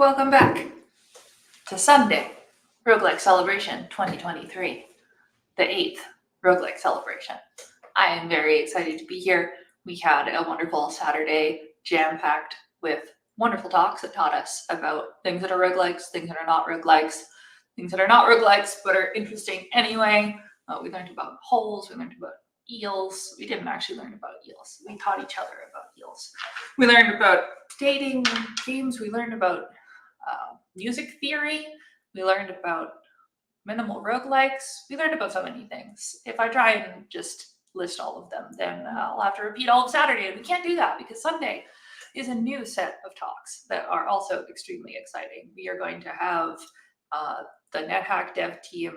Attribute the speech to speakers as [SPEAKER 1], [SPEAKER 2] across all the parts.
[SPEAKER 1] Welcome back to Sunday, Roguelike Celebration 2023, the 8th Roguelike Celebration. I am very excited to be here. We had a wonderful Saturday, jam-packed with wonderful talks that taught us about things that are roguelikes, things that are not roguelikes, things that are not roguelikes but are interesting anyway. We learned about holes, we learned about eels. We didn't actually learn about eels. We taught each other about eels. We learned about dating games. We learned about music theory. We learned about minimal roguelikes. We learned about so many things. If I try and just list all of them, then I'll have to repeat all of Saturday, and we can't do that because Sunday is a new set of talks that are also extremely exciting. We are going to have the NetHack dev team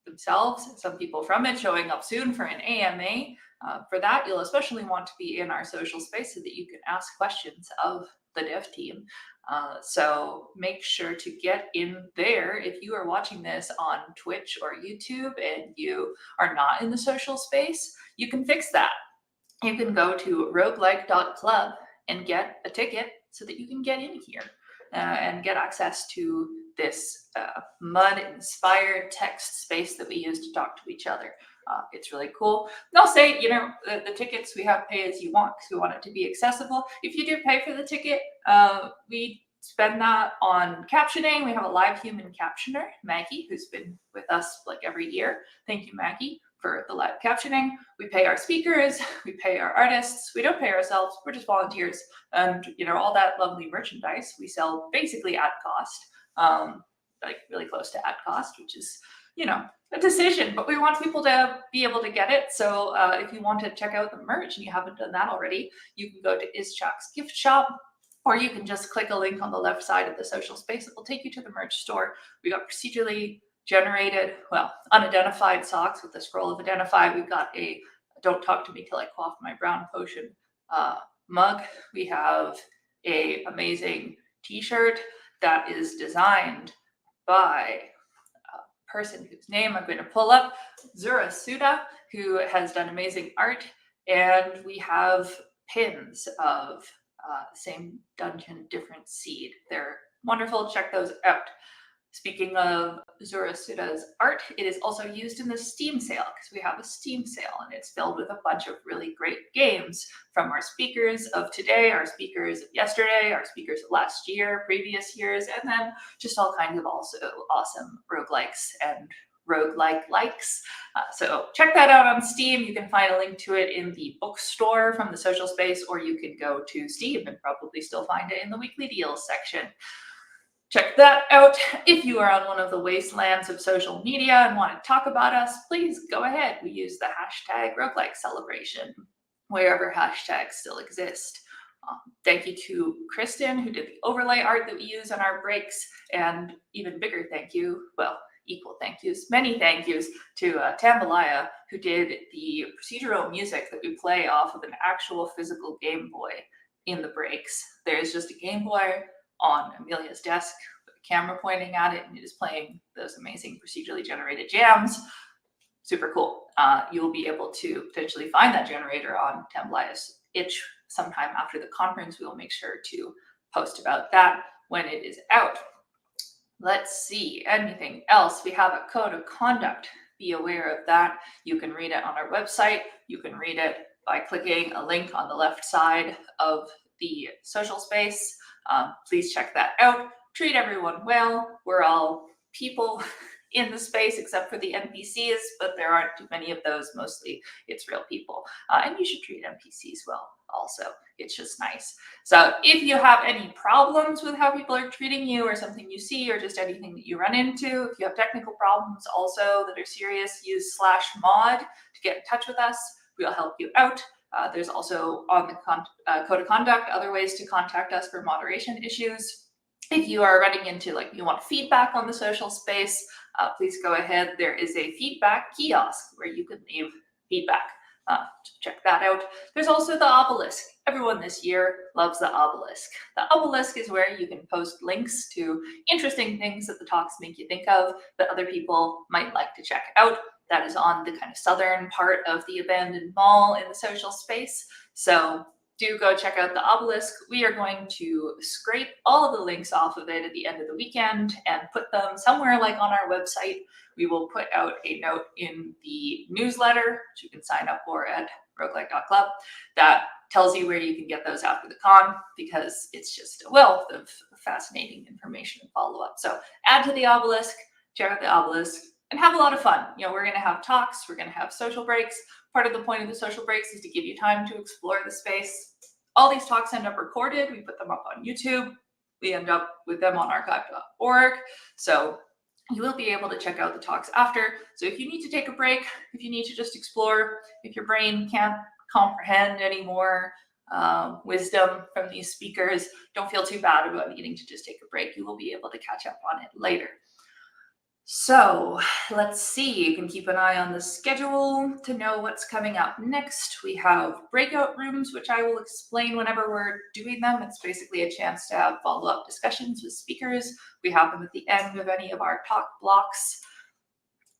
[SPEAKER 1] themselves, some people from it showing up soon for an AMA. For that, you'll especially want to be in our social space so that you can ask questions of the dev team. So make sure to get in there. If you are watching this on Twitch or YouTube and you are not in the social space, you can fix that. You can go to roguelike.club and get a ticket so that you can get in here and get access to this mud-inspired text space that we use to talk to each other. It's really cool. And I'll say, the tickets we have pay as you want because we want it to be accessible. If you do pay for the ticket, we spend that on captioning. We have a live human captioner, Maggie, who's been with us like every year. Thank you, Maggie, for the live captioning. We pay our speakers, we pay our artists. We don't pay ourselves. We're just volunteers. And, all that lovely merchandise we sell basically at cost, like really close to at cost, which is, a decision, but we want people to be able to get it. So if you want to check out the merch and you haven't done that already, you can go to Ischak's gift shop, or you can just click a link on the left side of the social space. It will take you to the merch store. We got procedurally generated, unidentified socks with the scroll of identify. We've got a don't talk to me till I quaff my brown potion mug. We have a amazing t-shirt that is designed by person whose name I'm going to pull up, Zura Suda, who has done amazing art. And we have pins of same dungeon, different seed. They're wonderful. Check those out. Speaking of Zura Suda's art, it is also used in the Steam sale because we have a Steam sale and it's filled with a bunch of really great games from our speakers of today, our speakers of yesterday, our speakers of last year, previous years, and then just all kinds of also awesome roguelikes and roguelike likes. So check that out on Steam. You can find a link to it in the bookstore from the social space, or you can go to Steam and probably still find it in the weekly deals section. Check that out. If you are on one of the wastelands of social media and want to talk about us, please go ahead. We use the hashtag Roguelike Celebration, wherever hashtags still exist. Thank you to Kristen, who did the overlay art that we use on our breaks, and even bigger thank you, equal thank yous, many thank yous to Tambalaya, who did the procedural music that we play off of an actual physical Game Boy in the breaks. There's just a Game Boy on Amelia's desk with a camera pointing at it, and it is playing those amazing procedurally generated jams. Super cool. You will be able to potentially find that generator on Tamblaya's itch sometime after the conference. We will make sure to post about that when it is out. Let's see, anything else? We have a code of conduct. Be aware of that. You can read it on our website. You can read it by clicking a link on the left side of the social space. Please check that out. Treat everyone well. We're all people in the space except for the NPCs, but there aren't too many of those. Mostly it's real people. And you should treat NPCs well also. It's just nice. So if you have any problems with how people are treating you or something you see or just anything that you run into, if you have technical problems also that are serious, use /mod to get in touch with us. We'll help you out. There's also on the code of conduct other ways to contact us for moderation issues. If you are running into you want feedback on the social space, please go ahead. There is a feedback kiosk where you can leave feedback. Check that out. There's also the obelisk. Everyone this year loves the obelisk. The obelisk is where you can post links to interesting things that the talks make you think of that other people might like to check out. That is on the kind of southern part of the abandoned mall in the social space. So do go check out the obelisk. We are going to scrape all of the links off of it at the end of the weekend and put them somewhere like on our website. We will put out a note in the newsletter, which you can sign up for at roguelike.club, that tells you where you can get those after the con, because it's just a wealth of fascinating information and follow-up. So add to the obelisk, check out the obelisk, and have a lot of fun. We're going to have talks, we're going to have social breaks. Part of the point of the social breaks is to give you time to explore the space. All these talks end up recorded. We put them up on YouTube. We end up with them on archive.org. So you will be able to check out the talks after. So if you need to take a break, if you need to just explore, if your brain can't comprehend any more wisdom from these speakers, don't feel too bad about needing to just take a break. You will be able to catch up on it later. So let's see, you can keep an eye on the schedule to know what's coming up next. We have breakout rooms, which I will explain whenever we're doing them. It's basically a chance to have follow-up discussions with speakers. We have them at the end of any of our talk blocks.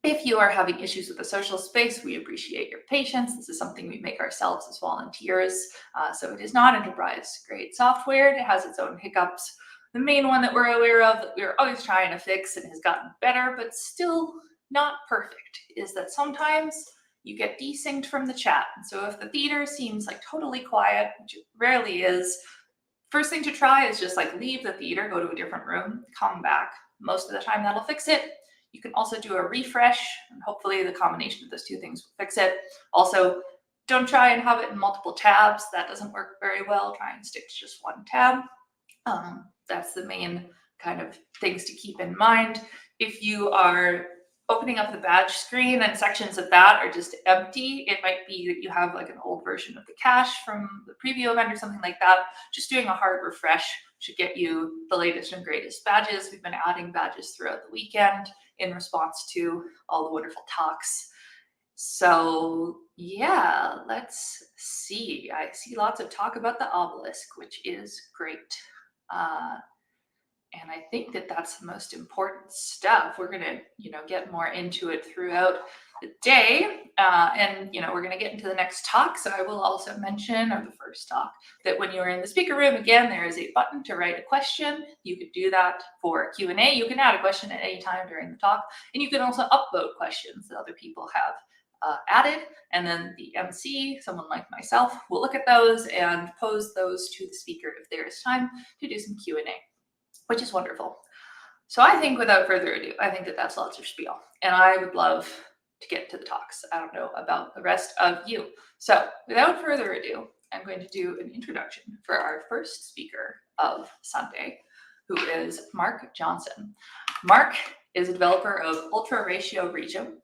[SPEAKER 1] If you are having issues with the social space, we appreciate your patience. This is something we make ourselves as volunteers. So it is not enterprise-grade software. It has its own hiccups. The main one that we're aware of, that we're always trying to fix and has gotten better, but still not perfect, is that sometimes you get desynced from the chat. And so if the theater seems like totally quiet, which it rarely is, first thing to try is just like leave the theater, go to a different room, come back. Most of the time that'll fix it. You can also do a refresh, and hopefully the combination of those two things will fix it. Also, don't try and have it in multiple tabs. That doesn't work very well. Try and stick to just one tab. That's the main kind of things to keep in mind. If you are opening up the badge screen and sections of that are just empty, it might be that you have like an old version of the cache from the preview event or something like that. Just doing a hard refresh should get you the latest and greatest badges. We've been adding badges throughout the weekend in response to all the wonderful talks. So yeah, let's see. I see lots of talk about the obelisk, which is great. And I think that that's the most important stuff. We're going to, get more into it throughout the day. And we're going to get into the next talk. So I will also mention, or the first talk, that when you're in the speaker room, again, there is a button to write a question. You could do that for Q&A. You can add a question at any time during the talk. And you can also upvote questions that other people have added, and then the MC, someone like myself, will look at those and pose those to the speaker if there is time to do some Q&A, which is wonderful. So I think without further ado, I think that that's lots of spiel, and I would love to get to the talks. I don't know about the rest of you. So without further ado, I'm going to do an introduction for our first speaker of Sunday, who is Mark Johnson. Mark is a developer of Ultra Ratio Regime,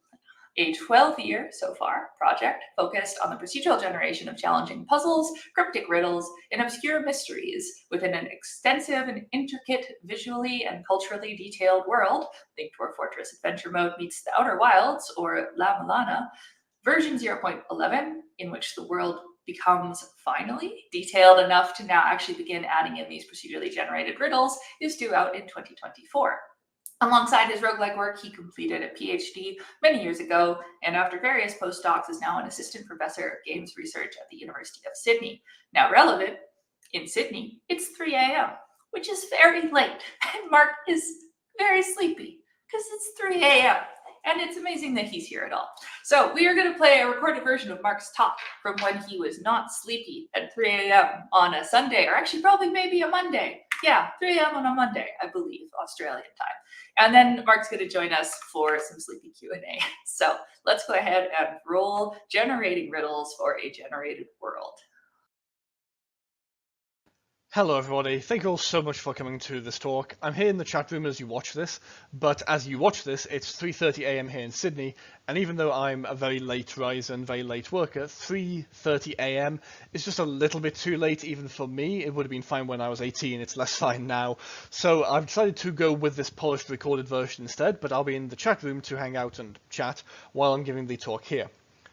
[SPEAKER 1] a 12-year, so far, project focused on the procedural generation of challenging puzzles, cryptic riddles, and obscure mysteries within an extensive and intricate, visually and culturally detailed world. Think Dwarf Fortress Adventure Mode meets the Outer Wilds, or La Milana. Version 0.11, in which the world becomes finally detailed enough to now actually begin adding in these procedurally generated riddles, is due out in 2024. Alongside his roguelike work, he completed a PhD many years ago, and after various postdocs is now an assistant professor of games research at the University of Sydney. Now relevant, in Sydney, it's 3 a.m., which is very late, and Mark is very sleepy because it's 3 a.m., and it's amazing that he's here at all. So we are going to play a recorded version of Mark's talk from when he was not sleepy at 3 a.m. on a Sunday, or actually probably maybe a Monday. Yeah, 3 a.m. on a Monday, I believe, Australian time. And then Mark's going to join us for some sleepy Q&A. So let's go ahead and roll generating riddles for a generated world.
[SPEAKER 2] Hello everybody, thank you all so much for coming to this talk. I'm here in the chat room as you watch this, but as you watch this, it's 3:30 a.m. here in Sydney, and even though I'm a very late riser and very late worker, 3:30 a.m. is just a little bit too late even for me. It would have been fine when I was 18, it's less fine now. So I've decided to go with this polished recorded version instead, but I'll be in the chat room to hang out and chat while I'm giving the talk here.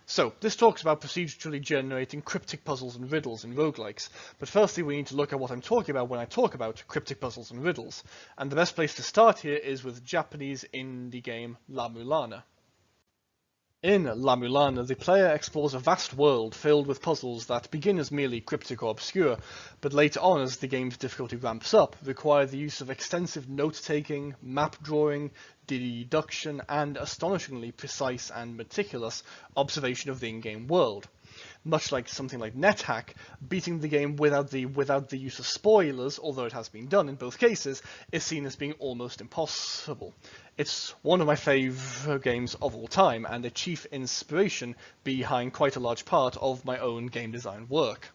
[SPEAKER 2] So, this talks about procedurally generating cryptic puzzles and riddles in roguelikes, but firstly we need to look at what I'm talking about when I talk about cryptic puzzles and riddles, and the best place to start here is with Japanese indie game La Mulana. In La Mulana, the player explores a vast world filled with puzzles that begin as merely cryptic or obscure, but later on, as the game's difficulty ramps up, require the use of extensive note-taking, map drawing, deduction, and astonishingly precise and meticulous observation of the in-game world. Much like something like NetHack, beating the game without the use of spoilers, although it has been done in both cases, is seen as being almost impossible. It's one of my favourite games of all time, and a chief inspiration behind quite a large part of my own game design work.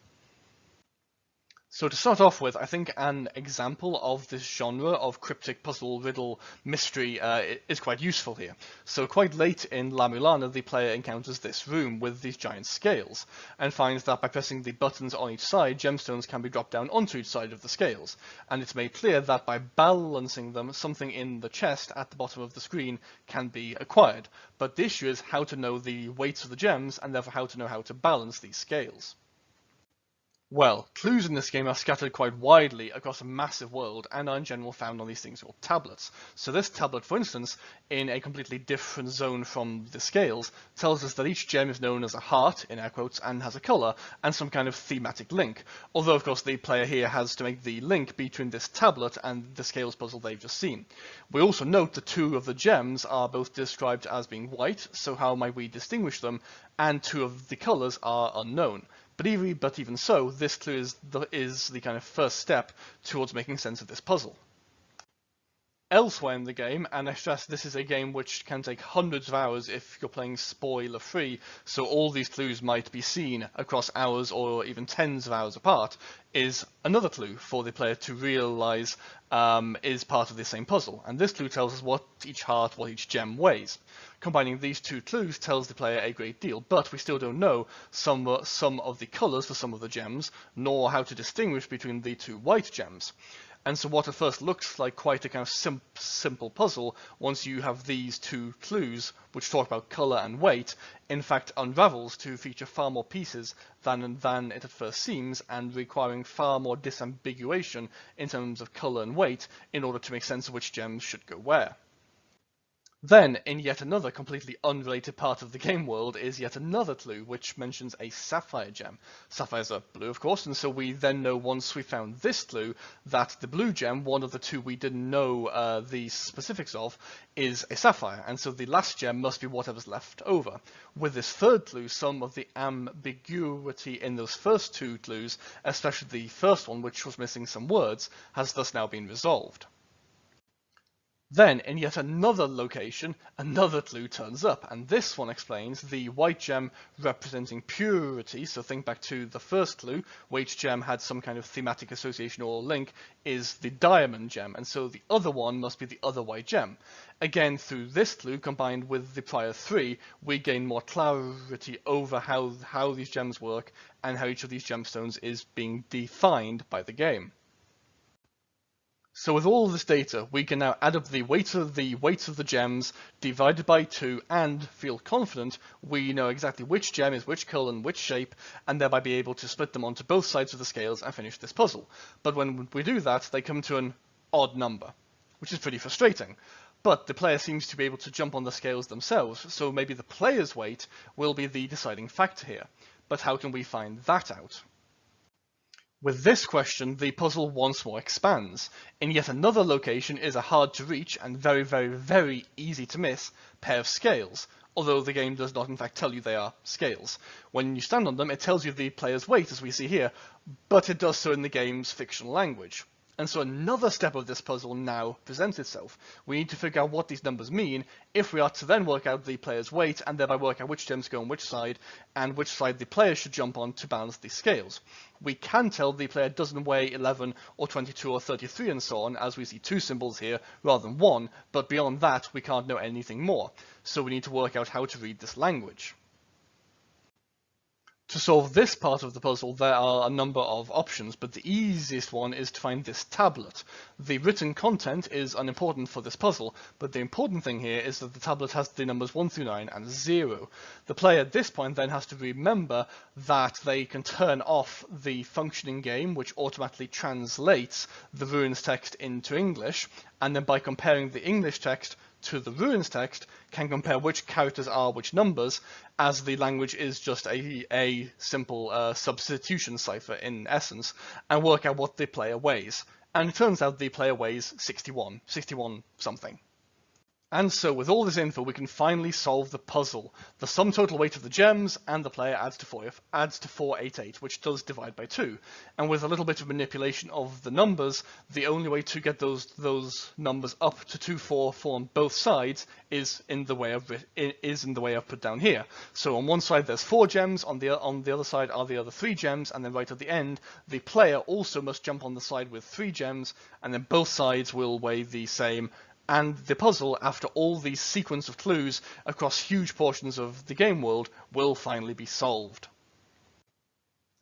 [SPEAKER 2] So to start off with, I think an example of this genre of cryptic puzzle riddle mystery is quite useful here. So quite late in La Mulana, the player encounters this room with these giant scales, and finds that by pressing the buttons on each side, gemstones can be dropped down onto each side of the scales. And it's made clear that by balancing them, something in the chest at the bottom of the screen can be acquired. But the issue is how to know the weights of the gems, and therefore how to know how to balance these scales. Well, clues in this game are scattered quite widely across a massive world and are in general found on these things called tablets. So this tablet, for instance, in a completely different zone from the scales, tells us that each gem is known as a heart, in air quotes, and has a colour, and some kind of thematic link. Although, of course, the player here has to make the link between this tablet and the scales puzzle they've just seen. We also note that two of the gems are both described as being white, so how might we distinguish them, and two of the colours are unknown. But even so, this clue is the kind of first step towards making sense of this puzzle. Elsewhere in the game, and I stress this is a game which can take hundreds of hours if you're playing spoiler-free, so all these clues might be seen across hours or even tens of hours apart, is another clue for the player to realise is part of the same puzzle. And this clue tells us what each heart, what each gem weighs. Combining these two clues tells the player a great deal, but we still don't know some of the colours for some of the gems, nor how to distinguish between the two white gems. And so what at first looks like quite a kind of simple puzzle, once you have these two clues, which talk about colour and weight, in fact unravels to feature far more pieces than it at first seems, and requiring far more disambiguation in terms of colour and weight in order to make sense of which gems should go where. Then, in yet another completely unrelated part of the game world, is yet another clue, which mentions a sapphire gem. Sapphires are blue, of course, and so we then know once we found this clue that the blue gem, one of the two we didn't know the specifics of, is a sapphire, and so the last gem must be whatever's left over. With this third clue, some of the ambiguity in those first two clues, especially the first one, which was missing some words, has thus now been resolved. Then, in yet another location, another clue turns up, and this one explains the white gem representing purity, so think back to the first clue, where each gem had some kind of thematic association or link, is the diamond gem, and so the other one must be the other white gem. Again, through this clue, combined with the prior three, we gain more clarity over how these gems work, and how each of these gemstones is being defined by the game. So with all of this data, we can now add up the weights of the gems divided by 2 and feel confident we know exactly which gem is which colour and which shape, and thereby be able to split them onto both sides of the scales and finish this puzzle. But when we do that, they come to an odd number, which is pretty frustrating. But the player seems to be able to jump on the scales themselves, so maybe the player's weight will be the deciding factor here. But how can we find that out? With this question, the puzzle once more expands. In yet another location is a hard to reach and very, very, very easy to miss pair of scales, although the game does not in fact tell you they are scales. When you stand on them, it tells you the player's weight, as we see here, but it does so in the game's fictional language. And so another step of this puzzle now presents itself. We need to figure out what these numbers mean if we are to then work out the player's weight and thereby work out which gems go on which side and which side the player should jump on to balance these scales. We can tell the player doesn't weigh 11 or 22 or 33 and so on, as we see 2 symbols here rather than 1, but beyond that we can't know anything more. So we need to work out how to read this language. To solve this part of the puzzle, there are a number of options, but the easiest one is to find this tablet. The written content is unimportant for this puzzle, but the important thing here is that the tablet has the numbers 1 through 9 and 0. The player at this point then has to remember that they can turn off the functioning game, which automatically translates the runes text into English, and then by comparing the English text to the ruins text can compare which characters are which numbers, as the language is just a simple substitution cipher in essence, and work out what the player weighs. And it turns out the player weighs 61 something. And so with all this info, we can finally solve the puzzle. The sum total weight of the gems and the player adds to 488, which does divide by 2. And with a little bit of manipulation of the numbers, the only way to get those numbers up to 244 on both sides is in the way I've put down here. So on one side there's 4 gems, on the other side are the other 3 gems, and then right at the end, the player also must jump on the side with 3 gems, and then both sides will weigh the same. And the puzzle, after all these sequence of clues across huge portions of the game world, will finally be solved.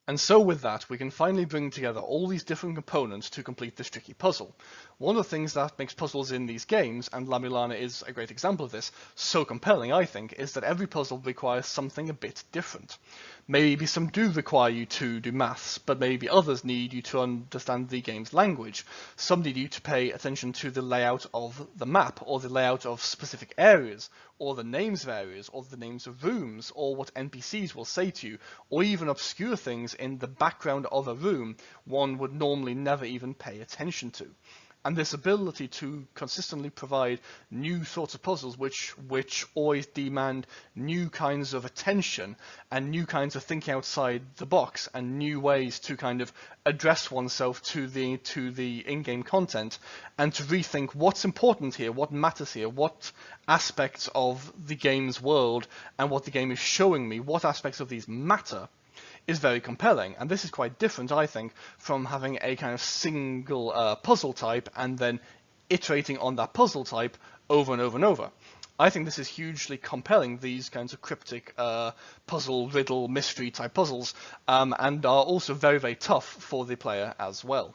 [SPEAKER 2] And so with that, we can finally bring together all these different components to complete this tricky puzzle. One of the things that makes puzzles in these games, and La Mulana is a great example of this, so compelling I think, is that every puzzle requires something a bit different. Maybe some do require you to do maths, but maybe others need you to understand the game's language. Some need you to pay attention to the layout of the map, or the layout of specific areas, or the names of areas, or the names of rooms, or what NPCs will say to you, or even obscure things in the background of a room one would normally never even pay attention to. And this ability to consistently provide new sorts of puzzles which always demand new kinds of attention and new kinds of thinking outside the box and new ways to kind of address oneself to the in-game content and to rethink what's important here, what matters here, what aspects of the game's world and what the game is showing me, what aspects of these matter, is very compelling. And this is quite different, I think, from having a kind of single puzzle type and then iterating on that puzzle type over and over and over. I think this is hugely compelling, these kinds of cryptic puzzle, riddle, mystery type puzzles, and are also very, very tough for the player as well.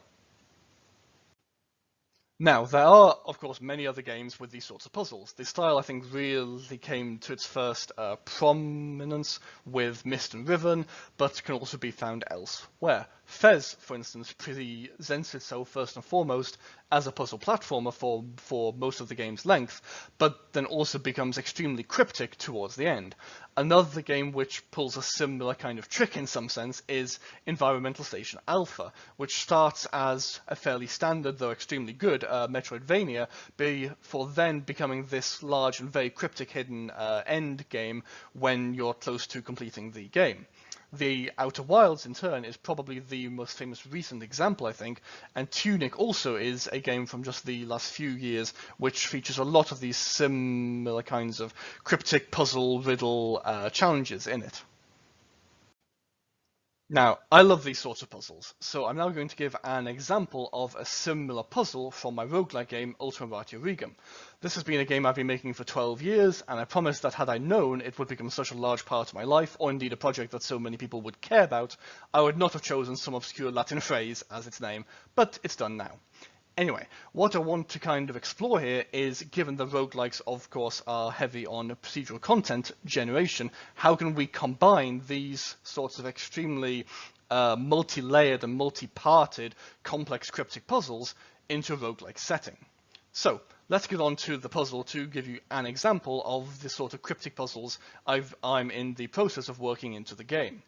[SPEAKER 2] Now, there are, of course, many other games with these sorts of puzzles. The style, I think, really came to its first prominence with Mist and Riven, but can also be found elsewhere. Fez, for instance, presents itself first and foremost as a puzzle platformer for most of the game's length, but then also becomes extremely cryptic towards the end. Another game which pulls a similar kind of trick in some sense is Environmental Station Alpha, which starts as a fairly standard, though extremely good, Metroidvania, before then becoming this large and very cryptic hidden end game when you're close to completing the game. The Outer Wilds, in turn, is probably the most famous recent example, I think, and Tunic also is a game from just the last few years, which features a lot of these similar kinds of cryptic puzzle riddle challenges in it. Now, I love these sorts of puzzles, so I'm now going to give an example of a similar puzzle from my roguelike game, Ultima Ratio Regum. This has been a game I've been making for 12 years, and I promised that had I known it would become such a large part of my life, or indeed a project that so many people would care about, I would not have chosen some obscure Latin phrase as its name, but it's done now. Anyway, what I want to kind of explore here is, given the roguelikes of course are heavy on procedural content generation, how can we combine these sorts of extremely multi-layered and multi-parted complex cryptic puzzles into a roguelike setting? So let's get on to the puzzle to give you an example of the sort of cryptic puzzles I'm in the process of working into the game.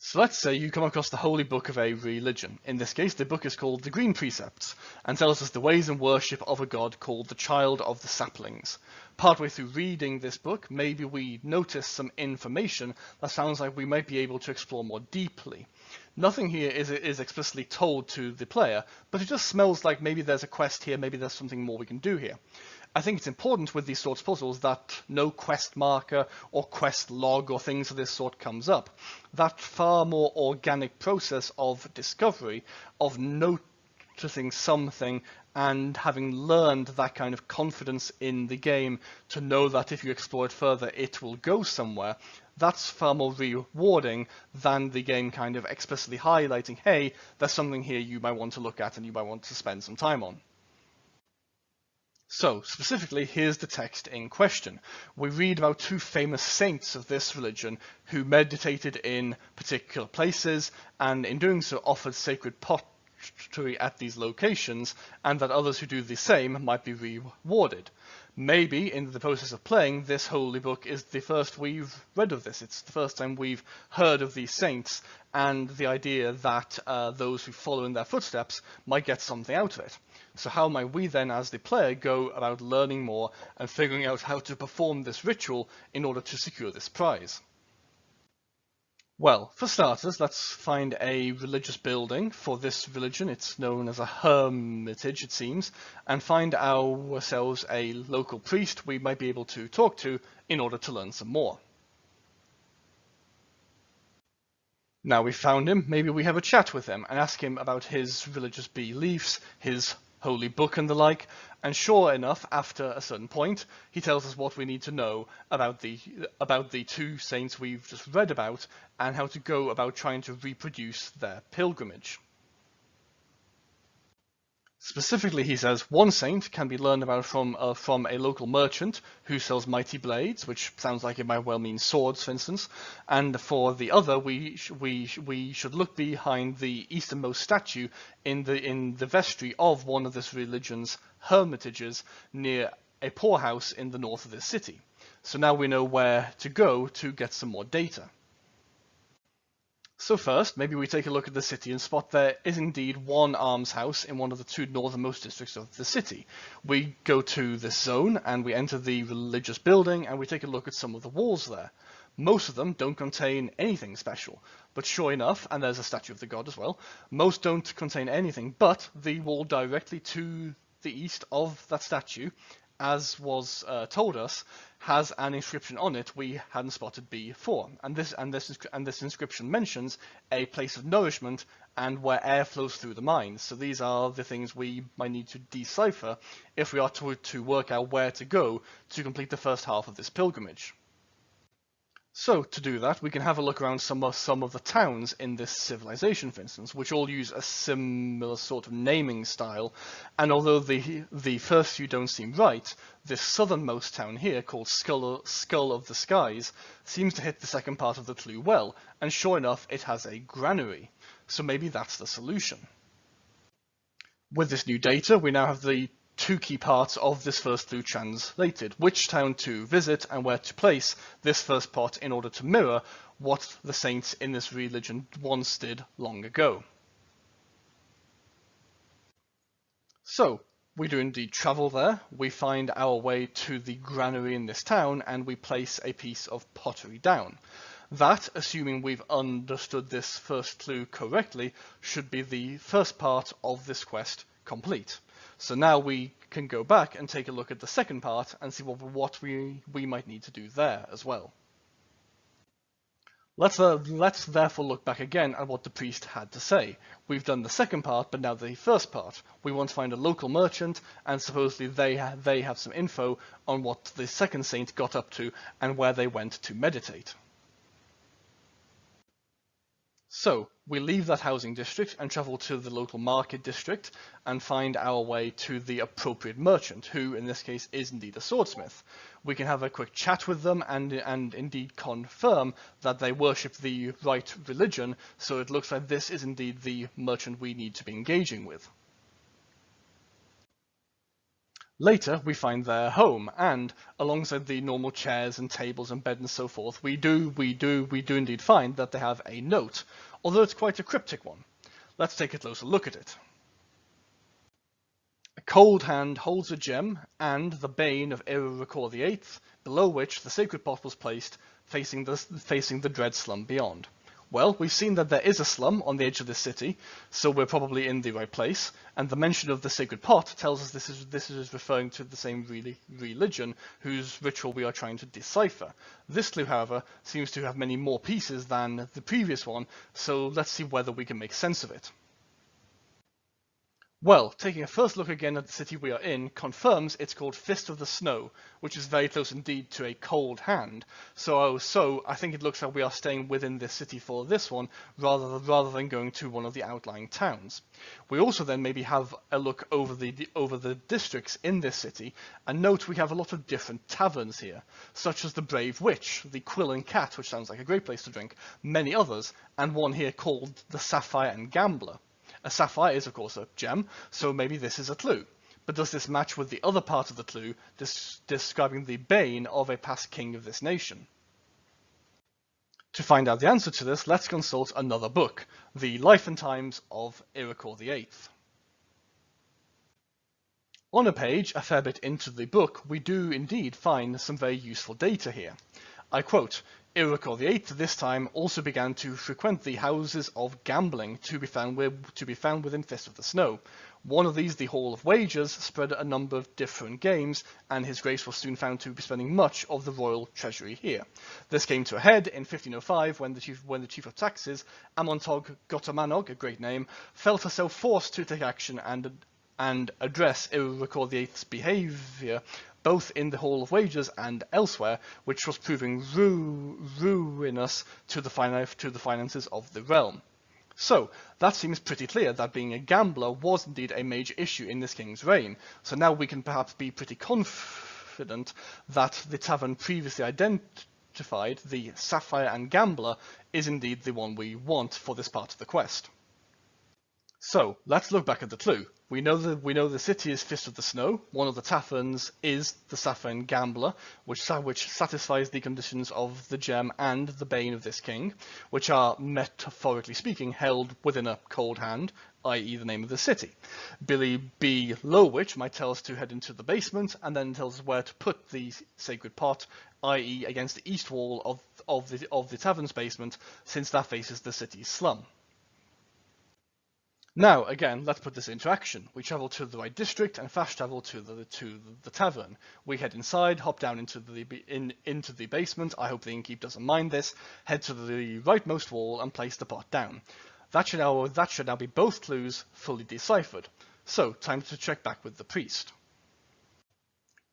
[SPEAKER 2] So let's say you come across the holy book of a religion. In this case, the book is called The Green Precepts, and tells us the ways and worship of a god called the Child of the Saplings. Partway through reading this book, maybe we notice some information that sounds like we might be able to explore more deeply. Nothing here is explicitly told to the player, but it just smells like maybe there's a quest here, maybe there's something more we can do here. I think it's important with these sorts of puzzles that no quest marker or quest log or things of this sort comes up. That far more organic process of discovery, of noticing something and having learned that kind of confidence in the game to know that if you explore it further it will go somewhere, that's far more rewarding than the game kind of explicitly highlighting, hey, there's something here you might want to look at and you might want to spend some time on. So, specifically, here's the text in question. We read about two famous saints of this religion who meditated in particular places, and in doing so offered sacred at these locations, and that others who do the same might be rewarded. Maybe in the process of playing, this holy book is the first we've read of this. It's the first time we've heard of these saints, and the idea that those who follow in their footsteps might get something out of it. So how might we then, as the player, go about learning more and figuring out how to perform this ritual in order to secure this prize? Well, for starters, let's find a religious building for this religion. It's known as a hermitage, it seems, and find ourselves a local priest we might be able to talk to in order to learn some more. Now we've found him, maybe we have a chat with him and ask him about his religious beliefs, his holy book and the like, and sure enough, after a certain point, he tells us what we need to know about the two saints we've just read about and how to go about trying to reproduce their pilgrimage. Specifically, he says one saint can be learned about from a local merchant who sells mighty blades, which sounds like it might well mean swords, for instance. And for the other, we should look behind the easternmost statue in the vestry of one of this religion's hermitages near a poorhouse in the north of this city. So now we know where to go to get some more data. So first, maybe we take a look at the city and spot there is indeed one almshouse in one of the two northernmost districts of the city. We go to this zone and we enter the religious building and we take a look at some of the walls there. Most of them don't contain anything special, but sure enough, and there's a statue of the god as well, most don't contain anything, but the wall directly to the east of that statue, as was told us, has an inscription on it we hadn't spotted before, and this inscription mentions a place of nourishment and where air flows through the mines. So these are the things we might need to decipher if we are to work out where to go to complete the first half of this pilgrimage. So to do that, we can have a look around some of the towns in this civilization, for instance, which all use a similar sort of naming style. And although the first few don't seem right, this southernmost town here, called Skull of the Skies, seems to hit the second part of the clue well. And sure enough, it has a granary. So maybe that's the solution. With this new data, we now have the two key parts of this first clue translated: which town to visit and where to place this first pot in order to mirror what the saints in this religion once did long ago. So we do indeed travel there, we find our way to the granary in this town and we place a piece of pottery down. That, assuming we've understood this first clue correctly, should be the first part of this quest complete. So now we can go back and take a look at the second part and see what we might need to do there as well. Let's therefore look back again at what the priest had to say. We've done the second part, but now the first part. We want to find a local merchant, and supposedly they have some info on what the second saint got up to and where they went to meditate. So we leave that housing district and travel to the local market district and find our way to the appropriate merchant, who in this case is indeed a swordsmith. We can have a quick chat with them and indeed confirm that they worship the right religion, so it looks like this is indeed the merchant we need to be engaging with. Later, we find their home, and alongside the normal chairs and tables and bed and so forth, we do indeed find that they have a note, although it's quite a cryptic one. Let's take a closer look at it. A cold hand holds a gem and the bane of Iroquois VIII, below which the sacred pot was placed, facing the dread slum beyond. Well, we've seen that there is a slum on the edge of the city, so we're probably in the right place, and the mention of the sacred pot tells us this is referring to the same religion whose ritual we are trying to decipher. This clue, however, seems to have many more pieces than the previous one, so let's see whether we can make sense of it. Well, taking a first look again at the city we are in confirms it's called Fist of the Snow, which is very close indeed to a cold hand. So I think it looks like we are staying within this city for this one, rather than going to one of the outlying towns. We also then maybe have a look over the districts in this city, and note we have a lot of different taverns here, such as the Brave Witch, the Quill and Cat, which sounds like a great place to drink, many others, and one here called the Sapphire and Gambler. A sapphire is, of course, a gem, so maybe this is a clue. But does this match with the other part of the clue describing the bane of a past king of this nation? To find out the answer to this, let's consult another book, The Life and Times of Iroquois VIII. On a page, a fair bit into the book, we do indeed find some very useful data here. I quote, Iroquois VIII this time also began to frequent the houses of gambling to be found within Fist of the Snow. One of these, the Hall of Wagers, spread a number of different games, and his grace was soon found to be spending much of the royal treasury here. This came to a head in 1505 when the chief of taxes, Amontog Gotomanog, a great name, felt herself forced to take action and address Iroquois VIII's behaviour, both in the Hall of Wagers and elsewhere, which was proving ruinous to the finances of the realm. So, that seems pretty clear that being a gambler was indeed a major issue in this king's reign. So now we can perhaps be pretty confident that the tavern previously identified, the Sapphire and Gambler, is indeed the one we want for this part of the quest. So, let's look back at the clue. We know the city is Fist of the Snow. One of the taverns is the Sapphire and Gambler, which satisfies the conditions of the gem and the bane of this king, which are, metaphorically speaking, held within a cold hand, i.e. the name of the city. Billy B. Lowwich might tell us to head into the basement, and then tells us where to put the sacred pot, i.e. against the east wall of the tavern's basement, since that faces the city's slum. Now, again, let's put this into action. We travel to the right district and fast travel to the tavern. We head inside, hop down into the basement. I hope the innkeep doesn't mind this. Head to the rightmost wall and place the pot down. That should now be both clues fully deciphered. So, time to check back with the priest.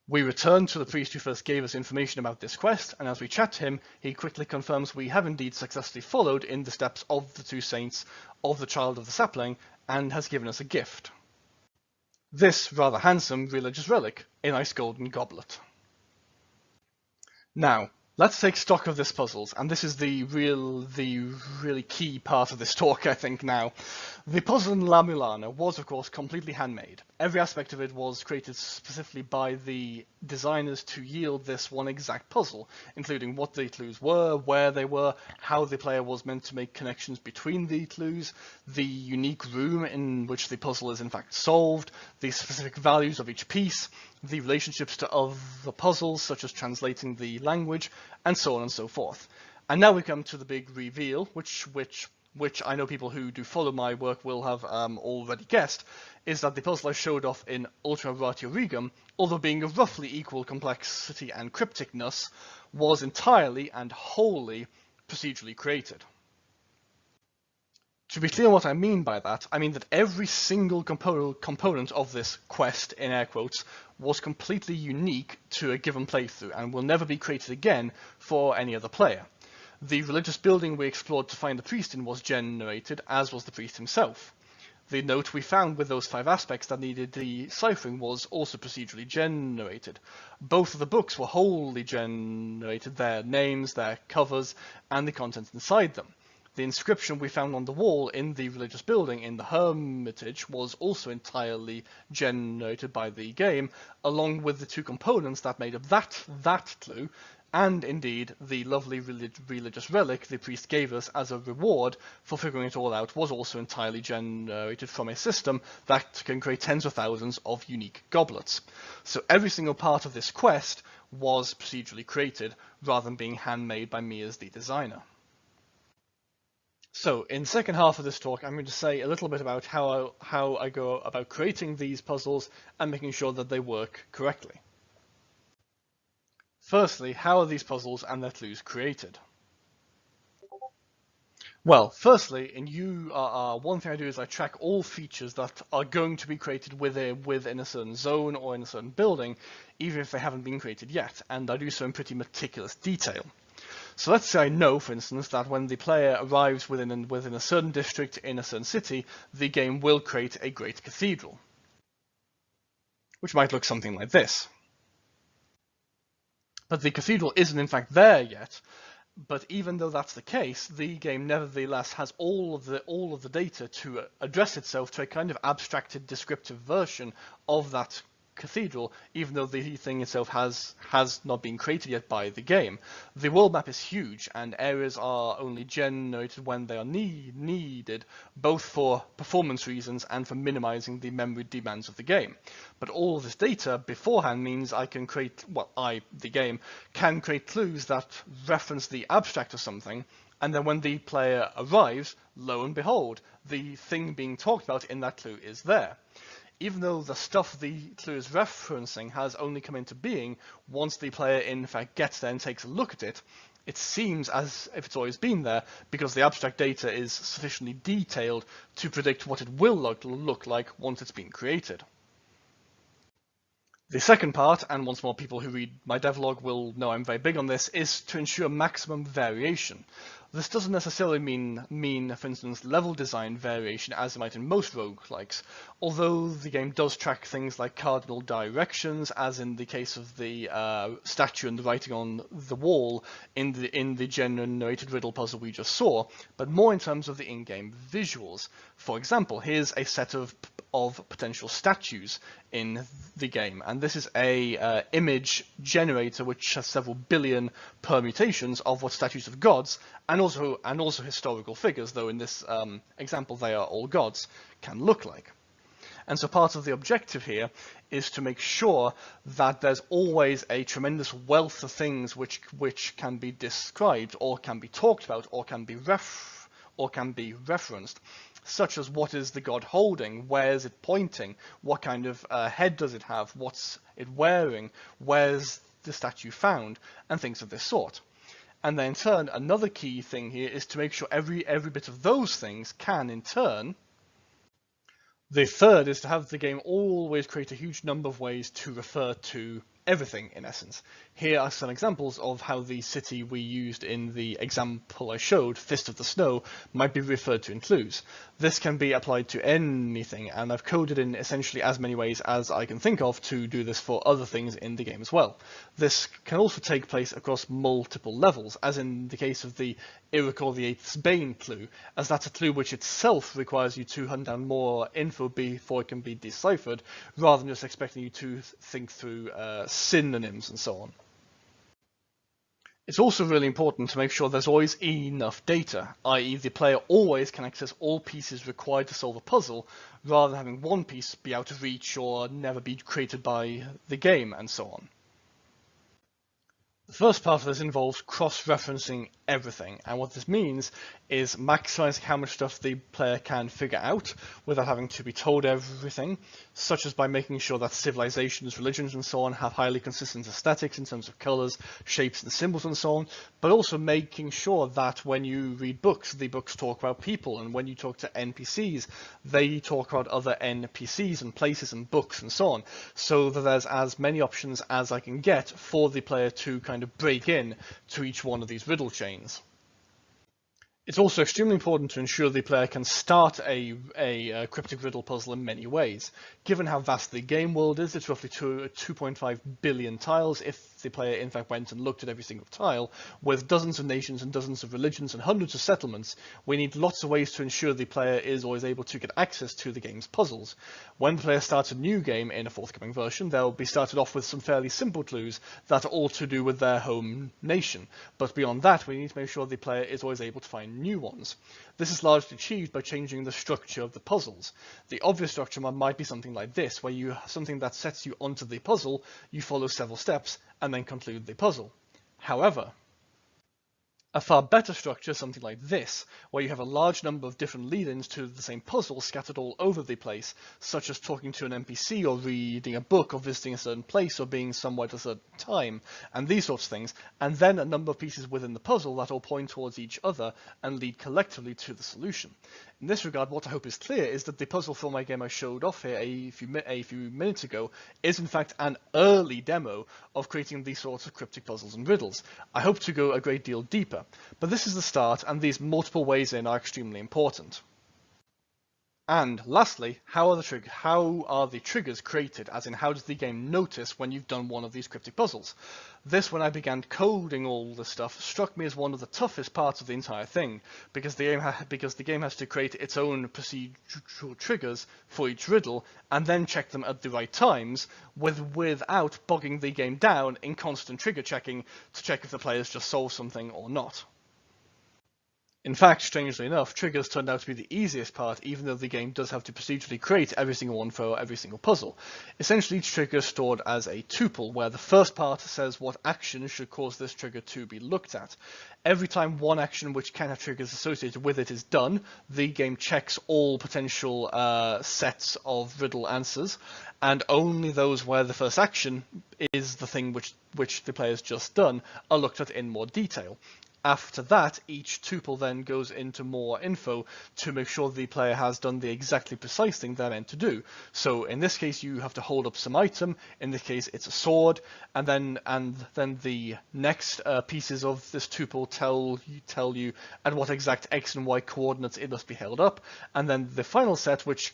[SPEAKER 2] We return to the priest who first gave us information about this quest, and as we chat to him, he quickly confirms we have indeed successfully followed in the steps of the two saints of the Child of the Sapling, and has given us a gift. This rather handsome religious relic, a nice golden goblet. Now, let's take stock of this puzzles, and this is the really key part of this talk, I think, now. The puzzle in La Mulana was, of course, completely handmade. Every aspect of it was created specifically by the designers to yield this one exact puzzle, including what the clues were, where they were, how the player was meant to make connections between the clues, the unique room in which the puzzle is in fact solved, the specific values of each piece, the relationships to other puzzles, such as translating the language, and so on and so forth. And now we come to the big reveal, which I know people who do follow my work will have already guessed, is that the puzzle I showed off in Ultima Ratio Regum, although being of roughly equal complexity and crypticness, was entirely and wholly procedurally created. To be clear what I mean by that, I mean that every single component of this quest, in air quotes, was completely unique to a given playthrough and will never be created again for any other player. The religious building we explored to find the priest in was generated, as was the priest himself. The note we found with those 5 aspects that needed deciphering was also procedurally generated. Both of the books were wholly generated, their names, their covers, and the contents inside them. The inscription we found on the wall in the religious building in the Hermitage was also entirely generated by the game, along with the 2 components that made up that clue, and indeed the lovely religious relic the priest gave us as a reward for figuring it all out was also entirely generated from a system that can create tens of thousands of unique goblets. So every single part of this quest was procedurally created, rather than being handmade by me as the designer. So, in the second half of this talk, I'm going to say a little bit about how I go about creating these puzzles and making sure that they work correctly. Firstly, how are these puzzles and their clues created? Well, firstly, in URR, one thing I do is I track all features that are going to be created within a certain zone or in a certain building, even if they haven't been created yet, and I do so in pretty meticulous detail. So let's say I know, for instance, that when the player arrives within a certain district in a certain city, the game will create a great cathedral, which might look something like this. But the cathedral isn't in fact there yet, But even though that's the case, the game nevertheless has all of the data to address itself to a kind of abstracted, descriptive version of that cathedral, even though the thing itself has not been created yet by the game. The world map is huge, and areas are only generated when they are needed, both for performance reasons and for minimizing the memory demands of the game. But all of this data beforehand means I can create, well, the game, can create clues that reference the abstract of something, and then when the player arrives, lo and behold, the thing being talked about in that clue is there. Even though the stuff the clue is referencing has only come into being once the player in fact gets there and takes a look at it, it seems as if it's always been there because the abstract data is sufficiently detailed to predict what it will look like once it's been created. The second part, and once more people who read my devlog will know I'm very big on this, is to ensure maximum variation. This doesn't necessarily mean, for instance, level design variation as it might in most roguelikes, although the game does track things like cardinal directions, as in the case of the statue and the writing on the wall in the generated riddle puzzle we just saw, but more in terms of the in-game visuals. For example, here's a set of potential statues in the game, and this is a image generator which has several billion permutations of what statues of gods and also historical figures, though in this example they are all gods, can look like. And so part of the objective here is to make sure that there's always a tremendous wealth of things which can be described or can be talked about or can be referenced, such as what is the god holding, where is it pointing, what kind of head does it have, what's it wearing, where's the statue found, and things of this sort. And then in turn, another key thing here is to make sure every bit of those things can in turn. The third is to have the game always create a huge number of ways to refer to everything, in essence. Here are some examples of how the city we used in the example I showed, Fist of the Snow, might be referred to in clues. This can be applied to anything, and I've coded in essentially as many ways as I can think of to do this for other things in the game as well. This can also take place across multiple levels, as in the case of the Irricore the Eighth's Bane clue, as that's a clue which itself requires you to hunt down more info before it can be deciphered, rather than just expecting you to think through synonyms and so on. It's also really important to make sure there's always enough data, i.e. the player always can access all pieces required to solve a puzzle, rather than having one piece be out of reach or never be created by the game, and so on. The first part of this involves cross-referencing everything, and what this means is maximizing how much stuff the player can figure out without having to be told everything, such as by making sure that civilizations, religions and so on have highly consistent aesthetics in terms of colors, shapes and symbols and so on, but also making sure that when you read books, the books talk about people, and when you talk to NPCs, they talk about other NPCs and places and books and so on, so that there's as many options as I can get for the player to kind of break in to each one of these riddle chains. It's also extremely important to ensure the player can start a cryptic riddle puzzle in many ways. Given how vast the game world is, it's roughly 2.5 billion tiles if the player in fact went and looked at every single tile. With dozens of nations and dozens of religions and hundreds of settlements, we need lots of ways to ensure the player is always able to get access to the game's puzzles. When the player starts a new game in a forthcoming version, they'll be started off with some fairly simple clues that are all to do with their home nation. But beyond that, we need to make sure the player is always able to find new ones. This is largely achieved by changing the structure of the puzzles. The obvious structure might be something like this, where you have something that sets you onto the puzzle, you follow several steps, and then conclude the puzzle. However, a far better structure is something like this, where you have a large number of different lead-ins to the same puzzle scattered all over the place, such as talking to an NPC or reading a book or visiting a certain place or being somewhere at a certain time, and these sorts of things, and then a number of pieces within the puzzle that all point towards each other and lead collectively to the solution. In this regard, what I hope is clear is that the puzzle for my game I showed off here a few minutes ago is in fact an early demo of creating these sorts of cryptic puzzles and riddles. I hope to go a great deal deeper, but this is the start, and these multiple ways in are extremely important. And lastly, how are the triggers created? As in, how does the game notice when you've done one of these cryptic puzzles? This, when I began coding all this stuff, struck me as one of the toughest parts of the entire thing, because the game has to create its own procedural triggers for each riddle, and then check them at the right times, without bogging the game down in constant trigger checking to check if the players just solved something or not. In fact, strangely enough, triggers turned out to be the easiest part, even though the game does have to procedurally create every single one for every single puzzle. Essentially, each trigger is stored as a tuple, where the first part says what action should cause this trigger to be looked at. Every time one action which can have triggers associated with it is done, the game checks all potential sets of riddle answers, and only those where the first action is the thing which the player's just done are looked at in more detail. After that, each tuple then goes into more info to make sure the player has done the exactly precise thing they're meant to do. So in this case, you have to hold up some item. In this case, it's a sword, and then the next pieces of this tuple tell you at what exact x and y coordinates it must be held up. And then the final set, which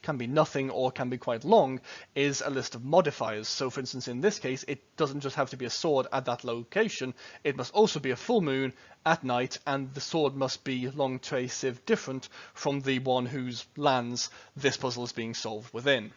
[SPEAKER 2] can be nothing or can be quite long, is a list of modifiers. So for instance, in this case, it doesn't just have to be a sword at that location. It must also be a full moon at night, and the sword must be long tracive different from the one whose lands this puzzle is being solved within.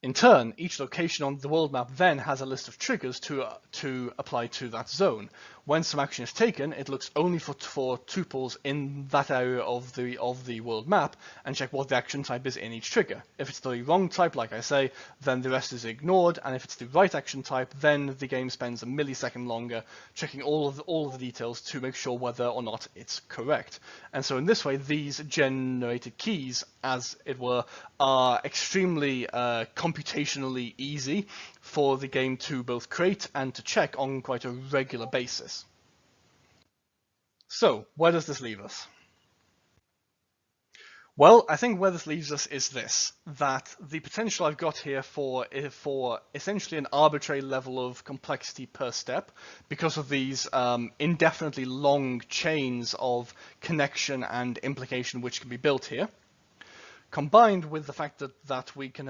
[SPEAKER 2] In turn, each location on the world map then has a list of triggers to apply to that zone. When some action is taken, it looks only for tuples in that area of the world map and check what the action type is in each trigger. If it's the wrong type, like I say, then the rest is ignored, and if it's the right action type, then the game spends a millisecond longer checking all of the details to make sure whether or not it's correct. And so in this way, these generated keys, as it were, are extremely computationally easy for the game to both create and to check on quite a regular basis. So, where does this leave us? Well, I think where this leaves us is this, that the potential I've got here for essentially an arbitrary level of complexity per step, because of these indefinitely long chains of connection and implication which can be built here, combined with the fact that we can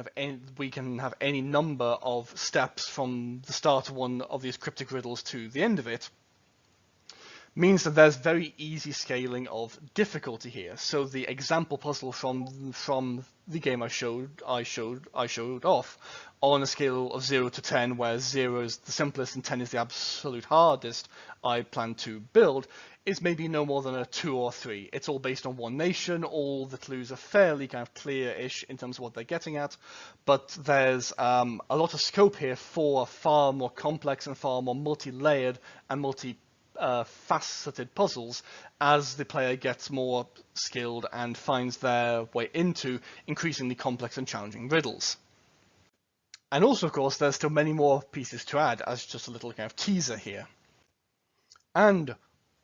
[SPEAKER 2] have any number of steps from the start of one of these cryptic riddles to the end of it, means that there's very easy scaling of difficulty here. So the example puzzle from the game I showed off on a scale of 0 to 10, where 0 is the simplest and 10 is the absolute hardest I plan to build, is maybe no more than a 2 or 3. It's all based on one nation. All the clues are fairly kind of clear-ish in terms of what they're getting at, but there's a lot of scope here for far more complex and far more multi-layered and faceted puzzles as the player gets more skilled and finds their way into increasingly complex and challenging riddles. And also, of course, there's still many more pieces to add as just a little kind of teaser here. And,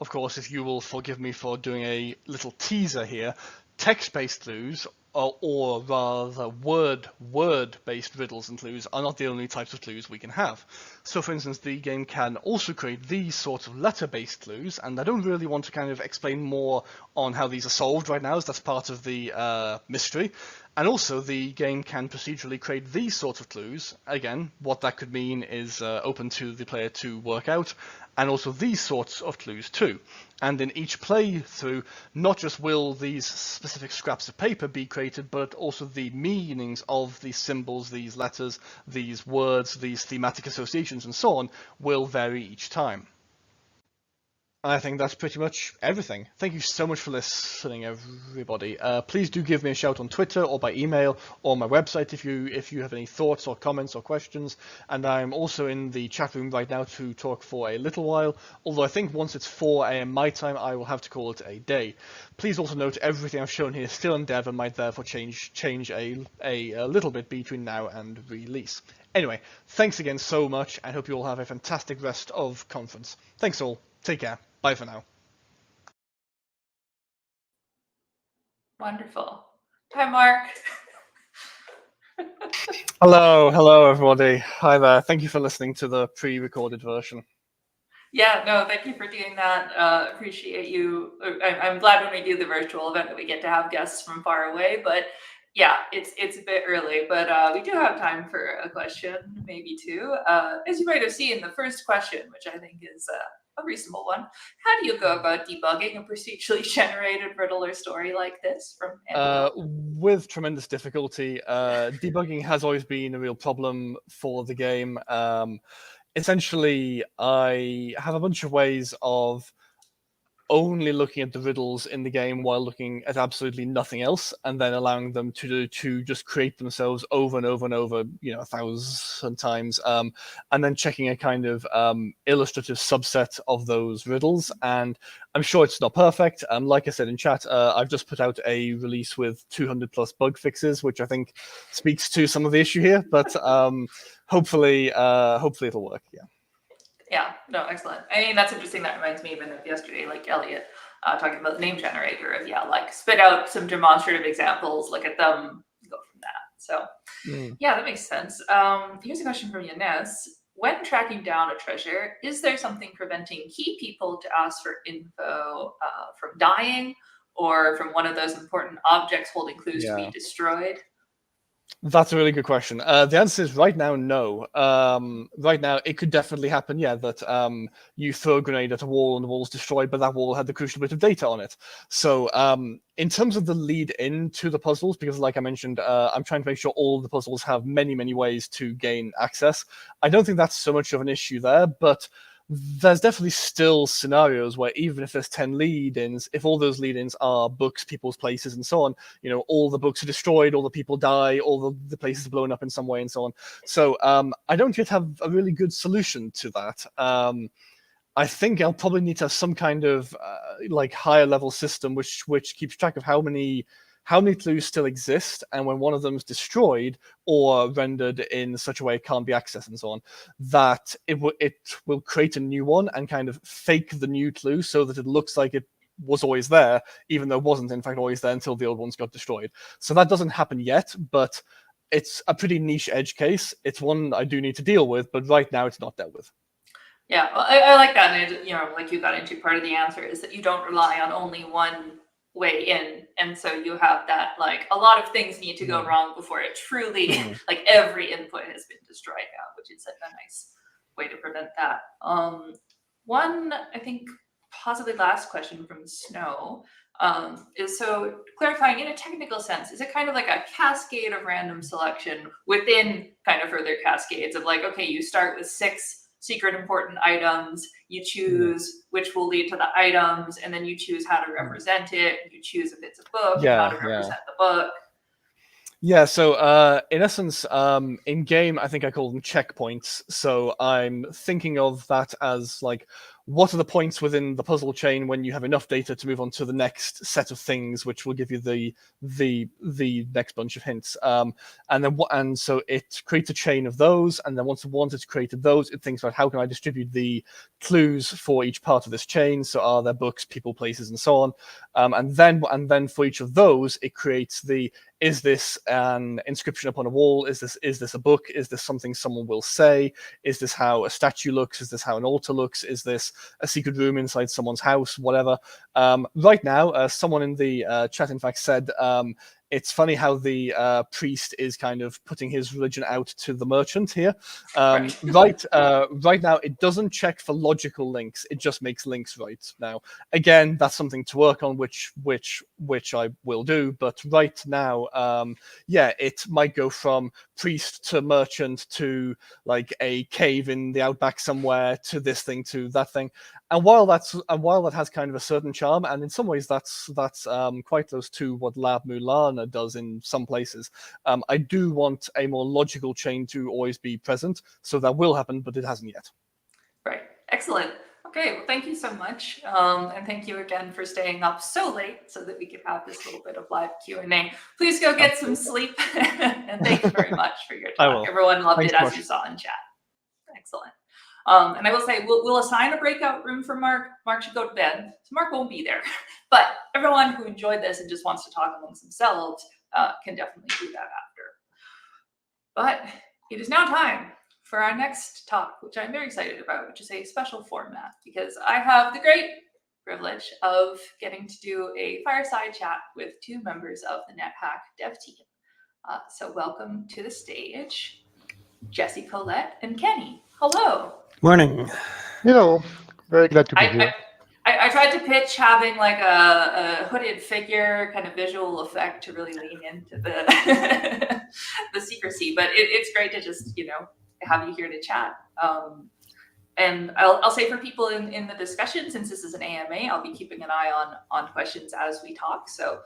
[SPEAKER 2] of course, if you will forgive me for doing a little teaser here, text-based clues, or rather word-based riddles and clues, are not the only types of clues we can have. So, for instance, the game can also create these sorts of letter-based clues, and I don't really want to kind of explain more on how these are solved right now, as that's part of the mystery. And also, the game can procedurally create these sorts of clues. Again, what that could mean is open to the player to work out, and also these sorts of clues too. And in each playthrough, not just will these specific scraps of paper be created, but also the meanings of these symbols, these letters, these words, these thematic associations, and so on, will vary each time. And I think that's pretty much everything. Thank you so much for listening, everybody. Please do give me a shout on Twitter or by email or my website if you have any thoughts or comments or questions. And I'm also in the chat room right now to talk for a little while, although I think once it's 4 AM my time, I will have to call it a day. Please also note everything I've shown here is still in dev and might therefore change a little bit between now and release. Anyway, thanks again so much, and hope you all have a fantastic rest of conference. Thanks all. Take care. Bye for now.
[SPEAKER 1] Wonderful. Hi, Mark.
[SPEAKER 2] Hello everybody. Hi there. Thank you for listening to the pre-recorded version.
[SPEAKER 1] Yeah, no, thank you for doing that. Appreciate you. I'm glad when we do the virtual event that we get to have guests from far away. But yeah, it's a bit early, but we do have time for a question, maybe two. As you might have seen, the first question, which I think is a reasonable one, how do you go about debugging a procedurally generated riddle or story like this from Andy?
[SPEAKER 2] With tremendous difficulty. Debugging has always been a real problem for the game. Essentially, I have a bunch of ways of only looking at the riddles in the game while looking at absolutely nothing else, and then allowing them to just create themselves over and over and over, 1,000 times, and then checking a kind of illustrative subset of those riddles. And I'm sure it's not perfect. Like I said in chat, I've just put out a release with 200 plus bug fixes, which I think speaks to some of the issue here. But hopefully it'll work. Yeah.
[SPEAKER 1] Yeah, no, excellent. I mean, that's interesting. That reminds me even of yesterday, like Elliot talking about the name generator of, like spit out some demonstrative examples, look at them, go from that. So yeah, that makes sense. Here's a question from Yanez. When tracking down a treasure, is there something preventing key people to ask for info from dying or from one of those important objects holding clues to be destroyed?
[SPEAKER 2] That's a really good question. The answer is right now, no. Right now, it could definitely happen, yeah, that you throw a grenade at a wall and the wall's destroyed, but that wall had the crucial bit of data on it. So in terms of the lead in to the puzzles, because like I mentioned, I'm trying to make sure all the puzzles have many, many ways to gain access. I don't think that's so much of an issue there, but there's definitely still scenarios where even if there's 10 lead-ins, if all those lead-ins are books, people's places, and so on, all the books are destroyed, all the people die, all the places are blown up in some way, and so on. So I don't yet have a really good solution to that. I think I'll probably need to have some kind of like higher level system which keeps track of how many clues still exist, and when one of them is destroyed or rendered in such a way it can't be accessed and so on, that it will create a new one and kind of fake the new clue so that it looks like it was always there, even though it wasn't in fact always there until the old ones got destroyed. So that doesn't happen yet, but it's a pretty niche edge case. It's one I do need to deal with, but right now it's not dealt with.
[SPEAKER 1] Yeah, well, I like that. And, like you got into, part of the answer is that you don't rely on only one way in. And so you have that, like, a lot of things need to go wrong before it truly, like, every input has been destroyed now, which is a nice way to prevent that. One, I think, possibly last question from Snow is, so clarifying in a technical sense, is it kind of like a cascade of random selection within kind of further cascades of like, okay, you start with 6 secret important items, you choose which will lead to the items, and then you choose how to represent it, you choose if it's a book and how to represent the book.
[SPEAKER 2] Yeah, so in essence, in game, I think I call them checkpoints. So I'm thinking of that as like, what are the points within the puzzle chain when you have enough data to move on to the next set of things, which will give you the next bunch of hints. And so it creates a chain of those, and then once it's created those, it thinks about how can I distribute the clues for each part of this chain. So are there books, people, places, and so on. And then for each of those, it creates the, is this an inscription upon a wall? Is this a book? Is this something someone will say? Is this how a statue looks? Is this how an altar looks? Is this a secret room inside someone's house? Whatever. Right now, someone in the chat, in fact, said it's funny how the priest is kind of putting his religion out to the merchant here. Right now, it doesn't check for logical links. It just makes links right now. Again, that's something to work on, which I will do. But right now, it might go from priest to merchant to like a cave in the outback somewhere to this thing to that thing. And while that has kind of a certain charm, and in some ways that's quite close to what Lab Mulan does in some places, I do want a more logical chain to always be present. So that will happen, but it hasn't yet.
[SPEAKER 1] Right. Excellent. Okay, well, thank you so much. And thank you again for staying up so late so that we could have this little bit of live Q&A. Please go get some sleep. And thank you very much for your talk. Everyone loved it, as you saw in chat. Excellent. And I will say, we'll assign a breakout room for Mark. Mark should go to bed, so Mark won't be there. But everyone who enjoyed this and just wants to talk amongst themselves can definitely do that after. But it is now time for our next talk, which I'm very excited about, which is a special format, because I have the great privilege of getting to do a fireside chat with two members of the NetHack dev team. So welcome to the stage, Jesse Collette and Kenny. Hello.
[SPEAKER 3] Morning.
[SPEAKER 4] Hello. Very glad to be here.
[SPEAKER 1] I tried to pitch having like a hooded figure kind of visual effect to really lean into the the secrecy, but it's great to just, have you here to chat. And I'll say for people in the discussion, since this is an AMA, I'll be keeping an eye on questions as we talk. So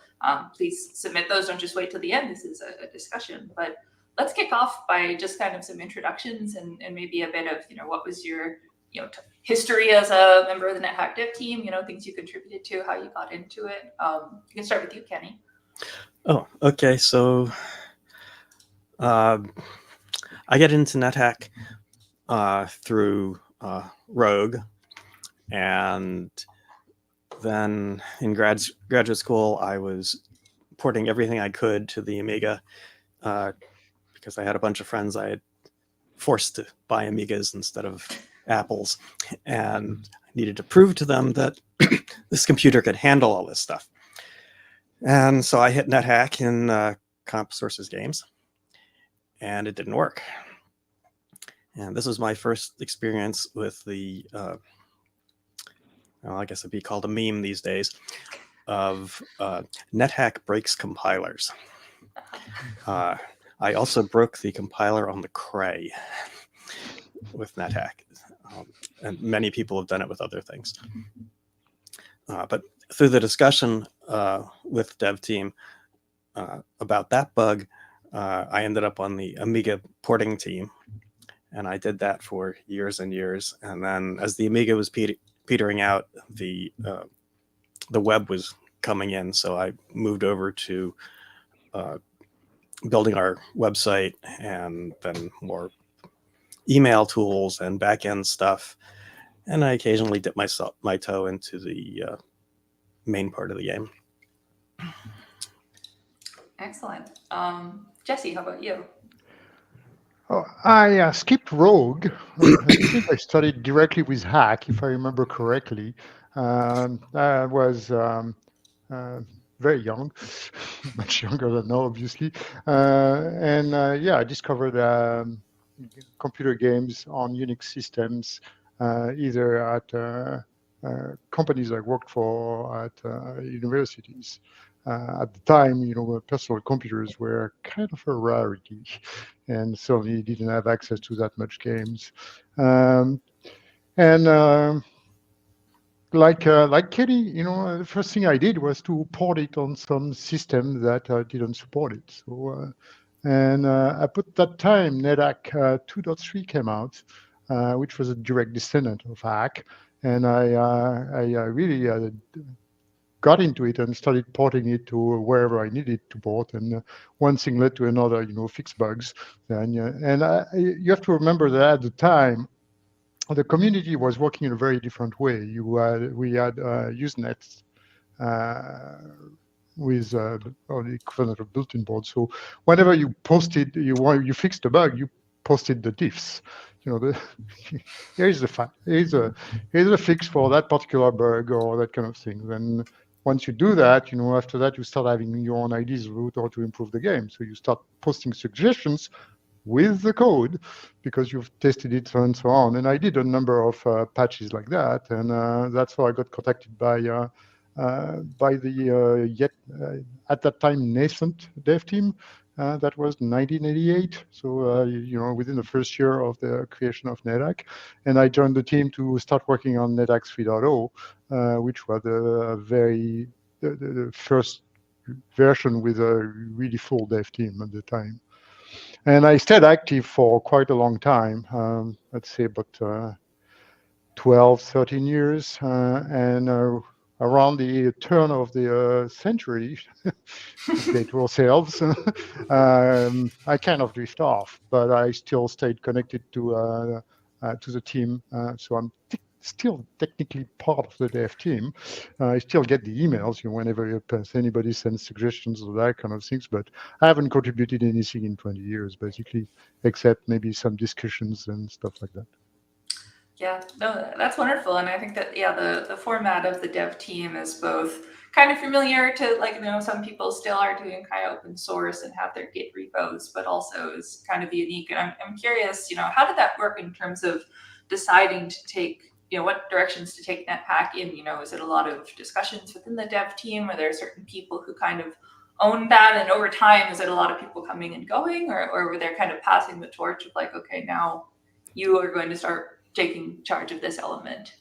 [SPEAKER 1] please submit those. Don't just wait till the end. This is a discussion. But let's kick off by just kind of some introductions and maybe a bit of, what was your, history as a member of the NetHack dev team, things you contributed to, how you got into it. You can start with you, Kenny.
[SPEAKER 3] Oh, okay. So I get into NetHack through Rogue, and then in graduate school, I was porting everything I could to the Amiga because I had a bunch of friends I had forced to buy Amigas instead of Apples, and I needed to prove to them that this computer could handle all this stuff. And so I hit NetHack in Comp Sources games, and it didn't work. And this was my first experience with the, I guess it'd be called a meme these days, of NetHack breaks compilers. I also broke the compiler on the Cray with NetHack. And many people have done it with other things. But through the discussion with dev team about that bug, I ended up on the Amiga porting team. And I did that for years and years. And then as the Amiga was petering out, the web was coming in. So I moved over to building our website and then more email tools and back-end stuff. And I occasionally dip my toe into the main part of the game.
[SPEAKER 1] Excellent. Jesse, how about you?
[SPEAKER 4] Oh, I skipped Rogue. I think I started directly with Hack, if I remember correctly. I was very young, much younger than now, obviously. I discovered computer games on Unix systems, either at companies I worked for at universities. At the time, personal computers were kind of a rarity, and certainly didn't have access to that much games. Like Kenny, the first thing I did was to port it on some system that didn't support it. So, I put that time NetHack 2.3 came out, which was a direct descendant of Hack, and I really got into it and started porting it to wherever I needed to port, and one thing led to another, fix bugs. And you have to remember that at the time, the community was working in a very different way. We had Usenet with the equivalent of bulletin board. So whenever you posted, you fixed a bug, you posted the diffs. Here's a fix for that particular bug or that kind of thing. Then once you do that, after that, you start having your own ideas about how to improve the game. So you start posting suggestions with the code because you've tested it and so on. And I did a number of patches like that, and that's how I got contacted by the at that time nascent dev team. That was 1988, so within the first year of the creation of NetHack, and I joined the team to start working on NetHack 3.0, which was the first version with a really full dev team at the time. And I stayed active for quite a long time, let's say about 12, 13 years, and around the turn of the century, say to ourselves, I kind of drift off, but I still stayed connected to the team. So I'm still technically part of the dev team. I still get the emails, whenever anybody sends suggestions or that kind of things, but I haven't contributed anything in 20 years, basically, except maybe some discussions and stuff like that.
[SPEAKER 1] Yeah, no, that's wonderful. And I think that, the format of the dev team is both kind of familiar to, like, some people still are doing kind of open source and have their Git repos, but also is kind of unique. And I'm curious, how did that work in terms of deciding to take, what directions to take NetHack in? Is it a lot of discussions within the dev team? Are there certain people who kind of own that? And over time, is it a lot of people coming and going, or were they kind of passing the torch of like, okay, now you are going to start taking charge of this element?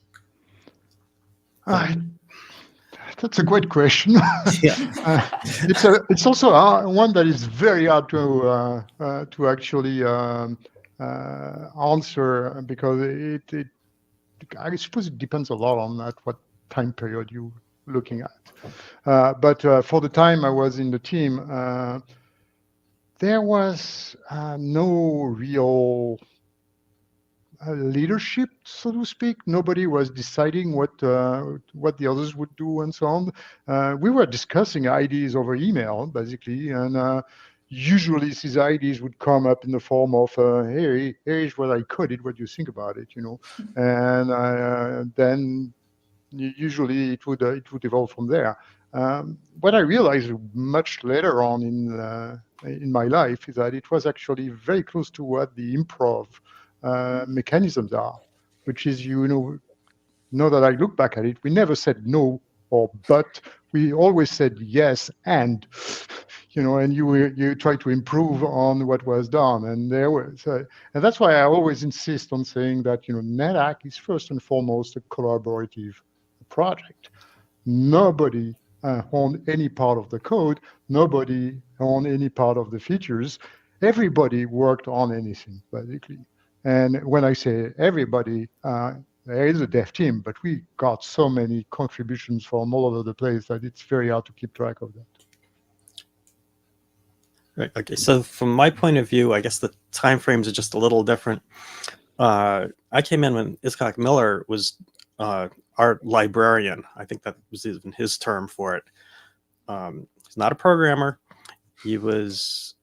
[SPEAKER 4] That's a great question.
[SPEAKER 3] Yeah.
[SPEAKER 4] It's also one that is very hard to actually answer, because I suppose it depends a lot on at what time period you're looking at. But for the time I was in the team, there was no real leadership, so to speak. Nobody was deciding what the others would do and so on. We were discussing ideas over email, basically, and usually these ideas would come up in the form of, "Hey, here's what I coded. What do you think about it?" And then usually it would evolve from there. What I realized much later on in my life is that it was actually very close to what the improv mechanisms are, which is, now that I look back at it, we never said no or but. We always said yes and you try to improve on what was done. And and that's why I always insist on saying that NetHack is first and foremost a collaborative project. Nobody owned any part of the code. Nobody owned any part of the features. Everybody worked on anything, basically. And when I say everybody, there is a dev team, but we got so many contributions from all over the place that it's very hard to keep track of that.
[SPEAKER 3] Right. Okay. So from my point of view, I guess the time frames are just a little different. I came in when Iskak Miller was our librarian. I think that was even his term for it. He's not a programmer. He was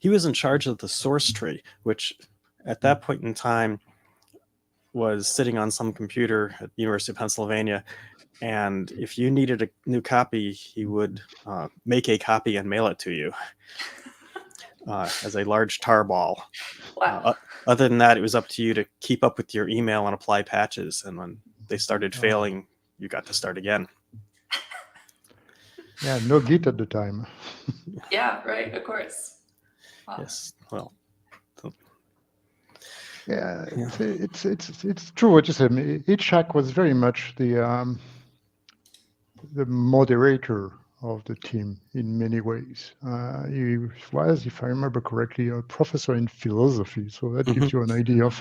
[SPEAKER 3] in charge of the source tree, which at that point in time was sitting on some computer at the University of Pennsylvania. And if you needed a new copy, he would make a copy and mail it to you as a large tarball.
[SPEAKER 1] Wow.
[SPEAKER 3] Other than that, it was up to you to keep up with your email and apply patches. And when they started failing, you got to start again.
[SPEAKER 4] Yeah, no Git at the time.
[SPEAKER 1] Yeah, right, of course. Wow.
[SPEAKER 3] Yes, well.
[SPEAKER 4] Yeah, it's true what you said. Itzhak was very much the moderator of the team in many ways. He was, if I remember correctly, a professor in philosophy, so that gives you an idea of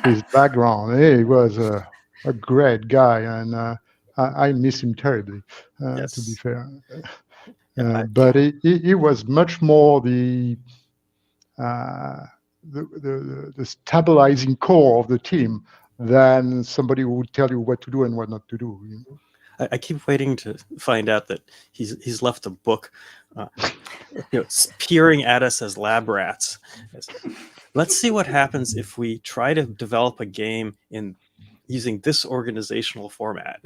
[SPEAKER 4] his background. He was a great guy, and I miss him terribly,
[SPEAKER 3] Yes.
[SPEAKER 4] to be fair.
[SPEAKER 3] Yeah,
[SPEAKER 4] but he was much more the stabilizing core of the team than somebody who would tell you what to do and what not to do.
[SPEAKER 3] I keep waiting to find out that he's left a book, peering at us as lab rats. Let's see what happens if we try to develop a game in using this organizational format.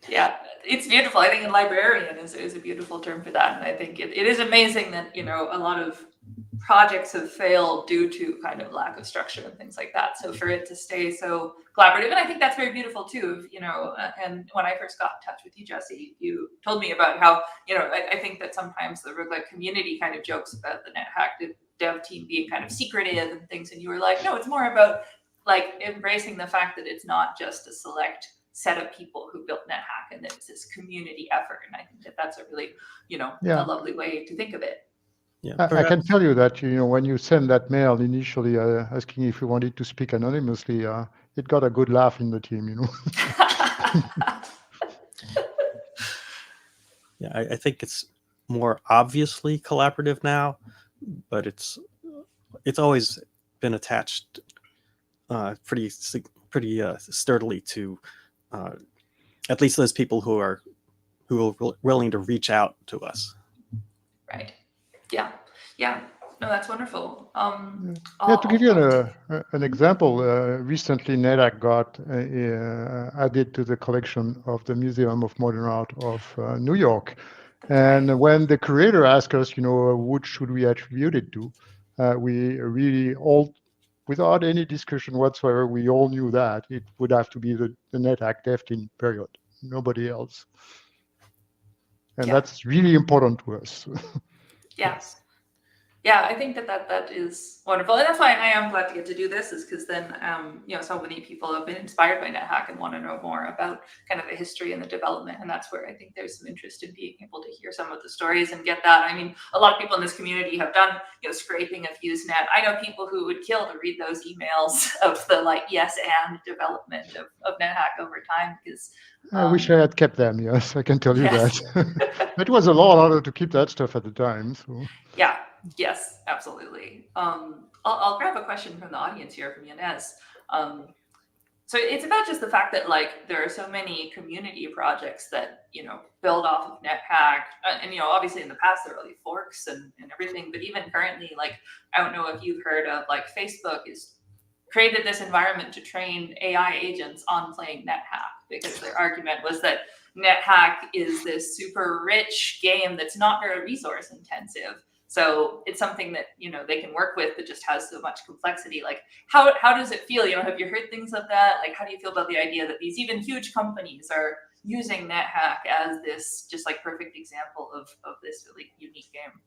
[SPEAKER 1] Yeah, it's beautiful. I think librarian is a beautiful term for that. And I think it is amazing that, a lot of projects have failed due to kind of lack of structure and things like that. So for it to stay so collaborative, and I think that's very beautiful too, and when I first got in touch with you, Jesse, you told me about how, I think that sometimes the roguelike community kind of jokes about the NetHack dev team being kind of secretive and things. And you were like, no, it's more about like embracing the fact that it's not just a select set of people who built NetHack and that it's this community effort. And I think that that's a really, a lovely way to think of it.
[SPEAKER 3] Yeah,
[SPEAKER 4] I can tell you that, when you send that mail initially asking if you wanted to speak anonymously, it got a good laugh in the team,
[SPEAKER 3] Yeah, I think it's more obviously collaborative now, but it's always been attached pretty sturdily to at least those people who are willing to reach out to us.
[SPEAKER 1] Right. Yeah. Yeah. No, that's wonderful.
[SPEAKER 4] Yeah, to give you
[SPEAKER 1] I'll
[SPEAKER 4] an example, recently NetHack got added to the collection of the Museum of Modern Art of New York.
[SPEAKER 1] That's right.
[SPEAKER 4] And when the curator asked us, what should we attribute it to, we really all, without any discussion whatsoever, we all knew that it would have to be the NetHack dev team, period. Nobody else. And
[SPEAKER 1] Yeah.
[SPEAKER 4] that's really important to us.
[SPEAKER 1] Yes. Yeah, I think that is wonderful, and that's why I am glad to get to do this. Is because then so many people have been inspired by NetHack and want to know more about kind of the history and the development, and that's where I think there's some interest in being able to hear some of the stories and get that. I mean, a lot of people in this community have done scraping of Usenet. I know people who would kill to read those emails of the yes and development of NetHack over time, because
[SPEAKER 4] I wish I had kept them. Yes, I can tell you
[SPEAKER 1] yes.
[SPEAKER 4] that. It was a lot harder to keep that stuff at the time. So.
[SPEAKER 1] Yeah. Yes, absolutely. I'll grab a question from the audience here from Yanez. So it's about just the fact that there are so many community projects that build off of NetHack, and obviously in the past there were really forks and everything, but even currently, I don't know if you've heard of Facebook is created this environment to train AI agents on playing NetHack, because their argument was that NetHack is this super rich game that's not very resource intensive. So it's something that they can work with, but just has so much complexity. How does it feel? Have you heard things of that? How do you feel about the idea that these even huge companies are using NetHack as this just perfect example of this really unique game?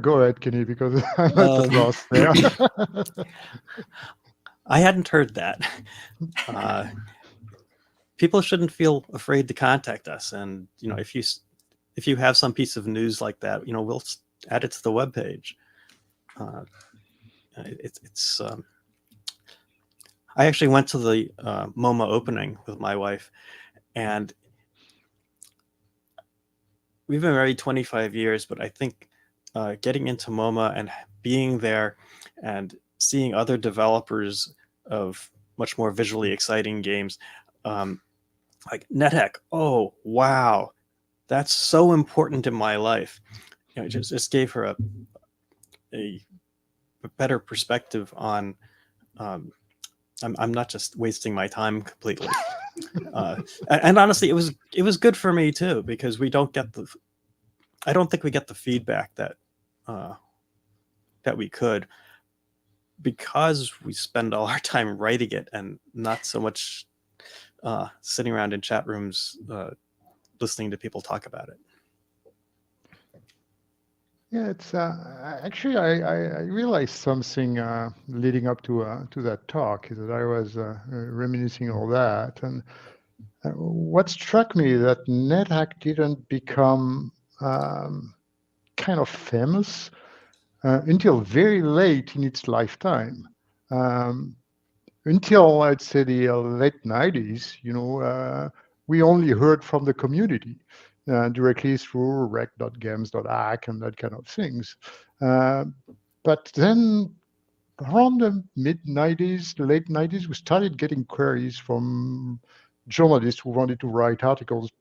[SPEAKER 4] Go ahead, Kenny, because I'm at the loss there.
[SPEAKER 3] I hadn't heard that. People shouldn't feel afraid to contact us, and if you have some piece of news like that, we'll add it to the webpage. It's. I actually went to the MoMA opening with my wife, and we've been married 25 years, but I think getting into MoMA and being there and seeing other developers of much more visually exciting games, like NetHack, oh wow, that's so important in my life. It just gave her a better perspective on. I'm not just wasting my time completely. And honestly, it was good for me too, because I don't think we get the feedback that we could, because we spend all our time writing it and not so much sitting around in chat rooms listening to people talk about it.
[SPEAKER 4] Yeah, it's actually I realized something leading up to that talk, that I was reminiscing all that, and what struck me that NetHack didn't become kind of famous until very late in its lifetime. Until I'd say the late 90s, we only heard from the community directly through rec.games.hack and that kind of things. But then around the mid 90s, the late 90s, we started getting queries from journalists who wanted to write articles,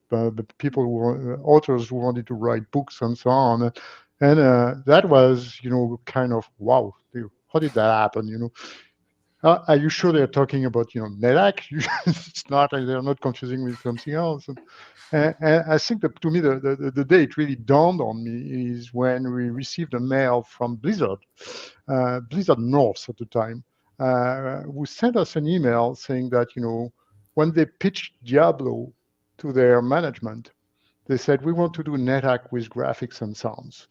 [SPEAKER 4] people who were authors who wanted to write books and so on. And that was, kind of, wow, how did that happen, Are you sure they're talking about, NetHack? It's not, they're not confusing with something else. And I think that to me, the day it really dawned on me is when we received a mail from Blizzard, Blizzard North at the time, who sent us an email saying that, when they pitched Diablo to their management, they said, we want to do NetHack with graphics and sounds.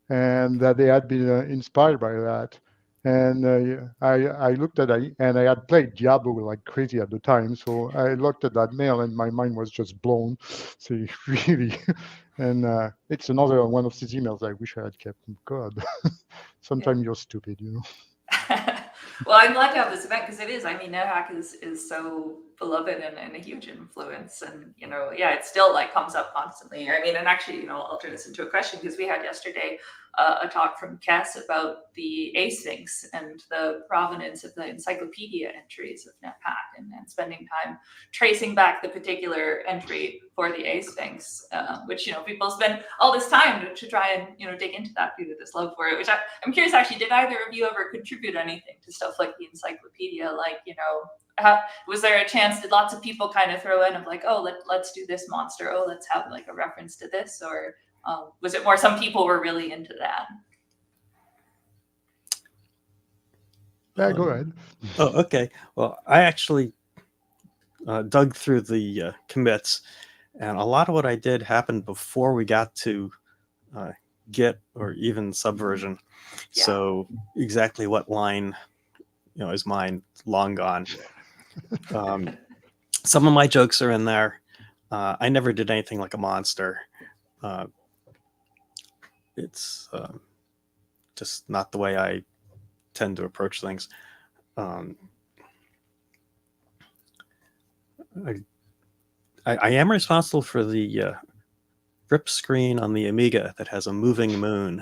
[SPEAKER 4] And that they had been inspired by that. And I looked at it, and I had played Diablo like crazy at the time. So I looked at that mail, and my mind was just blown. So really, and it's another one of these emails I wish I had kept. God, sometimes you're stupid,
[SPEAKER 1] Well, I'm glad to have this event, because it is. I mean, NetHack is so beloved and a huge influence. And, yeah, it still like comes up constantly. I mean, and actually, I'll turn this into a question because we had yesterday a talk from Cass about the Sphinx and the provenance of the encyclopedia entries of NetHack and spending time tracing back the particular entry for the Sphinx, which, people spend all this time to try and, dig into that due to this love for it, which I'm curious, actually, did either of you ever contribute anything to stuff like the encyclopedia? Like, was there a chance, did lots of people kind of throw in of like, oh, let's do this monster, oh, let's have like a reference to this, or was it more some people were really into that?
[SPEAKER 4] Yeah, go ahead.
[SPEAKER 3] Oh, okay. Well, I actually dug through the commits, and a lot of what I did happened before we got to Git or even Subversion.
[SPEAKER 1] Yeah.
[SPEAKER 3] So exactly what line, is mine, long gone. Some of my jokes are in there. I never did anything like a monster. It's just not the way I tend to approach things. I am responsible for the rip screen on the Amiga that has a moving moon.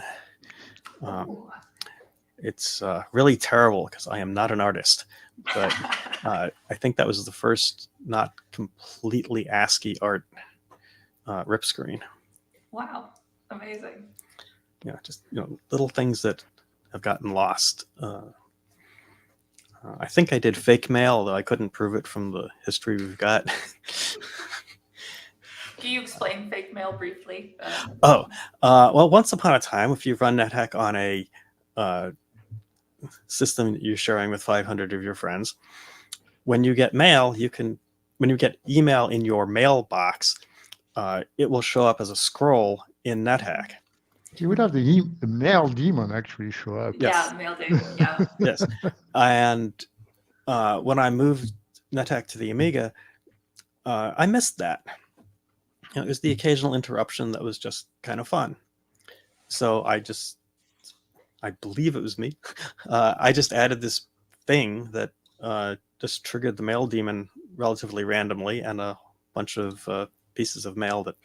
[SPEAKER 3] It's really terrible because I am not an artist, but I think that was the first not completely ASCII art rip screen.
[SPEAKER 1] Wow, amazing.
[SPEAKER 3] Yeah, just little things that have gotten lost. I think I did fake mail, though I couldn't prove it from the history we've got.
[SPEAKER 1] Can you explain fake mail briefly?
[SPEAKER 3] Well, once upon a time, if you run NetHack on a system that you're sharing with 500 of your friends, when you get mail, when you get email in your mailbox, it will show up as a scroll in NetHack.
[SPEAKER 4] You would have the mail demon actually show up.
[SPEAKER 3] Yes.
[SPEAKER 1] Yeah, mail demon, yeah.
[SPEAKER 3] Yes. And when I moved NetHack to the Amiga, I missed that. It was the occasional interruption that was just kind of fun. So I believe it was me. I just added this thing that just triggered the mail demon relatively randomly, and a bunch of pieces of mail that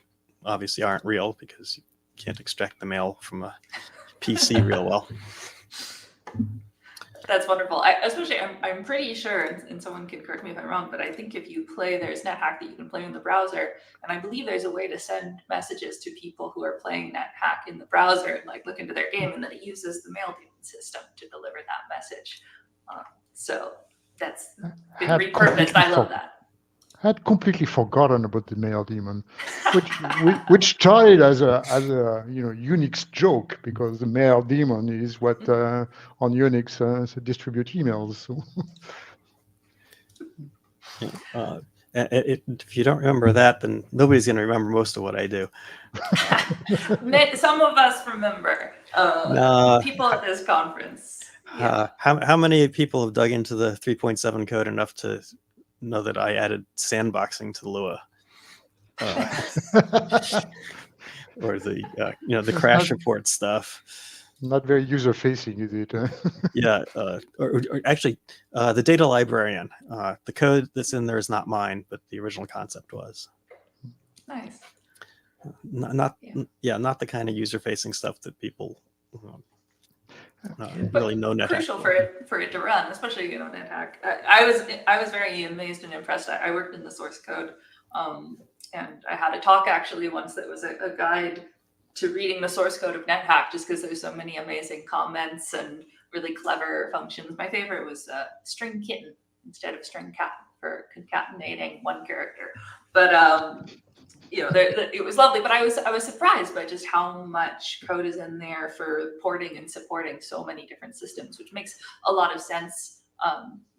[SPEAKER 3] obviously aren't real because you can't extract the mail from a PC real well.
[SPEAKER 1] That's wonderful. I'm pretty sure, and someone can correct me if I'm wrong, but I think if you play, there's NetHack that you can play in the browser, and I believe there's a way to send messages to people who are playing NetHack in the browser and like look into their game, and then it uses the mail demon system to deliver that message. So that's been repurposed. I love that.
[SPEAKER 4] I had completely forgotten about the mail demon, which started as a Unix joke, because the mail demon is what on Unix distribute emails. So.
[SPEAKER 3] If you don't remember that, then nobody's going to remember most of what I do.
[SPEAKER 1] Some of us remember. People at this conference. Yeah.
[SPEAKER 3] How many people have dug into the 3.7 code enough to know that I added sandboxing to Lua, or the crash report stuff?
[SPEAKER 4] Not very user facing, is it?
[SPEAKER 3] Yeah, or actually, the data librarian. The code that's in there is not mine, but the original concept was.
[SPEAKER 1] Nice.
[SPEAKER 3] Not the kind of user facing stuff that people really know NetHack.
[SPEAKER 1] Crucial for it to run, especially NetHack. I was very amazed and impressed. I worked in the source code, and I had a talk actually once that was a guide to reading the source code of NetHack, just because there's so many amazing comments and really clever functions. My favorite was string kitten instead of string cat for concatenating one character. But it was lovely. But I was surprised by just how much code is in there for porting and supporting so many different systems, which makes a lot of sense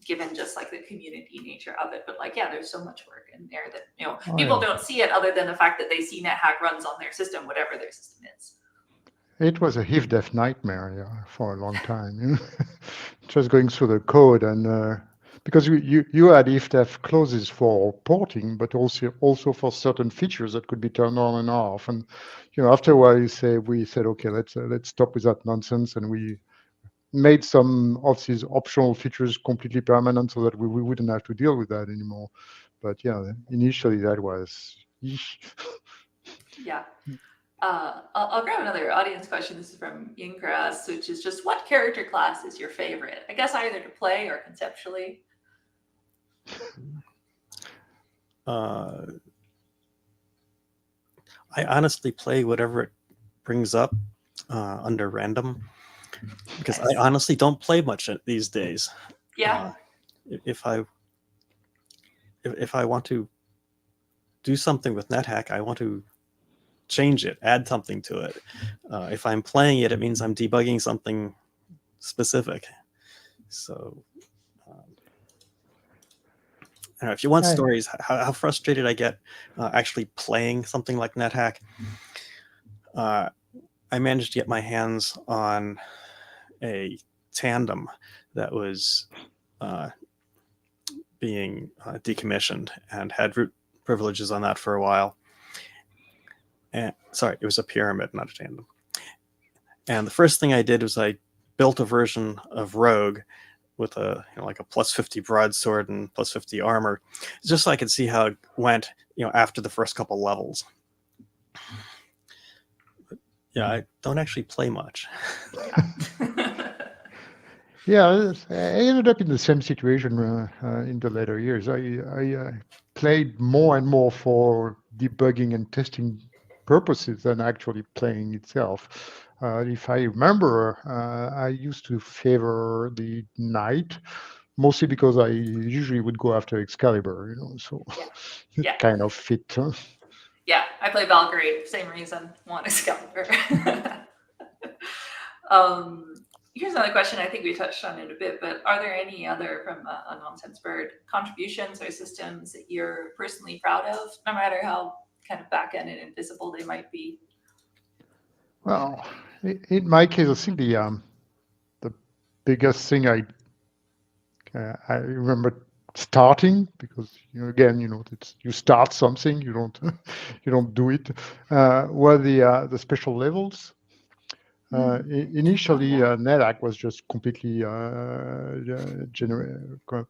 [SPEAKER 1] given just like the community nature of it. But there's so much work in there that people don't see it, other than the fact that they see NetHack runs on their system, whatever their system is.
[SPEAKER 4] It was a HIF-def nightmare for a long time. Just going through the code, and because you had HIF-def clauses for porting, but also for certain features that could be turned on and off. And after a while, we said, okay, let's stop with that nonsense, and we made some of these optional features completely permanent so that we wouldn't have to deal with that anymore. But yeah, initially that was.
[SPEAKER 1] Yeah. I'll grab another audience question. This is from Yingras, which is just, what character class is your favorite? I guess either to play or conceptually.
[SPEAKER 3] I honestly play whatever it brings up under random, because
[SPEAKER 1] Nice.
[SPEAKER 3] I honestly don't play much these days.
[SPEAKER 1] Yeah.
[SPEAKER 3] If I want to do something with NetHack, I want to change it, add something to it. If I'm playing it, it means I'm debugging something specific. So I don't know, if you want stories, how frustrated I get actually playing something like NetHack. I managed to get my hands on a tandem that was being decommissioned, and had root privileges on that for a while. And sorry, it was a pyramid, not a tandem. And the first thing I did was I built a version of Rogue with a like a plus 50 broadsword and plus 50 armor, just so I could see how it went, after the first couple levels. But yeah, I don't actually play much.
[SPEAKER 4] Yeah, I ended up in the same situation in the later years. I played more and more for debugging and testing purposes than actually playing itself. If I remember, I used to favor the knight, mostly because I usually would go after Excalibur, so it
[SPEAKER 1] Yeah.
[SPEAKER 4] kind of fit. Huh?
[SPEAKER 1] Yeah, I play Valkyrie, same reason, want Excalibur. Here's another question. I think we touched on it a bit, but are there any other, from a Nonsense Bird, contributions or systems that you're personally proud of, no matter how kind of back-end and invisible they might be?
[SPEAKER 4] Well, in my case, I think the biggest thing I remember starting, because again, you start something, you don't you don't do it, were the special levels. Initially, NetHack was just completely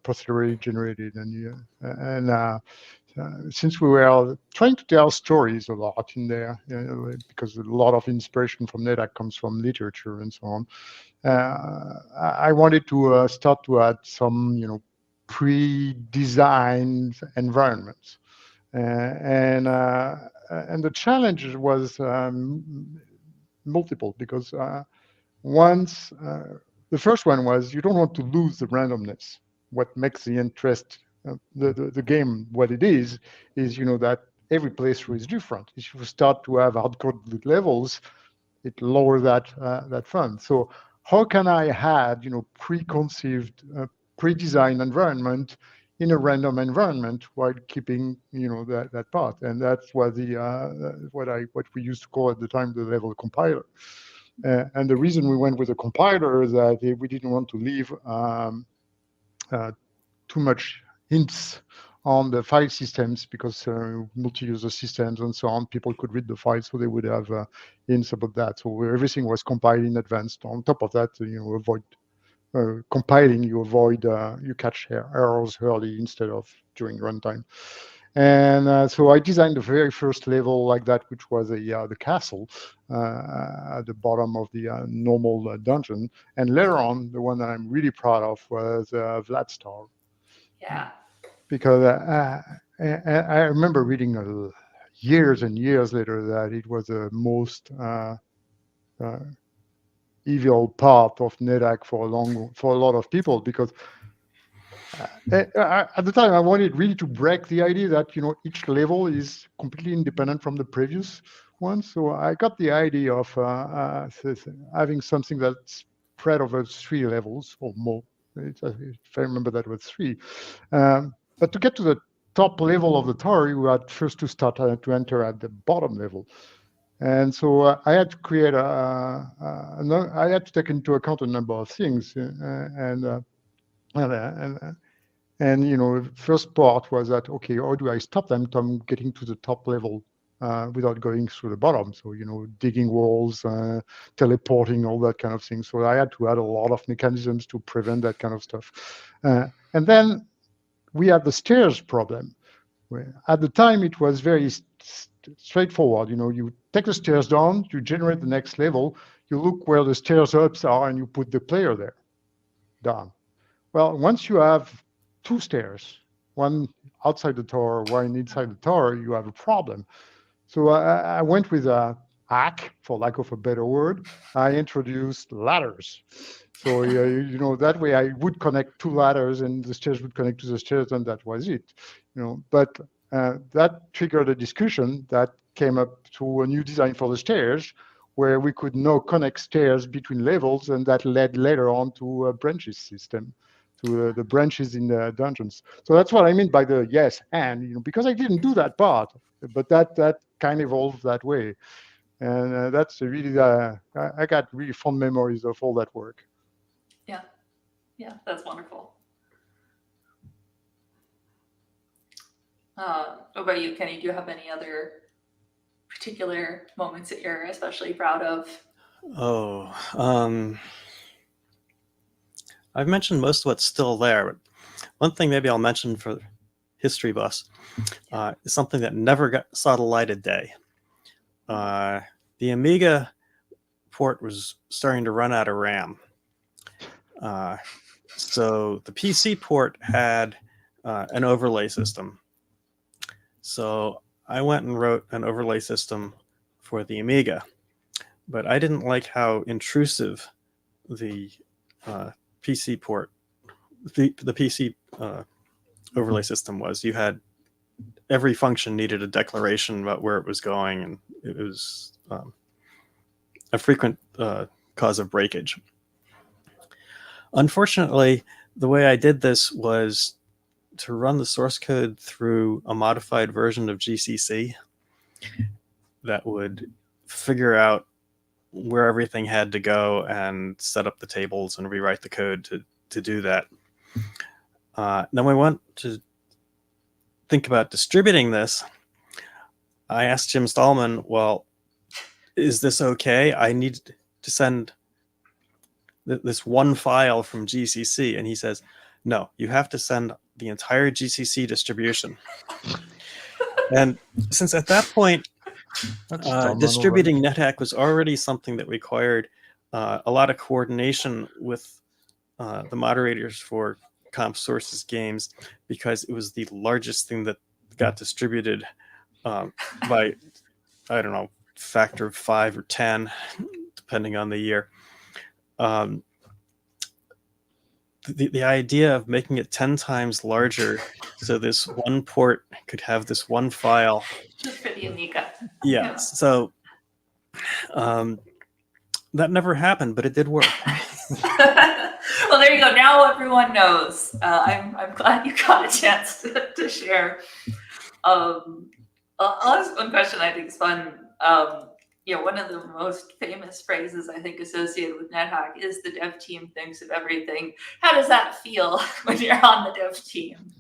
[SPEAKER 4] procedurally generated, and since we were trying to tell stories a lot in there, because a lot of inspiration from NetHack comes from literature and so on, I wanted to start to add some, pre-designed environments, and the challenge was multiple, because once the first one was, you don't want to lose the randomness. What makes the interest, the game, what it is that every playthrough is different. If you start to have hard-coded levels, it lowers that fun. So how can I add preconceived, pre-designed environment in a random environment while keeping that part? And that's what what we used to call at the time the level compiler. And the reason we went with a compiler is that we didn't want to leave too much hints on the file systems, because multi-user systems and so on, people could read the file, so they would have hints about that. So everything was compiled in advance. On top of that, avoid compiling, you catch errors early instead of during runtime. And so I designed the very first level like that, which was the castle at the bottom of the normal dungeon. And later on, the one that I'm really proud of was Vladstar.
[SPEAKER 1] Yeah.
[SPEAKER 4] Because I remember reading years and years later that it was the most evil part of NetHack for a lot of people, because at the time I wanted really to break the idea that each level is completely independent from the previous one. So I got the idea of having something that's spread over 3 levels or more. If I remember, that was 3. But to get to the top level of the tower, you had first to start to enter at the bottom level. And so I had to create I had to take into account a number of things, and first part was that, okay, how do I stop them from getting to the top level without going through the bottom. So, digging walls, teleporting, all that kind of thing. So I had to add a lot of mechanisms to prevent that kind of stuff. And then we had the stairs problem. At the time, it was very straightforward. You take the stairs down, you generate the next level, you look where the stairs ups are, and you put the player there, down. Well, once you have two stairs, one outside the tower, one inside the tower, you have a problem. So I went with a hack, for lack of a better word. I introduced ladders. So that way I would connect two ladders, and the stairs would connect to the stairs, and that was it. But that triggered a discussion that came up to a new design for the stairs, where we could now connect stairs between levels, and that led later on to a branches system, to the branches in the dungeons. So that's what I mean by the yes and, because I didn't do that part, but that kind of evolved that way. And that's really, I got really fond memories of all that work.
[SPEAKER 1] Yeah, that's wonderful. What about you, Kenny? Do you have any other particular moments that you're especially proud of?
[SPEAKER 3] I've mentioned most of what's still there, but one thing maybe I'll mention for history buffs is something that never saw the light of day. The Amiga port was starting to run out of RAM. So the PC port had an overlay system. So I went and wrote an overlay system for the Amiga, but I didn't like how intrusive the PC port, the PC overlay system was. You had every function needed a declaration about where it was going, and it was a frequent cause of breakage. Unfortunately, the way I did this was to run the source code through a modified version of GCC that would figure out where everything had to go and set up the tables and rewrite the code to do that. Then we went to think about distributing this. I asked Jim Stallman, well, is this okay? I need to send this one file from GCC. And he says, no, you have to send the entire GCC distribution. And since at that point, distributing NetHack was already something that required a lot of coordination with the moderators for Comp Sources games, because it was the largest thing that got distributed by, I don't know, factor of 5 or 10, depending on the year. The idea of making it 10 times larger so this one port could have this one file.
[SPEAKER 1] Just for the Amiga.
[SPEAKER 3] Yeah. So that never happened, but it did work.
[SPEAKER 1] Well, there you go. Now everyone knows. I'm glad you got a chance to share. I'll ask one question I think is fun. One of the most famous phrases I think associated with NetHack is the dev team thinks of everything. How does that feel when you're on the dev team?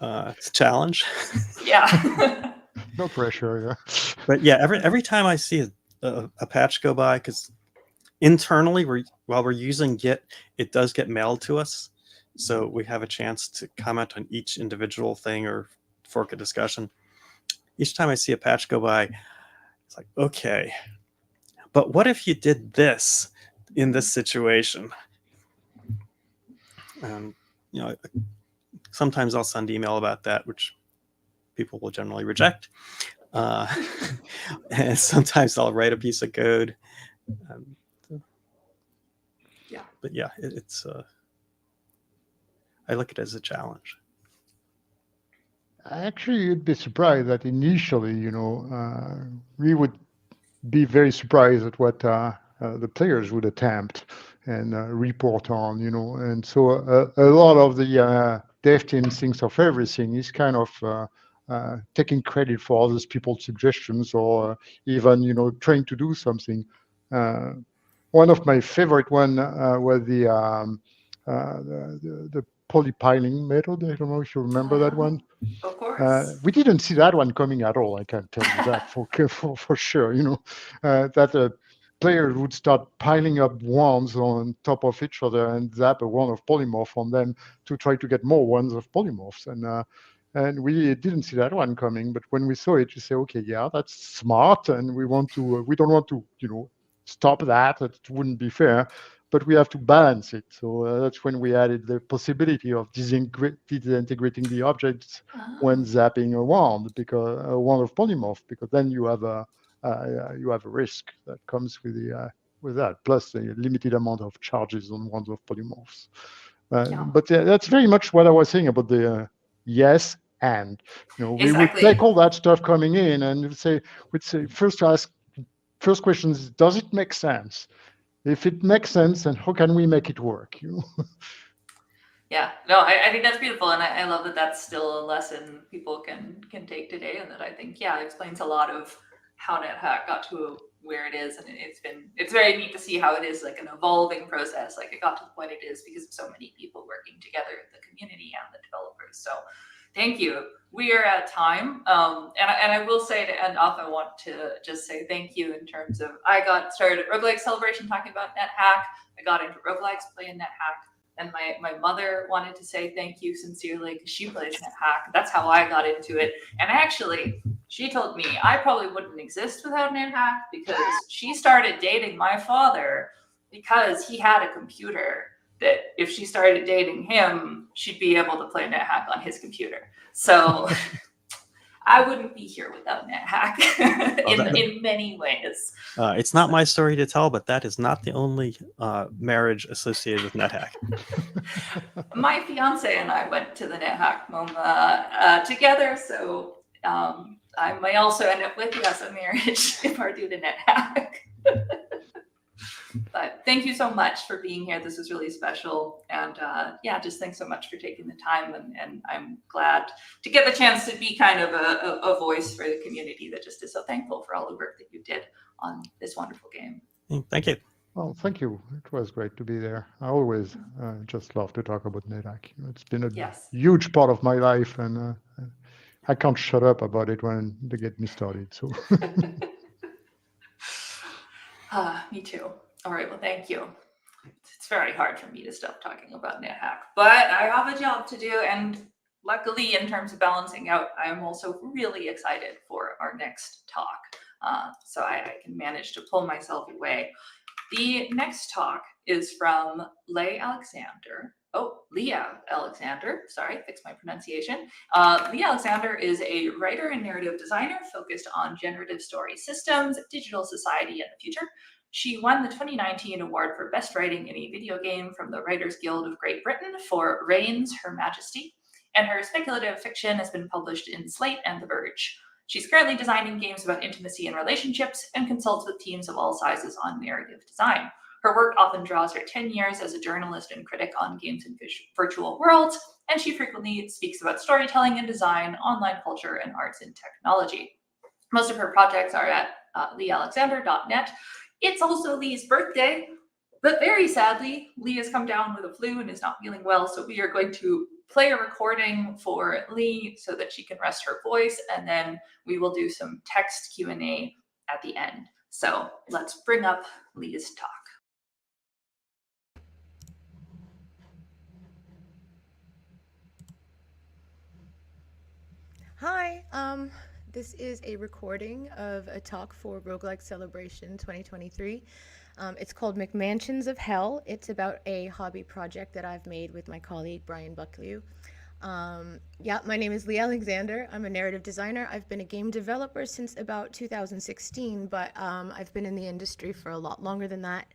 [SPEAKER 3] It's a challenge.
[SPEAKER 1] Yeah.
[SPEAKER 4] No pressure. Yeah.
[SPEAKER 3] But yeah, every time I see a patch go by, because internally, while we're using Git, it does get mailed to us. So we have a chance to comment on each individual thing or fork a discussion. Each time I see a patch go by, it's like, okay, but what if you did this in this situation? And, sometimes I'll send email about that, which people will generally reject. And sometimes I'll write a piece of code.
[SPEAKER 1] Yeah.
[SPEAKER 3] But yeah, it's I look at it as a challenge.
[SPEAKER 4] Actually, you'd be surprised that initially, we would be very surprised at what the players would attempt and report on, And so a lot of the dev team thinks of everything is kind of taking credit for other people's suggestions, or even, trying to do something. One of my favorite one was the polypiling method. I don't know if you remember that one.
[SPEAKER 1] Of course.
[SPEAKER 4] We didn't see that one coming at all. I can tell you that for sure. That players would start piling up wands on top of each other and zap a wand of polymorph on them to try to get more wands of polymorphs. And we didn't see that one coming. But when we saw it, you say, okay, yeah, that's smart, and we don't want to stop that. It wouldn't be fair. But we have to balance it. So that's when we added the possibility of disintegrating the objects when zapping a wand, because a wand of polymorph, because then you have a risk that comes with that, plus the limited amount of charges on wands of polymorphs. But that's very much what I was saying about the yes and. We would take all that stuff coming in and we'd say first question is, does it make sense? If it makes sense, then how can we make it work?
[SPEAKER 1] Yeah, no, I think that's beautiful, and I love that that's still a lesson people can take today, and that I think explains a lot of how NetHack got to where it is, and it's very neat to see how it is like an evolving process. Like it got to the point it is because of so many people working together, the community and the developers. So thank you. We are at time, and I will say to end off, I want to just say thank you in terms of I got started at Roguelike Celebration talking about NetHack. I got into roguelikes playing NetHack. And my mother wanted to say thank you sincerely because she plays NetHack. That's how I got into it. And actually, she told me I probably wouldn't exist without NetHack because she started dating my father because he had a computer that if she started dating him, she'd be able to play NetHack on his computer. So I wouldn't be here without NetHack in many ways.
[SPEAKER 3] It's not my story to tell, but that is not the only marriage associated with NetHack.
[SPEAKER 1] My fiance and I went to the NetHack MoMA together, so I may also end up with a marriage if I do the NetHack. But thank you so much for being here. This is really special. And just thanks so much for taking the time. And I'm glad to get the chance to be kind of a voice for the community that just is so thankful for all the work that you did on this wonderful game.
[SPEAKER 3] Thank you.
[SPEAKER 4] Well, thank you. It was great to be there. I always just love to talk about NetHack. It's been a huge part of my life, and I can't shut up about it when they get me started. So.
[SPEAKER 1] Me too. All right, well, thank you. It's very hard for me to stop talking about NetHack, but I have a job to do, and luckily, in terms of balancing out, I'm also really excited for our next talk, so I can manage to pull myself away. The next talk is from Leah Alexander. Sorry, fix my pronunciation. Leah Alexander is a writer and narrative designer focused on generative story systems, digital society, and the future. She won the 2019 award for Best Writing in a Video Game from the Writers Guild of Great Britain for Reigns, Her Majesty, and her speculative fiction has been published in Slate and The Verge. She's currently designing games about intimacy and relationships and consults with teams of all sizes on narrative design. Her work often draws her 10 years as a journalist and critic on games and virtual worlds, and she frequently speaks about storytelling and design, online culture, and arts and technology. Most of her projects are at leealexander.net. It's also Lee's birthday, but very sadly, Lee has come down with a flu and is not feeling well, so we are going to play a recording for Lee so that she can rest her voice, and then we will do some text Q&A at the end. So let's bring up Lee's talk.
[SPEAKER 5] Hi, this is a recording of a talk for Roguelike Celebration 2023. It's called McMansions of Hell. It's about a hobby project that I've made with my colleague, Brian Bucklew. My name is Lee Alexander. I'm a narrative designer. I've been a game developer since about 2016, but I've been in the industry for a lot longer than that.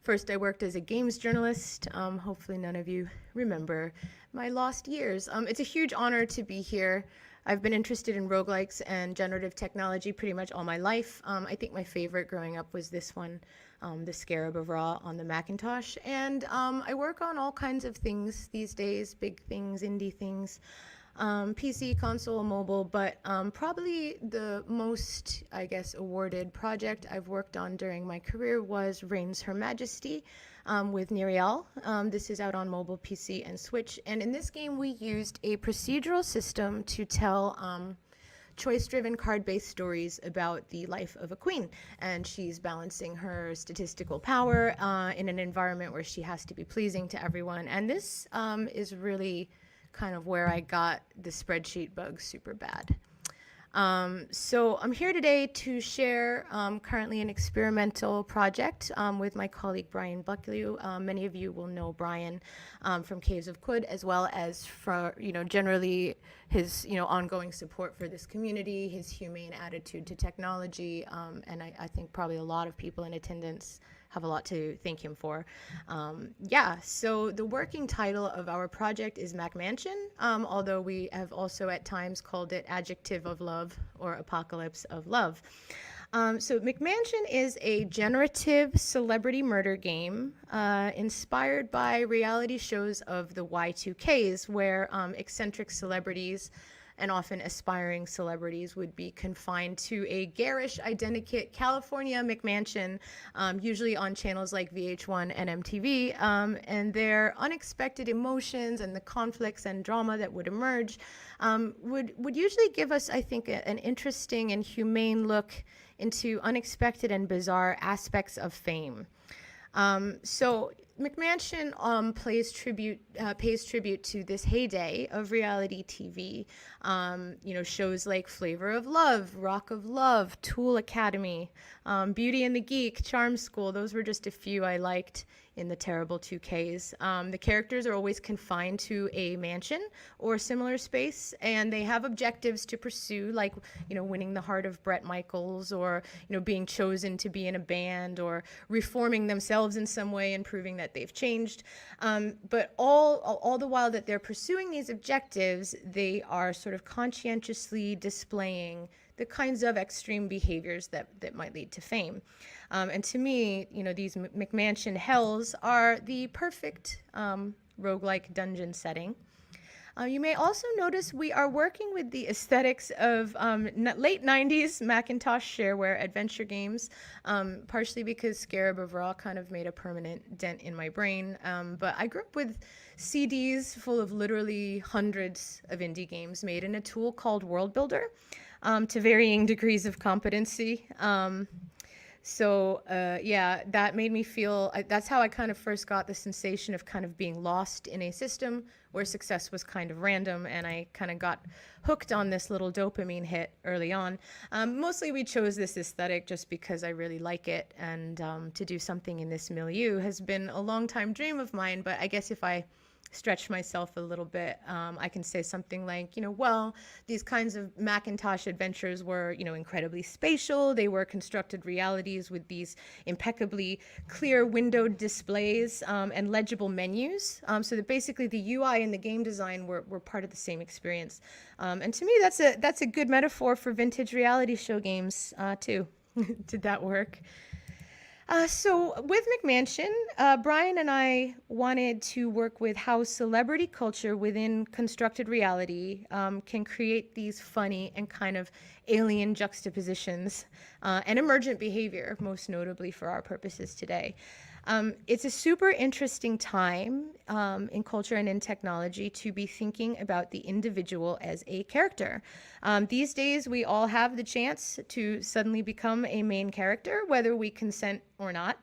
[SPEAKER 5] First, I worked as a games journalist. Hopefully none of you remember my lost years. It's a huge honor to be here. I've been interested in roguelikes and generative technology pretty much all my life. I think my favorite growing up was this one, the Scarab of Ra on the Macintosh. And I work on all kinds of things these days, big things, indie things. PC, console, mobile, but probably the most, I guess, awarded project I've worked on during my career was Reigns Her Majesty with Nirial. This is out on mobile, PC, and Switch. And in this game, we used a procedural system to tell choice-driven card-based stories about the life of a queen, and she's balancing her statistical power in an environment where she has to be pleasing to everyone. And this is really kind of where I got the spreadsheet bug super bad. So I'm here today to share currently an experimental project with my colleague Brian Bucklew. Many of you will know Brian from Caves of Quid, as well as for generally his ongoing support for this community, his humane attitude to technology, and I think probably a lot of people in attendance have a lot to thank him for. So the working title of our project is MacMansion, although we have also at times called it Adjective of Love or Apocalypse of Love. So McMansion is a generative celebrity murder game inspired by reality shows of the Y2Ks, where eccentric celebrities and often aspiring celebrities would be confined to a garish, identikit California McMansion, usually on channels like VH1 and MTV, and their unexpected emotions and the conflicts and drama that would emerge would usually give us, I think, an interesting and humane look into unexpected and bizarre aspects of fame. So McMansion pays tribute to this heyday of reality TV. Shows like Flavor of Love, Rock of Love, Tool Academy, Beauty and the Geek, Charm School. Those were just a few I liked in the terrible 2Ks. The characters are always confined to a mansion or similar space, and they have objectives to pursue, like winning the heart of Bret Michaels, or being chosen to be in a band, or reforming themselves in some way and proving that they've changed. But all the while that they're pursuing these objectives, they are sort of conscientiously displaying the kinds of extreme behaviors that might lead to fame. And to me, these McMansion hells are the perfect roguelike dungeon setting. You may also notice we are working with the aesthetics of late 90s Macintosh shareware adventure games, partially because Scarab of Ra kind of made a permanent dent in my brain. But I grew up with CDs full of literally hundreds of indie games made in a tool called World Builder, to varying degrees of competency. That made me feel, that's how I kind of first got the sensation of kind of being lost in a system where success was kind of random, and I kind of got hooked on this little dopamine hit early on. Mostly we chose this aesthetic just because I really like it, and to do something in this milieu has been a long time dream of mine, but I guess if I stretch myself a little bit, I can say something like, these kinds of Macintosh adventures were, incredibly spatial. They were constructed realities with these impeccably clear windowed displays and legible menus, so that basically the UI and the game design were part of the same experience. And to me, that's a good metaphor for vintage reality show games too. Did that work? So with McMansion, Brian and I wanted to work with how celebrity culture within constructed reality can create these funny and kind of alien juxtapositions and emergent behavior, most notably for our purposes today. It's a super interesting time in culture and in technology to be thinking about the individual as a character. These days, we all have the chance to suddenly become a main character, whether we consent or not.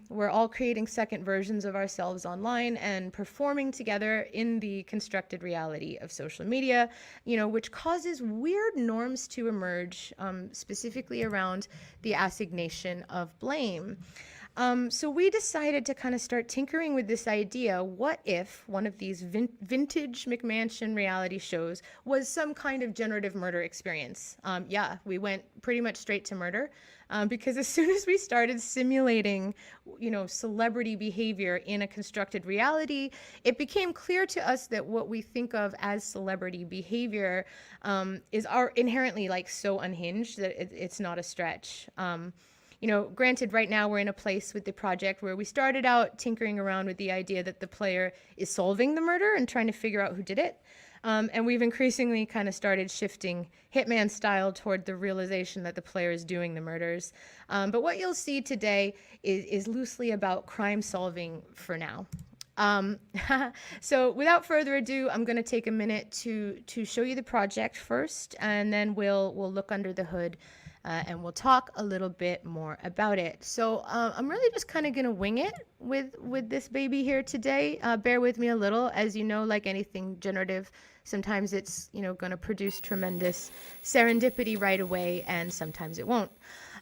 [SPEAKER 5] We're all creating second versions of ourselves online and performing together in the constructed reality of social media, which causes weird norms to emerge, specifically around the assignation of blame. So we decided to kind of start tinkering with this idea. What if one of these vintage McMansion reality shows was some kind of generative murder experience? We went pretty much straight to murder because as soon as we started simulating, celebrity behavior in a constructed reality, it became clear to us that what we think of as celebrity behavior is inherently so unhinged that it's not a stretch. Granted, right now we're in a place with the project where we started out tinkering around with the idea that the player is solving the murder and trying to figure out who did it. And we've increasingly kind of started shifting Hitman style toward the realization that the player is doing the murders. But what you'll see today is loosely about crime solving for now. So without further ado, I'm going to take a minute to show you the project first, and then we'll look under the hood and we'll talk a little bit more about it. So I'm really just kind of going to wing it with this baby here today. Bear with me a little. As you know, like anything generative, sometimes it's going to produce tremendous serendipity right away, and sometimes it won't.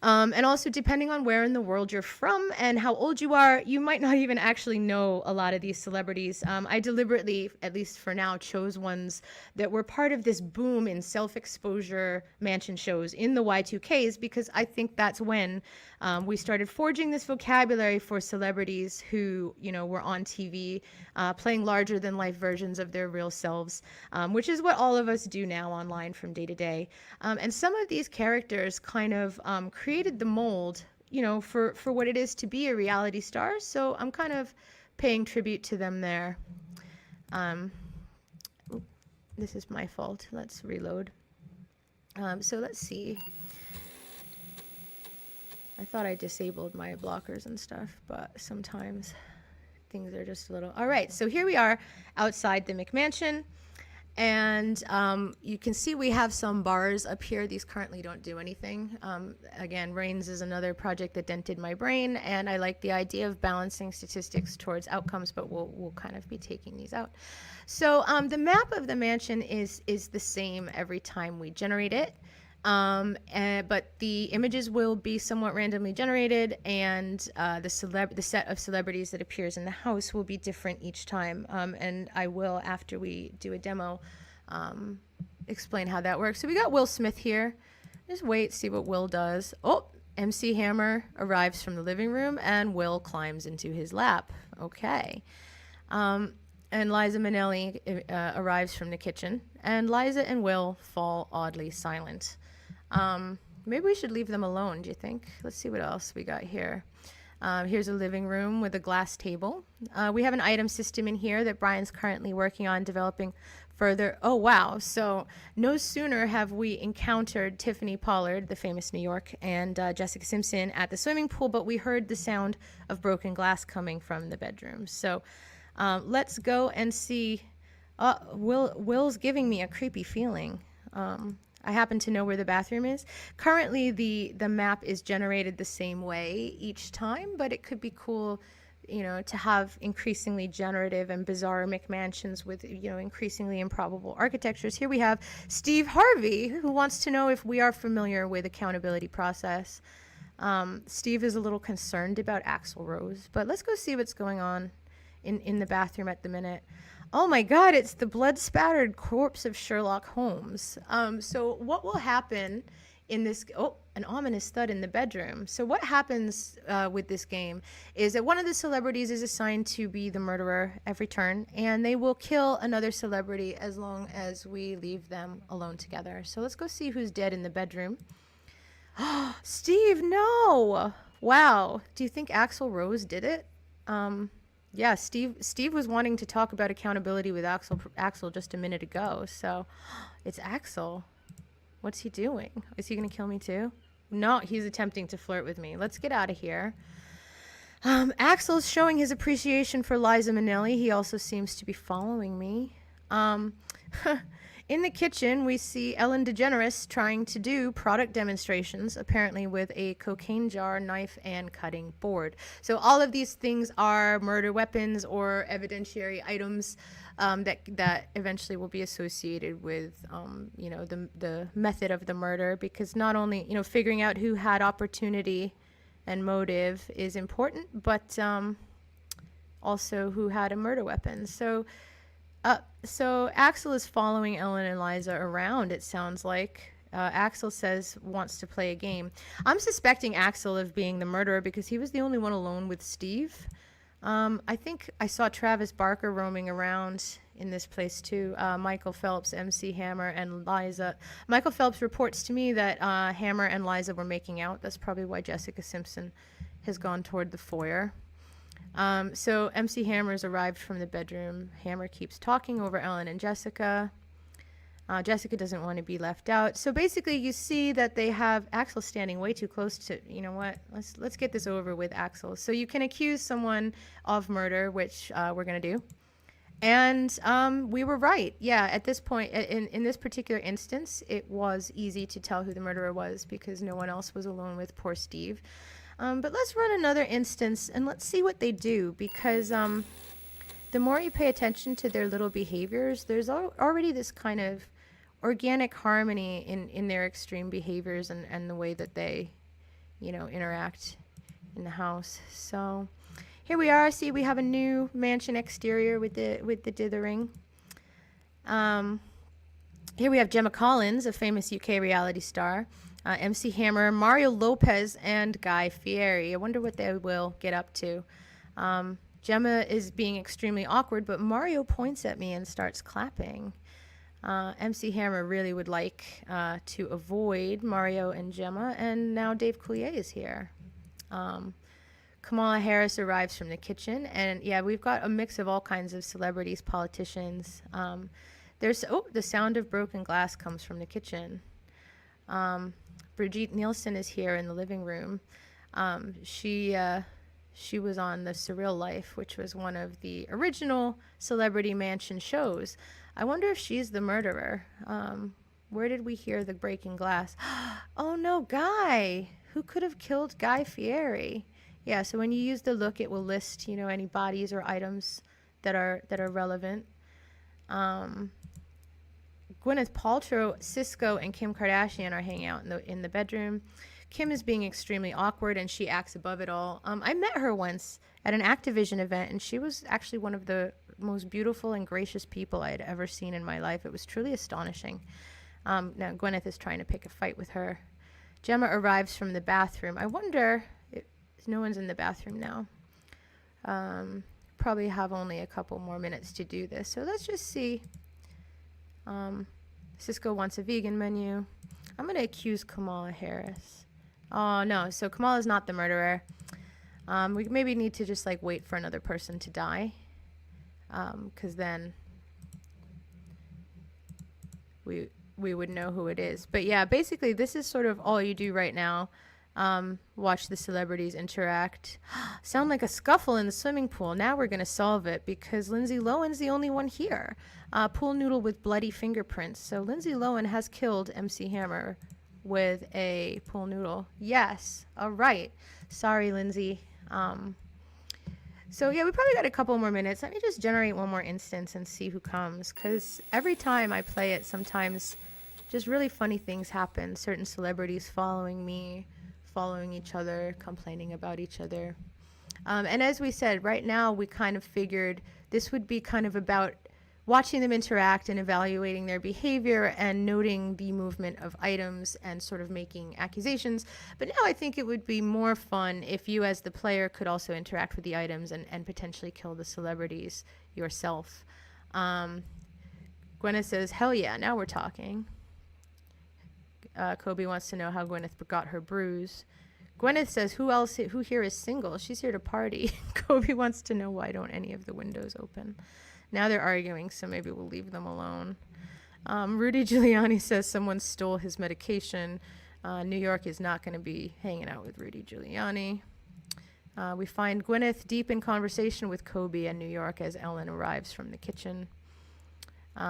[SPEAKER 5] And also, depending on where in the world you're from and how old you are, you might not even actually know a lot of these celebrities. I deliberately, at least for now, chose ones that were part of this boom in self-exposure mansion shows in the Y2Ks, because I think that's when we started forging this vocabulary for celebrities who, were on TV, playing larger than life versions of their real selves, which is what all of us do now online from day to day. And some of these characters kind of created the mold, for what it is to be a reality star. So I'm kind of paying tribute to them there. This is my fault. Let's reload. So let's see. I thought I disabled my blockers and stuff, but sometimes things are just a little... All right, so here we are outside the McMansion. And you can see we have some bars up here. These currently don't do anything. Again, Reigns is another project that dented my brain, and I like the idea of balancing statistics towards outcomes, but we'll kind of be taking these out. So the map of the mansion is the same every time we generate it. But the images will be somewhat randomly generated, and the set of celebrities that appears in the house will be different each time. And I will, after we do a demo, explain how that works. So we got Will Smith here. Just wait, see what Will does. Oh, MC Hammer arrives from the living room, and Will climbs into his lap. Okay. And Liza Minnelli arrives from the kitchen, and Liza and Will fall oddly silent. Maybe we should leave them alone, do you think? Let's see what else we got here. Here's a living room with a glass table. We have an item system in here that Brian's currently working on developing further. Oh, wow. So no sooner have we encountered Tiffany Pollard, the famous New York, and Jessica Simpson at the swimming pool, but we heard the sound of broken glass coming from the bedroom. So let's go and see. Will's giving me a creepy feeling. I happen to know where the bathroom is. Currently, the map is generated the same way each time, but it could be cool, to have increasingly generative and bizarre McMansions with, increasingly improbable architectures. Here we have Steve Harvey, who wants to know if we are familiar with accountability process. Steve is a little concerned about Axl Rose, but let's go see what's going on in the bathroom at the minute. Oh my God, it's the blood-spattered corpse of Sherlock Holmes. So what will happen in this... Oh, an ominous thud in the bedroom. So what happens with this game is that one of the celebrities is assigned to be the murderer every turn, and they will kill another celebrity as long as we leave them alone together. So let's go see who's dead in the bedroom. Steve, no! Wow. Do you think Axl Rose did it? Yeah, Steve was wanting to talk about accountability with Axl just a minute ago. So it's Axl. What's he doing? Is he going to kill me too? No, he's attempting to flirt with me. Let's get out of here. Axel's showing his appreciation for Liza Minnelli. He also seems to be following me. In the kitchen, we see Ellen DeGeneres trying to do product demonstrations, apparently with a cocaine jar, knife, and cutting board. So all of these things are murder weapons or evidentiary items that eventually will be associated with, the method of the murder, because not only, figuring out who had opportunity and motive is important, but also who had a murder weapon. So Axel is following Ellen and Liza around, it sounds like. Axel says wants to play a game. I'm suspecting Axel of being the murderer because he was the only one alone with Steve. I think I saw Travis Barker roaming around in this place too. Michael Phelps, MC Hammer, and Liza. Michael Phelps reports to me that Hammer and Liza were making out. That's probably why Jessica Simpson has gone toward the foyer. So MC Hammer's arrived from the bedroom. Hammer keeps talking over Ellen and Jessica. Jessica doesn't want to be left out. So basically, you see that they have Axel standing way too close to. You know what? Let's get this over with, Axel. So you can accuse someone of murder, which we're gonna do. And we were right. Yeah, at this point, in this particular instance, it was easy to tell who the murderer was because no one else was alone with poor Steve. But let's run another instance and let's see what they do, because the more you pay attention to their little behaviors, there's already this kind of organic harmony in their extreme behaviors and the way that they, interact in the house. So here we are. See, we have a new mansion exterior with the dithering. Here we have Gemma Collins, a famous UK reality star, MC Hammer, Mario Lopez, and Guy Fieri. I wonder what they will get up to. Gemma is being extremely awkward, but Mario points at me and starts clapping. MC Hammer really would like to avoid Mario and Gemma, and now Dave Coulier is here. Kamala Harris arrives from the kitchen, and yeah, we've got a mix of all kinds of celebrities, politicians. The sound of broken glass comes from the kitchen. Brigitte Nielsen is here in the living room. She was on The Surreal Life, which was one of the original Celebrity Mansion shows. I wonder if she's the murderer. Where did we hear the breaking glass? Oh no, Guy! Who could have killed Guy Fieri? Yeah, so when you use the look, it will list, any bodies or items that are relevant. Gwyneth Paltrow, Cisco, and Kim Kardashian are hanging out in the bedroom. Kim is being extremely awkward, and she acts above it all. I met her once at an Activision event, and she was actually one of the most beautiful and gracious people I had ever seen in my life. It was truly astonishing. Now, Gwyneth is trying to pick a fight with her. Gemma arrives from the bathroom. I wonder if no one's in the bathroom now. Probably have only a couple more minutes to do this, so let's just see. Cisco wants a vegan menu. I'm going to accuse Kamala Harris. Oh, no. So Kamala's not the murderer. We maybe need to just, wait for another person to die. Because then we would know who it is. But, yeah, basically, this is sort of all you do right now. Watch the celebrities interact. Sound like a scuffle in the swimming pool. Now we're going to solve it because Lindsay Lohan's the only one here. Pool noodle with bloody fingerprints. So Lindsay Lohan has killed MC Hammer with a pool noodle. Yes. All right. Sorry, Lindsay. So yeah, we probably got a couple more minutes. Let me just generate one more instance and see who comes, because every time I play it, sometimes just really funny things happen. Certain celebrities following me, following each other, complaining about each other. And as we said, right now we kind of figured this would be kind of about watching them interact and evaluating their behavior and noting the movement of items and sort of making accusations. But now I think it would be more fun if you as the player could also interact with the items and potentially kill the celebrities yourself. Gwyneth says, hell yeah, now we're talking. Kobe wants to know how Gwyneth got her bruise. Gwyneth says, who here is single? She's here to party. Kobe wants to know, why don't any of the windows open? Now they're arguing, so maybe we'll leave them alone. Rudy Giuliani says someone stole his medication. New York is not going to be hanging out with Rudy Giuliani. We find Gwyneth deep in conversation with Kobe in New York as Ellen arrives from the kitchen.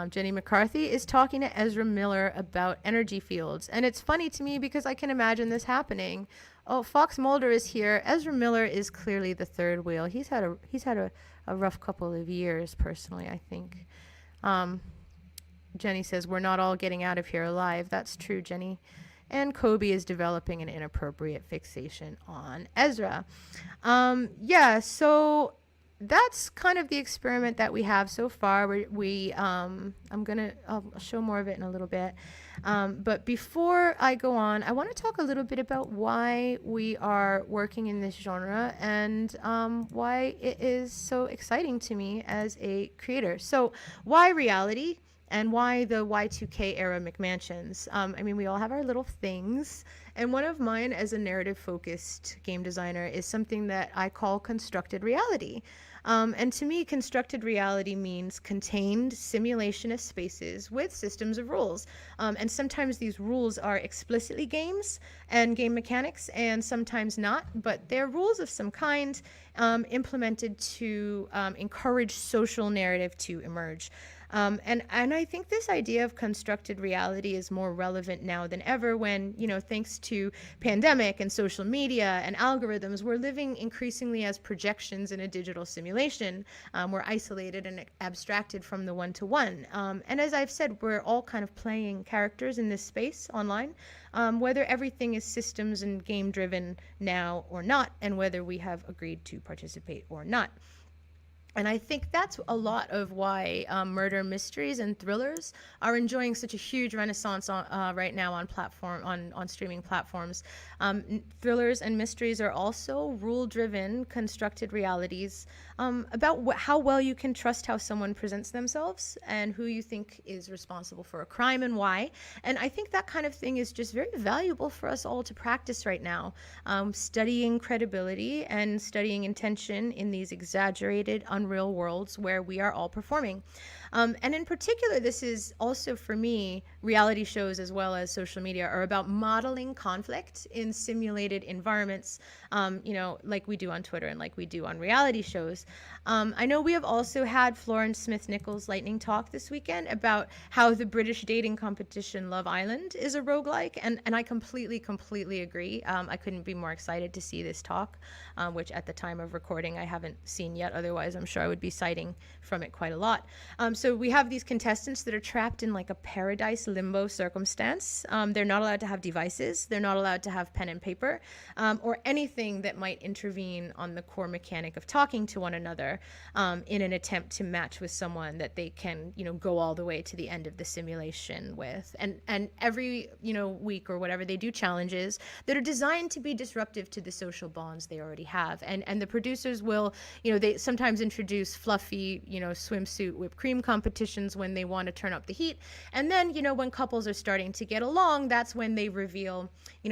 [SPEAKER 5] Jenny McCarthy is talking to Ezra Miller about energy fields. And it's funny to me because I can imagine this happening. Oh, Fox Mulder is here. Ezra Miller is clearly the third wheel. He's had a rough couple of years, personally, I think. Jenny says, we're not all getting out of here alive. That's true, Jenny. And Kobe is developing an inappropriate fixation on Ezra. Yeah, so that's kind of the experiment that we have so far. I'll show more of it in a little bit. But before I go on, I want to talk a little bit about why we are working in this genre and why it is so exciting to me as a creator. So why reality? and why the Y2K era McMansions. I mean, we all have our little things, and one of mine as a narrative-focused game designer is something that I call constructed reality. And to me, constructed reality means contained simulationist spaces with systems of rules. And sometimes these rules are explicitly games and game mechanics, and sometimes not, but they're rules of some kind implemented to encourage social narrative to emerge. And I think this idea of constructed reality is more relevant now than ever when, thanks to pandemic and social media and algorithms, we're living increasingly as projections in a digital simulation. We're isolated and abstracted from the one-to-one. And as I've said, we're all kind of playing characters in this space online, whether everything is systems and game-driven now or not, and whether we have agreed to participate or not. And I think that's a lot of why murder mysteries and thrillers are enjoying such a huge renaissance right now on streaming platforms. Thrillers and mysteries are also rule-driven, constructed realities about how well you can trust how someone presents themselves and who you think is responsible for a crime and why. And I think that kind of thing is just very valuable for us all to practice right now, studying credibility and studying intention in these exaggerated, unreal worlds where we are all performing. And in particular, this is also for me, reality shows as well as social media are about modeling conflict in simulated environments, like we do on Twitter and like we do on reality shows. I know we have also had Florence Smith Nichols' lightning talk this weekend about how the British dating competition Love Island is a roguelike, and I completely agree. I couldn't be more excited to see this talk, which at the time of recording I haven't seen yet, otherwise I'm sure I would be citing from it quite a lot. So we have these contestants that are trapped in like a paradise limbo circumstance. They're not allowed to have devices, they're not allowed to have pen and paper, or anything that might intervene on the core mechanic of talking to one another in an attempt to match with someone that they can, go all the way to the end of the simulation with. And every, week or whatever, they do challenges that are designed to be disruptive to the social bonds they already have. And the producers will, they sometimes introduce fluffy, swimsuit whipped cream competitions when they want to turn up the heat. And then, when couples are starting to get along, that's when they reveal,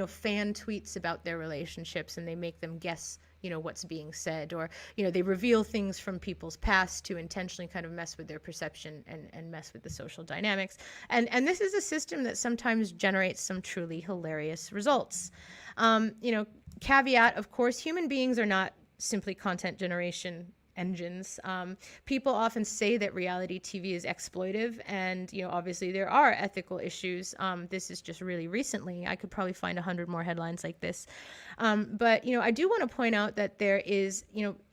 [SPEAKER 5] fan tweets about their relationships and they make them guess what's being said, or they reveal things from people's past to intentionally kind of mess with their perception and mess with the social dynamics. And this is a system that sometimes generates some truly hilarious results. Caveat, of course, human beings are not simply content generation engines. People often say that reality TV is exploitive, and obviously there are ethical issues. This is just really recently. I could probably find 100 more headlines like this. But I do want to point out that there is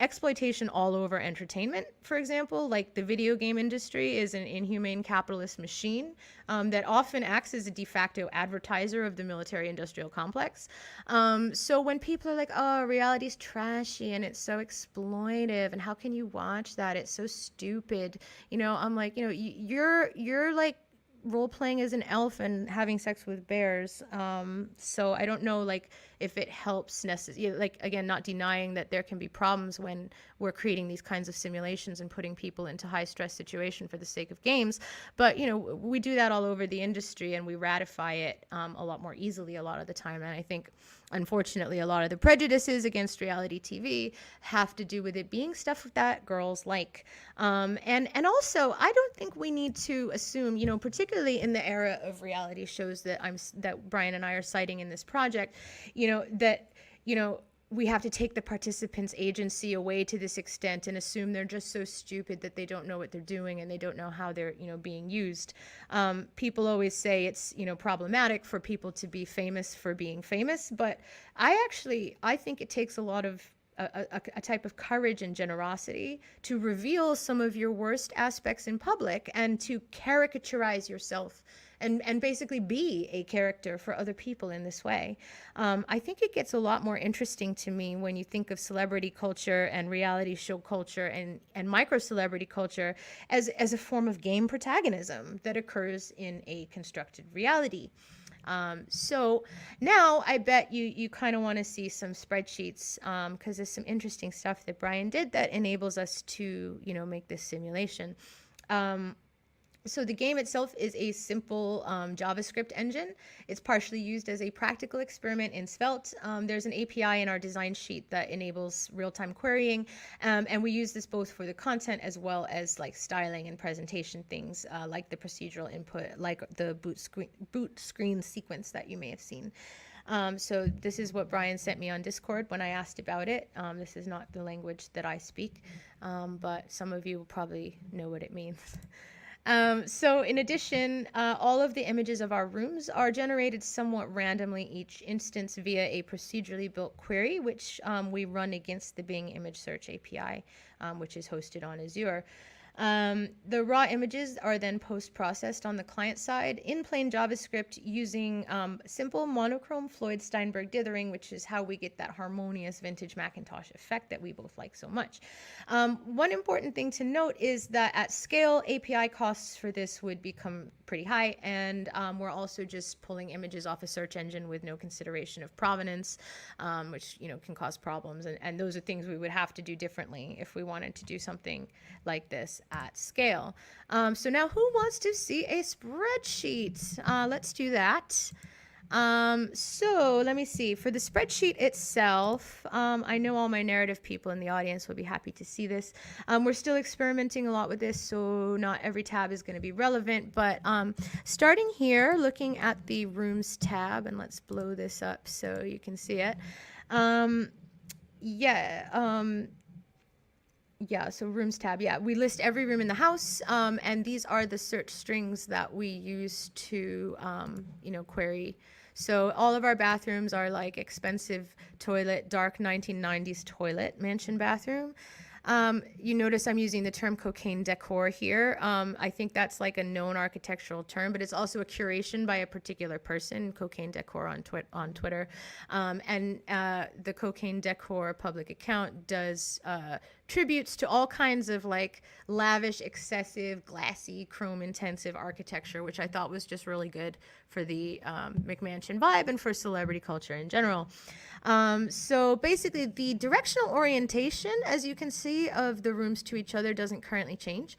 [SPEAKER 5] exploitation all over entertainment. For example, like the video game industry is an inhumane capitalist machine that often acts as a de facto advertiser of the military-industrial complex. So when people are like, "Oh, reality's trashy and it's so exploitive, and how can you watch that? It's so stupid." I'm like, you're like role playing as an elf and having sex with bears. So I don't know, like, if it helps again, not denying that there can be problems when we're creating these kinds of simulations and putting people into high stress situation for the sake of games. But, we do that all over the industry and we ratify it a lot more easily a lot of the time. And I think, unfortunately, a lot of the prejudices against reality TV have to do with it being stuff that girls like. And also, I don't think we need to assume, particularly in the era of reality shows that Brian and I are citing in this project, that we have to take the participants' agency away to this extent and assume they're just so stupid that they don't know what they're doing and they don't know how they're, being used. People always say it's, problematic for people to be famous for being famous, but I think it takes a lot of a type of courage and generosity to reveal some of your worst aspects in public and to caricaturize yourself and basically be a character for other people in this way. I think it gets a lot more interesting to me when you think of celebrity culture and reality show culture and micro-celebrity culture as a form of game protagonism that occurs in a constructed reality. So now I bet you kind of want to see some spreadsheets because there's some interesting stuff that Brian did that enables us to, make this simulation. So the game itself is a simple JavaScript engine. It's partially used as a practical experiment in Svelte. There's an API in our design sheet that enables real-time querying, and we use this both for the content as well as like styling and presentation things, like the procedural input, like the boot screen sequence that you may have seen. So this is what Brian sent me on Discord when I asked about it. This is not the language that I speak, but some of you will probably know what it means. So in addition, all of the images of our rooms are generated somewhat randomly each instance via a procedurally built query, which we run against the Bing image search API, which is hosted on Azure. The raw images are then post-processed on the client side in plain JavaScript using simple monochrome Floyd-Steinberg dithering, which is how we get that harmonious vintage Macintosh effect that we both like so much. One important thing to note is that at scale, API costs for this would become pretty high, and we're also just pulling images off a search engine with no consideration of provenance, which can cause problems, and those are things we would have to do differently if we wanted to do something like this at scale. So now who wants to see a spreadsheet? Let's do that. So let me see. For the spreadsheet itself, I know all my narrative people in the audience will be happy to see this. We're still experimenting a lot with this, so not every tab is going to be relevant. But starting here, looking at the Rooms tab, and let's blow this up so you can see it. Yeah, so Rooms tab. Yeah, we list every room in the house, and these are the search strings that we use to, query. So all of our bathrooms are like expensive toilet, dark 1990s toilet, mansion bathroom. You notice I'm using the term cocaine decor here. I think that's like a known architectural term, but it's also a curation by a particular person, cocaine decor on Twitter. And the cocaine decor public account does tributes to all kinds of like lavish, excessive, glassy, chrome intensive architecture, which I thought was just really good for the McMansion vibe and for celebrity culture in general. So basically the directional orientation, as you can see, of the rooms to each other doesn't currently change.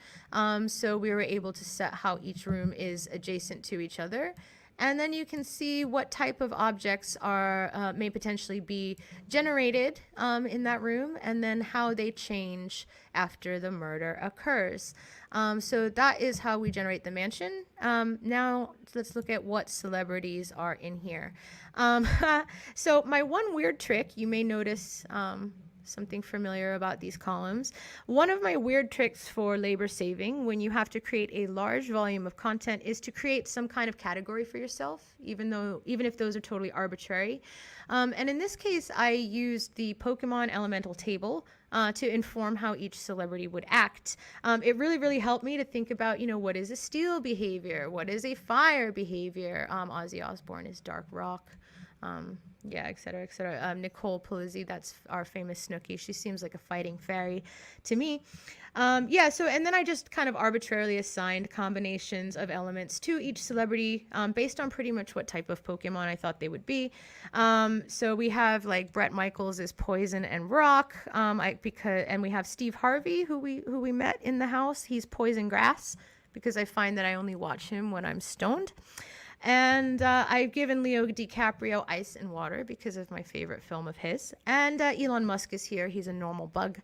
[SPEAKER 5] So we were able to set how each room is adjacent to each other. And then you can see what type of objects are may potentially be generated in that room, and then how they change after the murder occurs. So that is how we generate the mansion. Now let's look at what celebrities are in here. So my one weird trick, you may notice something familiar about these columns. One of my weird tricks for labor saving when you have to create a large volume of content is to create some kind of category for yourself, even if those are totally arbitrary. And in this case, I used the Pokemon elemental table to inform how each celebrity would act. It really helped me to think about, what is a steel behavior? What is a fire behavior? Ozzy Osbourne is dark rock. Et cetera, et cetera. Nicole Polizzi, that's our famous Snooki. She seems like a fighting fairy to me. So, and then I just kind of arbitrarily assigned combinations of elements to each celebrity based on pretty much what type of Pokemon I thought they would be. So we have like Bret Michaels is poison and rock, and we have Steve Harvey, who we met in the house. He's poison grass, because I find that I only watch him when I'm stoned. And I've given Leo DiCaprio ice and water because of my favorite film of his. And Elon Musk is here. He's a normal bug.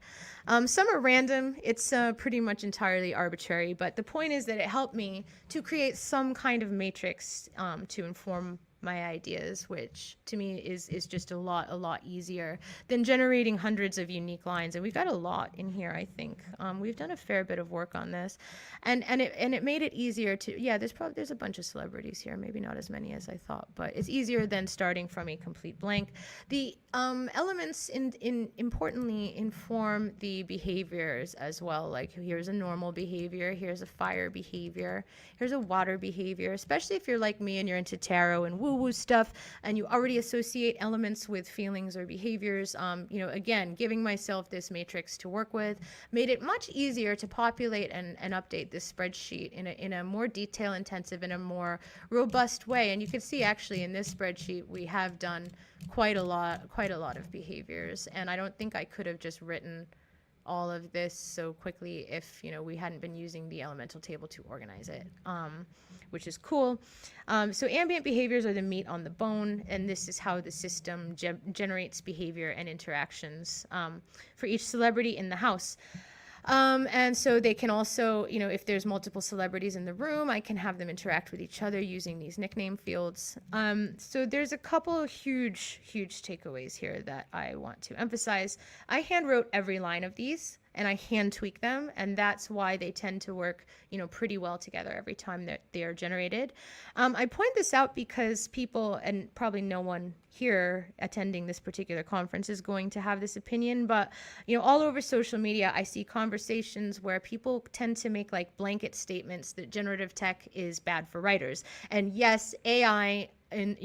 [SPEAKER 5] Some are random. It's pretty much entirely arbitrary. But the point is that it helped me to create some kind of matrix to inform my ideas, which to me is just a lot easier than generating hundreds of unique lines. And we've got a lot in here, I think. We've done a fair bit of work on this, and it made it easier to, there's a bunch of celebrities here, maybe not as many as I thought, but it's easier than starting from a complete blank. The elements importantly inform the behaviors as well. Like here's a normal behavior, here's a fire behavior, here's a water behavior, especially if you're like me and you're into tarot and woo-woo stuff and you already associate elements with feelings or behaviors. Again, giving myself this matrix to work with made it much easier to populate and update this spreadsheet in a more detail intensive, in a more robust way. And you can see actually in this spreadsheet we have done quite a lot of behaviors, and I don't think I could have just written all of this so quickly if, we hadn't been using the elemental table to organize it, which is cool. So ambient behaviors are the meat on the bone, and this is how the system generates behavior and interactions for each celebrity in the house. And so they can also, if there's multiple celebrities in the room, I can have them interact with each other using these nickname fields. So there's a couple of huge takeaways here that I want to emphasize. I hand wrote every line of these, and I hand tweak them, and that's why they tend to work, pretty well together every time that they are generated. I point this out because people, and probably no one here attending this particular conference is going to have this opinion, but all over social media I see conversations where people tend to make like blanket statements that generative tech is bad for writers. And yes, AI and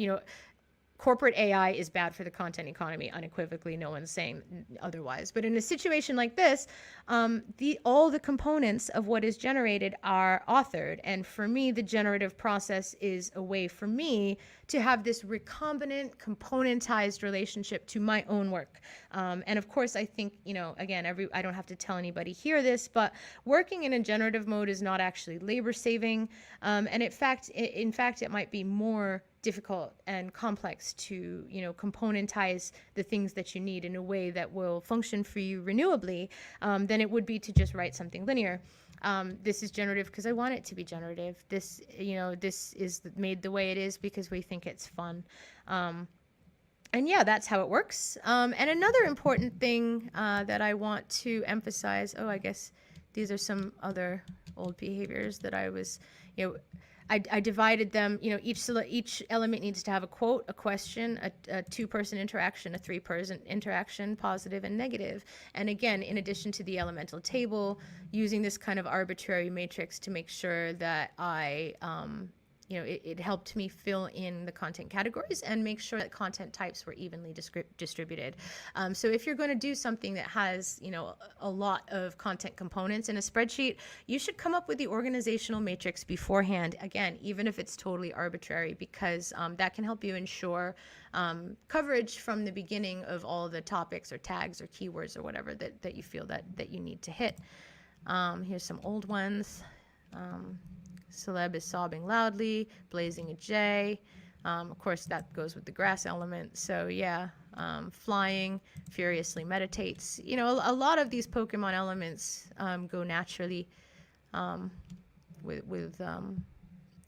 [SPEAKER 5] corporate AI is bad for the content economy, unequivocally. No one's saying otherwise. But in a situation like this, all the components of what is generated are authored. And for me, the generative process is a way for me to have this recombinant, componentized relationship to my own work. And of course, I think, again, I don't have to tell anybody here this, but working in a generative mode is not actually labor saving. And in fact, it might be more difficult and complex to componentize the things that you need in a way that will function for you renewably than it would be to just write something linear. This is generative because I want it to be generative. This is made the way it is because we think it's fun. And yeah, that's how it works. And another important thing that I want to emphasize, I guess these are some other old behaviors that I was, I divided them, each element needs to have a quote, a question, a two-person interaction, a three-person interaction, positive and negative. And again, in addition to the elemental table, using this kind of arbitrary matrix to make sure that I, it helped me fill in the content categories and make sure that content types were evenly distributed. So if you're going to do something that has, a lot of content components in a spreadsheet, you should come up with the organizational matrix beforehand, again, even if it's totally arbitrary, because that can help you ensure coverage from the beginning of all the topics or tags or keywords or whatever that you feel that you need to hit. Here's some old ones. Celeb is sobbing loudly, blazing a J. Of course, that goes with the grass element. So yeah, flying, furiously meditates. A lot of these Pokemon elements go naturally with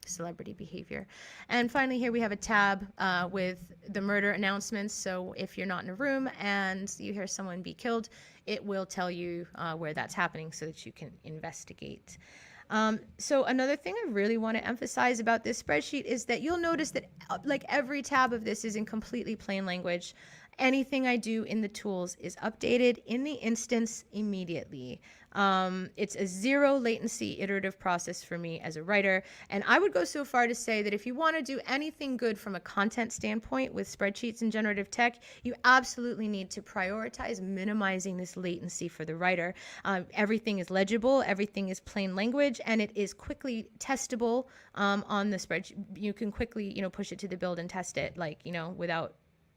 [SPEAKER 5] celebrity behavior. And finally, here we have a tab with the murder announcements. So if you're not in a room and you hear someone be killed, it will tell you where that's happening so that you can investigate. So another thing I really want to emphasize about this spreadsheet is that you'll notice that like every tab of this is in completely plain language. Anything I do in the tools is updated in the instance immediately. It's a zero latency iterative process for me as a writer. And I would go so far to say that if you want to do anything good from a content standpoint with spreadsheets and generative tech, you absolutely need to prioritize minimizing this latency for the writer. Everything is legible, everything is plain language, and it is quickly testable on the spreadsheet. You can quickly, push it to the build and test it, without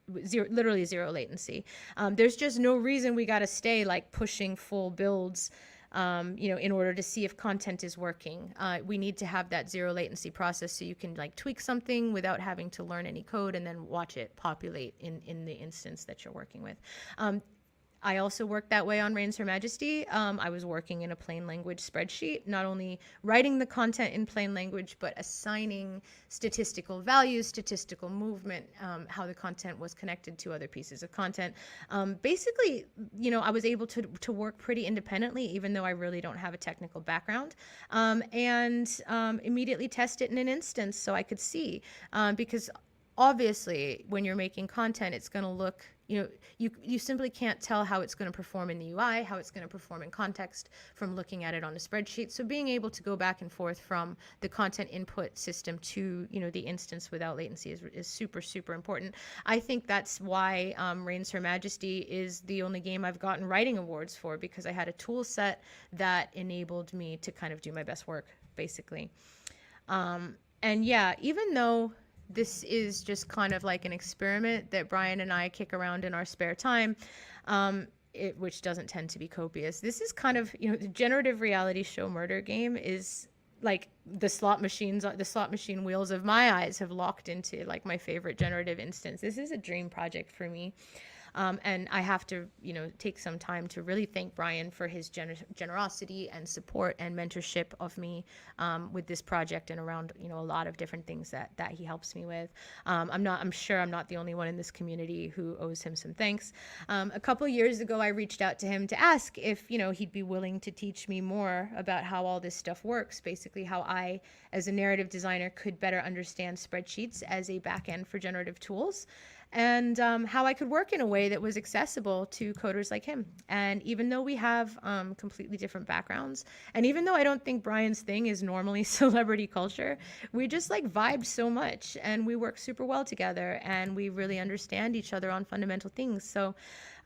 [SPEAKER 5] literally zero latency. There's just no reason we got to stay pushing full builds, in order to see if content is working. We need to have that zero latency process so you can tweak something without having to learn any code and then watch it populate in the instance that you're working with. I also worked that way on Reigns Her Majesty. I was working in a plain language spreadsheet, not only writing the content in plain language, but assigning statistical values, statistical movement, how the content was connected to other pieces of content. Basically, I was able to work pretty independently, even though I really don't have a technical background, and immediately test it in an instance so I could see, because obviously when you're making content, it's going to look, you simply can't tell how it's going to perform in the UI, how it's going to perform in context from looking at it on a spreadsheet. So being able to go back and forth from the content input system to, the instance without latency is super, super important. I think that's why Reigns Her Majesty is the only game I've gotten writing awards for, because I had a tool set that enabled me to kind of do my best work, basically. And yeah, even though this is just kind of like an experiment that Brian and I kick around in our spare time, which doesn't tend to be copious. This is kind of, you know, the generative reality show murder game is like the slot machine wheels of my eyes have locked into like my favorite generative instance. This is a dream project for me. And I have to, you know, take some time to really thank Brian for his generosity and support and mentorship of me with this project and around, you know, a lot of different things that he helps me with. I'm sure I'm not the only one in this community who owes him some thanks. A couple years ago, I reached out to him to ask if, you know, he'd be willing to teach me more about how all this stuff works, basically how I, as a narrative designer, could better understand spreadsheets as a backend for generative tools, and how I could work in a way that was accessible to coders like him. And even though we have completely different backgrounds, and even though I don't think Brian's thing is normally celebrity culture, we just like vibe so much, and we work super well together, and we really understand each other on fundamental things. So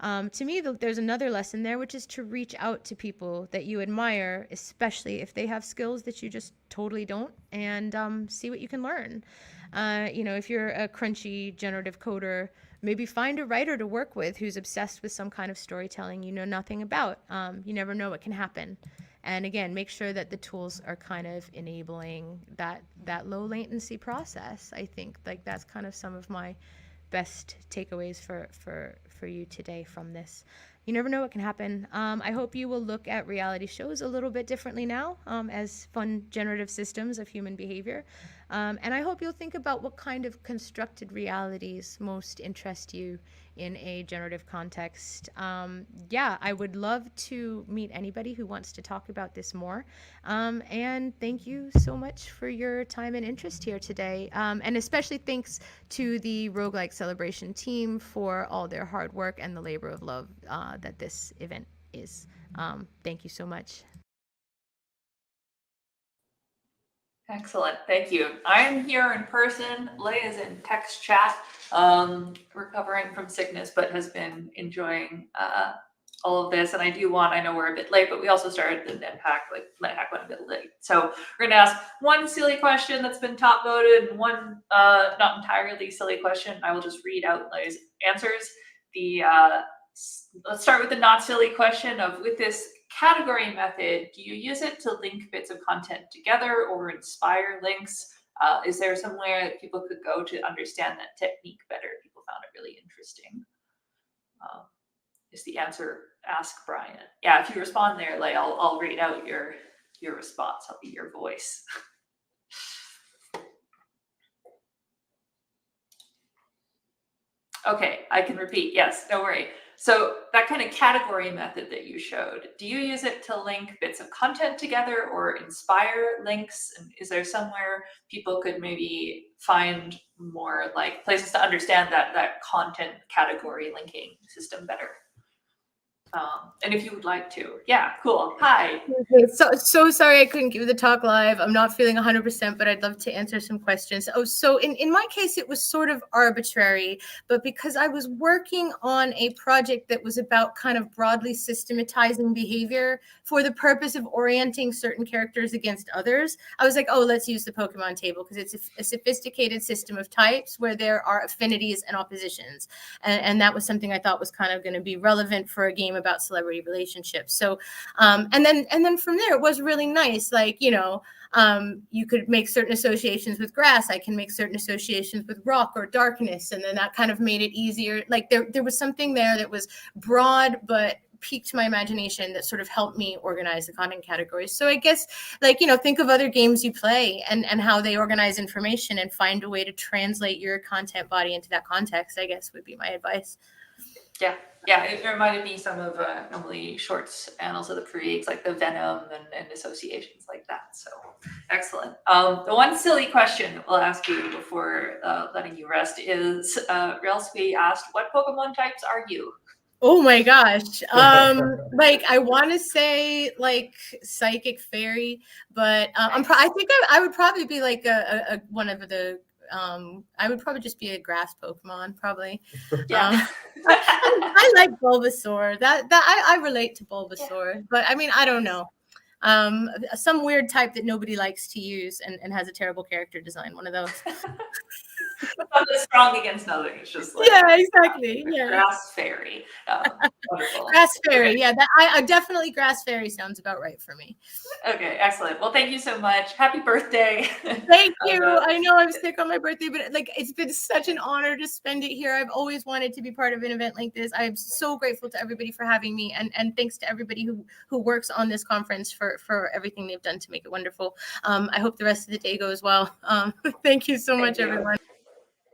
[SPEAKER 5] to me, there's another lesson there, which is to reach out to people that you admire, especially if they have skills that you just totally don't, and see what you can learn. You know, if you're a crunchy generative coder, maybe find a writer to work with who's obsessed with some kind of storytelling you know nothing about. You never know what can happen. And again, make sure that the tools are kind of enabling that low latency process. I think like that's kind of some of my best takeaways for you today from this. You never know what can happen. I hope you will look at reality shows a little bit differently now as fun generative systems of human behavior. And I hope you'll think about what kind of constructed realities most interest you in a generative context. Yeah, I would love to meet anybody who wants to talk about this more. And thank you so much for your time and interest here today. And especially thanks to the Roguelike Celebration team for all their hard work and the labor of love that this event is. Thank you so much.
[SPEAKER 1] Excellent, thank you. I'm here in person. Leia's in text chat, recovering from sickness, but has been enjoying all of this. And I know we're a bit late, but we also started the NetHack went a bit late. So we're gonna ask one silly question that's been top voted and one not entirely silly question. I will just read out Leia's answers. Let's start with the not silly question of, with this category method, do you use it to link bits of content together or inspire links? Is there somewhere that people could go to understand that technique better? People found it really interesting. Is the answer, ask Brian. Yeah, if you respond there, like I'll read out your response. I'll be your voice. Okay, I can repeat. Yes, don't worry. So that kind of category method that you showed, do you use it to link bits of content together or inspire links? And is there somewhere people could maybe find more like places to understand that content category linking system better? And if you would like to, yeah, cool. Hi.
[SPEAKER 5] So sorry I couldn't give the talk live. I'm not feeling 100%, but I'd love to answer some questions. Oh, so in my case, it was sort of arbitrary, but because I was working on a project that was about kind of broadly systematizing behavior for the purpose of orienting certain characters against others, I was like, oh, let's use the Pokemon table because it's a sophisticated system of types where there are affinities and oppositions. And that was something I thought was kind of going to be relevant for a game about celebrity relationships. So, and then from there, it was really nice. Like, you know, you could make certain associations with grass. I can make certain associations with rock or darkness. And then that kind of made it easier. Like there was something there that was broad, but piqued my imagination that sort of helped me organize the content categories. So I guess, like, you know, think of other games you play and how they organize information and find a way to translate your content body into that context, I guess would be my advice.
[SPEAKER 1] Yeah, it reminded me some of Emily Short's Annals of the Creates, like the venom and associations like that. So excellent. The one silly question we'll ask you before letting you rest is, Relsby asked, what Pokemon types are you?
[SPEAKER 5] Oh my gosh. Like I want to say like psychic fairy, but I think I would probably be like a one of the I would probably just be a grass Pokemon, probably.
[SPEAKER 1] Yeah.
[SPEAKER 5] I like Bulbasaur. That I relate to Bulbasaur, yeah. But I mean, I don't know. Some weird type that nobody likes to use and has a terrible character design. One of those.
[SPEAKER 1] Not that strong against nothing. It's just like
[SPEAKER 5] Yeah, exactly. Yeah.
[SPEAKER 1] grass fairy. Wonderful.
[SPEAKER 5] Grass fairy.
[SPEAKER 1] Okay.
[SPEAKER 5] Yeah, that I definitely grass fairy sounds about right for me.
[SPEAKER 1] Okay, excellent. Well, thank you so much. Happy birthday.
[SPEAKER 5] Thank you. I know I'm sick on my birthday, but like it's been such an honor to spend it here. I've always wanted to be part of an event like this. I'm so grateful to everybody for having me, and thanks to everybody who works on this conference for everything they've done to make it wonderful. I hope the rest of the day goes well. Thank you so much, everyone.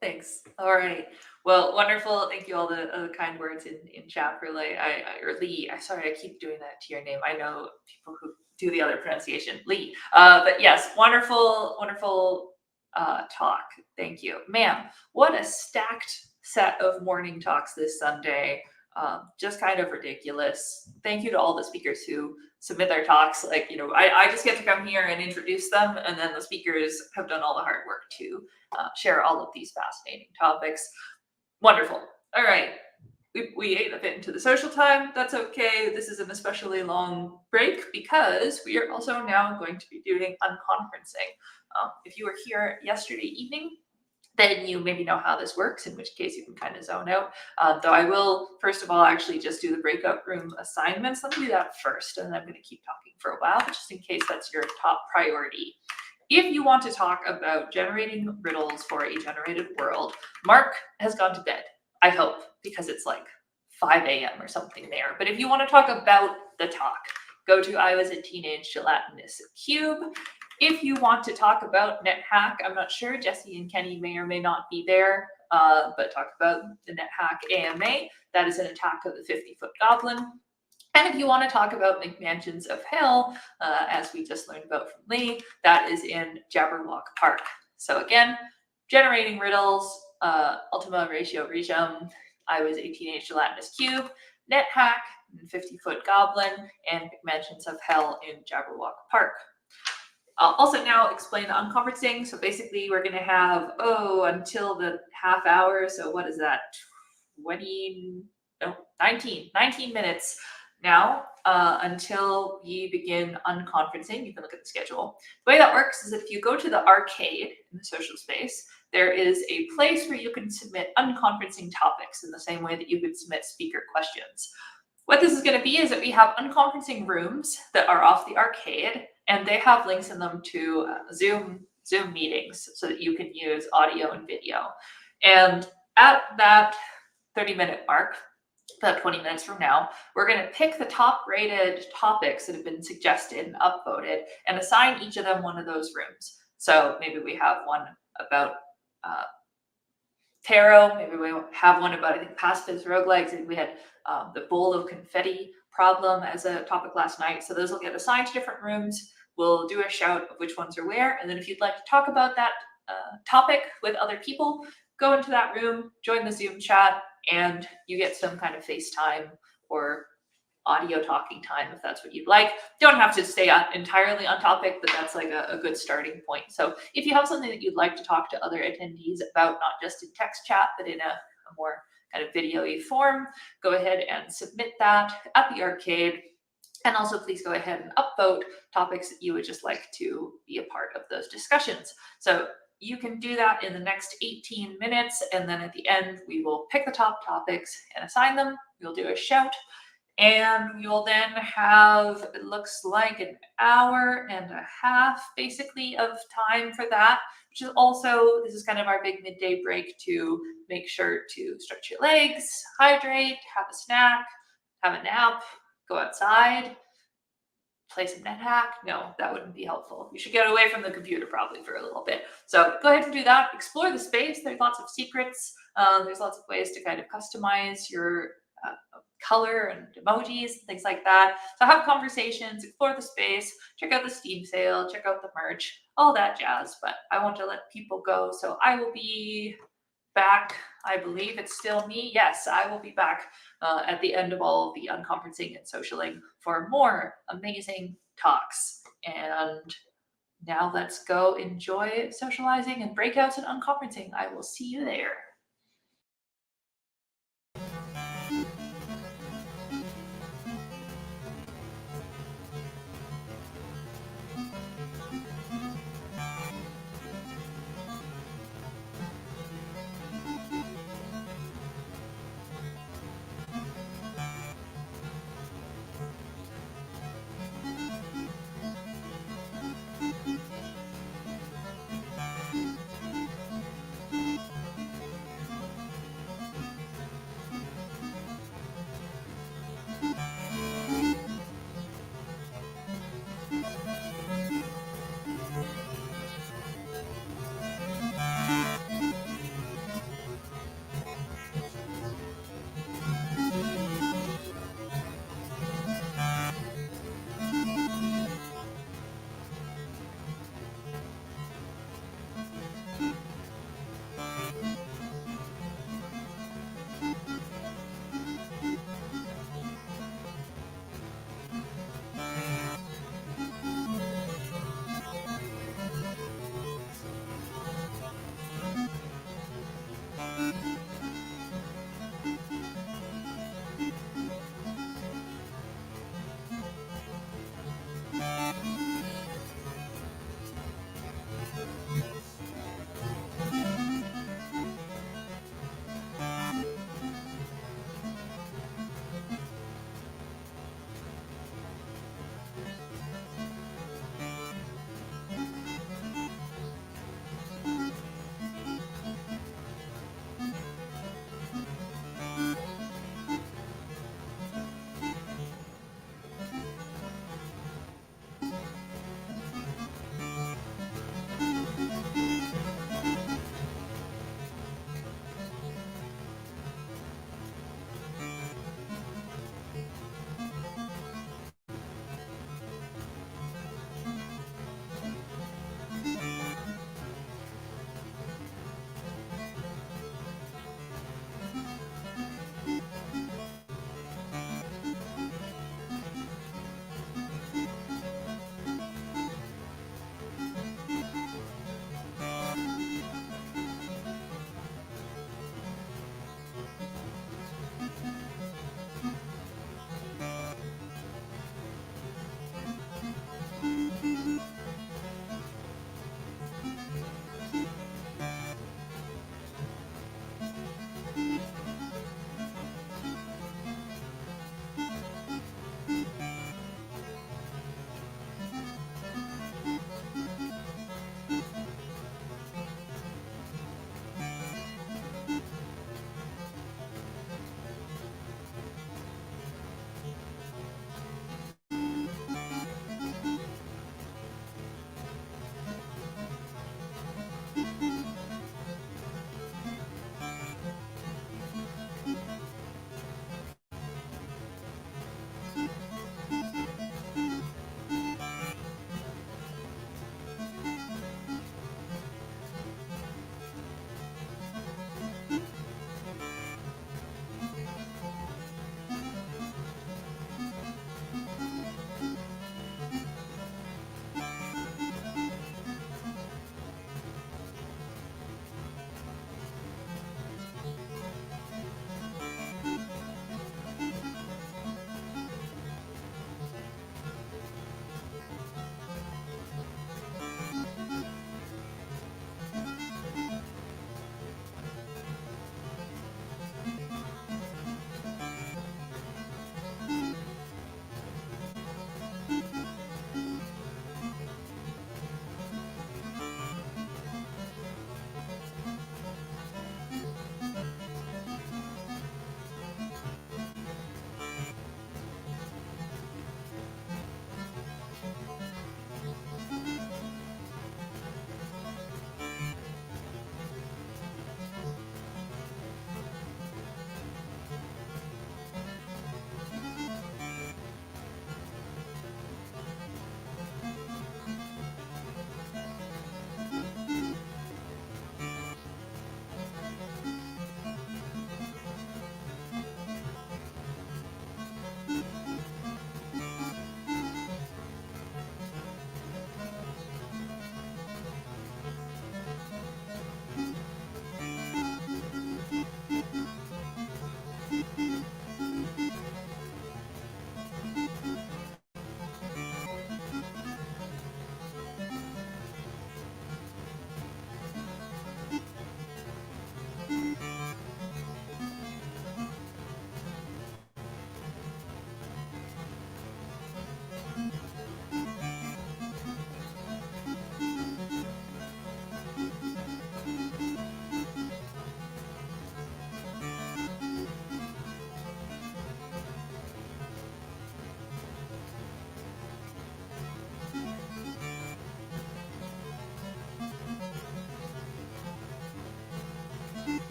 [SPEAKER 1] Thanks. All right. Well, wonderful. Thank you all the kind words in chat for Lee. Sorry, I keep doing that to your name. I know people who do the other pronunciation, Lee. But yes, wonderful talk. Thank you, ma'am. What a stacked set of morning talks this Sunday. Just kind of ridiculous. Thank you to all the speakers who submit their talks. Like, I just get to come here and introduce them, and then the speakers have done all the hard work to share all of these fascinating topics. Wonderful. All right. We ate a bit into the social time. That's okay. This is an especially long break because we are also now going to be doing unconferencing. If you were here yesterday evening, then you maybe know how this works, in which case you can kind of zone out. Though I will, first of all, actually just do the breakout room assignments. Let me do that first, and then I'm going to keep talking for a while, but just in case that's your top priority. If you want to talk about generating riddles for a generated world, Mark has gone to bed, I hope, because it's like 5 a.m. or something there. But if you want to talk about the talk, go to I Was a Teenage Gelatinous Cube. If you want to talk about NetHack, I'm not sure, Jesse and Kenny may or may not be there, but talk about the NetHack AMA. That is an attack of the 50-foot goblin. And if you want to talk about McMansions of Hell, as we just learned about from Lee, that is in Jabberwock Park. So again, generating riddles, Ultima Ratio Regum, I Was a Teenage Gelatinous Cube, NetHack, 50-foot goblin, and McMansions of Hell in Jabberwock Park. I'll also now explain the unconferencing. So basically we're going to have, until the half hour. So what is that? 19 minutes now until we begin unconferencing. You can look at the schedule. The way that works is that if you go to the arcade in the social space, there is a place where you can submit unconferencing topics in the same way that you could submit speaker questions. What this is going to be is that we have unconferencing rooms that are off the arcade, and they have links in them to Zoom meetings so that you can use audio and video. And at that 30-minute mark, about 20 minutes from now, we're going to pick the top rated topics that have been suggested and upvoted and assign each of them one of those rooms. So maybe we have one about tarot, maybe we have one about, I think, pacifist roguelikes. I think we had the bowl of confetti problem as a topic last night. So those will get assigned to different rooms. We'll do a shout of which ones are where. And then if you'd like to talk about that topic with other people, go into that room, join the Zoom chat, and you get some kind of FaceTime or audio talking time if that's what you'd like. Don't have to stay entirely on topic, but that's like a good starting point. So if you have something that you'd like to talk to other attendees about, not just in text chat, but in a more kind of video-y form, go ahead and submit that at the arcade. And also please go ahead and upvote topics that you would just like to be a part of those discussions. So you can do that in the next 18 minutes. And then at the end, we will pick the top topics and assign them. We'll do a shout. And we will then have, it looks like, an hour and a half, basically, of time for that, which is also, this is kind of our big midday break to make sure to stretch your legs, hydrate, have a snack, have a nap, go outside, play some NetHack. No, that wouldn't be helpful. You should get away from the computer probably for a little bit. So go ahead and do that. Explore the space. There's lots of secrets. There's lots of ways to kind of customize your color and emojis and things like that. So have conversations, explore the space, check out the Steam sale, check out the merch, all that jazz. But I want to let people go. So I will be back. I believe it's still me. Yes, I will be back at the end of all of the unconferencing and socialing for more amazing talks. And now let's go enjoy socializing and breakouts and unconferencing. I will see you there.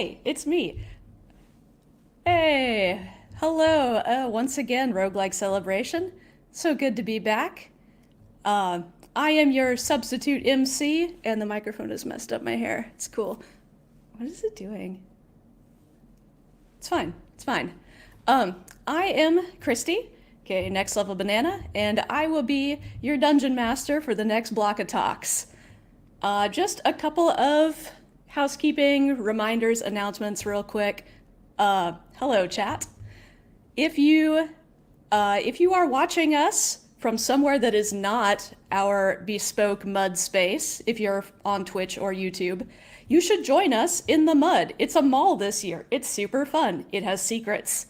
[SPEAKER 6] hey, it's me. Hey, hello, once again, Roguelike Celebration. So good to be back. I am your substitute MC, and the microphone has messed up my hair. It's cool. What is it doing? It's fine. It's fine. I am Christy, okay, Next Level Banana, and I will be your dungeon master for the next block of talks. Just a couple of housekeeping reminders, announcements, real quick. Hello, chat. If you are watching us from somewhere that is not our bespoke mud space, if you're on Twitch or YouTube, you should join us in the mud. It's a mall this year. It's super fun. It has secrets.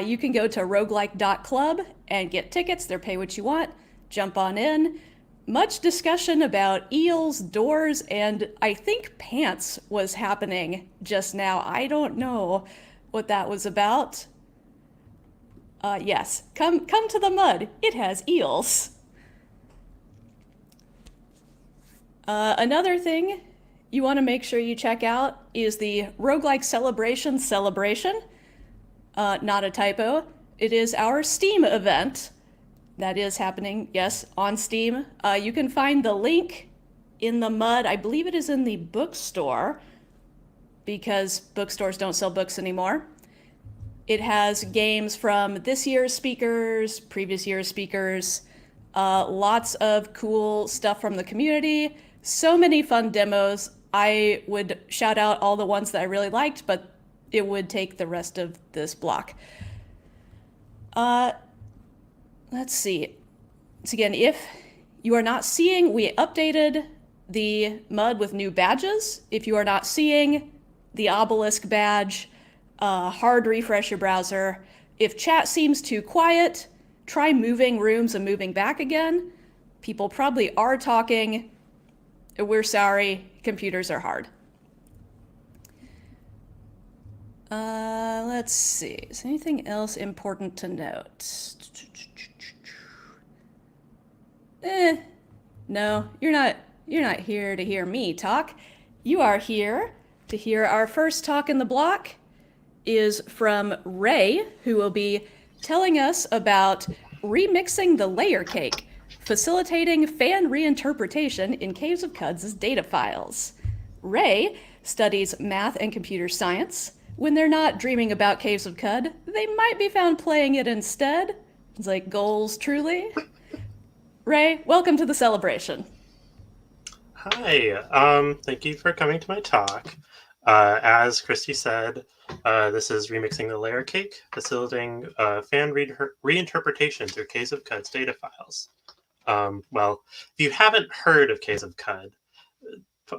[SPEAKER 6] You can go to roguelike.club and get tickets. They're pay what you want. Jump on in. Much discussion about eels, doors, and I think pants was happening just now. I don't know what that was about. Yes, come to the mud. It has eels. Another thing you want to make sure you check out is the Roguelike Celebration. Not a typo. It is our Steam event that is happening, yes, on Steam. You can find the link in the mud. I believe it is in the bookstore because bookstores don't sell books anymore. It has games from this year's speakers, previous year's speakers, lots of cool stuff from the community, so many fun demos. I would shout out all the ones that I really liked, but it would take the rest of this block. Let's see. So again, if you are not seeing, we updated the mud with new badges. If you are not seeing the obelisk badge, hard refresh your browser. If chat seems too quiet, try moving rooms and moving back again. People probably are talking. We're sorry, computers are hard. Let's see, is anything else important to note? No, you're not here to hear me talk. You are here to hear our first talk in the block is from Ray, who will be telling us about remixing the layer cake, facilitating fan reinterpretation in Caves of Cuds' data files. Ray studies math and computer science. When they're not dreaming about Caves of Cud, they might be found playing it instead. It's like goals, truly. Ray, welcome to the celebration.
[SPEAKER 7] Hi, thank you for coming to my talk. As Christy said, this is Remixing the Layer Cake, facilitating fan reinterpretation through Caves of Cud's data files. Well, if you haven't heard of Caves of Cud,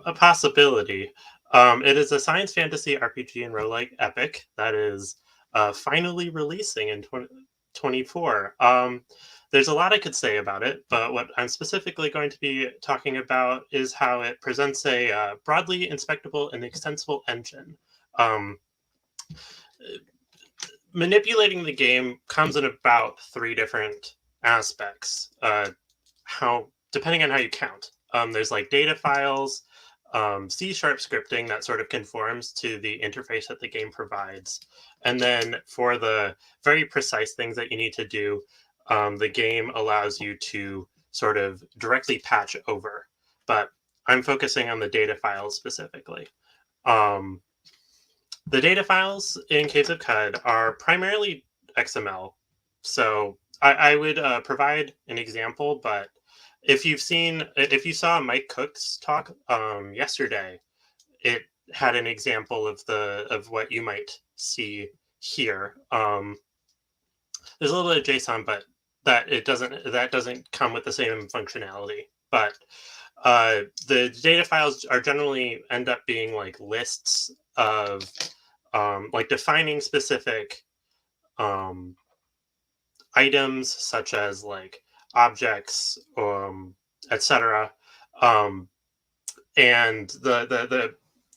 [SPEAKER 7] a possibility. It is a science fantasy RPG and roguelike epic that is finally releasing in 2024. There's a lot I could say about it, but what I'm specifically going to be talking about is how it presents a broadly inspectable and extensible engine. Manipulating the game comes in about 3 different aspects, depending on how you count. There's like data files, C# scripting that sort of conforms to the interface that the game provides. And then for the very precise things that you need to do, the game allows you to sort of directly patch over. But I'm focusing on the data files specifically. The data files in Caves of Cud are primarily XML. So I would provide an example, but if you saw Mike Cook's talk yesterday, it had an example of what you might see here. There's a little bit of JSON, but that doesn't come with the same functionality. But the data files are generally end up being like lists of like defining specific items such as like objects, etc. And the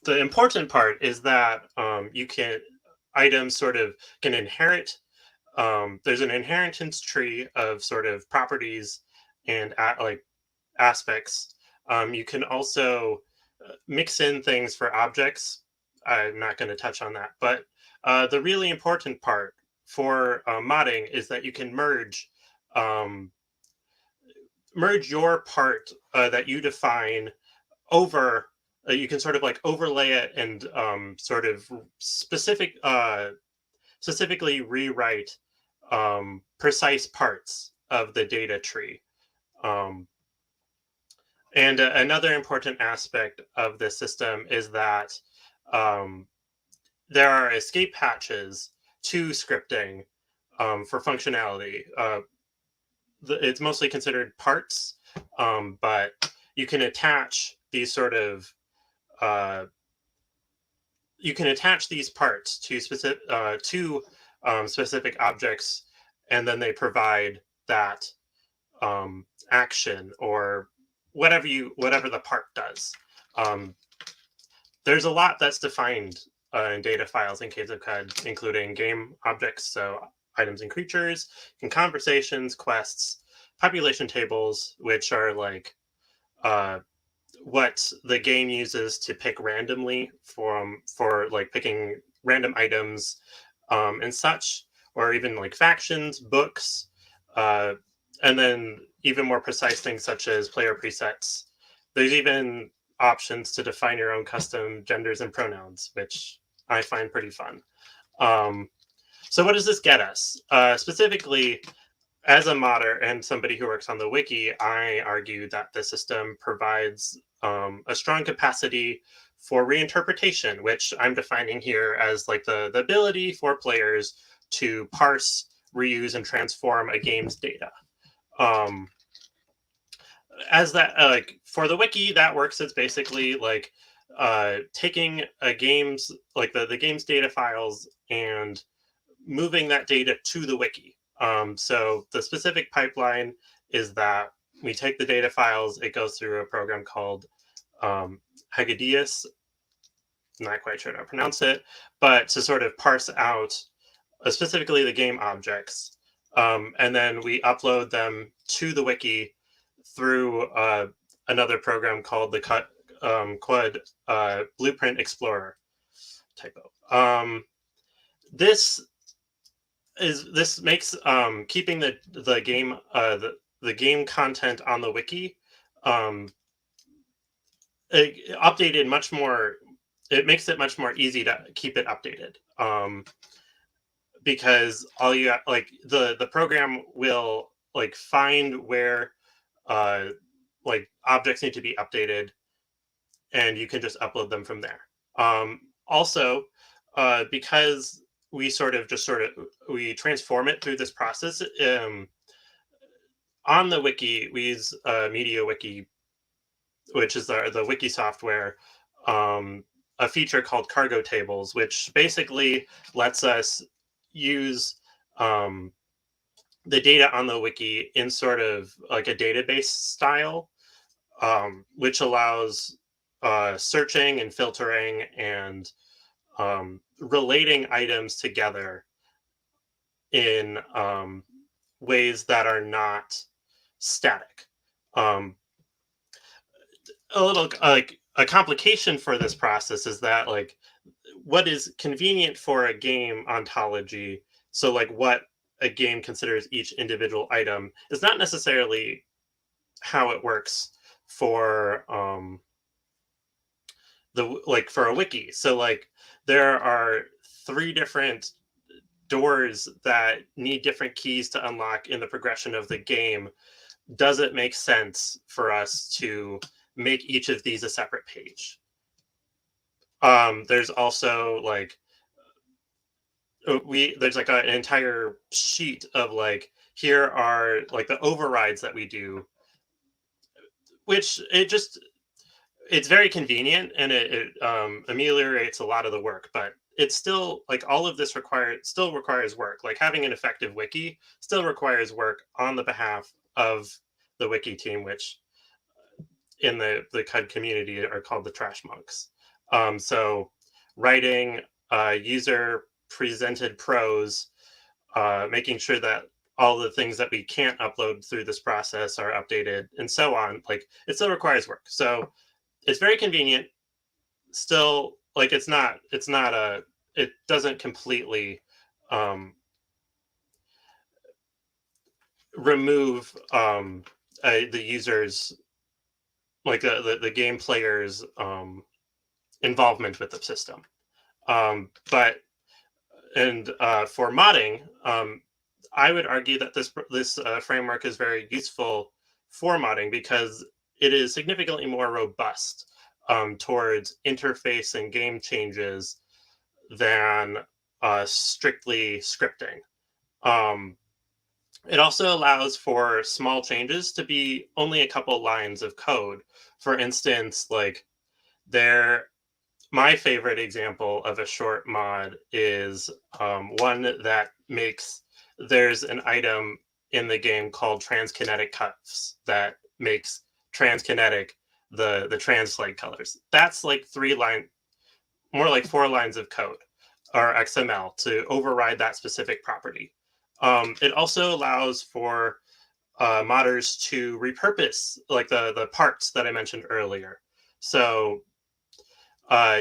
[SPEAKER 7] important part is that items sort of can inherit. There's an inheritance tree of sort of properties and like aspects. You can also mix in things for objects I'm not going to touch on that. But the really important part for modding is that you can um, merge your part that you define over. You can sort of like overlay it and sort of specifically rewrite precise parts of the data tree. Um, and another important aspect of this system is that um, there are escape hatches to scripting for functionality. It's mostly considered parts, but you can attach these sort of uh, you can attach these parts to specific objects, and then they provide that action or whatever the part does. Um, there's a lot that's defined in data files in Caves of Cud, including game objects, so items and creatures, and conversations, quests, population tables, which are like uh, what the game uses to pick randomly for like picking random items and such, or even like factions, books, uh, and then even more precise things such as player presets. There's even options to define your own custom genders and pronouns, which I find pretty fun. So what does this get us? Specifically, as a modder and somebody who works on the wiki, I argue that the system provides a strong capacity for reinterpretation, which I'm defining here as like the ability for players to parse, reuse, and transform a game's data. As that like for the wiki, that works. It's basically like taking a game's like the game's data files and moving that data to the wiki. So the specific pipeline is that we take the data files, it goes through a program called Hagedius, not quite sure how to pronounce it, but to sort of parse out specifically the game objects. And then we upload them to the wiki through another program called the Quad Blueprint Explorer. Typo. This makes keeping the game the game content on the wiki updated much more. It makes it much more easy to keep it updated because all you like the program will like find where like objects need to be updated, and you can just upload them from there. Also, because we we transform it through this process. On the wiki, we use MediaWiki, which is the wiki software, a feature called cargo tables, which basically lets us use the data on the wiki in sort of like a database style, which allows searching and filtering and relating items together in ways that are not static. A little like a complication for this process is that like what is convenient for a game ontology, so like what a game considers each individual item, is not necessarily how it works for for a wiki. So like there are 3 different doors that need different keys to unlock in the progression of the game. Does it make sense for us to make each of these a separate page? There's also like there's like an entire sheet of like, here are like the overrides that we do, which it's very convenient, and it ameliorates a lot of the work, but it's still like all of this still requires work. Like having an effective wiki still requires work on the behalf of the wiki team, which in the CUD community are called the trash monks. So writing user presented prose, making sure that all the things that we can't upload through this process are updated, and so on. Like it still requires work. So it's very convenient, still like it's not a, it doesn't completely remove the user's, like the game player's involvement with the system. But for modding, I would argue that this framework is very useful for modding because it is significantly more robust towards interface and game changes than strictly scripting. It also allows for small changes to be only a couple lines of code. For instance, like my favorite example of a short mod is one that there's an item in the game called transkinetic cuffs that makes transkinetic the trans flag colors. That's like more like 4 lines of code or XML to override that specific property. It also allows for modders to repurpose like the parts that I mentioned earlier. So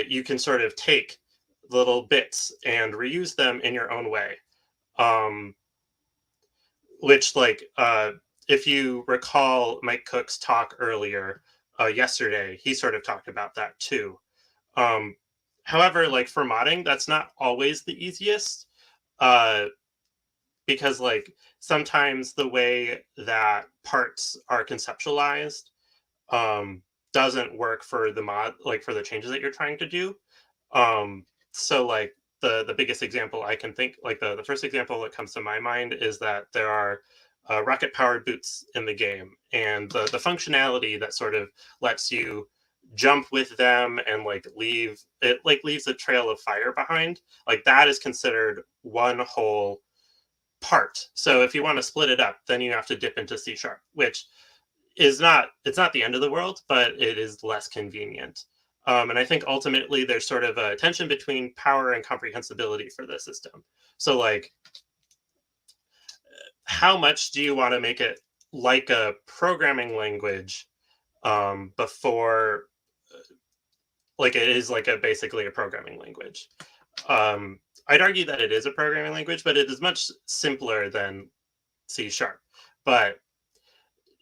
[SPEAKER 7] you can sort of take little bits and reuse them in your own way. Which, like, if you recall Mike Cook's talk earlier yesterday, he sort of talked about that too. However, like for modding, that's not always the easiest because, like, sometimes the way that parts are conceptualized doesn't work for the mod, like for the changes that you're trying to do. So like the biggest example I can think, like the first example that comes to my mind is that there are rocket powered boots in the game, and the functionality that sort of lets you jump with them and like leaves a trail of fire behind, like that is considered one whole part. So if you want to split it up, then you have to dip into C#, which it's not the end of the world, but it is less convenient. And I think ultimately there's sort of a tension between power and comprehensibility for the system. So like, how much do you want to make it like a programming language before like it is like basically a programming language? I'd argue that it is a programming language, but it is much simpler than C#. But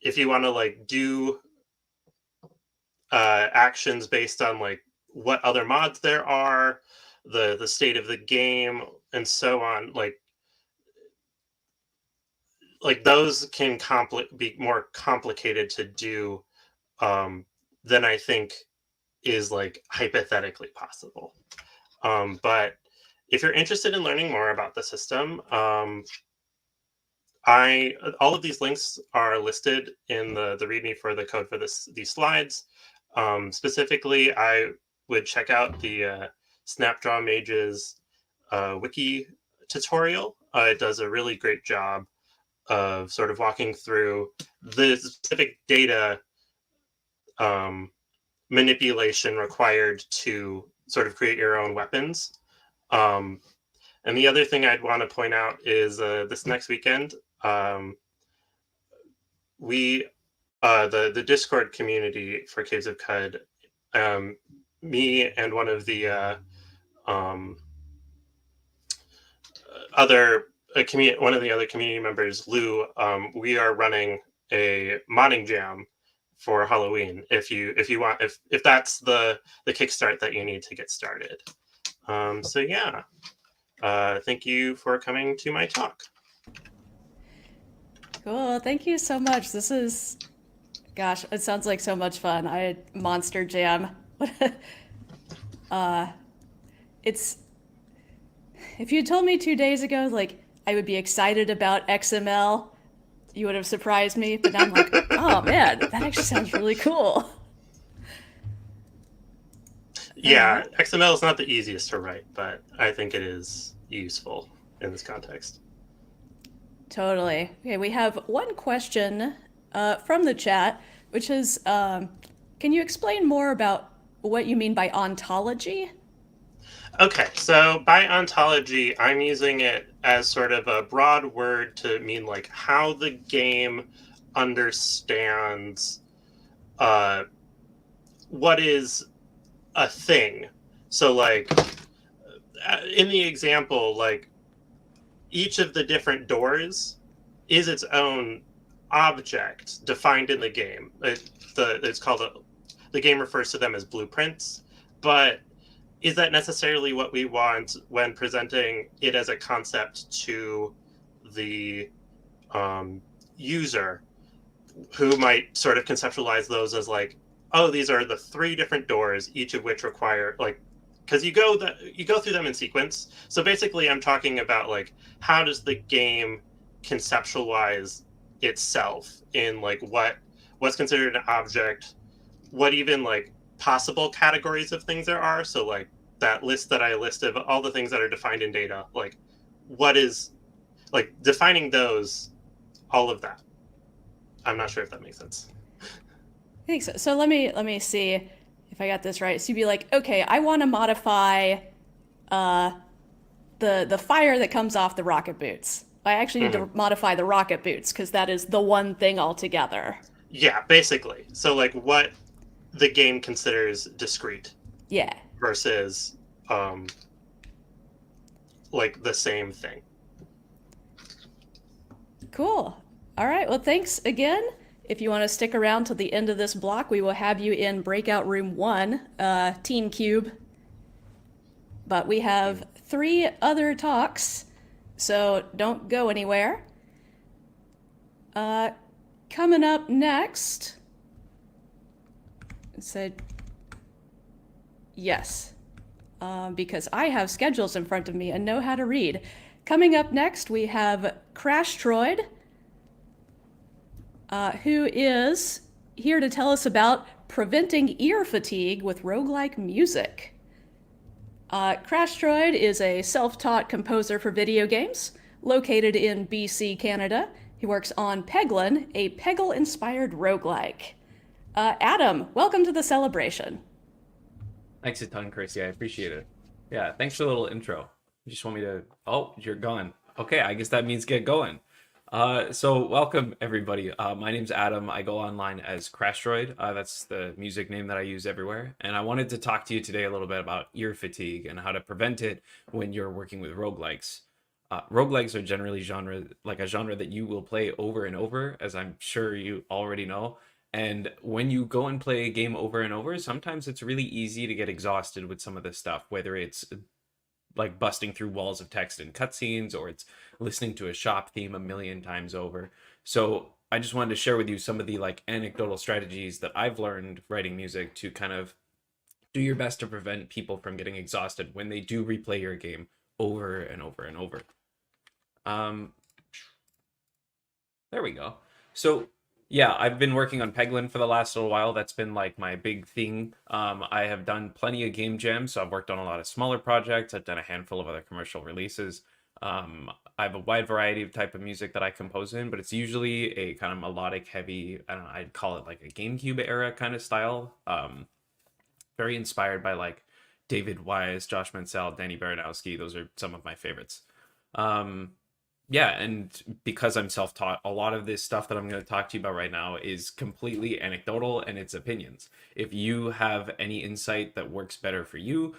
[SPEAKER 7] if you want to like do actions based on like what other mods there are, the state of the game, and so on, like those can be more complicated to do than I think is like hypothetically possible. But if you're interested in learning more about the system, all of these links are listed in the README for the code for these slides. Specifically, I would check out the Snapdraw Mages wiki tutorial. It does a really great job of sort of walking through the specific data manipulation required to sort of create your own weapons. And the other thing I'd want to point out is this next weekend, the Discord community for Caves of Cud, me and one of the one of the other community members, Lou, we are running a modding jam for Halloween. If that's the kickstart that you need to get started. So yeah, thank you for coming to my talk.
[SPEAKER 6] Cool, thank you so much. This is, gosh, it sounds like so much fun. Monster Jam. It's, if you told me 2 days ago, like, I would be excited about XML, you would have surprised me, but now I'm like, oh man, that actually sounds really cool.
[SPEAKER 7] Yeah, XML is not the easiest to write, but I think it is useful in this context.
[SPEAKER 6] Totally. Okay, we have one question from the chat, which is, can you explain more about what you mean by ontology?
[SPEAKER 7] Okay, so by ontology, I'm using it as sort of a broad word to mean like how the game understands what is a thing So like in the example, like each of the different doors is its own object defined in the game. It's called the game refers to them as blueprints, but is that necessarily what we want when presenting it as a concept to the user, who might sort of conceptualize those as like, oh, these are the 3 different doors, each of which require like, because you go through them in sequence. So basically, I'm talking about like, how does the game conceptualize itself in like what's considered an object, what even like possible categories of things there are. So like that list that I listed, all the things that are defined in data, like what is like defining those, all of that. I'm not sure if that makes sense.
[SPEAKER 6] I think so. So let me see if I got this right. So you'd be like, okay, I want to modify the fire that comes off the rocket boots. I actually need to modify the rocket boots because that is the one thing altogether.
[SPEAKER 7] Yeah, basically. So like what the game considers discrete.
[SPEAKER 6] Yeah.
[SPEAKER 7] Versus like the same thing.
[SPEAKER 6] Cool. All right. Well, thanks again. If you want to stick around till the end of this block, we will have you in breakout room 1, Team Cube. But we have 3 other talks, so don't go anywhere. Coming up next, it said yes, because I have schedules in front of me and know how to read. Coming up next, we have Crashtroid, who is here to tell us about preventing ear fatigue with roguelike music. Crashtroid is a self-taught composer for video games, located in BC, Canada. He works on Peglin, a Peggle-inspired roguelike. Adam, welcome to the celebration.
[SPEAKER 8] Thanks a ton, Chrissy. I appreciate it. Yeah, thanks for the little intro. You just want me to... Oh, you're gone. Okay, I guess that means get going. So welcome, everybody. My name's Adam. I go online as Crashtroid. That's the music name that I use everywhere. And I wanted to talk to you today a little bit about ear fatigue and how to prevent it when you're working with roguelikes. Roguelikes are generally a genre that you will play over and over, as I'm sure you already know. And when you go and play a game over and over, sometimes it's really easy to get exhausted with some of this stuff, whether it's like busting through walls of text in cutscenes, or it's listening to a shop theme a million times over. So I just wanted to share with you some of the like anecdotal strategies that I've learned writing music to kind of do your best to prevent people from getting exhausted when they do replay your game over and over and over. There we go. So yeah, I've been working on Peglin for the last little while. That's been like my big thing. I have done plenty of game jams, so I've worked on a lot of smaller projects. I've done a handful of other commercial releases. I have a wide variety of type of music that I compose in, but it's usually a kind of melodic, heavy, I don't know, I'd call it like a GameCube era kind of style. Very inspired by like David Wise, Josh Mansell, Danny Baranowski. Those are some of my favorites. Yeah, and because I'm self-taught, a lot of this stuff that I'm going to talk to you about right now is completely anecdotal and it's opinions. If you have any insight that works better for you,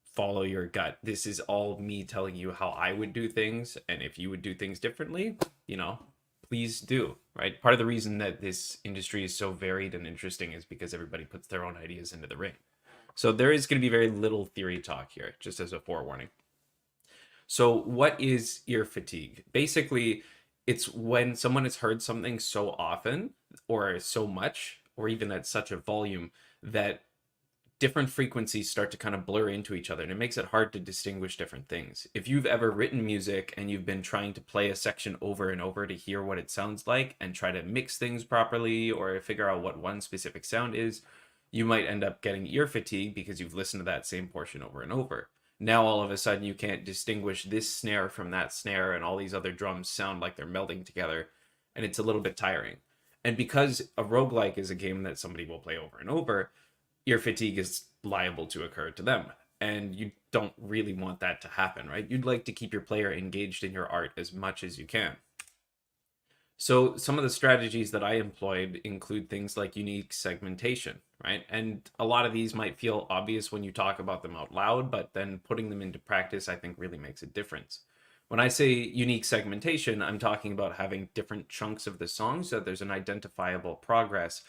[SPEAKER 8] follow your gut. This is all me telling you how I would do things, and if you would do things differently, you know, please do, right? Part of the reason that this industry is so varied and interesting is because everybody puts their own ideas into the ring. So there is going to be very little theory talk here, just as a forewarning. So what is ear fatigue? Basically, it's when someone has heard something so often or so much, or even at such a volume that different frequencies start to kind of blur into each other, and it makes it hard to distinguish different things. If you've ever written music and you've been trying to play a section over and over to hear what it sounds like and try to mix things properly or figure out what one specific sound is, you might end up getting ear fatigue because you've listened to that same portion over and over. Now all of a sudden you can't distinguish this snare from that snare, and all these other drums sound like they're melding together, and it's a little bit tiring. And because a roguelike is a game that somebody will play over and over, ear fatigue is liable to occur to them. And you don't really want that to happen, right? You'd like to keep your player engaged in your art as much as you can. So some of the strategies that I employed include things like unique segmentation, right? And a lot of these might feel obvious when you talk about them out loud, but then putting them into practice, I think, really makes a difference. When I say unique segmentation, I'm talking about having different chunks of the song so that there's an identifiable progress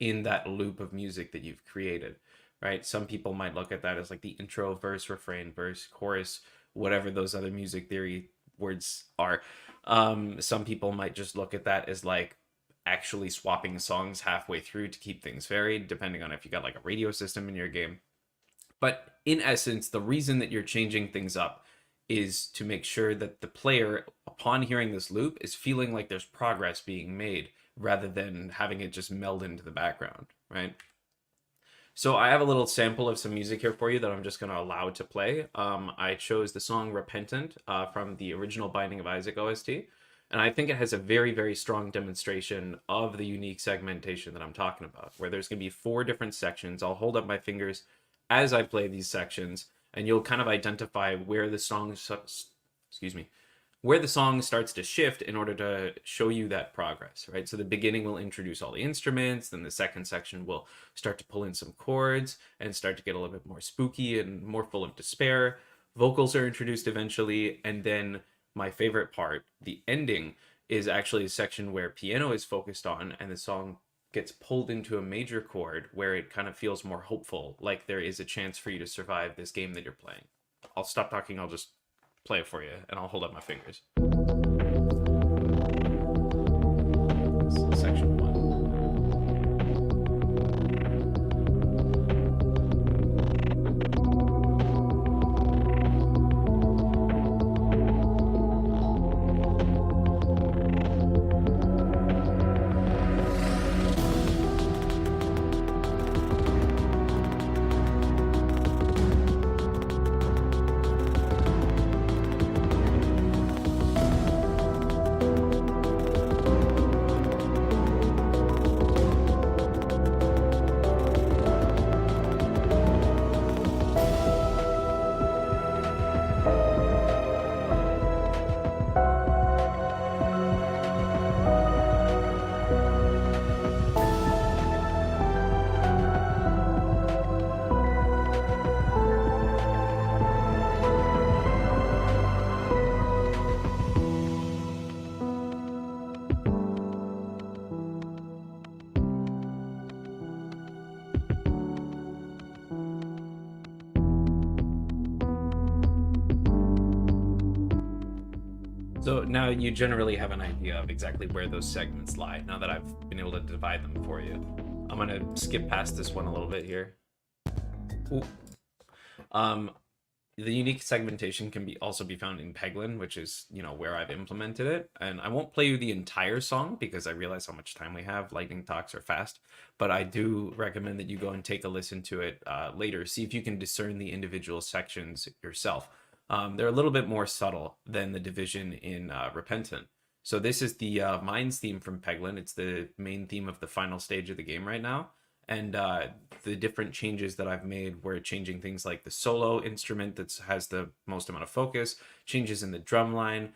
[SPEAKER 8] in that loop of music that you've created, right? Some people might look at that as like the intro, verse, refrain, verse, chorus, whatever those other music theory words are. Some people might just look at that as like actually swapping songs halfway through to keep things varied, depending on if you got like a radio system in your game. But in essence, the reason that you're changing things up is to make sure that the player, upon hearing this loop, is feeling like there's progress being made rather than having it just meld into the background, right? So I have a little sample of some music here for you that I'm just going to allow to play. I chose the song Repentant from the original Binding of Isaac OST. And I think it has a very, very strong demonstration of the unique segmentation that I'm talking about, where there's going to be 4 different sections. I'll hold up my fingers as I play these sections, and you'll kind of identify where the song, where the song starts to shift in order to show you that progress, right? So the beginning will introduce all the instruments, then the second section will start to pull in some chords and start to get a little bit more spooky and more full of despair. Vocals are introduced eventually, and then my favorite part, the ending, is actually a section where piano is focused on and the song gets pulled into a major chord where it kind of feels more hopeful, like there is a chance for you to survive this game that you're playing. I'll stop talking, I'll just play it for you, and I'll hold up my fingers. Section 1. So now you generally have an idea of exactly where those segments lie, now that I've been able to divide them for you. I'm going to skip past this one a little bit here. Ooh. The unique segmentation can also be found in Peglin, which is, where I've implemented it. And I won't play you the entire song because I realize how much time we have. Lightning talks are fast. But I do recommend that you go and take a listen to it later. See if you can discern the individual sections yourself. They're a little bit more subtle than the division in Repentant. So this is the Mines theme from Peglin. It's the main theme of the final stage of the game right now. And the different changes that I've made were changing things like the solo instrument that has the most amount of focus, changes in the drum line,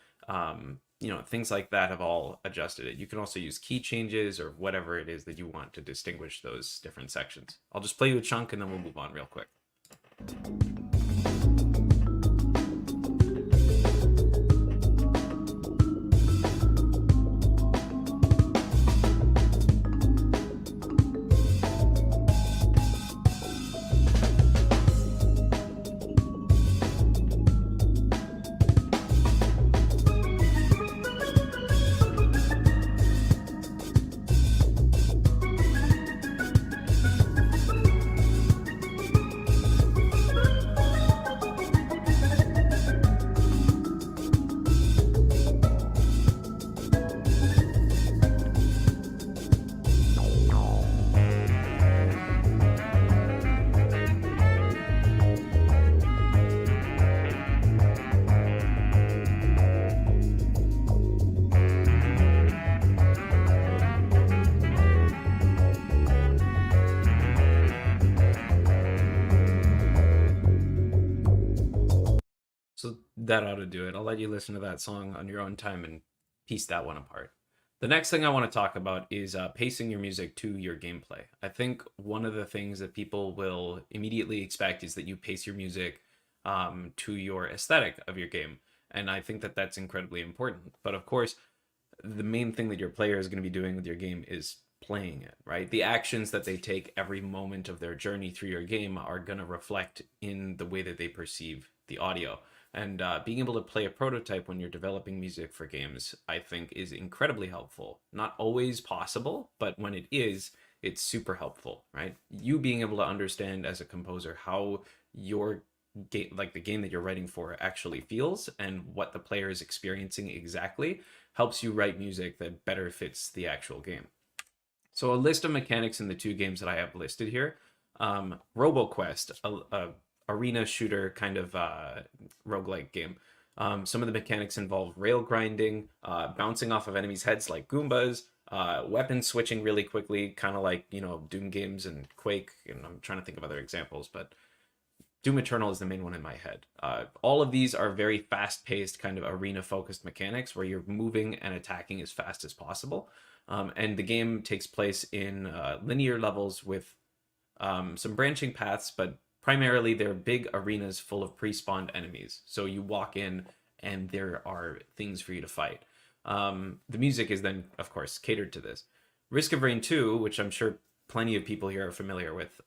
[SPEAKER 8] things like that have all adjusted it. You can also use key changes or whatever it is that you want to distinguish those different sections. I'll just play you a chunk and then we'll move on real quick. So that ought to do it. I'll let you listen to that song on your own time and piece that one apart. The next thing I want to talk about is pacing your music to your gameplay. I think one of the things that people will immediately expect is that you pace your music to your aesthetic of your game. And I think that that's incredibly important. But of course, the main thing that your player is going to be doing with your game is playing it, right? The actions that they take every moment of their journey through your game are going to reflect in the way that they perceive the audio. And being able to play a prototype when you're developing music for games, I think, is incredibly helpful. Not always possible, but when it is, it's super helpful, right? You being able to understand as a composer how your game, like the game that you're writing for, actually feels and what the player is experiencing exactly, helps you write music that better fits the actual game. So a list of mechanics in the 2 games that I have listed here. RoboQuest, a arena shooter kind of roguelike game. Some of the mechanics involve rail grinding, bouncing off of enemies' heads like Goombas, weapon switching really quickly, kind of like, Doom games and Quake, and I'm trying to think of other examples, but Doom Eternal is the main one in my head. All of these are very fast-paced, kind of arena-focused mechanics where you're moving and attacking as fast as possible. And the game takes place in linear levels with some branching paths, but primarily they're big arenas full of pre-spawned enemies. So you walk in and there are things for you to fight. The music is then, of course, catered to this. Risk of Rain 2, which I'm sure plenty of people here are familiar with,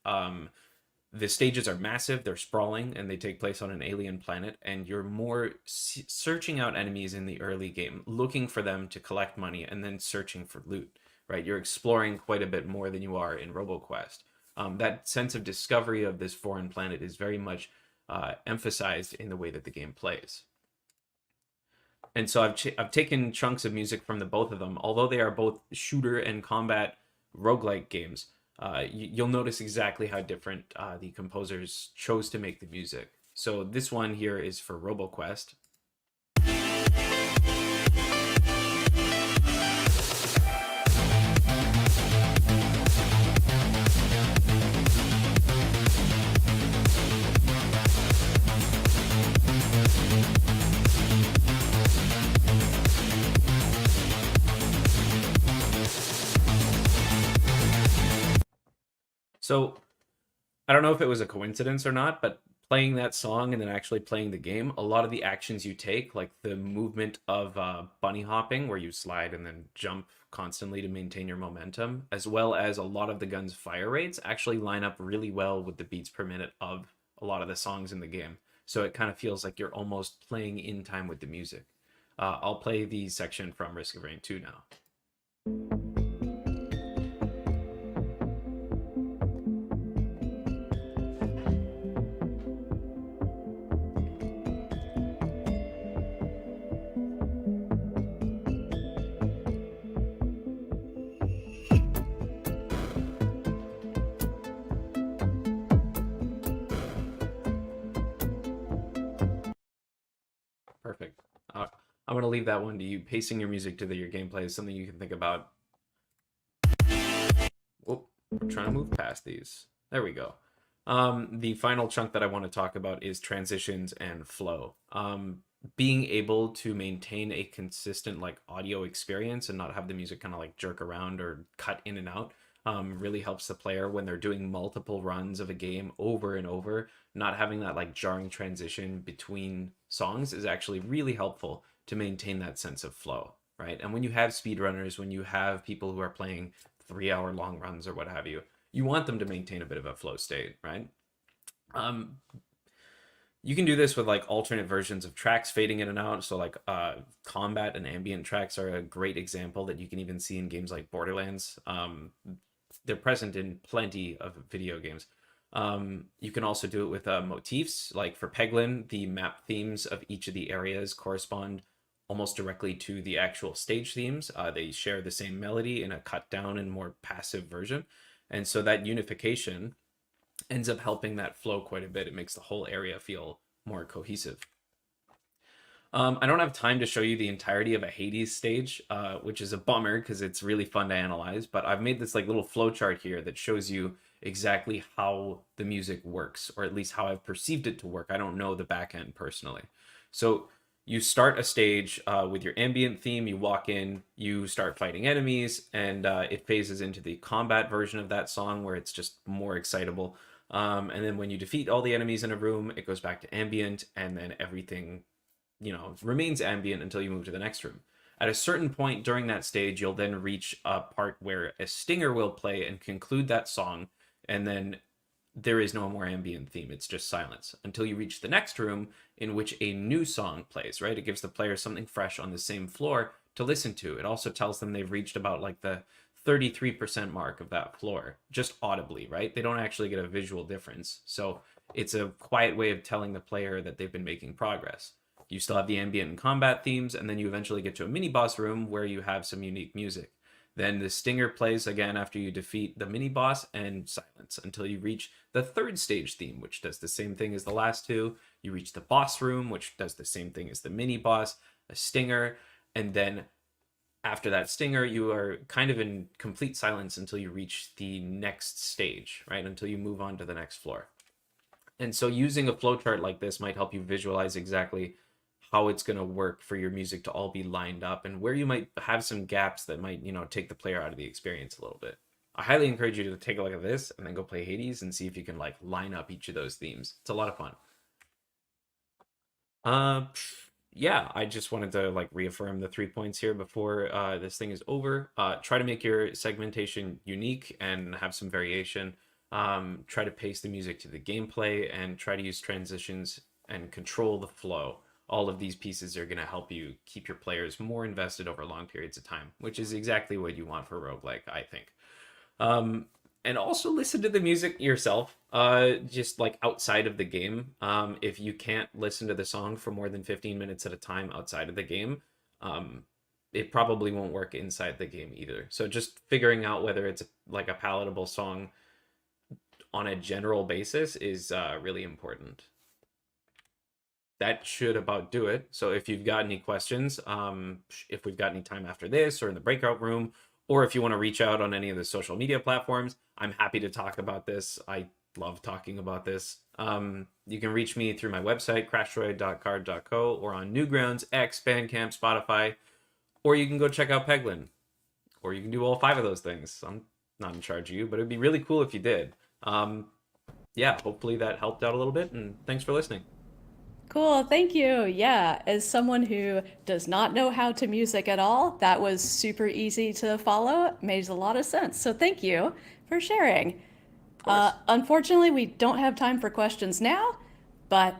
[SPEAKER 8] the stages are massive, they're sprawling, and they take place on an alien planet, and you're more searching out enemies in the early game, looking for them to collect money, and then searching for loot, right? You're exploring quite a bit more than you are in RoboQuest. That sense of discovery of this foreign planet is very much emphasized in the way that the game plays. And so I've taken chunks of music from the both of them, although they are both shooter and combat roguelike games. You'll notice exactly how different the composers chose to make the music. So this one here is for RoboQuest. So I don't know if it was a coincidence or not, but playing that song and then actually playing the game, a lot of the actions you take, like the movement of bunny hopping, where you slide and then jump constantly to maintain your momentum, as well as a lot of the gun's fire rates, actually line up really well with the beats per minute of a lot of the songs in the game. So it kind of feels like you're almost playing in time with the music. I'll play the section from Risk of Rain 2 now. Perfect. I'm going to leave that one to you. Pacing your music to your gameplay is something you can think about. Whoop, we're trying to move past these. There we go. The final chunk that I want to talk about is transitions and flow. Being able to maintain a consistent audio experience and not have the music kind of jerk around or cut in and out really helps the player when they're doing multiple runs of a game over and over. Not having that jarring transition between songs is actually really helpful to maintain that sense of flow, right? And when you have speedrunners, when you have people who are playing 3-hour long runs or what have you, you want them to maintain a bit of a flow state, right? You can do this with alternate versions of tracks fading in and out. So combat and ambient tracks are a great example that you can even see in games like Borderlands. They're present in plenty of video games. You can also do it with motifs. Like for Peglin, the map themes of each of the areas correspond almost directly to the actual stage themes. They share the same melody in a cut down and more passive version. And so that unification ends up helping that flow quite a bit. It makes the whole area feel more cohesive. I don't have time to show you the entirety of a Hades stage, which is a bummer because it's really fun to analyze, but I've made this little flow chart here that shows you exactly how the music works, or at least how I've perceived it to work. I don't know the back end personally. So You start a stage with your ambient theme. You walk in, you start fighting enemies, and it phases into the combat version of that song where it's just more excitable. And then when you defeat all the enemies in a room, it goes back to ambient, and then everything, remains ambient until you move to the next room. At a certain point during that stage, you'll then reach a part where a stinger will play and conclude that song, and then there is no more ambient theme. It's just silence until you reach the next room in which a new song plays, right? It gives the player something fresh on the same floor to listen to. It also tells them they've reached about like the 33% mark of that floor, just audibly, right? They don't actually get a visual difference. So it's a quiet way of telling the player that they've been making progress. You still have the ambient and combat themes, and then you eventually get to a mini boss room where you have some unique music. Then the stinger plays again after you defeat the mini boss, and silence until you reach the third stage theme, which does the same thing as the last two. You reach the boss room, which does the same thing as the mini boss, a stinger, and then after that stinger, you are kind of in complete silence until you reach the next stage, right? Until you move on to the next floor. And so using a flowchart like this might help you visualize exactly how it's going to work for your music to all be lined up, and where you might have some gaps that might, take the player out of the experience a little bit. I highly encourage you to take a look at this and then go play Hades and see if you can like line up each of those themes. It's a lot of fun. Yeah, I just wanted to like reaffirm the 3 points here before this thing is over. Try to make your segmentation unique and have some variation. Try to pace the music to the gameplay, and try to use transitions and control the flow. All of these pieces are going to help you keep your players more invested over long periods of time, which is exactly what you want for roguelike, I think. And also listen to the music yourself, just like outside of the game. If you can't listen to the song for more than 15 minutes at a time outside of the game, it probably won't work inside the game either. So just figuring out whether it's like a palatable song on a general basis is really important. That should about do it. So if you've got any questions, if we've got any time after this or in the breakout room, or if you want to reach out on any of the social media platforms, I'm happy to talk about this. I love talking about this. You can reach me through my website, crashdroid.card.co, or on Newgrounds, X, Bandcamp, Spotify, or you can go check out Peglin, or you can do all 5 of those things. I'm not in charge of you, but it'd be really cool if you did. Yeah, hopefully that helped out a little bit, and thanks for listening.
[SPEAKER 6] Cool, thank you. Yeah, as someone who does not know how to music at all, that was super easy to follow. Made a lot of sense. So thank you for sharing. Unfortunately, we don't have time for questions now, but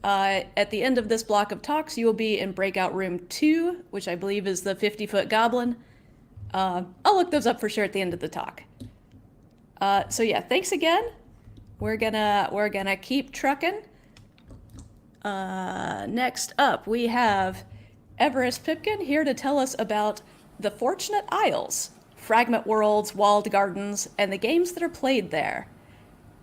[SPEAKER 6] at the end of this block of talks, you will be in breakout room 2, which I believe is the 50-foot goblin. I'll look those up for sure at the end of the talk. So yeah, thanks again. We're gonna keep trucking. Next up, we have Everest Pipkin here to tell us about the Fortunate Isles, Fragment Worlds, Walled Gardens, and the games that are played there.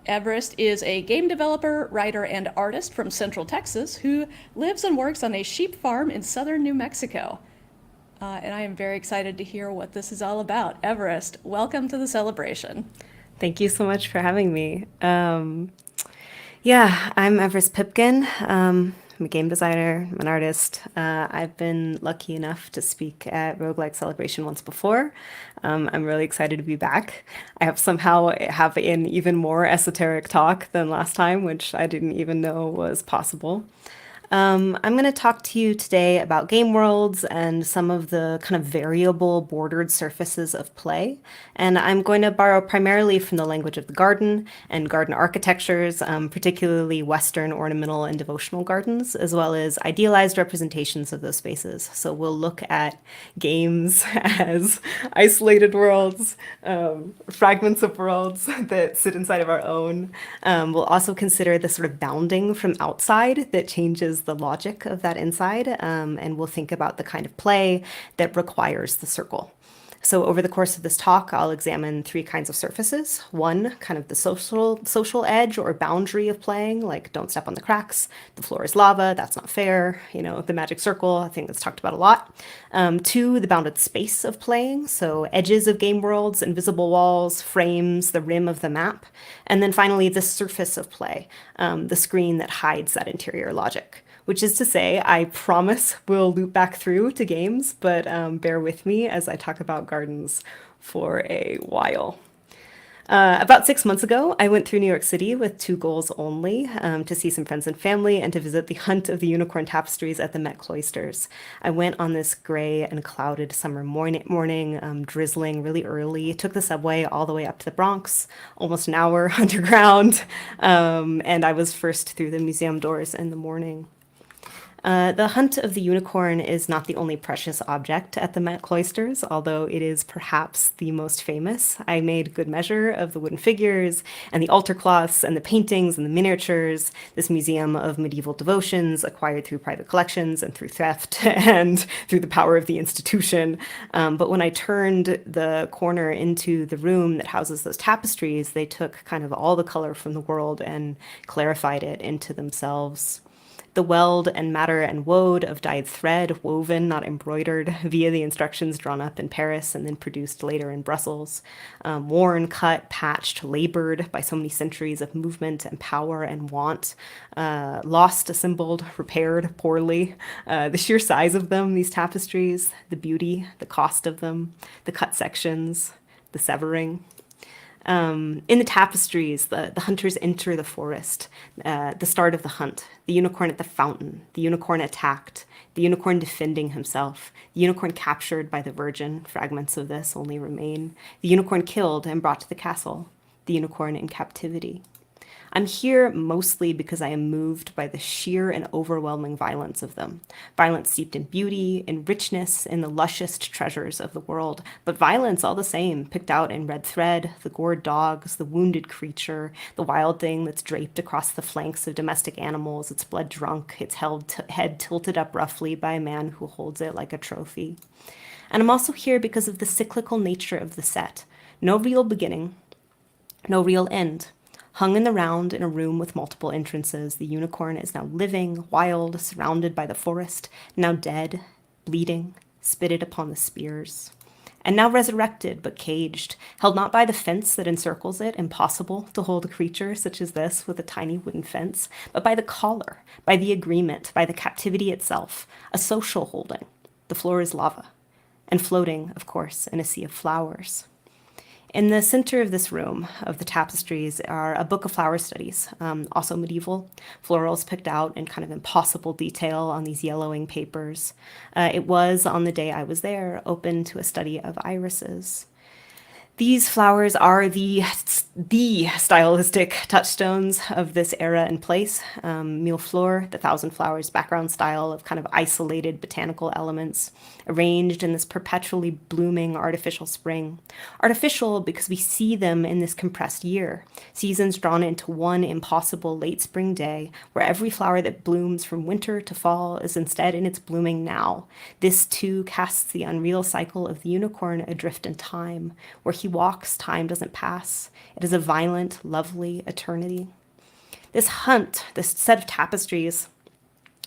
[SPEAKER 6] Everest is a game developer, writer, and artist from Central Texas who lives and works on a sheep farm in southern New Mexico. And I am very excited to hear what this is all about. Everest, welcome to the celebration.
[SPEAKER 9] Thank you so much for having me. Yeah, I'm Everest Pipkin. I'm a game designer, I'm an artist. I've been lucky enough to speak at Roguelike Celebration once before. I'm really excited to be back. I have somehow have an even more esoteric talk than last time, which I didn't even know was possible. I'm going to talk to you today about game worlds and some of the kind of variable bordered surfaces of play. And I'm going to borrow primarily from the language of the garden and garden architectures, particularly Western ornamental and devotional gardens, as well as idealized representations of those spaces. So we'll look at games as isolated worlds, fragments of worlds that sit inside of our own. We'll also consider the sort of bounding from outside that changes the logic of that inside, and we'll think about the kind of play that requires the circle. So over the course of this talk, I'll examine 3 kinds of surfaces. One, kind of the social edge or boundary of playing, like don't step on the cracks, the floor is lava, that's not fair, the magic circle, I think that's talked about a lot. 2, the bounded space of playing, so edges of game worlds, invisible walls, frames, the rim of the map. And then finally, the surface of play, the screen that hides that interior logic, which is to say, I promise we'll loop back through to games, but bear with me as I talk about gardens for a while. About 6 months ago, I went through New York City with two goals only, to see some friends and family and to visit the Hunt of the Unicorn tapestries at the Met Cloisters. I went on this gray and clouded summer morning, drizzling really early, took the subway all the way up to the Bronx, almost an hour underground, and I was first through the museum doors in the morning. The Hunt of the Unicorn is not the only precious object at the Met Cloisters, although it is perhaps the most famous. I made good measure of the wooden figures and the altar cloths and the paintings and the miniatures, this museum of medieval devotions acquired through private collections and through theft and through the power of the institution. But when I turned the corner into the room that houses those tapestries, they took kind of all the color from the world and clarified it into themselves. The weld and matter and wode of dyed thread, woven, not embroidered, via the instructions drawn up in Paris and then produced later in Brussels, worn, cut, patched, labored by so many centuries of movement and power and want, lost, assembled, repaired poorly. The sheer size of them, these tapestries, the beauty, the cost of them, the cut sections, the severing. In the tapestries, the hunters enter the forest, the start of the hunt, the unicorn at the fountain, the unicorn attacked, the unicorn defending himself, the unicorn captured by the virgin, fragments of this only remain, the unicorn killed and brought to the castle, the unicorn in captivity. I'm here mostly because I am moved by the sheer and overwhelming violence of them. Violence steeped in beauty, in richness, in the luscious treasures of the world, but violence all the same, picked out in red thread, the gored dogs, the wounded creature, the wild thing that's draped across the flanks of domestic animals, its blood drunk, its head tilted up roughly by a man who holds it like a trophy. And I'm also here because of the cyclical nature of the set. No real beginning, no real end. Hung in the round in a room with multiple entrances, the unicorn is now living, wild, surrounded by the forest, now dead, bleeding, spitted upon the spears. And now resurrected, but caged, held not by the fence that encircles it, impossible to hold a creature such as this with a tiny wooden fence, but by the collar, by the agreement, by the captivity itself, a social holding. The floor is lava, and floating, of course, in a sea of flowers. In the center of this room, of the tapestries, are a book of flower studies, also medieval, florals picked out in kind of impossible detail on these yellowing papers. It was, on the day I was there, open to a study of irises. These flowers are the stylistic touchstones of this era and place. Mille fleurs, the thousand flowers background style of kind of isolated botanical elements, arranged in this perpetually blooming artificial spring. Artificial because we see them in this compressed year, seasons drawn into one impossible late spring day, where every flower that blooms from winter to fall is instead in its blooming now. This too casts the unreal cycle of the unicorn adrift in time, where he walks, time doesn't pass. It is a violent, lovely eternity. This hunt, this set of tapestries,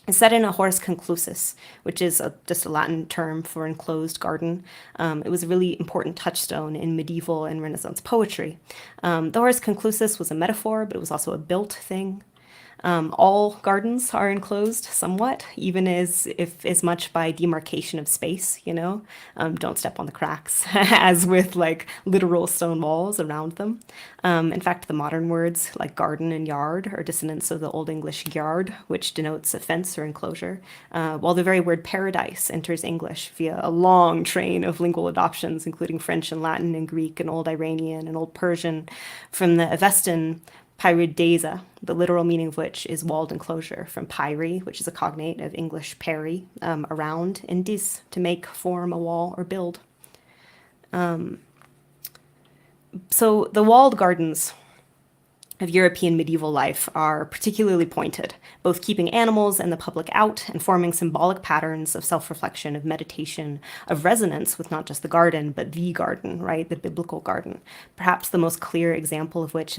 [SPEAKER 9] is set in a horus conclusus, which is just a Latin term for enclosed garden. It was a really important touchstone in medieval and Renaissance poetry. The horus conclusus was a metaphor, but it was also a built thing. All gardens are enclosed somewhat, even as much by demarcation of space, don't step on the cracks, as with like literal stone walls around them. In fact, the modern words like garden and yard are dissonants of the Old English yard, which denotes a fence or enclosure, while the very word paradise enters English via a long train of lingual adoptions, including French and Latin and Greek and Old Iranian and Old Persian, from the Avestan Pyridesa, the literal meaning of which is walled enclosure, from pyri, which is a cognate of English peri, around, and dis, to make, form a wall, or build. So the walled gardens of European medieval life are particularly pointed, both keeping animals and the public out and forming symbolic patterns of self-reflection, of meditation, of resonance with not just the garden, but the garden, right? The biblical garden. Perhaps the most clear example of which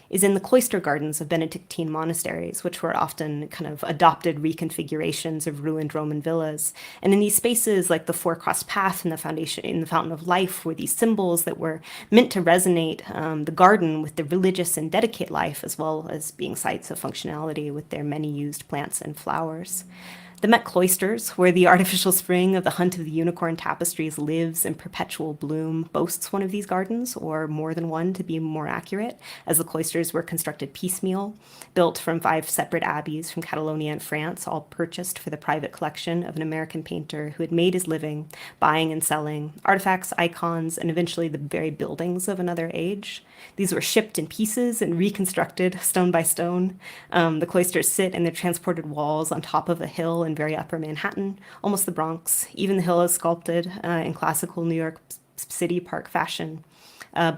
[SPEAKER 9] is in the cloister gardens of Benedictine monasteries, which were often kind of adopted reconfigurations of ruined Roman villas. And in these spaces, like the four-crossed path and the foundation in the Fountain of Life, were these symbols that were meant to resonate the garden with the religious and dedicate life, as well as being sites of functionality with their many used plants and flowers. The Met Cloisters, where the artificial spring of the Hunt of the Unicorn tapestries lives in perpetual bloom, boasts one of these gardens, or more than one to be more accurate, as the cloisters were constructed piecemeal, built from 5 separate abbeys from Catalonia and France, all purchased for the private collection of an American painter who had made his living buying and selling artifacts, icons, and eventually the very buildings of another age. These were shipped in pieces and reconstructed stone by stone. The cloisters sit in their transported walls on top of a hill in very upper Manhattan, almost the Bronx. Even the hill is sculpted in classical New York City Park fashion.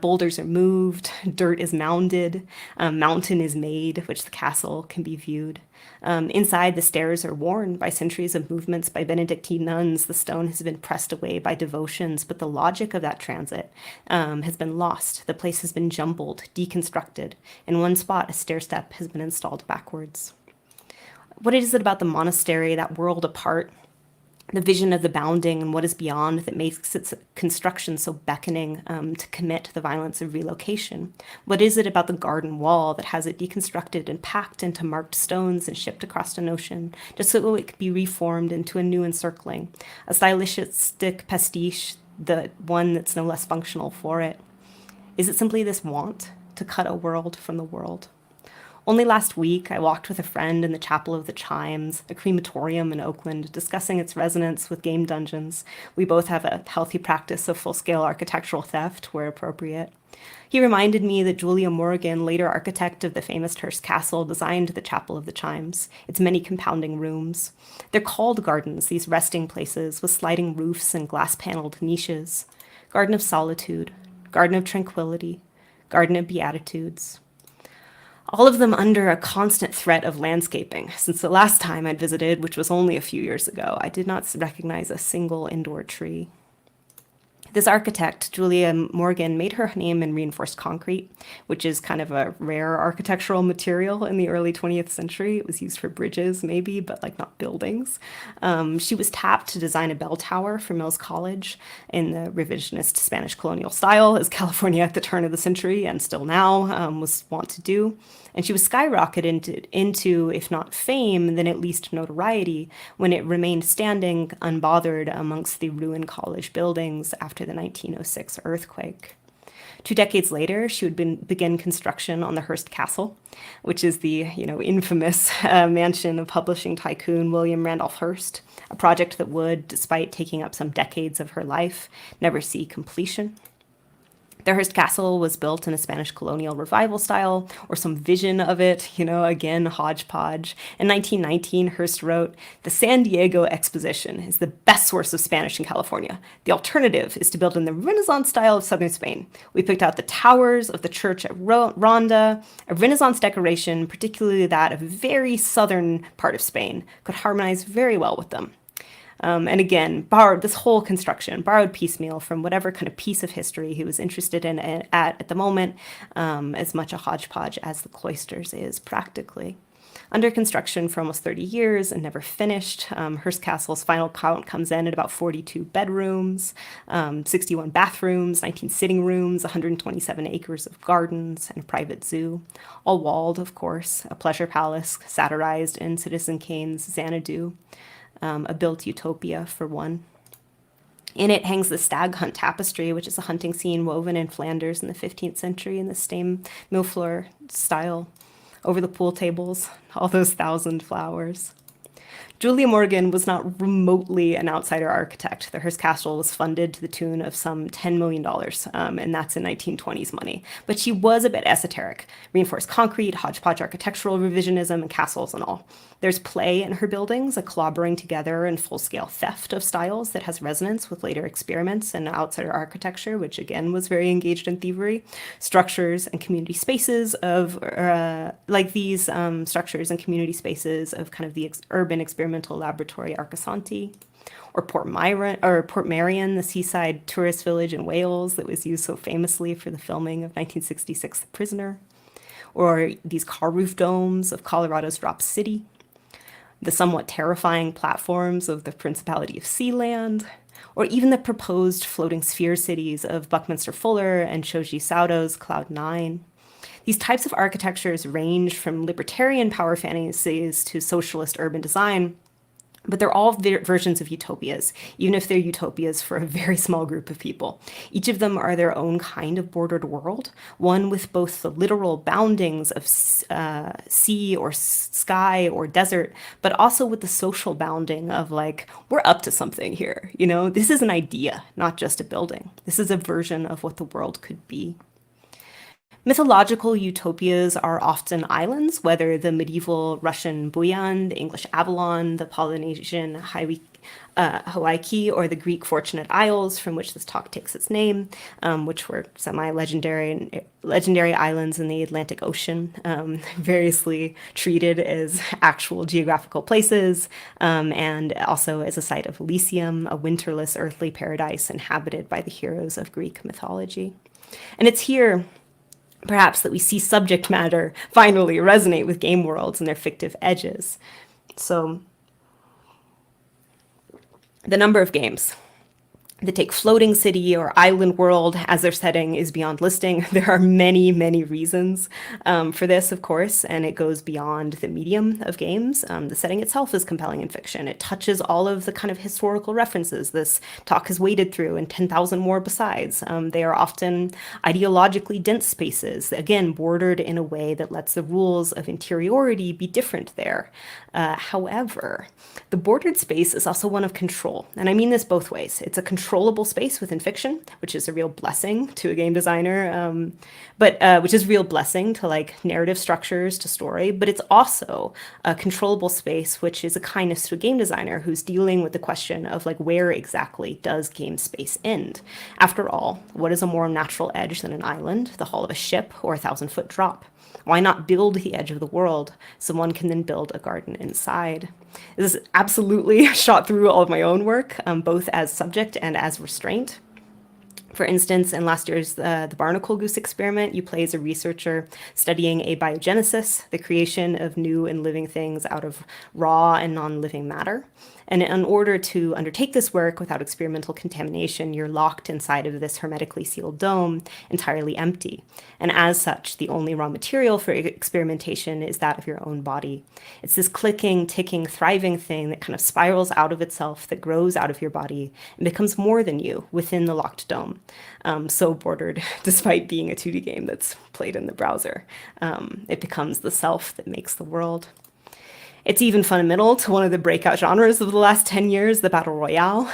[SPEAKER 9] Boulders are moved, dirt is mounded, mountain is made, which the castle can be viewed. Inside, the stairs are worn by centuries of movements by Benedictine nuns. The stone has been pressed away by devotions, but the logic of that transit has been lost. The place has been jumbled, deconstructed. In one spot, a stair step has been installed backwards. What is it about the monastery, that world apart, the vision of the bounding and what is beyond, that makes its construction so beckoning to commit to the violence of relocation? What is it about the garden wall that has it deconstructed and packed into marked stones and shipped across an ocean, just so it could be reformed into a new encircling, a stylistic pastiche, the one that's no less functional for it? Is it simply this want to cut a world from the world? Only last week, I walked with a friend in the Chapel of the Chimes, a crematorium in Oakland, discussing its resonance with game dungeons. We both have a healthy practice of full-scale architectural theft, where appropriate. He reminded me that Julia Morgan, later architect of the famous Hearst Castle, designed the Chapel of the Chimes, its many compounding rooms. They're called gardens, these resting places with sliding roofs and glass-paneled niches. Garden of Solitude, Garden of Tranquility, Garden of Beatitudes. All of them under a constant threat of landscaping. Since the last time I'd visited, which was only a few years ago, I did not recognize a single indoor tree. This architect, Julia Morgan, made her name in reinforced concrete, which is kind of a rare architectural material in the early 20th century. It was used for bridges, maybe, but like not buildings. She was tapped to design a bell tower for Mills College in the revisionist Spanish colonial style, as California at the turn of the century and still now was wont to do. And she was skyrocketed into, if not fame, then at least notoriety, when it remained standing unbothered amongst the ruined college buildings after the 1906 earthquake. 2 decades later, she would begin construction on the Hearst Castle, which is the infamous mansion of publishing tycoon William Randolph Hearst, a project that would, despite taking up some decades of her life, never see completion. The Hearst Castle was built in a Spanish colonial revival style, or some vision of it, again, hodgepodge. In 1919, Hearst wrote, "The San Diego Exposition is the best source of Spanish in California. The alternative is to build in the Renaissance style of southern Spain. We picked out the towers of the church at Ronda, a Renaissance decoration, particularly that of a very southern part of Spain, could harmonize very well with them." And again, borrowed this whole construction, borrowed piecemeal from whatever kind of piece of history he was interested in at the moment, as much a hodgepodge as the cloisters is practically. Under construction for almost 30 years and never finished, Hearst Castle's final count comes in at about 42 bedrooms, 61 bathrooms, 19 sitting rooms, 127 acres of gardens, and a private zoo. All walled, of course, a pleasure palace satirized in Citizen Kane's Xanadu. A built utopia, for one. In it hangs the stag hunt tapestry, which is a hunting scene woven in Flanders in the 15th century in the same millefleur style. Over the pool tables, all those 1,000 flowers. Julia Morgan was not remotely an outsider architect. The Hearst Castle was funded to the tune of some $10 million, and that's in 1920s money. But she was a bit esoteric. Reinforced concrete, hodgepodge architectural revisionism, and castles and all. There's play in her buildings, a clobbering together and full-scale theft of styles that has resonance with later experiments in outsider architecture, which again was very engaged in thievery. Structures and community spaces of, structures and community spaces of kind of the urban experimental laboratory Arcasanti, or Port Marion, the seaside tourist village in Wales that was used so famously for the filming of 1966 The Prisoner. or these car roof domes of Colorado's Drop City, the somewhat terrifying platforms of the Principality of Sealand, or even the proposed floating sphere cities of Buckminster Fuller and Shoji Saudo's Cloud 9. These types of architectures range from libertarian power fantasies to socialist urban design, but they're all versions of utopias, even if they're utopias for a very small group of people. Each of them are their own kind of bordered world, one with both the literal boundings of sea or sky or desert, but also with the social bounding of like, we're up to something here. You know, this is an idea, not just a building. This is a version of what the world could be. Mythological utopias are often islands, whether the medieval Russian Buyan, the English Avalon, the Polynesian Hawaii, or the Greek Fortunate Isles, from which this talk takes its name, which were semi-legendary islands in the Atlantic Ocean, variously treated as actual geographical places, and also as a site of Elysium, a winterless earthly paradise inhabited by the heroes of Greek mythology. And it's here, perhaps, that we see subject matter finally resonate with game worlds and their fictive edges. So, the number of games that take floating city or island world as their setting is beyond listing. There are many, many reasons for this, of course, and it goes beyond the medium of games. The setting itself is compelling in fiction. It touches all of the kind of historical references this talk has waded through, and 10,000 more besides. They are often ideologically dense spaces, again, bordered in a way that lets the rules of interiority be different there. However, the bordered space is also one of control, and I mean this both ways. It's a controllable space within fiction, which is a real blessing to a game designer, but which is a real blessing to like narrative structures, to story, but it's also a controllable space, which is a kindness to a game designer who's dealing with the question of like, where exactly does game space end? After all, what is a more natural edge than an island, the hull of a ship, or a 1,000-foot drop? Why not build the edge of the world so one can then build a garden inside? This is absolutely shot through all of my own work, both as subject and as restraint. For instance, in last year's the Barnacle Goose experiment, you play as a researcher studying abiogenesis, the creation of new and living things out of raw and non-living matter. And in order to undertake this work without experimental contamination, you're locked inside of this hermetically sealed dome, entirely empty. And as such, the only raw material for experimentation is that of your own body. It's this clicking, ticking, thriving thing that kind of spirals out of itself, that grows out of your body and becomes more than you within the locked dome. So bordered, despite being a 2D game that's played in the browser. It becomes the self that makes the world. It's even fundamental to one of the breakout genres of the last 10 years, the battle royale,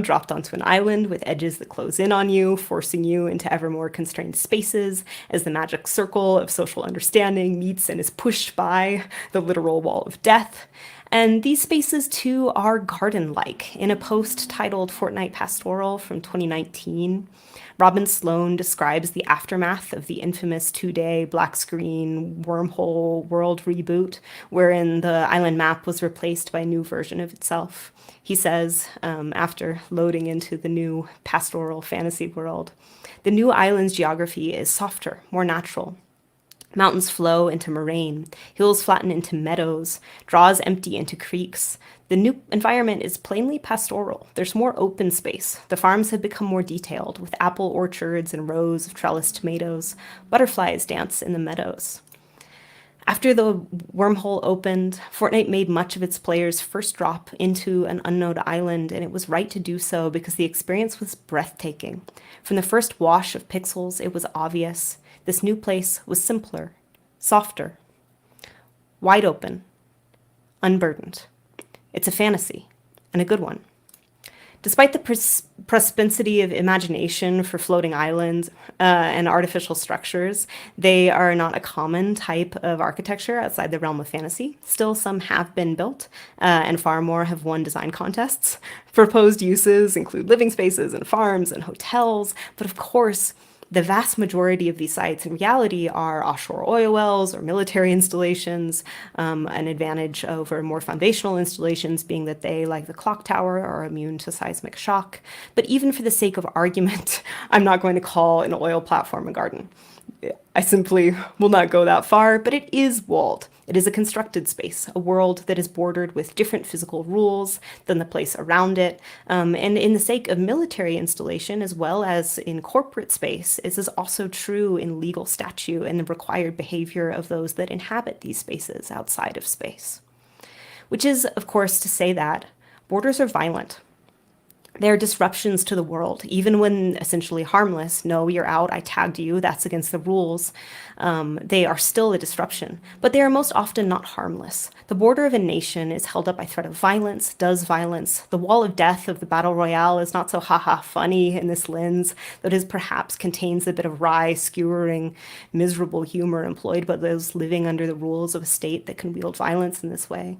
[SPEAKER 9] dropped onto an island with edges that close in on you, forcing you into ever more constrained spaces as the magic circle of social understanding meets and is pushed by the literal wall of death. And these spaces, too, are garden-like. In a post titled Fortnite Pastoral from 2019, Robin Sloan describes the aftermath of the infamous 2-day black screen wormhole world reboot, wherein the island map was replaced by a new version of itself. He says, after loading into the new pastoral fantasy world, the new island's geography is softer, more natural. Mountains flow into moraine, hills flatten into meadows, draws empty into creeks. The new environment is plainly pastoral. There's more open space. The farms have become more detailed, with apple orchards and rows of trellised tomatoes. Butterflies dance in the meadows. After the wormhole opened, Fortnite made much of its players' first drop into an unknown island, and it was right to do so because the experience was breathtaking. From the first wash of pixels, it was obvious. This new place was simpler, softer, wide open, unburdened. It's a fantasy, and a good one. Despite the propensity of imagination for floating islands and artificial structures, they are not a common type of architecture outside the realm of fantasy. Still, some have been built, and far more have won design contests. Proposed uses include living spaces and farms and hotels, but of course, the vast majority of these sites in reality are offshore oil wells or military installations, an advantage over more foundational installations being that they, like the clock tower, are immune to seismic shock. But even for the sake of argument, I'm not going to call an oil platform a garden. I simply will not go that far, but it is walled. It is a constructed space, a world that is bordered with different physical rules than the place around it. And in the sake of military installation, as well as in corporate space, this is also true in legal statute and the required behavior of those that inhabit these spaces outside of space. Which is, of course, to say that borders are violent. They are disruptions to the world, even when essentially harmless. No, you're out, I tagged you, that's against the rules. They are still a disruption, but they are most often not harmless. The border of a nation is held up by threat of violence, does violence. The wall of death of the battle royale is not so haha funny in this lens, that is perhaps contains a bit of wry, skewering, miserable humor employed by those living under the rules of a state that can wield violence in this way.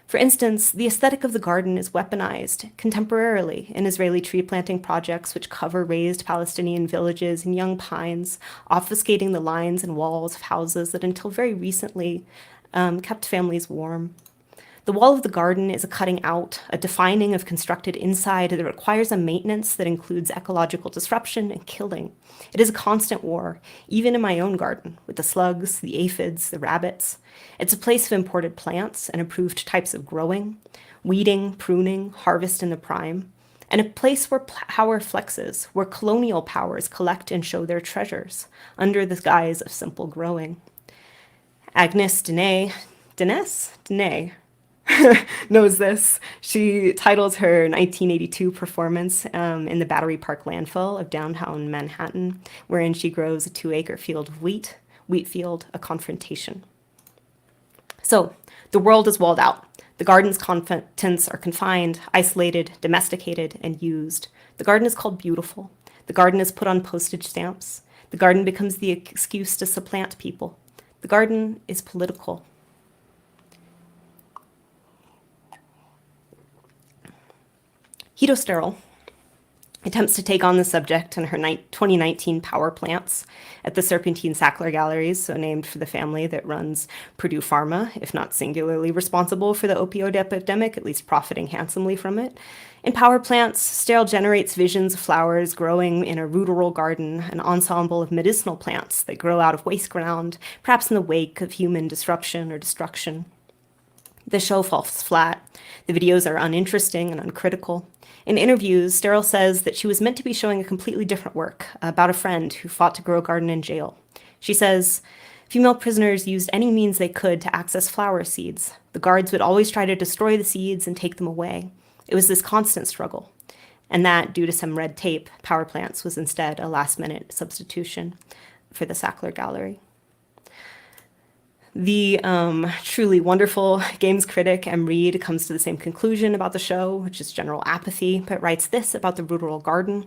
[SPEAKER 9] For instance, the aesthetic of the garden is weaponized contemporarily in Israeli tree planting projects which cover raised Palestinian villages in young pines, obfuscating the lines and walls of houses that until very recently kept families warm. The wall of the garden is a cutting out, a defining of constructed inside that requires a maintenance that includes ecological disruption and killing. It is a constant war, even in my own garden, with the slugs, the aphids, the rabbits. It's a place of imported plants and approved types of growing, weeding, pruning, harvest in the prime, and a place where power flexes, where colonial powers collect and show their treasures, under the guise of simple growing. Agnes Dene knows this. She titles her 1982 performance in the Battery Park landfill of downtown Manhattan, wherein she grows a 2-acre field of wheat field, a confrontation. So, the world is walled out. The garden's contents are confined, isolated, domesticated, and used. The garden is called beautiful. The garden is put on postage stamps. The garden becomes the excuse to supplant people. The garden is political. Hetosterol attempts to take on the subject in her 2019 Power Plants at the Serpentine Sackler Galleries, so named for the family that runs Purdue Pharma, if not singularly responsible for the opioid epidemic, at least profiting handsomely from it. In Power Plants, Sterile generates visions of flowers growing in a ruderal garden, an ensemble of medicinal plants that grow out of waste ground, perhaps in the wake of human disruption or destruction. The show falls flat. The videos are uninteresting and uncritical. In interviews, Sterile says that she was meant to be showing a completely different work about a friend who fought to grow a garden in jail. She says, female prisoners used any means they could to access flower seeds. The guards would always try to destroy the seeds and take them away. It was this constant struggle. And that, due to some red tape, Power Plants was instead a last-minute substitution for the Sackler Gallery. The truly wonderful games critic M. Reed comes to the same conclusion about the show, which is general apathy, but writes this about the rural garden.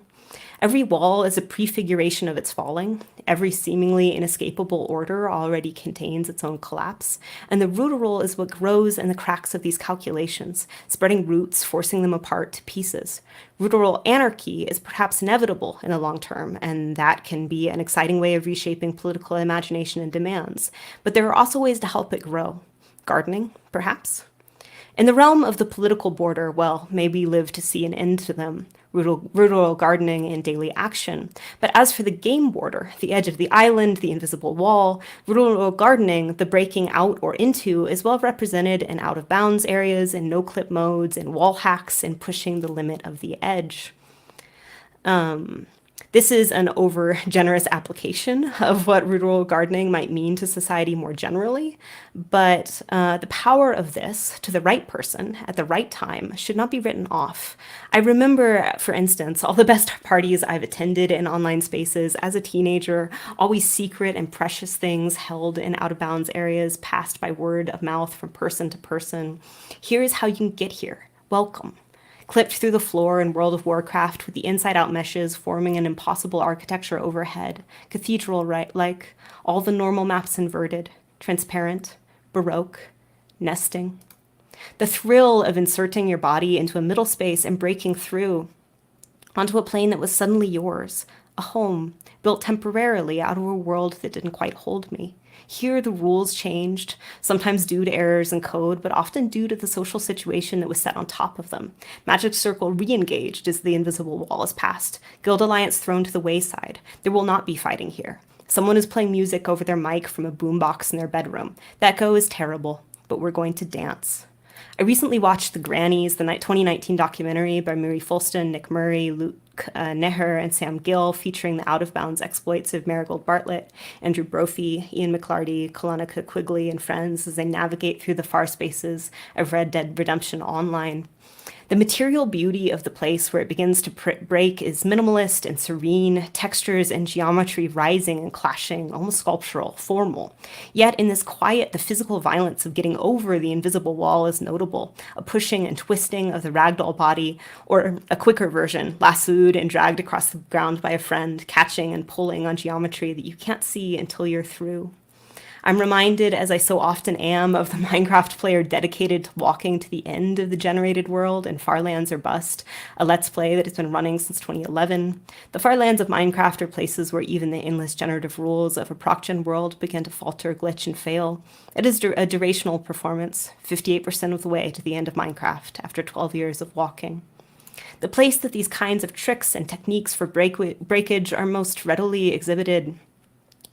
[SPEAKER 9] Every wall is a prefiguration of its falling. Every seemingly inescapable order already contains its own collapse, and the ruderal is what grows in the cracks of these calculations, spreading roots, forcing them apart to pieces. Ruderal anarchy is perhaps inevitable in the long term, and that can be an exciting way of reshaping political imagination and demands. But there are also ways to help it grow. Gardening, perhaps? In the realm of the political border, well, may we live to see an end to them, rural gardening and daily action. But as for the game border, the edge of the island, the invisible wall, rural gardening, the breaking out or into, is well represented in out-of-bounds areas, in no-clip modes, in wall hacks, and pushing the limit of the edge. This is an over-generous application of what rural gardening might mean to society more generally, but the power of this to the right person at the right time should not be written off. I remember, for instance, all the best parties I've attended in online spaces as a teenager, always secret and precious things held in out-of-bounds areas passed by word of mouth from person to person. Here is how you can get here. Welcome. Clipped through the floor in World of Warcraft with the inside-out meshes forming an impossible architecture overhead, cathedral-like, all the normal maps inverted, transparent, baroque, nesting. The thrill of inserting your body into a middle space and breaking through onto a plane that was suddenly yours, a home built temporarily out of a world that didn't quite hold me. Here, the rules changed, sometimes due to errors in code, but often due to the social situation that was set on top of them. Magic Circle re-engaged as the invisible wall is passed. Guild Alliance thrown to the wayside. There will not be fighting here. Someone is playing music over their mic from a boombox in their bedroom. The echo is terrible, but we're going to dance. I recently watched The Grannies, the 2019 documentary by Marie Folston, Nick Murray, Luke Neher, and Sam Gill, featuring the out-of-bounds exploits of Marigold Bartlett, Andrew Brophy, Ian McClarty, Kalonika Quigley, and friends as they navigate through the far spaces of Red Dead Redemption Online. The material beauty of the place where it begins to break is minimalist and serene, textures and geometry rising and clashing, almost sculptural, formal. Yet in this quiet, the physical violence of getting over the invisible wall is notable, a pushing and twisting of the ragdoll body, or a quicker version, lassoed and dragged across the ground by a friend, catching and pulling on geometry that you can't see until you're through. I'm reminded, as I so often am, of the Minecraft player dedicated to walking to the end of the generated world in Farlands or Bust, a Let's Play that has been running since 2011. The Farlands of Minecraft are places where even the endless generative rules of a ProcGen world begin to falter, glitch, and fail. It is a durational performance, 58% of the way to the end of Minecraft after 12 years of walking. The place that these kinds of tricks and techniques for breakage are most readily exhibited,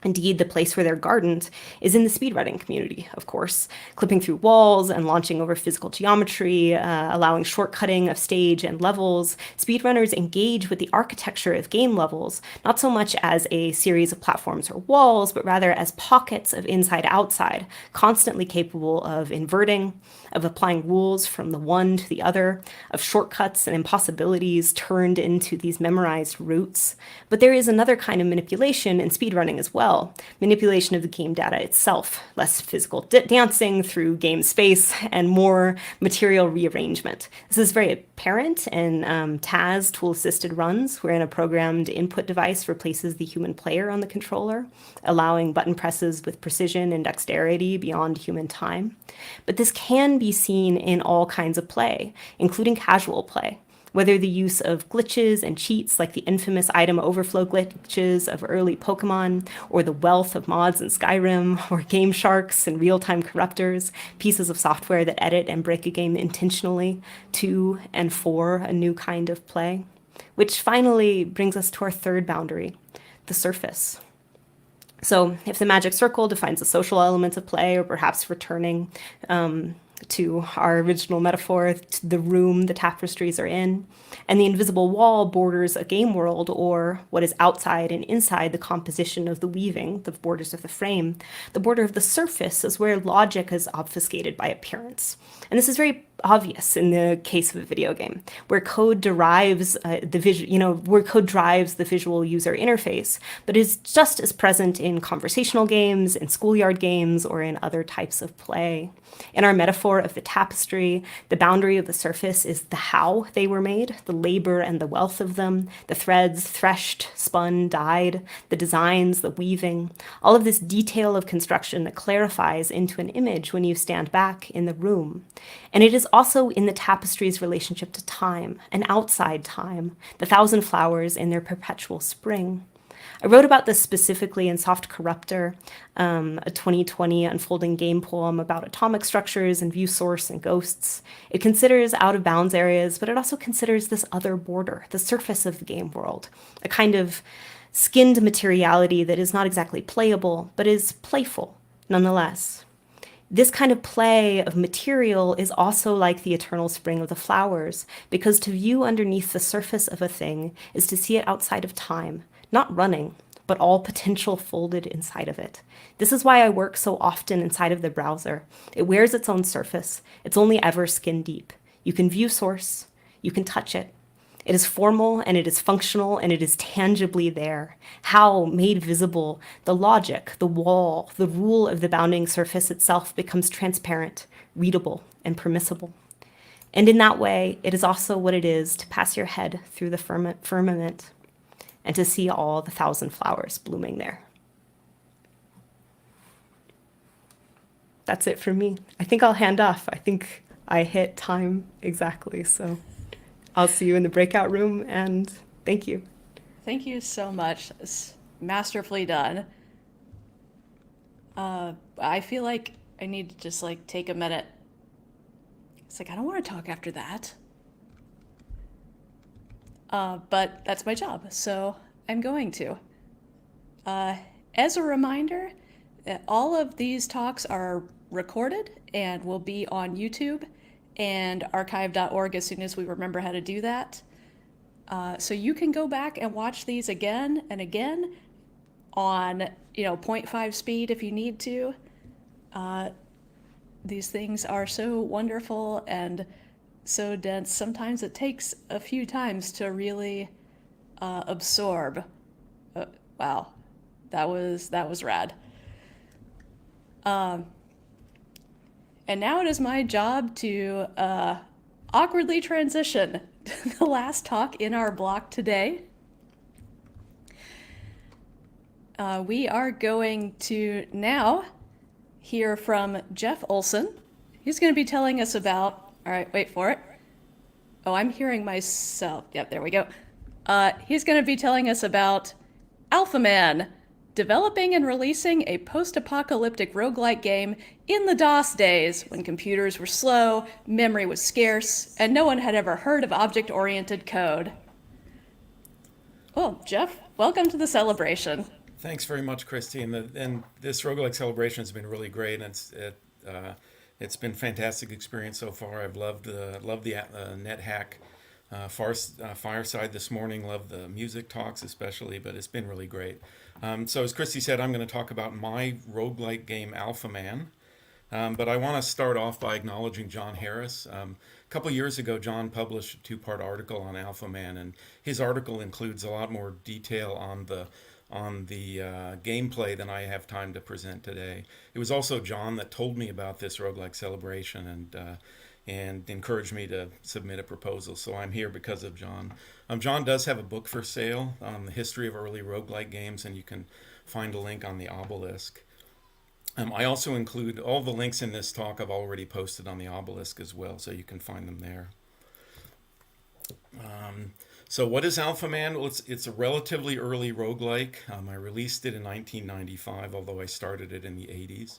[SPEAKER 9] indeed, the place where they're gardened, is in the speedrunning community, of course, clipping through walls and launching over physical geometry, allowing shortcutting of stage and levels. Speedrunners engage with the architecture of game levels, not so much as a series of platforms or walls, but rather as pockets of inside-outside, constantly capable of inverting, of applying rules from the one to the other, of shortcuts and impossibilities turned into these memorized routes. But there is another kind of manipulation in speedrunning as well, manipulation of the game data itself, less physical dancing through game space and more material rearrangement. This is very apparent in TAS, tool-assisted runs, wherein a programmed input device replaces the human player on the controller, allowing button presses with precision and dexterity beyond human time. But this can be seen in all kinds of play, including casual play. Whether the use of glitches and cheats like the infamous item overflow glitches of early Pokemon, or the wealth of mods in Skyrim, or game sharks and real-time corruptors, pieces of software that edit and break a game intentionally to and for a new kind of play. Which finally brings us to our third boundary, the surface. So if the magic circle defines the social elements of play, or perhaps returning to our original metaphor, to the room the tapestries are in, and the invisible wall borders a game world, or what is outside and inside the composition of the weaving, the borders of the frame, the border of the surface is where logic is obfuscated by appearance. And this is very obvious in the case of a video game, where code derives where code drives the visual user interface, but is just as present in conversational games, in schoolyard games, or in other types of play. In our metaphor of the tapestry, the boundary of the surface is the how they were made, the labor and the wealth of them, the threads threshed, spun, dyed, the designs, the weaving, all of this detail of construction that clarifies into an image when you stand back in the room. And it is also in the tapestry's relationship to time, an outside time, the thousand flowers in their perpetual spring. I wrote about this specifically in Soft Corruptor, a 2020 unfolding game poem about atomic structures and view source and ghosts. It considers out-of-bounds areas, but it also considers this other border, the surface of the game world, a kind of skinned materiality that is not exactly playable, but is playful nonetheless. This kind of play of material is also like the eternal spring of the flowers, because to view underneath the surface of a thing is to see it outside of time, not running, but all potential folded inside of it. This is why I work so often inside of the browser. It wears its own surface. It's only ever skin deep. You can view source, you can touch it. It is formal and it is functional and it is tangibly there. How, made visible, the logic, the wall, the rule of the bounding surface itself becomes transparent, readable, and permissible. And in that way, it is also what it is to pass your head through the firmament and to see all the thousand flowers blooming there. That's it for me. I think I'll hand off. I think I hit time exactly, so I'll see you in the breakout room, and thank you.
[SPEAKER 6] Thank you so much. It's masterfully done. I feel like I need to just take a minute. It's I don't want to talk after that. But that's my job, so I'm going to. As a reminder, all of these talks are recorded and will be on YouTube and archive.org as soon as we remember how to do that. So you can go back and watch these again and again on 0.5 speed if you need to. These things are so wonderful and so dense. Sometimes it takes a few times to really absorb. Wow, that was rad. And now it is my job to awkwardly transition to the last talk in our block today. We are going to now hear from Jeff Olson. He's going to be telling us about, all right, wait for it. Oh, I'm hearing myself. Yep, there we go. He's going to be telling us about Alpha Man, developing and releasing a post-apocalyptic roguelike game in the DOS days when computers were slow, memory was scarce, and no one had ever heard of object-oriented code. Well, Jeff, welcome to the celebration.
[SPEAKER 10] Thanks very much, Christy. And this Roguelike Celebration has been really great, and it's been a fantastic experience so far. I've loved the NetHack fireside this morning. Loved the music talks especially, but it's been really great. So as Christy said, I'm going to talk about my roguelike game Alpha Man. But I want to start off by acknowledging John Harris. A couple years ago, John published a two-part article on Alpha Man, and his article includes a lot more detail on the gameplay than I have time to present today. It was also John that told me about this Roguelike Celebration and encouraged me to submit a proposal. So I'm here because of John. John does have a book for sale on the history of early roguelike games, and you can find a link on the obelisk. I also include all the links in this talk I've already posted on the obelisk as well, so you can find them there. So what is Alpha Man? Well, it's a relatively early roguelike. I released it in 1995, although I started it in the 80s.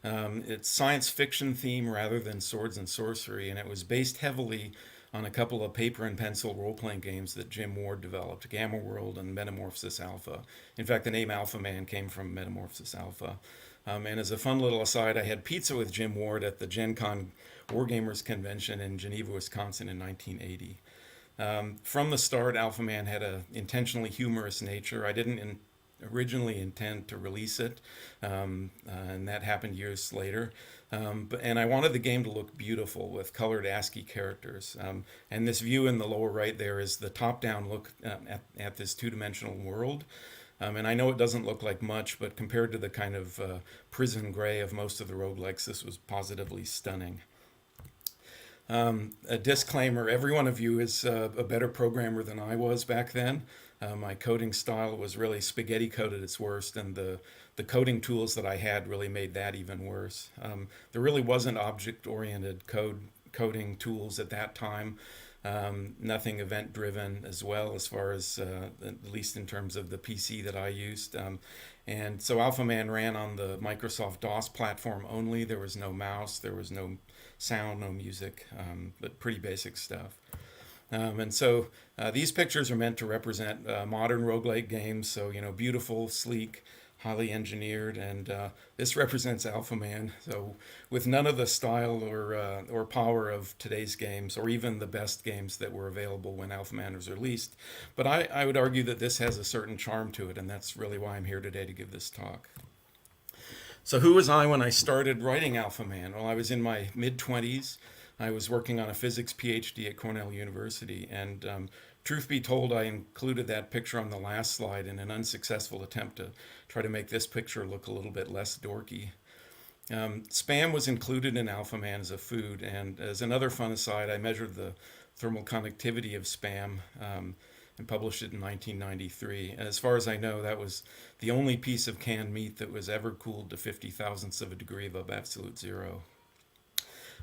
[SPEAKER 10] It's science fiction theme rather than swords and sorcery, and it was based heavily on a couple of paper and pencil role-playing games that Jim Ward developed, Gamma World and Metamorphosis Alpha. In fact, the name Alpha Man came from Metamorphosis Alpha. And as a fun little aside, I had pizza with Jim Ward at the Gen Con Wargamers Convention in Geneva, Wisconsin in 1980. From the start, Alpha Man had an intentionally humorous nature. I didn't originally intend to release it, and that happened years later. And I wanted the game to look beautiful with colored ASCII characters. And this view in the lower right there is the top-down look at this two-dimensional world. And I know it doesn't look like much, but compared to the kind of prison gray of most of the roguelikes, this was positively stunning. A disclaimer, every one of you is a better programmer than I was back then. My coding style was really spaghetti code at its worst, and the coding tools that I had really made that even worse. There really wasn't object-oriented coding tools at that time. Nothing event-driven as well, as far as, at least in terms of the PC that I used. And so Alpha Man ran on the Microsoft DOS platform only. There was no mouse, there was no sound, no music, but pretty basic stuff. And so these pictures are meant to represent modern roguelike games, so, beautiful, sleek, highly engineered, and this represents Alpha Man. So with none of the style or power of today's games, or even the best games that were available when Alpha Man was released. But I would argue that this has a certain charm to it, and that's really why I'm here today to give this talk. So who was I when I started writing Alpha Man? Well, I was in my mid-20s. I was working on a physics PhD at Cornell University, and truth be told, I included that picture on the last slide in an unsuccessful attempt to try to make this picture look a little bit less dorky. Spam was included in Alpha Man as a food, and as another fun aside, I measured the thermal conductivity of Spam and published it in 1993. As far as I know, that was the only piece of canned meat that was ever cooled to 50 thousandths of a degree above absolute zero.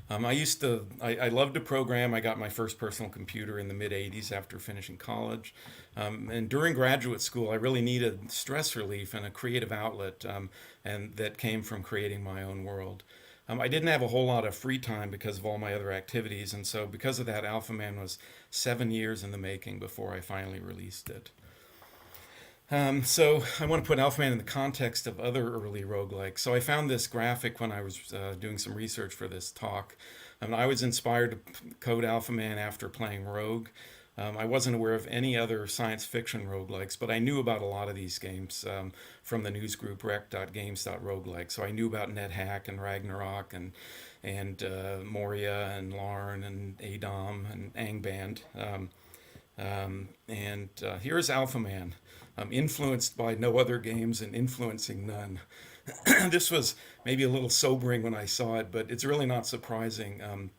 [SPEAKER 10] I loved to program. I got my first personal computer in the mid-'80s after finishing college. And during graduate school, I really needed stress relief and a creative outlet, and that came from creating my own world. I didn't have a whole lot of free time because of all my other activities, and so because of that, Alpha Man was 7 years in the making before I finally released it. So I want to put Alpha Man in the context of other early roguelikes. So I found this graphic when I was doing some research for this talk. I was inspired to code Alpha Man after playing Rogue. I wasn't aware of any other science fiction roguelikes, but I knew about a lot of these games from the news group rec.games.roguelike. So I knew about NetHack and Ragnarok and Moria and Larn and Adom and Angband. Here's Alpha Man, influenced by no other games and influencing none. This was maybe a little sobering when I saw it, but it's really not surprising.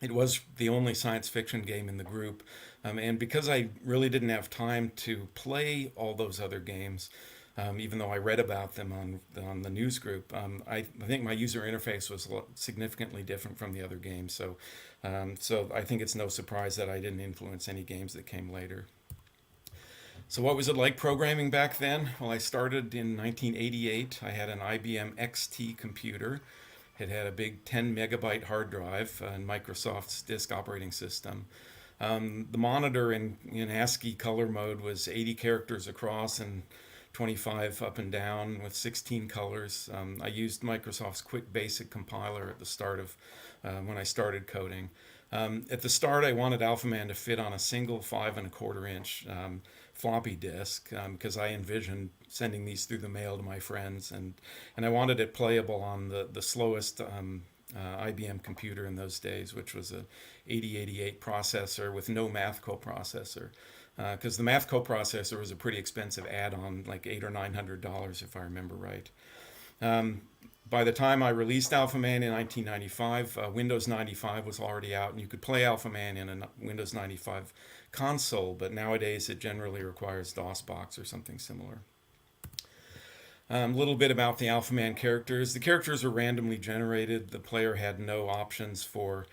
[SPEAKER 10] It was the only science fiction game in the group, and because I really didn't have time to play all those other games, even though I read about them on the news group, I think my user interface was significantly different from the other games. So I think it's no surprise that I didn't influence any games that came later. So what was it like programming back then? Well, I started in 1988. I had an IBM XT computer. It had a big 10 megabyte hard drive and Microsoft's disk operating system. The monitor in ASCII color mode was 80 characters across and 25 up and down with 16 colors. I used Microsoft's Quick Basic compiler at the start of when I started coding. At the start, I wanted Alpha Man to fit on a single 5.25 inch floppy disk because I envisioned sending these through the mail to my friends, and I wanted it playable on the slowest IBM computer in those days, which was a 8088 processor with no math coprocessor. Because the math coprocessor was a pretty expensive add-on, like $800 or $900 if I remember right. By the time I released Alpha Man in 1995, Windows 95 was already out, and you could play Alpha Man in a Windows 95 console, but nowadays it generally requires DOSBox or something similar. A little bit about the Alpha Man characters. The characters were randomly generated. The player had no options for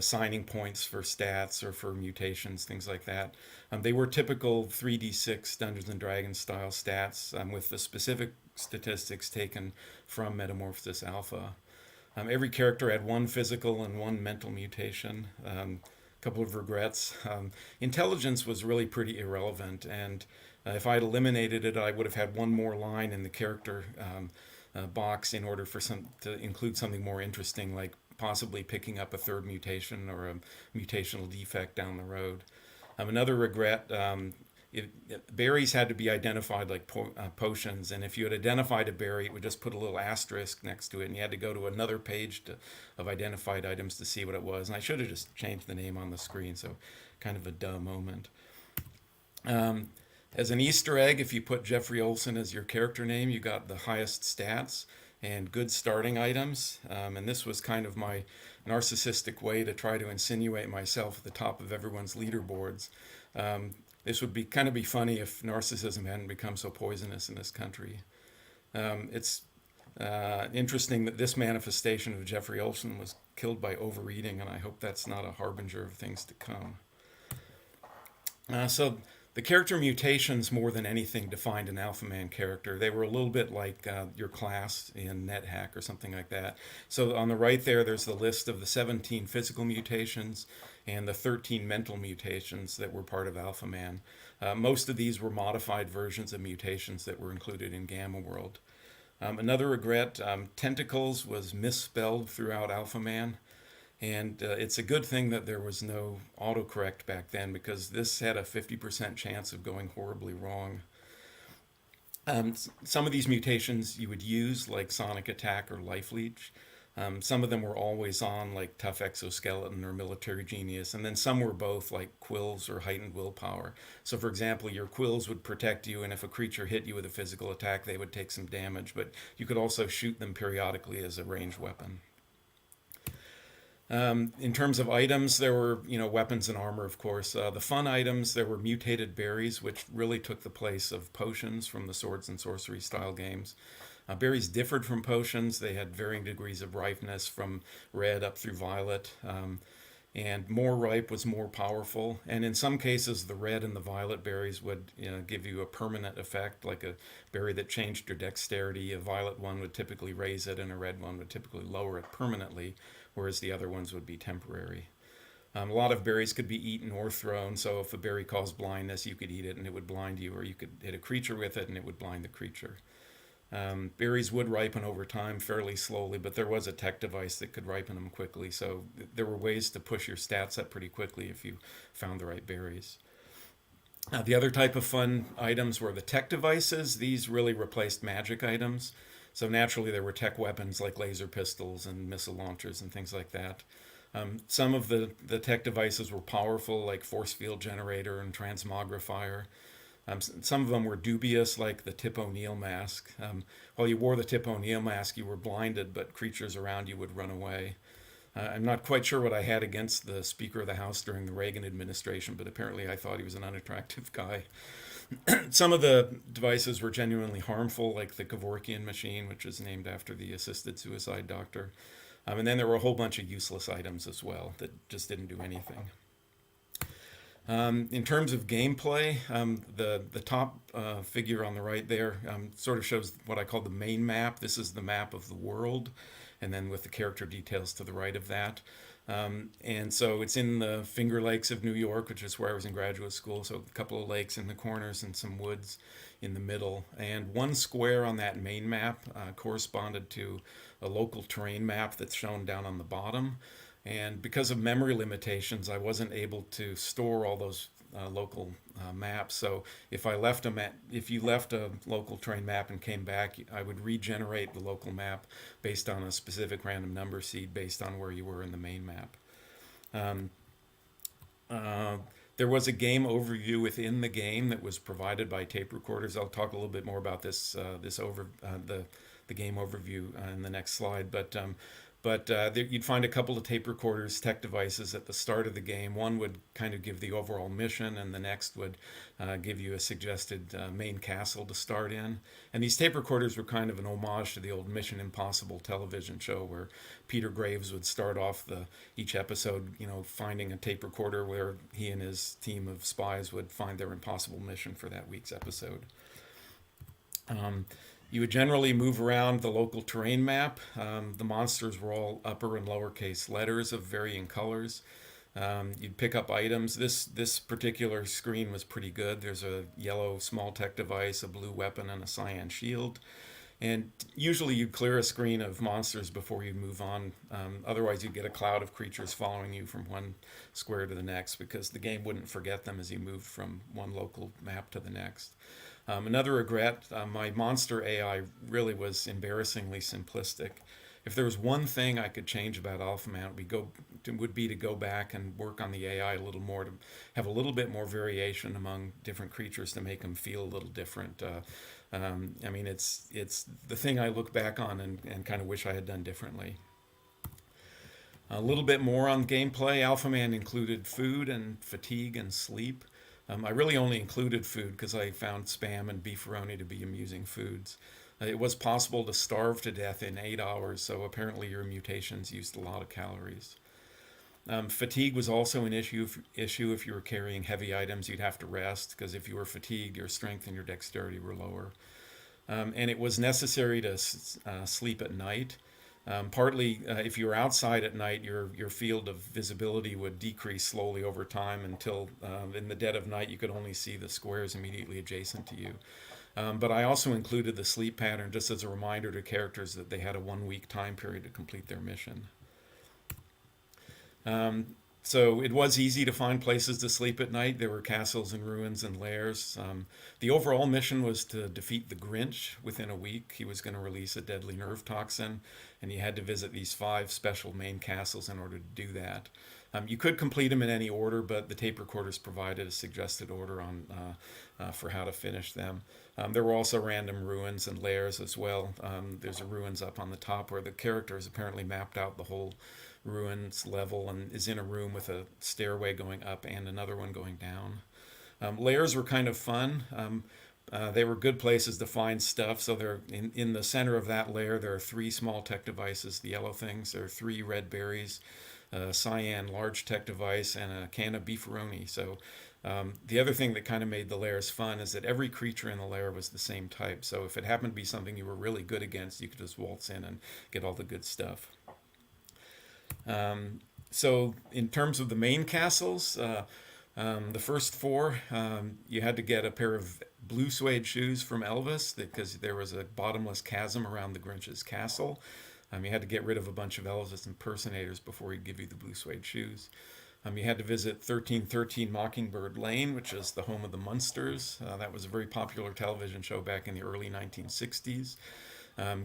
[SPEAKER 10] signing points for stats or for mutations, things like that. They were typical 3d6 Dungeons and Dragons style stats with the specific statistics taken from Metamorphosis Alpha. Every character had one physical and one mental mutation. Couple of regrets. Intelligence was really pretty irrelevant, and if I had eliminated it, I would have had one more line in the character box in order for to include something more interesting, like possibly picking up a third mutation or a mutational defect down the road. Another regret, berries had to be identified like potions, and if you had identified a berry, it would just put a little asterisk next to it, and you had to go to another page of identified items to see what it was. And I should have just changed the name on the screen, so kind of a duh moment. As an Easter egg, if you put Jeffrey Olsen as your character name, you got the highest stats and good starting items. And this was kind of my narcissistic way to try to insinuate myself at the top of everyone's leaderboards. This would be funny if narcissism hadn't become so poisonous in this country. It's interesting that this manifestation of Jeffrey Olsen was killed by overeating, and I hope that's not a harbinger of things to come. So the character mutations, more than anything, defined an Alpha Man character. They were a little bit like your class in NetHack or something like that. So on the right there's the list of the 17 physical mutations and the 13 mental mutations that were part of Alpha Man. Most of these were modified versions of mutations that were included in Gamma World. Another regret, tentacles was misspelled throughout Alpha Man. And it's a good thing that there was no autocorrect back then, because this had a 50% chance of going horribly wrong. Some of these mutations you would use, like Sonic Attack or Life Leech. Some of them were always on, like Tough Exoskeleton or Military Genius. And then some were both, like Quills or Heightened Willpower. So for example, your Quills would protect you, and if a creature hit you with a physical attack, they would take some damage. But you could also shoot them periodically as a ranged weapon. In terms of items, there were, weapons and armor, of course. The fun items, there were mutated berries, which really took the place of potions from the swords and sorcery style games. Berries differed from potions. They had varying degrees of ripeness from red up through violet. And more ripe was more powerful. And in some cases, the red and the violet berries would give you a permanent effect, like a berry that changed your dexterity. A violet one would typically raise it, and a red one would typically lower it permanently, whereas the other ones would be temporary. A lot of berries could be eaten or thrown, so if a berry caused blindness, you could eat it and it would blind you, or you could hit a creature with it and it would blind the creature. Berries would ripen over time fairly slowly, but there was a tech device that could ripen them quickly, so there were ways to push your stats up pretty quickly if you found the right berries. The other type of fun items were the tech devices. These really replaced magic items. So naturally, there were tech weapons like laser pistols and missile launchers and things like that. Some of the tech devices were powerful, like force field generator and transmogrifier. Some of them were dubious, like the Tip O'Neill mask. While you wore the Tip O'Neill mask, you were blinded, but creatures around you would run away. I'm not quite sure what I had against the Speaker of the House during the Reagan administration, but apparently I thought he was an unattractive guy. Some of the devices were genuinely harmful, like the Kevorkian machine, which is named after the assisted suicide doctor. And then there were a whole bunch of useless items as well that just didn't do anything. In terms of gameplay, the top figure on the right there sort of shows what I call the main map. This is the map of the world, and then with the character details to the right of that. And so it's in the Finger Lakes of New York, which is where I was in graduate school. So a couple of lakes in the corners and some woods in the middle. And one square on that main map corresponded to a local terrain map that's shown down on the bottom. And because of memory limitations, I wasn't able to store all those local maps. So if you left a local terrain map and came back, I would regenerate the local map based on a specific random number seed based on where you were in the main map. There was a game overview within the game that was provided by tape recorders. I'll talk a little bit more about the game overview in the next slide, but you'd find a couple of tape recorders, tech devices at the start of the game. One would kind of give the overall mission, and the next would give you a suggested main castle to start in. And these tape recorders were kind of an homage to the old Mission Impossible television show, where Peter Graves would start off each episode, finding a tape recorder where he and his team of spies would find their impossible mission for that week's episode. You would generally move around the local terrain map. The monsters were all upper and lowercase letters of varying colors. You'd pick up items. This particular screen was pretty good. There's a yellow small tech device, a blue weapon, and a cyan shield. And usually you'd clear a screen of monsters before you move on. Otherwise, you'd get a cloud of creatures following you from one square to the next, because the game wouldn't forget them as you moved from one local map to the next. Another regret, my monster AI really was embarrassingly simplistic. If there was one thing I could change about Alpha Man, it would be to go back and work on the AI a little more, to have a little bit more variation among different creatures to make them feel a little different. It's the thing I look back on and kind of wish I had done differently. A little bit more on gameplay. Alpha Man included food and fatigue and sleep. I really only included food because I found Spam and Beefaroni to be amusing foods. It was possible to starve to death in 8 hours, so apparently your mutations used a lot of calories. Fatigue was also an issue if you were carrying heavy items. You'd have to rest, because if you were fatigued, your strength and your dexterity were lower. And it was necessary to sleep at night. Partly, if you were outside at night, your field of visibility would decrease slowly over time until in the dead of night you could only see the squares immediately adjacent to you. But I also included the sleep pattern just as a reminder to characters that they had a 1-week time period to complete their mission. So it was easy to find places to sleep at night. There were castles and ruins and lairs. The overall mission was to defeat the Grinch within a week. He was going to release a deadly nerve toxin, and you had to visit these 5 special main castles in order to do that. You could complete them in any order, but the tape recorders provided a suggested order for how to finish them. There were also random ruins and lairs as well. There's a ruins up on the top where the character has apparently mapped out the whole ruins level and is in a room with a stairway going up and another one going down. Lairs were kind of fun. They were good places to find stuff. So they're in the center of that lair, there are 3 small tech devices, the yellow things. There are 3 red berries, a cyan large tech device, and a can of beefaroni. So the other thing that kind of made the lairs fun is that every creature in the lair was the same type. So if it happened to be something you were really good against, you could just waltz in and get all the good stuff. So in terms of the main castles, the first four, you had to get a pair of blue suede shoes from Elvis because there was a bottomless chasm around the Grinch's castle. You had to get rid of a bunch of Elvis impersonators before he'd give you the blue suede shoes. You had to visit 1313 Mockingbird Lane, which is the home of the Munsters. That was a very popular television show back in the early 1960s.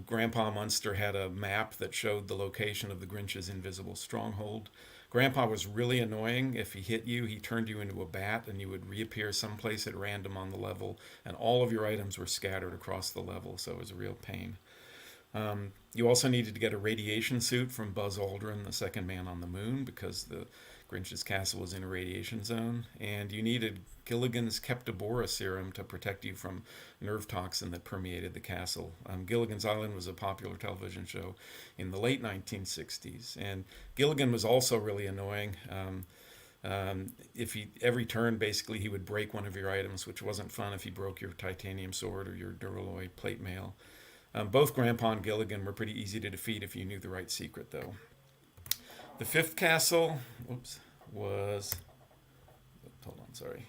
[SPEAKER 10] Grandpa Munster had a map that showed the location of the Grinch's invisible stronghold. Grandpa was really annoying. If he hit you, he turned you into a bat and you would reappear someplace at random on the level, and all of your items were scattered across the level, so it was a real pain. You also needed to get a radiation suit from Buzz Aldrin, the second man on the moon, because the Grinch's castle was in a radiation zone. And you needed Gilligan's Keptobora serum to protect you from nerve toxin that permeated the castle. Gilligan's Island was a popular television show in the late 1960s. And Gilligan was also really annoying. If he every turn basically he would break one of your items, which wasn't fun if he broke your titanium sword or your Duralloy plate mail. Both Grandpa and Gilligan were pretty easy to defeat if you knew the right secret, though. The fifth castle, was... Hold on, sorry.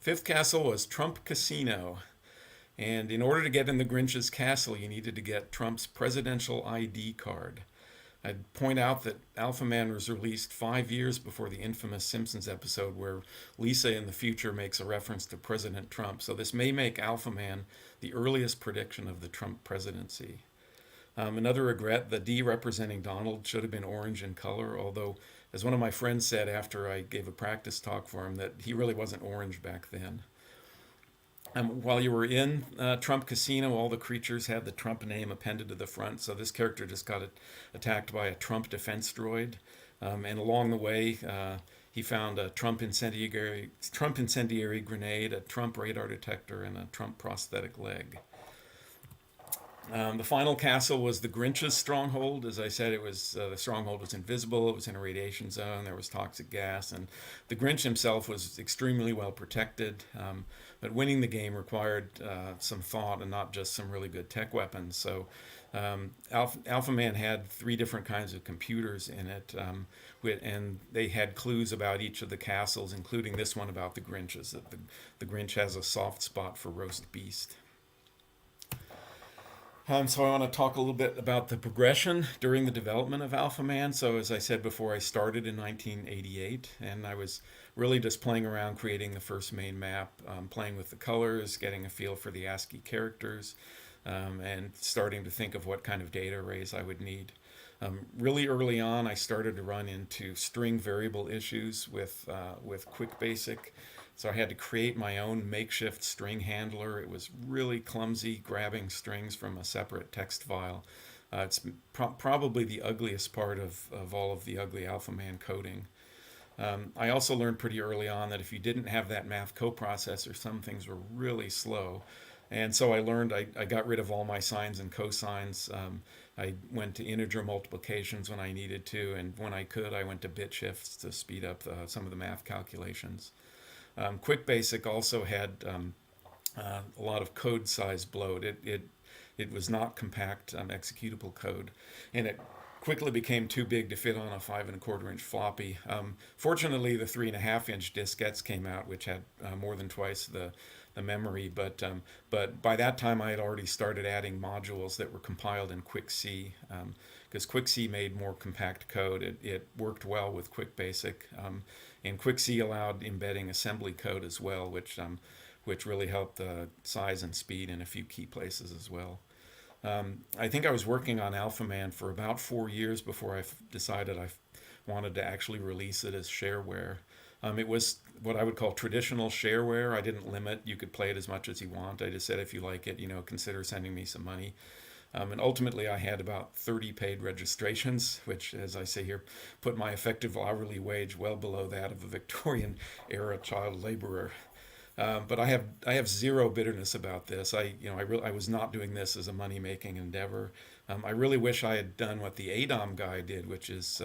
[SPEAKER 10] Fifth castle was Trump Casino. And in order to get in the Grinch's castle, you needed to get Trump's presidential ID card. I'd point out that Alpha Man was released 5 years before the infamous Simpsons episode where Lisa in the future makes a reference to President Trump. So this may make Alpha Man the earliest prediction of the Trump presidency. Another regret, the D representing Donald should have been orange in color, although, as one of my friends said after I gave a practice talk for him, that he really wasn't orange back then. While you were in Trump Casino, all the creatures had the Trump name appended to the front, so this character just got attacked by a Trump defense droid. And along the way, he found a Trump incendiary grenade, a Trump radar detector, and a Trump prosthetic leg. The final castle was the Grinch's stronghold. As I said, it was the stronghold was invisible. It was in a radiation zone. There was toxic gas, and the Grinch himself was extremely well protected. But winning the game required some thought and not just some really good tech weapons. So Alpha Man had 3 different kinds of computers in it, and they had clues about each of the castles, including this one about the Grinch's. That the Grinch has a soft spot for roast beast. So I want to talk a little bit about the progression during the development of Alpha Man. So as I said before, I started in 1988, and I was really just playing around creating the first main map, playing with the colors, getting a feel for the ASCII characters, and starting to think of what kind of data arrays I would need. Really early on, I started to run into string variable issues with QuickBasic. So I had to create my own makeshift string handler. It was really clumsy, grabbing strings from a separate text file. It's probably the ugliest part of all of the ugly Alpha Man coding. I also learned pretty early on that if you didn't have that math coprocessor, some things were really slow. And so I learned, I got rid of all my sines and cosines. I went to integer multiplications when I needed to, and when I could, I went to bit shifts to speed up some of the math calculations. QuickBasic also had a lot of code size bloat. It was not compact executable code, and it quickly became too big to fit on a 5 1/4 inch floppy. Fortunately, the 3 1/2 inch diskettes came out, which had more than twice the memory. But by that time, I had already started adding modules that were compiled in QuickC, because QuickC made more compact code. It worked well with QuickBasic, and QuickC allowed embedding assembly code as well, which really helped the size and speed in a few key places as well. I think I was working on Alpha Man for about 4 years before I decided I wanted to actually release it as shareware. It was what I would call traditional shareware. I didn't limit. You could play it as much as you want. I just said, if you like it, consider sending me some money. And ultimately, I had about 30 paid registrations, which, as I say here, put my effective hourly wage well below that of a Victorian-era child laborer. But I have zero bitterness about this. I was not doing this as a money-making endeavor. I really wish I had done what the ADOM guy did, which is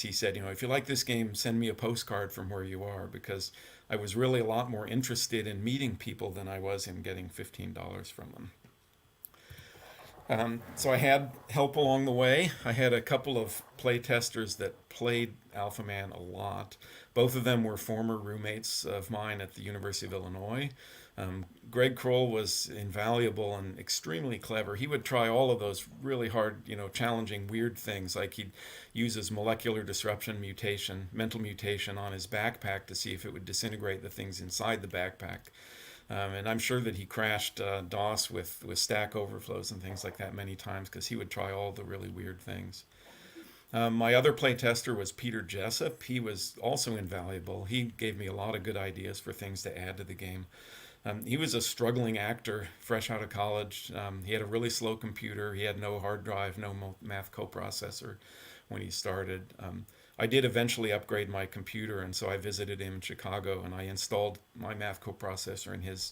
[SPEAKER 10] he said, if you like this game, send me a postcard from where you are, because I was really a lot more interested in meeting people than I was in getting $15 from them. So I had help along the way. I had a couple of play testers that played Alpha Man a lot. Both of them were former roommates of mine at the University of Illinois. Greg Kroll was invaluable and extremely clever. He would try all of those really hard, challenging, weird things. Like he'd use his molecular disruption mutation, mental mutation on his backpack to see if it would disintegrate the things inside the backpack. And I'm sure that he crashed DOS with stack overflows and things like that many times because he would try all the really weird things. My other playtester was Peter Jessup. He was also invaluable. He gave me a lot of good ideas for things to add to the game. He was a struggling actor, fresh out of college. He had a really slow computer. He had no hard drive, no math coprocessor when he started. I did eventually upgrade my computer, and so I visited him in Chicago, and I installed my math coprocessor in his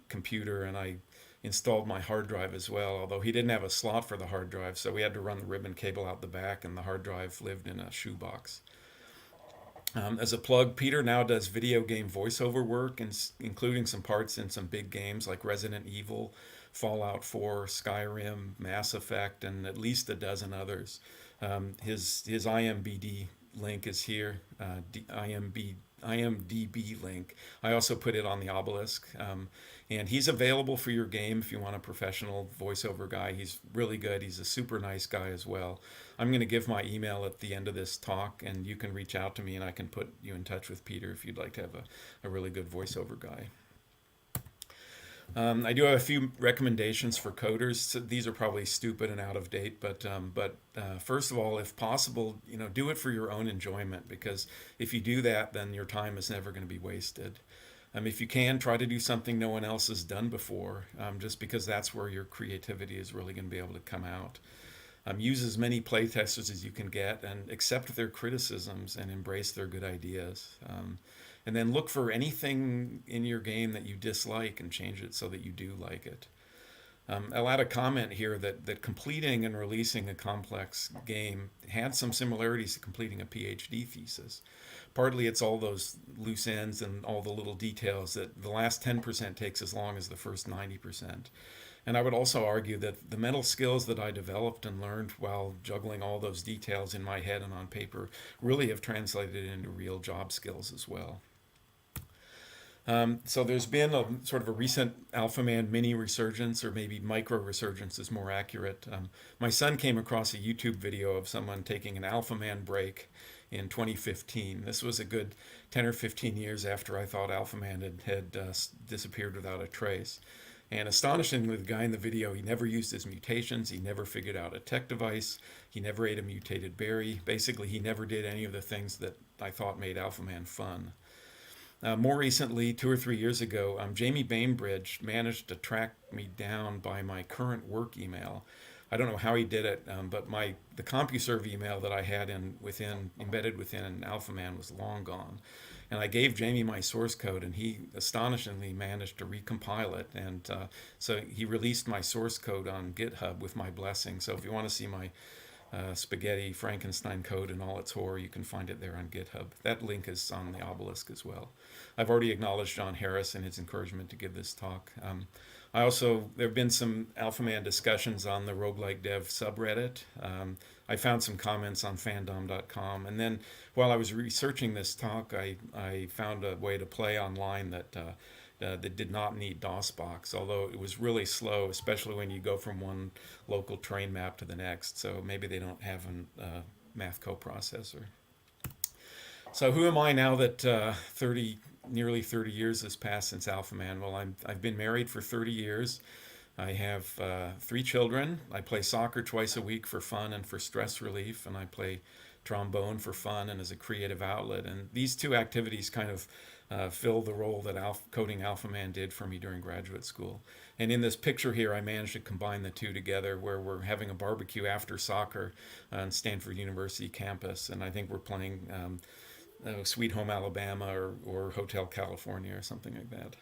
[SPEAKER 10] computer, and I installed my hard drive as well, although he didn't have a slot for the hard drive, so we had to run the ribbon cable out the back, and the hard drive lived in a shoebox. As a plug, Peter now does video game voiceover work, including some parts in some big games like Resident Evil, Fallout 4, Skyrim, Mass Effect, and at least a dozen others. His IMBD link is here, IMDb link. I also put it on the obelisk. And he's available for your game if you want a professional voiceover guy. He's really good. He's a super nice guy as well. I'm going to give my email at the end of this talk, and you can reach out to me, and I can put you in touch with Peter if you'd like to have a really good voiceover guy. I do have a few recommendations for coders. So these are probably stupid and out of date, but first of all, if possible, do it for your own enjoyment, because if you do that, then your time is never going to be wasted. If you can, try to do something no one else has done before, just because that's where your creativity is really going to be able to come out. Use as many playtesters as you can get and accept their criticisms and embrace their good ideas. And then look for anything in your game that you dislike and change it so that you do like it. I'll add a comment here that completing and releasing a complex game had some similarities to completing a PhD thesis. Partly it's all those loose ends and all the little details that the last 10% takes as long as the first 90%. And I would also argue that the mental skills that I developed and learned while juggling all those details in my head and on paper really have translated into real job skills as well. So there's been a sort of a recent Alpha Man mini resurgence, or maybe micro resurgence is more accurate. My son came across a YouTube video of someone taking an Alpha Man break in 2015. This was a good 10 or 15 years after I thought Alpha Man had disappeared without a trace. And astonishingly, the guy in the video, he never used his mutations, he never figured out a tech device, he never ate a mutated berry. Basically, he never did any of the things that I thought made Alpha Man fun. More recently, 2 or 3 years ago, Jamie Bainbridge managed to track me down by my current work email. I don't know how he did it, but the CompuServe email that I had embedded within Alpha Man was long gone. And I gave Jamie my source code, and he astonishingly managed to recompile it. And so he released my source code on GitHub with my blessing. So if you want to see my spaghetti Frankenstein code and all its horror, you can find it there on GitHub. That link is on the obelisk as well. I've already acknowledged John Harris and his encouragement to give this talk. There have been some Alpha Man discussions on the Roguelike Dev subreddit. I found some comments on fandom.com, and then while I was researching this talk, I found a way to play online that did not need DOSBox, although it was really slow, especially when you go from one local train map to the next. So maybe they don't have a math coprocessor. So who am I now that nearly 30 years has passed since Alpha Man? Well, I've been married for 30 years. I have 3 children. I play soccer twice a week for fun and for stress relief, and I play trombone for fun and as a creative outlet. And these 2 activities kind of fill the role that coding Alpha Man did for me during graduate school. And in this picture here, I managed to combine the 2 together, where we're having a barbecue after soccer on Stanford University campus, and I think we're playing Sweet Home Alabama or Hotel California or something like that.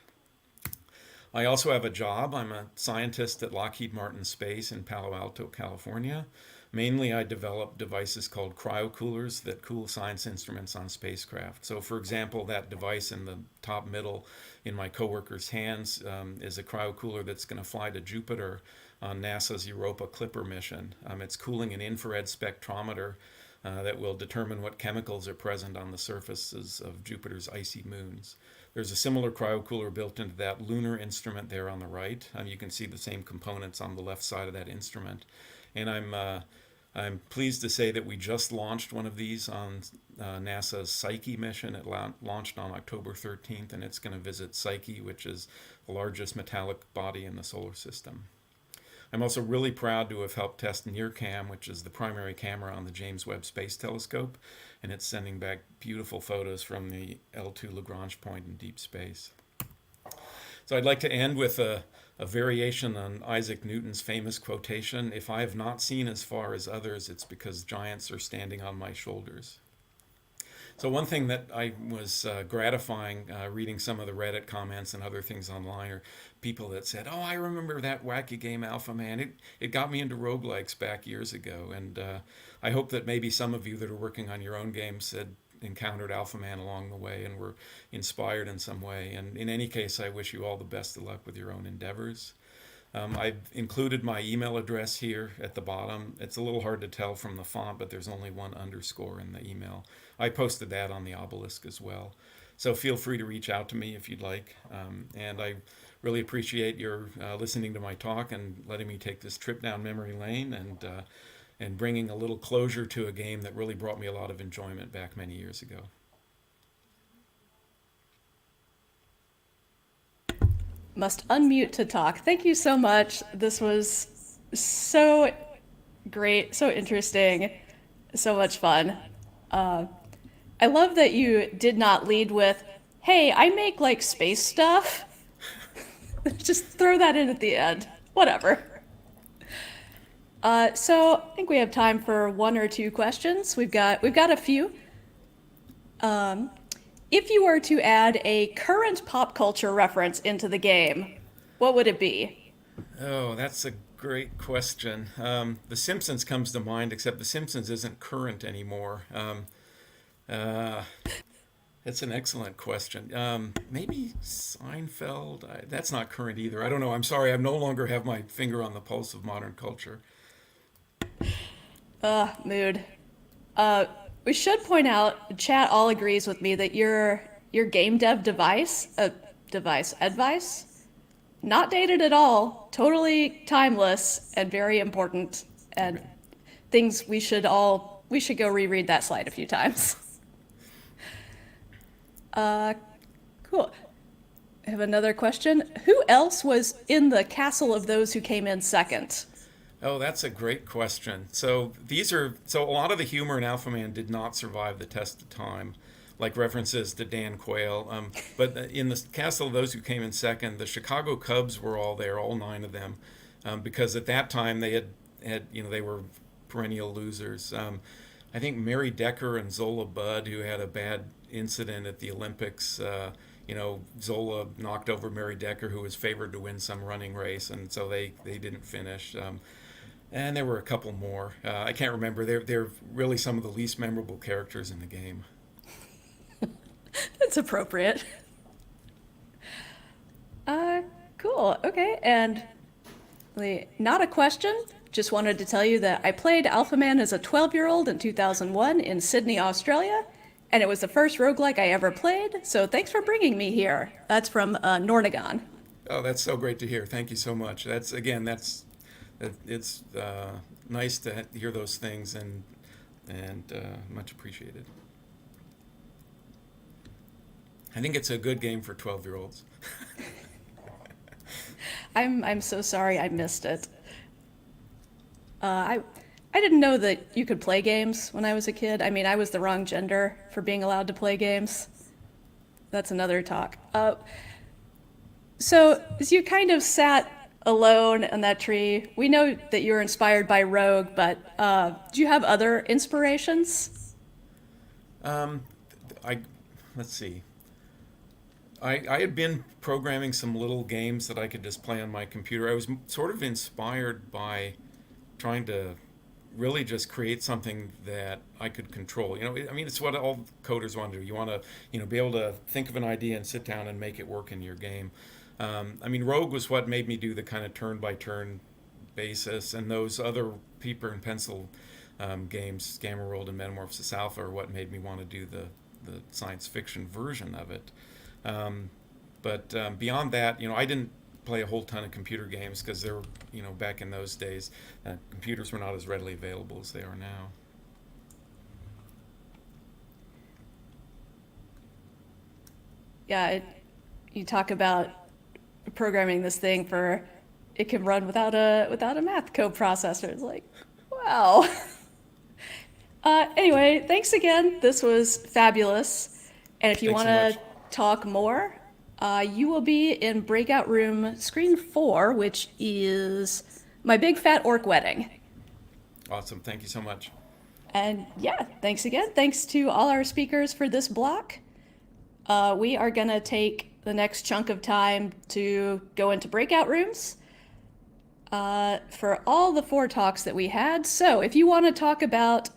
[SPEAKER 10] I also have a job. I'm a scientist at Lockheed Martin Space in Palo Alto, California. Mainly, I develop devices called cryocoolers that cool science instruments on spacecraft. So, for example, that device in the top middle in my coworker's hands is a cryocooler that's going to fly to Jupiter on NASA's Europa Clipper mission. It's cooling an infrared spectrometer that will determine what chemicals are present on the surfaces of Jupiter's icy moons. There's a similar cryocooler built into that lunar instrument there on the right. You can see the same components on the left side of that instrument. And I'm pleased to say that we just launched one of these on NASA's Psyche mission. It launched on October 13th, and it's going to visit Psyche, which is the largest metallic body in the solar system. I'm also really proud to have helped test NIRCam, which is the primary camera on the James Webb Space Telescope, and it's sending back beautiful photos from the L2 Lagrange point in deep space. So I'd like to end with a variation on Isaac Newton's famous quotation, "If I have not seen as far as others, it's because giants are standing on my shoulders." So one thing that I was gratifying reading some of the Reddit comments and other things online are people that said, "Oh, I remember that wacky game Alpha Man. It got me into roguelikes back years ago." And I hope that maybe some of you that are working on your own games had encountered Alpha Man along the way and were inspired in some way. And in any case, I wish you all the best of luck with your own endeavors. I've included my email address here at the bottom. It's a little hard to tell from the font, but there's only one underscore in the email. I posted that on the obelisk as well. So feel free to reach out to me if you'd like. And I really appreciate your listening to my talk and letting me take this trip down memory lane and bringing a little closure to a game that really brought me a lot of enjoyment back many years ago.
[SPEAKER 6] Must unmute to talk. Thank you so much. This was so great, so interesting, so much fun. I love that you did not lead with, "Hey, I make like space stuff." Just throw that in at the end. Whatever. So I think we have time for one or two questions. We've got a few. If you were to add a current pop culture reference into the game, what would it be?
[SPEAKER 10] Oh, that's a great question. The Simpsons comes to mind, except The Simpsons isn't current anymore. It's an excellent question. Maybe Seinfeld? That's not current either. I don't know. I'm sorry. I no longer have my finger on the pulse of modern culture.
[SPEAKER 6] Mood. We should point out, chat all agrees with me that your game dev advice, not dated at all, totally timeless and very important, and things we should go reread that slide a few times. Cool. I have another question. Who else was in the castle of those who came in second?
[SPEAKER 10] Oh, that's a great question. So a lot of the humor in Alpha Man did not survive the test of time, like references to Dan Quayle. But in the castle of those who came in second, the Chicago Cubs were all there, all 9 of them, because at that time they had they were perennial losers. I think Mary Decker and Zola Budd, who had a bad incident at the Olympics. Zola knocked over Mary Decker, who was favored to win some running race, and so they didn't finish. And there were a couple more. I can't remember. They're really some of the least memorable characters in the game.
[SPEAKER 6] That's appropriate. Cool. Okay, and not a question. Just wanted to tell you that I played Alpha Man as a 12-year-old in 2001 in Sydney, Australia, and it was the first roguelike I ever played, so thanks for bringing me here. That's from Nornagon.
[SPEAKER 10] Oh, that's so great to hear. Thank you so much. It's nice to hear those things and much appreciated. I think it's a good game for 12-year-olds.
[SPEAKER 6] I'm so sorry I missed it. I didn't know that you could play games when I was a kid. I mean, I was the wrong gender for being allowed to play games. That's another talk. So as you kind of sat alone in that tree, we know that you were inspired by Rogue, but do you have other inspirations?
[SPEAKER 10] Let's see. I had been programming some little games that I could just play on my computer. I was sort of inspired by trying to really just create something that I could control. It's what all coders want to do. You want to, be able to think of an idea and sit down and make it work in your game. Rogue was what made me do the kind of turn-by-turn basis, and those other paper and pencil games, Gamma World and Metamorphosis Alpha, are what made me want to do the science fiction version of it. But beyond that, I didn't play a whole ton of computer games because they were, back in those days, computers were not as readily available as they are now.
[SPEAKER 6] Yeah, you talk about programming this thing for it can run without a math coprocessor. It's like, wow. Anyway, thanks again. This was fabulous. And if you
[SPEAKER 10] Thanks
[SPEAKER 6] want
[SPEAKER 10] so
[SPEAKER 6] to talk more, you will be in breakout room screen 4, which is my big fat orc wedding.
[SPEAKER 10] Awesome. Thank you so much.
[SPEAKER 6] And yeah, thanks again. Thanks to all our speakers for this block. We are going to take the next chunk of time to go into breakout rooms for all the 4 talks that we had. So if you want to talk about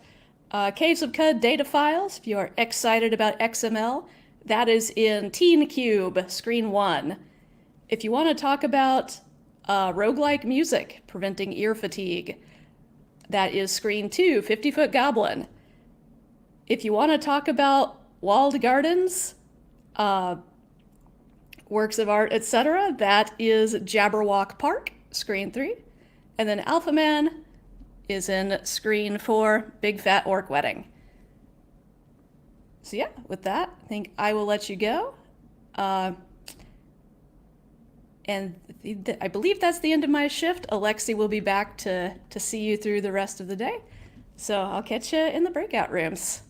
[SPEAKER 6] Caves of Cud data files, if you are excited about XML, that is in Teen Cube, screen 1. If you want to talk about roguelike music, preventing ear fatigue, that is screen 2, 50-foot goblin. If you want to talk about walled gardens, works of art, etc., that is Jabberwock Park, screen 3. And then Alpha Man is in screen 4, Big Fat Orc Wedding. So yeah, with that, I think I will let you go. And I believe that's the end of my shift. Alexi will be back to see you through the rest of the day. So I'll catch you in the breakout rooms.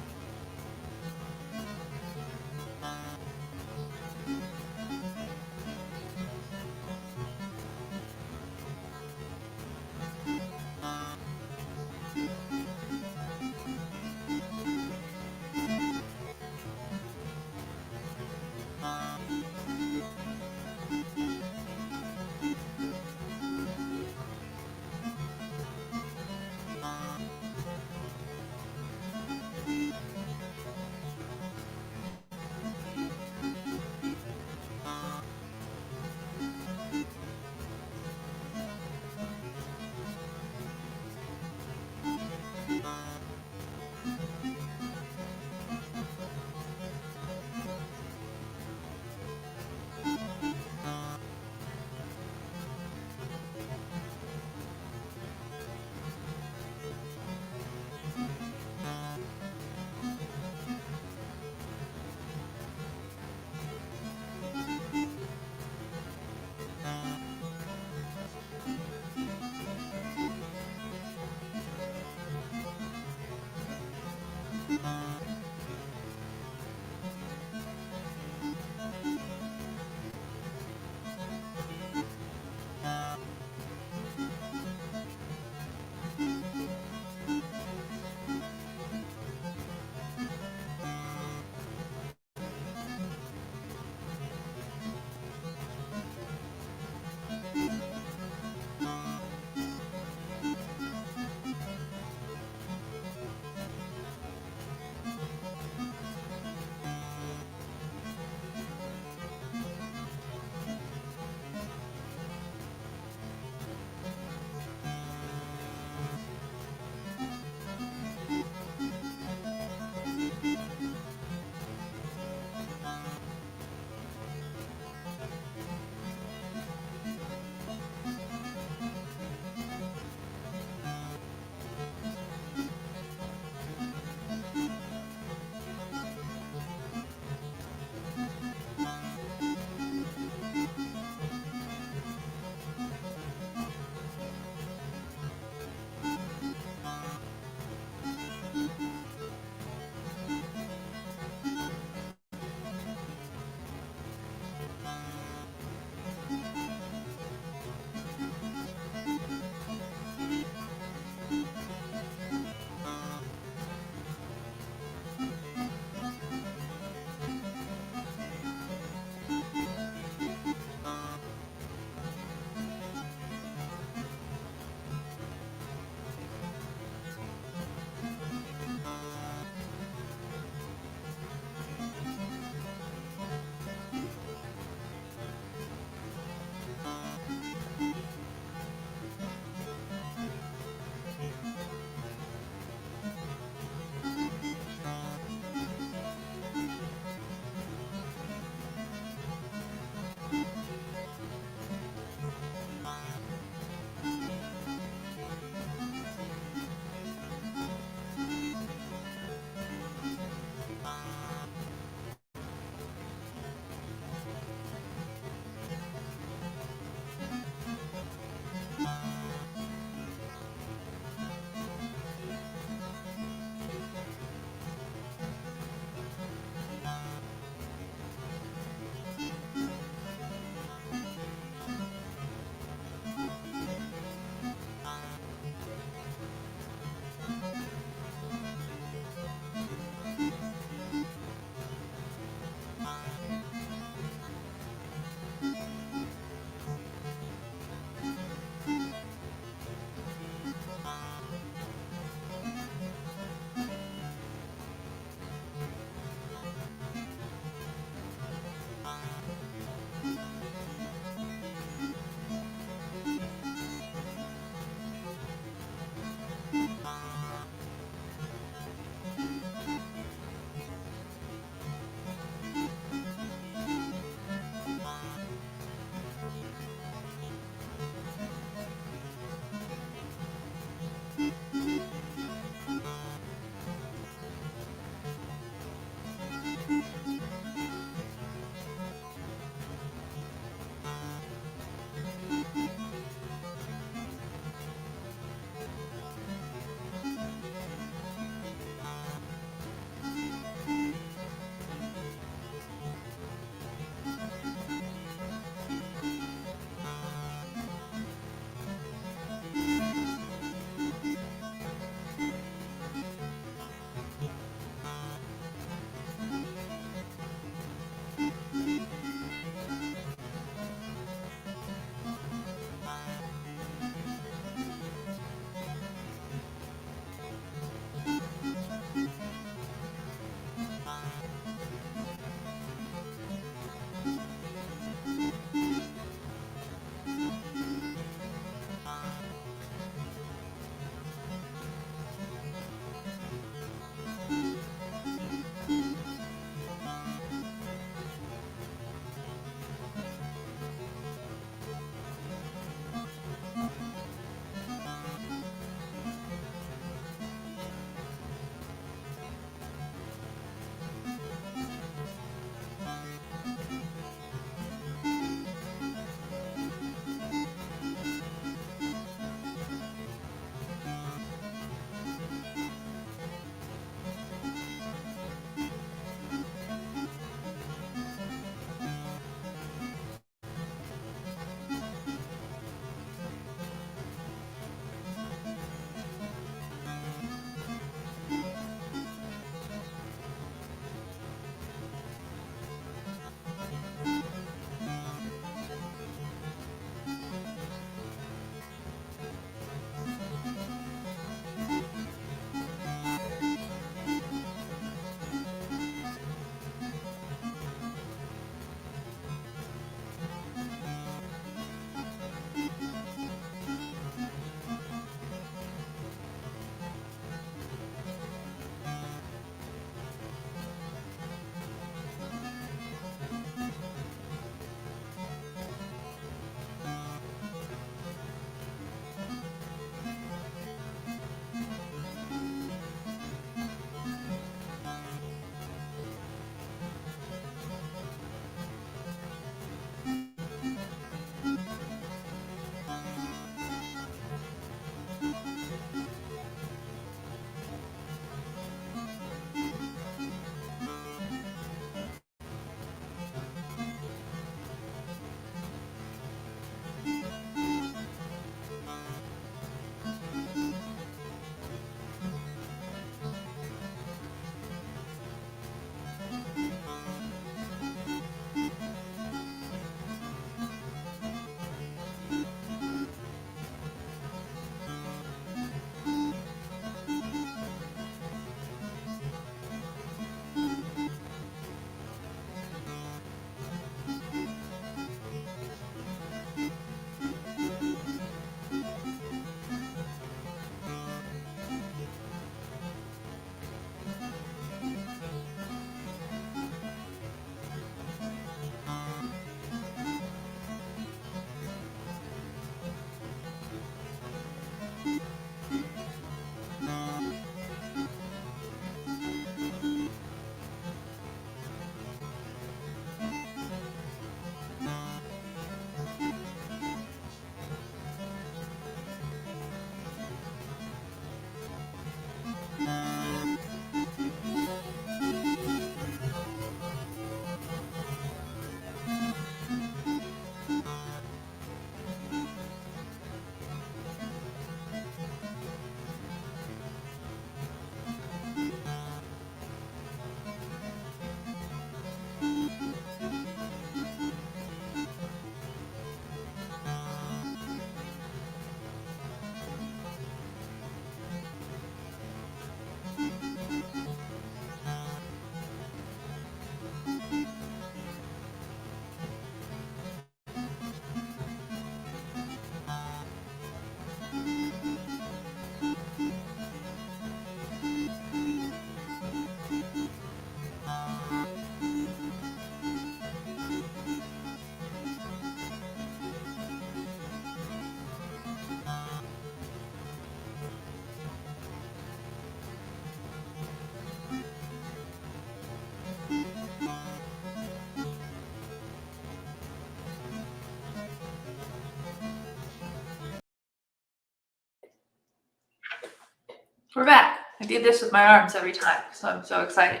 [SPEAKER 1] We're back. I do this with my arms every time, so I'm so excited.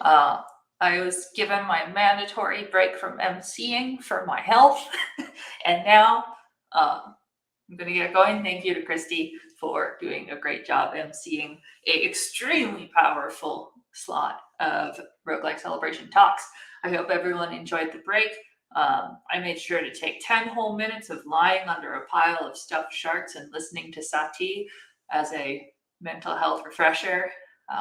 [SPEAKER 1] I was given my mandatory break from emceeing for my health, and now I'm going to get going. Thank you to Christy for doing a great job emceeing a extremely powerful slot of Roguelike Celebration talks. I hope everyone enjoyed the break. I made sure to take 10 whole minutes of lying under a pile of stuffed sharks and listening to Sati as a mental health refresher,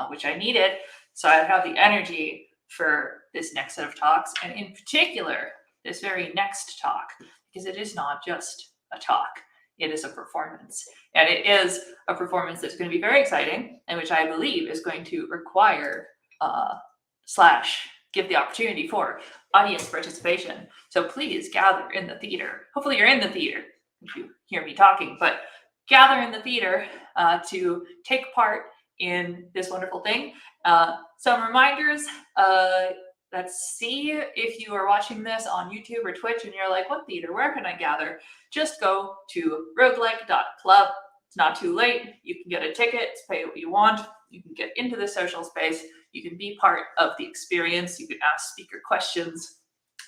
[SPEAKER 1] which I needed, so I'd have the energy for this next set of talks, and in particular, this very next talk, because it is not just a talk, it is a performance. And it is a performance that's going to be very exciting, and which I believe is going to require / give the opportunity for audience participation. So please gather in the theater. Hopefully you're in the theater if you hear me talking, but gather in the theater to take part in this wonderful thing. Some reminders. Let's see, if you are watching this on YouTube or Twitch and you're like, what theater? Where can I gather? Just go to roguelike.club. It's not too late. You can get a ticket, pay what you want. You can get into the social space. You can be part of the experience. You can ask speaker questions.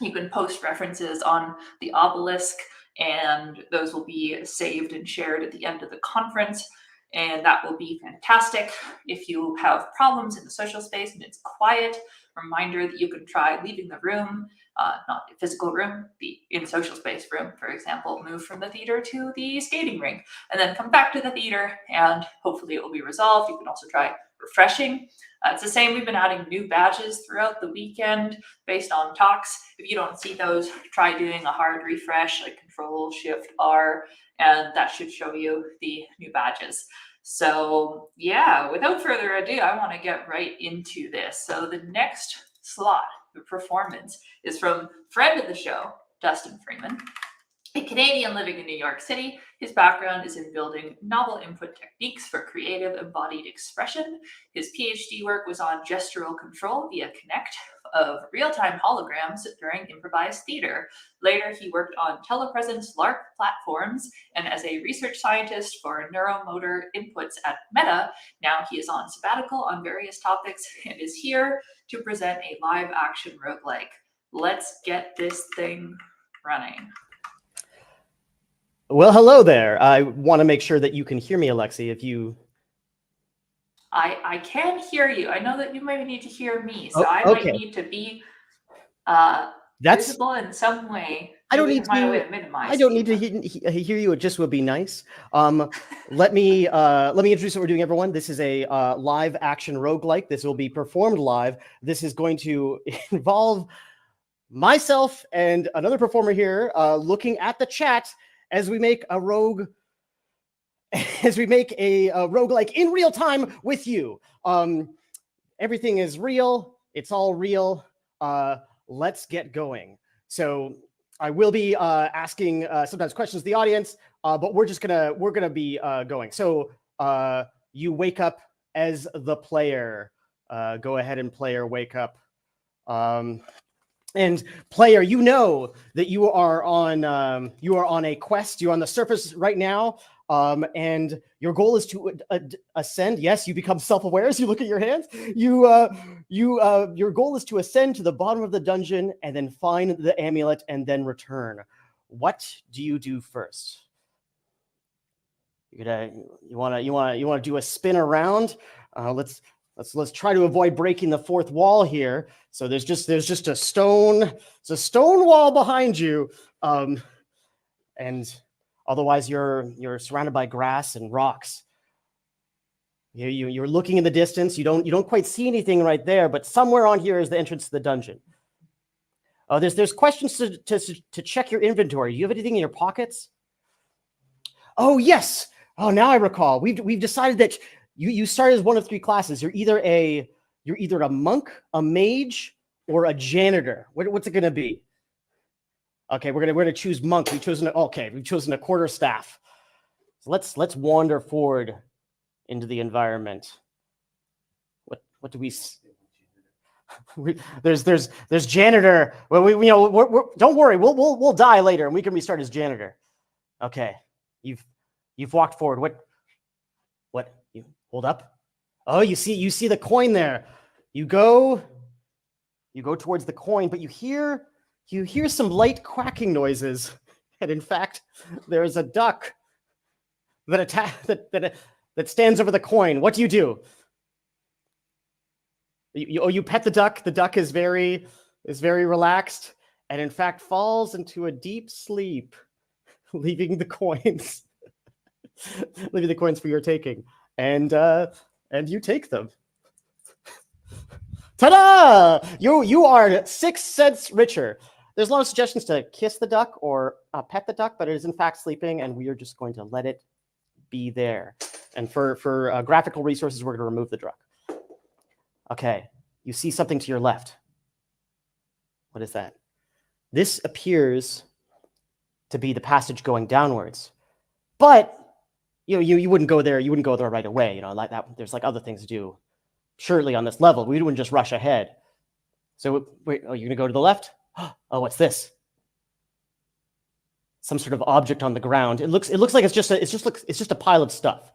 [SPEAKER 1] You can post references on the obelisk, and those will be saved and shared at the end of the conference. And that will be fantastic. If you have problems in the social space and it's quiet, reminder that you can try leaving the room, not the physical room, the in social space room, for example, move from the theater to the skating rink, and then come back to the theater, and hopefully it will be resolved. You can also try refreshing. It's the same. We've been adding new badges throughout the weekend based on talks. If you don't see those, try doing a hard refresh, like Control-Shift-R, and that should show you the new badges. So yeah, without further ado, I want to get right into this. So the next slot, the performance, is from friend of the show, Dustin Freeman, a Canadian living in New York City. His background is in building novel input techniques for creative embodied expression. His PhD work was on gestural control via Connect of real-time holograms during improvised theater. Later, he worked on telepresence LARP platforms and as a research scientist for neuromotor inputs at Meta. Now he is on sabbatical on various topics and is here to present a live action roguelike. Let's get this thing running.
[SPEAKER 11] Well, hello there. I want to make sure that you can hear me, Alexi. If you...
[SPEAKER 1] I can hear you. I know that you might need to hear me, so
[SPEAKER 11] Oh,
[SPEAKER 1] I
[SPEAKER 11] okay.
[SPEAKER 1] might need to be visible in some way.
[SPEAKER 11] I don't need
[SPEAKER 1] Find a way
[SPEAKER 11] to.
[SPEAKER 1] to minimize
[SPEAKER 11] I don't
[SPEAKER 1] you.
[SPEAKER 11] need to hear you. It just would be nice. Let me introduce what we're doing, everyone. This is a live action roguelike. This will be performed live. This is going to involve myself and another performer here looking at the chat as we make a roguelike in real time with you. Everything is real. It's all real. Let's get going. So I will be asking sometimes questions to the audience, but we're gonna be going. So you wake up as the player. Go ahead and player wake up. And player, you know that you are on a quest. You're on the surface right now, and your goal is to ascend. Yes, you become self-aware as you look at your hands. Your goal is to ascend to the bottom of the dungeon and then find the amulet and then return. What do you do first? You want to do a spin around? Let's try to avoid breaking the fourth wall here. So there's just a stone. It's a stone wall behind you, and otherwise you're surrounded by grass and rocks. You're looking in the distance. You don't quite see anything right there, but somewhere on here is the entrance to the dungeon. Oh, there's questions to check your inventory. Do you have anything in your pockets? Oh yes. Oh, now I recall. We've decided that you start as one of three classes. You're either a monk, a mage, or a janitor. What's it gonna be? Okay, we're gonna choose monk. We've chosen a quarterstaff. So let's wander forward into the environment. What do we? There's janitor. Well, don't worry. We'll die later, and we can restart as janitor. Okay, you've walked forward. What Hold up. Oh, you see the coin there. You go towards the coin, but you hear some light quacking noises. And in fact, there is a duck that stands over the coin. What do? You pet the duck. The duck is very relaxed, and in fact falls into a deep sleep, leaving the coins for your taking. And you take them. Ta-da! You are 6 cents richer. There's a lot of suggestions to kiss the duck or pet the duck, but it is in fact sleeping, and we are just going to let it be there. And for graphical resources, we're going to remove the duck. Okay, you see something to your left. What is that? This appears to be the passage going downwards, but you wouldn't go there. You wouldn't go there right away. Like that. There's like other things to do. Surely on this level, we wouldn't just rush ahead. So wait, you're gonna go to the left? Oh, what's this? Some sort of object on the ground. It looks like it's just a pile of stuff.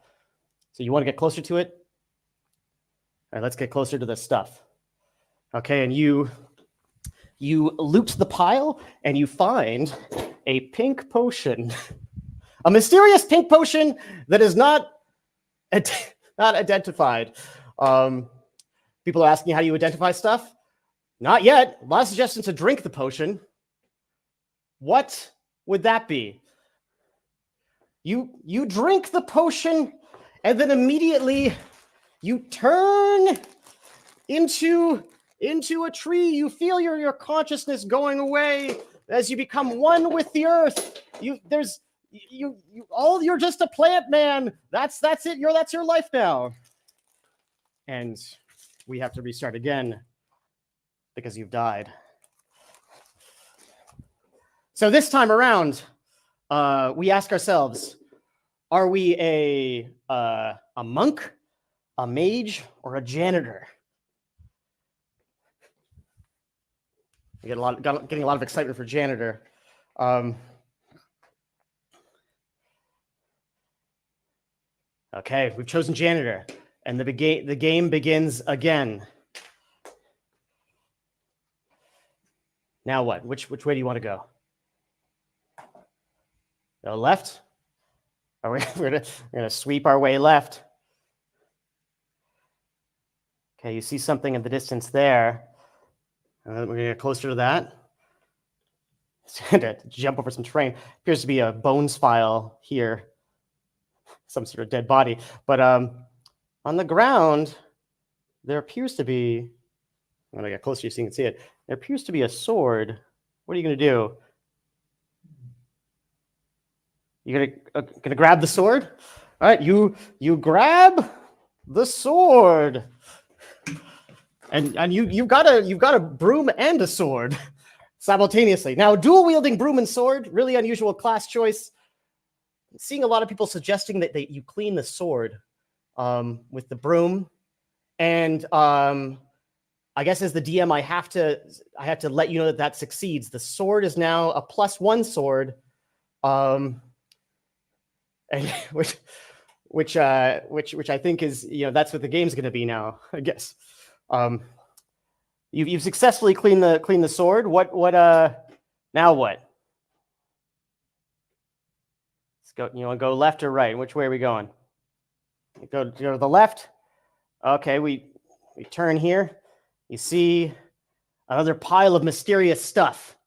[SPEAKER 11] So you want to get closer to it? All right, let's get closer to this stuff. Okay, and you loot the pile and you find a pink potion. A mysterious pink potion that is not identified. People are asking, how do you identify stuff? Not yet. A lot of suggestions to drink the potion. What would that be? You drink the potion, and then immediately you turn into a tree. You feel your consciousness going away as you become one with the earth. You're just a plant man. That's it. That's your life now. And we have to restart again because you've died. So this time around, we ask ourselves, are we a monk, a mage, or a janitor? We get getting a lot of excitement for janitor. Okay, we've chosen janitor, and the game begins again. Now what? Which way do you want to go? Go left? We're gonna sweep our way left. Okay, you see something in the distance there. We're gonna get closer to that. To jump over some terrain. Appears to be a bones file here. Some sort of dead body. But on the ground, there appears to be, when I get closer so you can see it, there appears to be a sword. What are you going to do? You're gonna grab the sword? All right, you grab the sword. And you've got a broom and a sword simultaneously. Now, dual wielding broom and sword, really unusual class choice. Seeing a lot of people suggesting that you clean the sword with the broom, and I guess as the DM, I have to let you know that succeeds. The sword is now a +1 sword, and which I think is, that's what the game's going to be now. I guess you've successfully cleaned the sword. What now what? Go, you want to go left or right? Which way are we going? Go to the left. Okay, we turn here. You see another pile of mysterious stuff.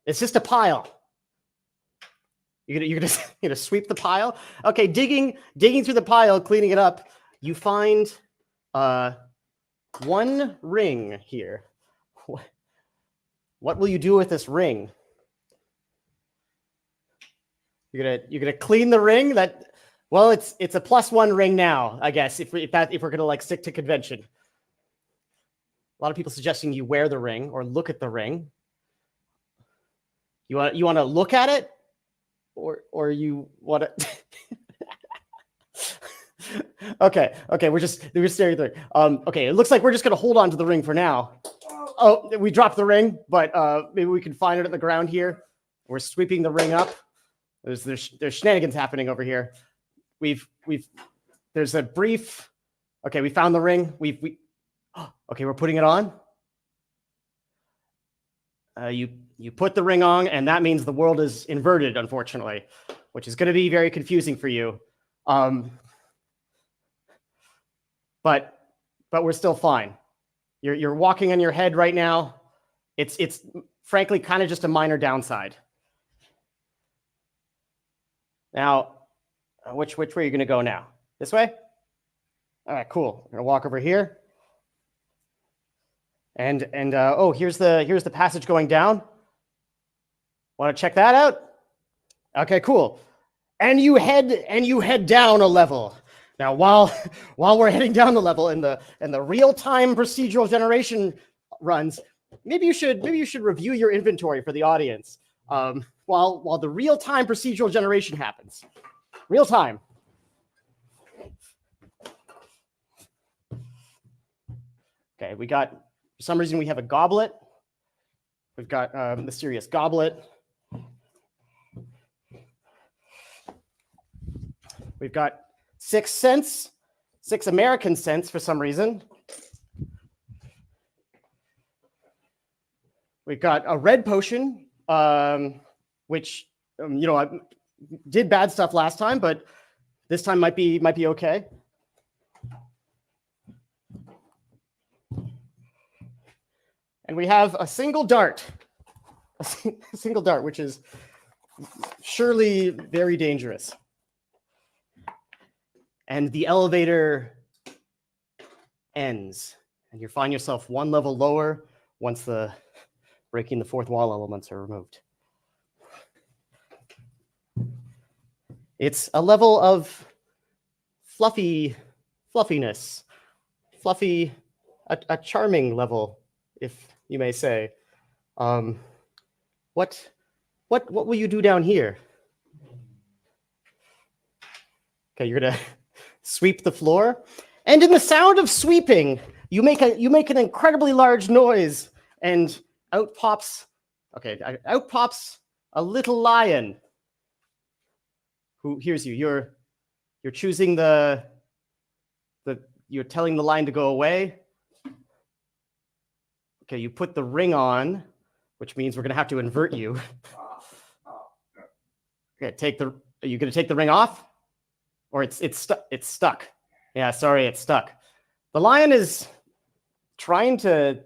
[SPEAKER 11] It's just a pile. You're gonna sweep the pile. Okay, digging through the pile, cleaning it up. You find one ring here. What will you do with this ring? You're gonna clean the ring. It's a +1 ring now, I guess, if we're gonna stick to convention. A lot of people suggesting you wear the ring or look at the ring. You want to look at it, or you want to? Okay, we're staring at the ring. Okay, it looks like we're just gonna hold on to the ring for now. Oh, we dropped the ring, but maybe we can find it at the ground here. We're sweeping the ring up. There's shenanigans happening over here. There's a brief Okay, we found the ring. Okay, we're putting it on. You put the ring on, and that means the world is inverted, unfortunately, which is going to be very confusing for you. But we're still fine. You're walking on your head right now. It's frankly kind of just a minor downside. Now, which way are you going to go now? This way? All right, cool. I'm going to walk over here. And oh, here's the passage going down. Want to check that out? Okay, cool. And you head down a level. Now, while we're heading down the level in the real-time procedural generation runs, maybe you should review your inventory for the audience while the real-time procedural generation happens. Real time. Okay, we got, for some reason, we have a goblet. We've got a mysterious goblet. We've got 6 cents, 6 American cents for some reason. We've got a red potion, which I did bad stuff last time, but this time might be okay. And we have a single dart, which is surely very dangerous. And the elevator ends, and you find yourself one level lower once the breaking the fourth wall elements are removed. It's a level of fluffiness, a charming level, if you may say. What will you do down here? Okay, you're gonna sweep the floor, and in the sound of sweeping, you make an incredibly large noise, and out pops a little lion who hears you. You're choosing you're telling the lion to go away. Okay, you put the ring on, which means we're gonna have to invert you. Okay, are you gonna take the ring off? Or it's stuck. Yeah, sorry, it's stuck. The lion is trying to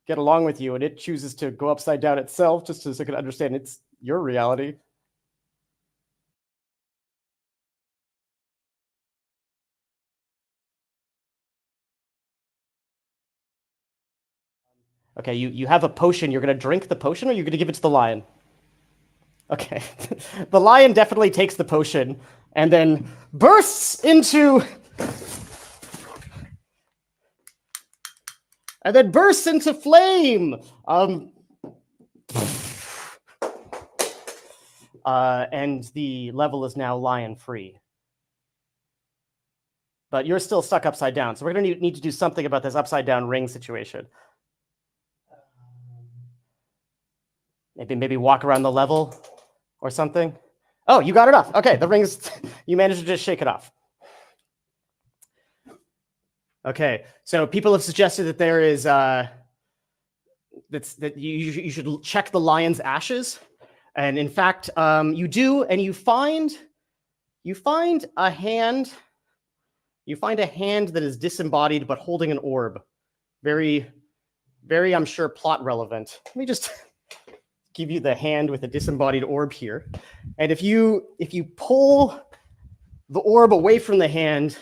[SPEAKER 11] get along with you, and it chooses to go upside down itself just so it can understand it's your reality. Okay, you have a potion. You're going to drink the potion, or you're going to give it to the lion? Okay. The lion definitely takes the potion and then bursts into flame. And the level is now lion free. But you're still stuck upside down, so we're going to need to do something about this upside down ring situation. Maybe walk around the level or something. Oh, you got it off. Okay, the rings, you managed to just shake it off. Okay, so people have suggested that there is that you should check the lion's ashes, and in fact, you do, and you find a hand. You find a hand that is disembodied but holding an orb. Very, very, I'm sure, plot relevant. Let me just give you the hand with a disembodied orb here, and if you pull the orb away from the hand,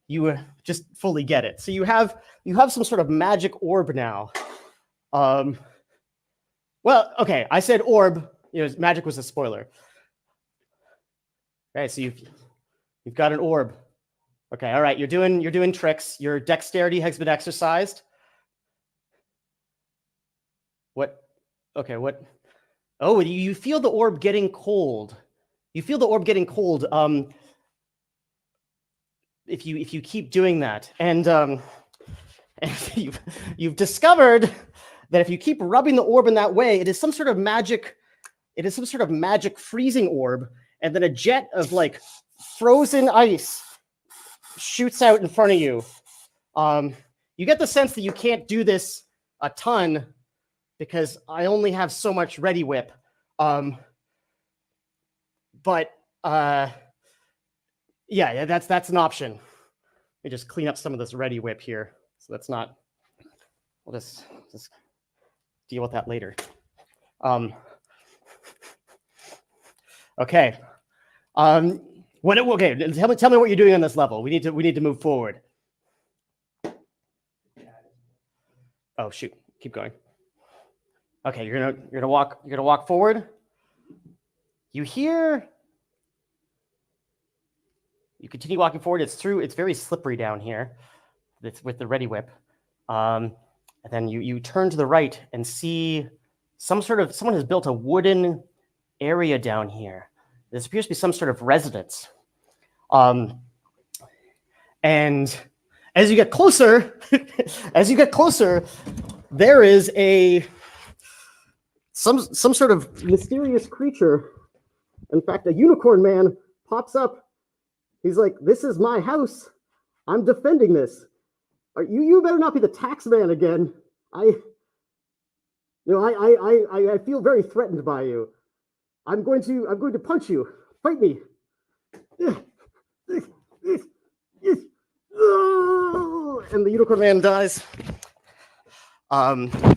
[SPEAKER 11] you just fully get it. So you have some sort of magic orb now. Well, okay, I said orb. Magic was a spoiler. Okay, so you've got an orb. Okay, all right, you're doing tricks. Your dexterity has been exercised. What? Okay, what? Oh, you feel the orb getting cold. You feel the orb getting cold. If you keep doing that, and you've discovered that if you keep rubbing the orb in that way, it is some sort of magic. It is some sort of magic freezing orb, and then a jet of like frozen ice shoots out in front of you. You get the sense that you can't do this a ton because I only have so much ready whip. But yeah, that's an option. Let me just clean up some of this ready whip here. So that's not. We'll just deal with that later. Okay. Okay. Tell me what you're doing on this level. We need to move forward. Oh shoot! Keep going. Okay, you're gonna walk forward. You continue walking forward. It's very slippery down here. It's with the ready whip. And then you turn to the right and see someone has built a wooden area down here. This appears to be some sort of residence. And as you get closer, there is some sort of mysterious creature. In fact, a unicorn man pops up. He's like, "This is my house. I'm defending this. You better not be the tax man again. I feel very threatened by you. I'm going to punch you. Fight me." And the unicorn man dies. But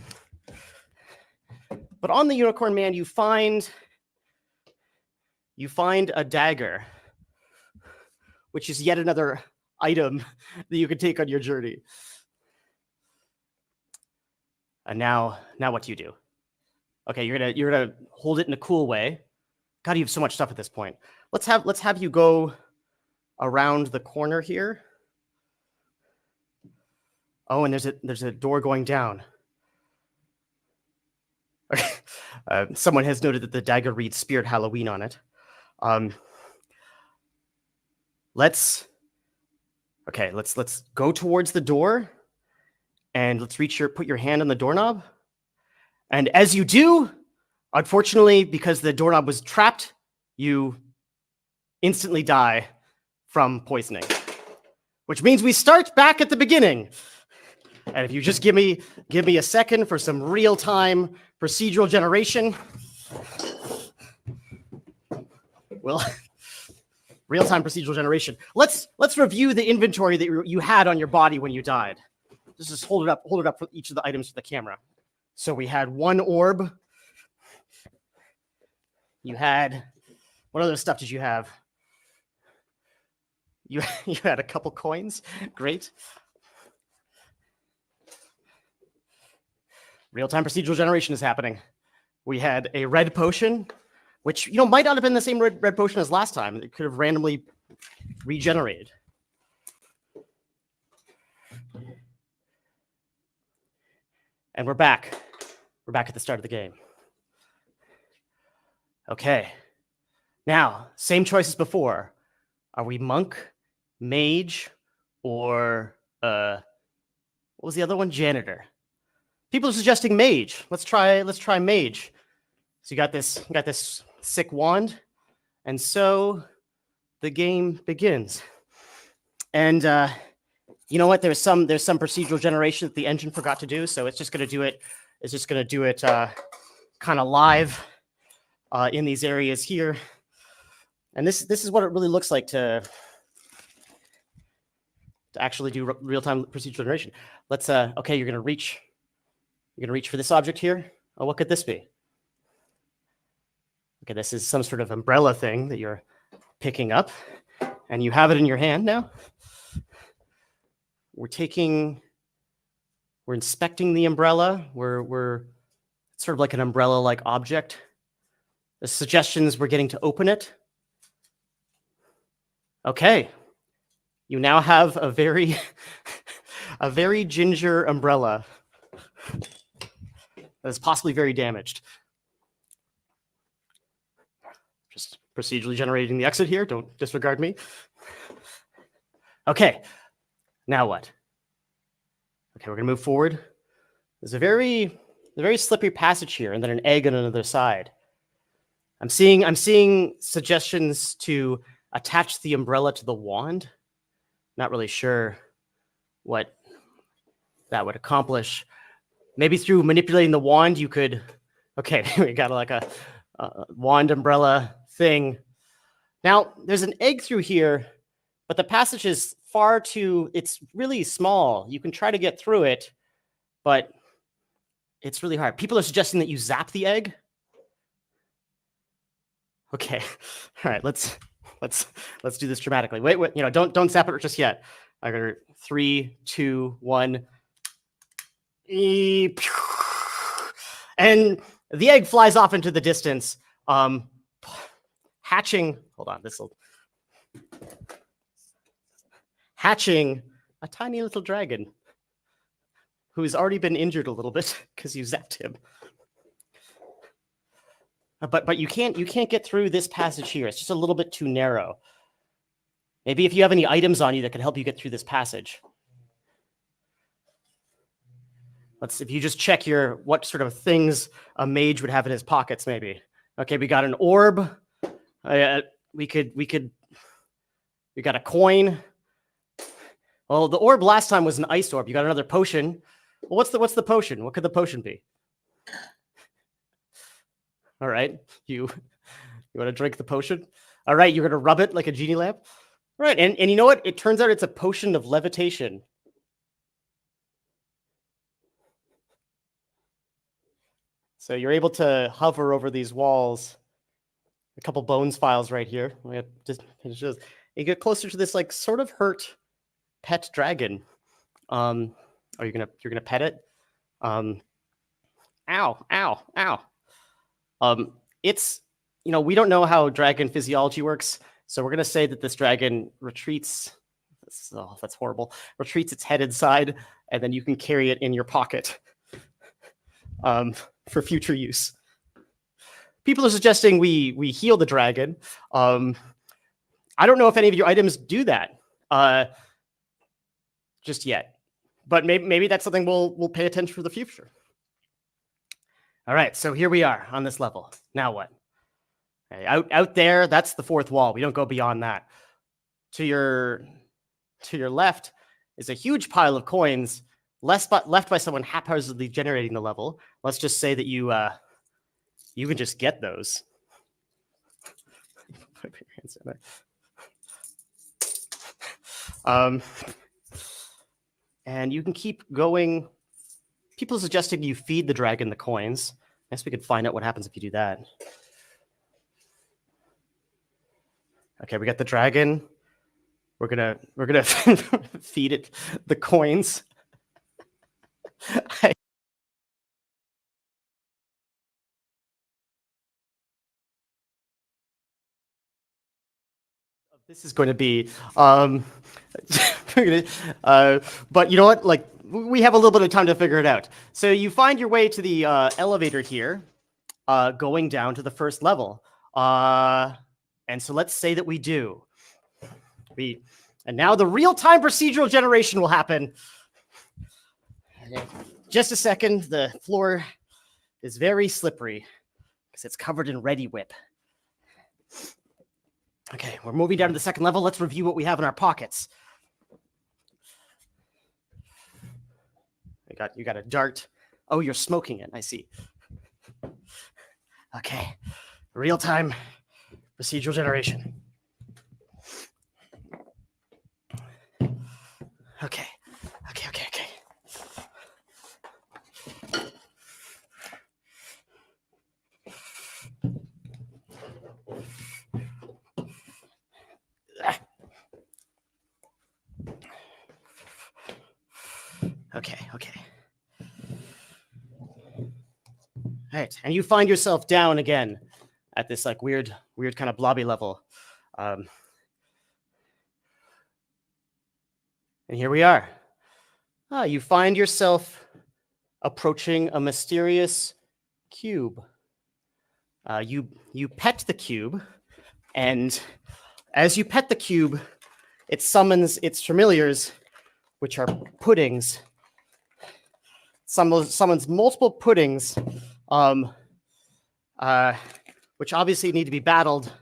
[SPEAKER 11] on the unicorn man, you find a dagger, which is yet another item that you can take on your journey. And now what do you do? Okay, you're gonna hold it in a cool way. God, you have so much stuff at this point. Let's have you go around the corner here. Oh, and there's a door going down. Someone has noted that the dagger reads Spirit Halloween on it. Let's go towards the door, and let's put your hand on the doorknob. And as you do, unfortunately, because the doorknob was trapped, you instantly die from poisoning. Which means we start back at the beginning. And if you just give me a second for some real-time procedural generation. Well, real-time procedural generation. Let's review the inventory that you had on your body when you died. Just hold it up for each of the items to the camera. So we had one orb. You had, what other stuff did you have? You had a couple coins. Great. Real-time procedural generation is happening. We had a red potion, which might not have been the same red potion as last time. It could have randomly regenerated. And we're back. We're back at the start of the game. Okay. Now, same choice as before. Are we monk, mage, or what was the other one? Janitor. People are suggesting mage. Let's try mage. So you got this sick wand, and so the game begins. And you know what? There's some procedural generation that the engine forgot to do, so it's just going to do it. It's just going to do it kind of live in these areas here. And this is what it really looks like to actually do real-time procedural generation. Let's okay, you're going to reach for this object here. Oh, what could this be? Okay, this is some sort of umbrella thing that you're picking up, and you have it in your hand now. We're inspecting the umbrella. We're sort of like an umbrella-like object. The suggestions we're getting to open it. Okay, you now have a very ginger umbrella that is possibly very damaged. Just procedurally generating the exit here. Don't disregard me. Okay, now what? Okay, we're gonna move forward. There's a very slippery passage here, and then an egg on another side. I'm seeing suggestions to attach the umbrella to the wand. Not really sure what that would accomplish. Maybe through manipulating the wand, you could. Okay, we got like a wand umbrella thing. Now, there's an egg through here, but the passage is far too. It's really small. You can try to get through it, but it's really hard. People are suggesting that you zap the egg. Okay, all right. Let's do this dramatically. Wait. Don't zap it just yet. I got 3, 2, 1. And the egg flies off into the distance, hatching. Hold on, hatching a tiny little dragon who's already been injured a little bit because you zapped him. But you can't get through this passage here. It's just a little bit too narrow. Maybe if you have any items on you that can help you get through this passage. If you just check what sort of things a mage would have in his pockets, maybe. Okay, we got an orb. We got a coin. Well, the orb last time was an ice orb. You got another potion. Well, what's the potion? What could the potion be? All right, you want to drink the potion? All right, you're gonna rub it like a genie lamp. All right, and you know what? It turns out it's a potion of levitation. So you're able to hover over these walls. A couple bones files right here. You get closer to this like sort of hurt pet dragon. Are you gonna pet it? Ow! It's we don't know how dragon physiology works, so we're gonna say that this dragon retreats. That's horrible. Retreats its head inside, and then you can carry it in your pocket. For future use. People are suggesting we heal the dragon. I don't know if any of your items do that just yet, but maybe that's something we'll pay attention for the future. All right, so here we are on this level. Now what? Okay, out there, that's the fourth wall. We don't go beyond that. To your left is a huge pile of coins left by someone haphazardly generating the level. Let's just say that you can just get those. Put your hands in there. And you can keep going. People are suggesting you feed the dragon the coins. I guess we could find out what happens if you do that. Okay, we got the dragon. We're gonna feed it the coins. This is going to be, but you know what? Like, we have a little bit of time to figure it out. So you find your way to the elevator here, going down to the first level. And so let's say that we do. And now the real-time procedural generation will happen. Just a second. The floor is very slippery because it's covered in Ready Whip. Okay, we're moving down to the second level. Let's review what we have in our pockets. You got a dart. Oh, you're smoking it. I see. Okay, real-time procedural generation. Okay. Okay. All right, and you find yourself down again at this like weird kind of blobby level. And here we are. You find yourself approaching a mysterious cube. You pet the cube, and as you pet the cube, it summons its familiars, which are puddings. Summons multiple puddings, which obviously need to be battled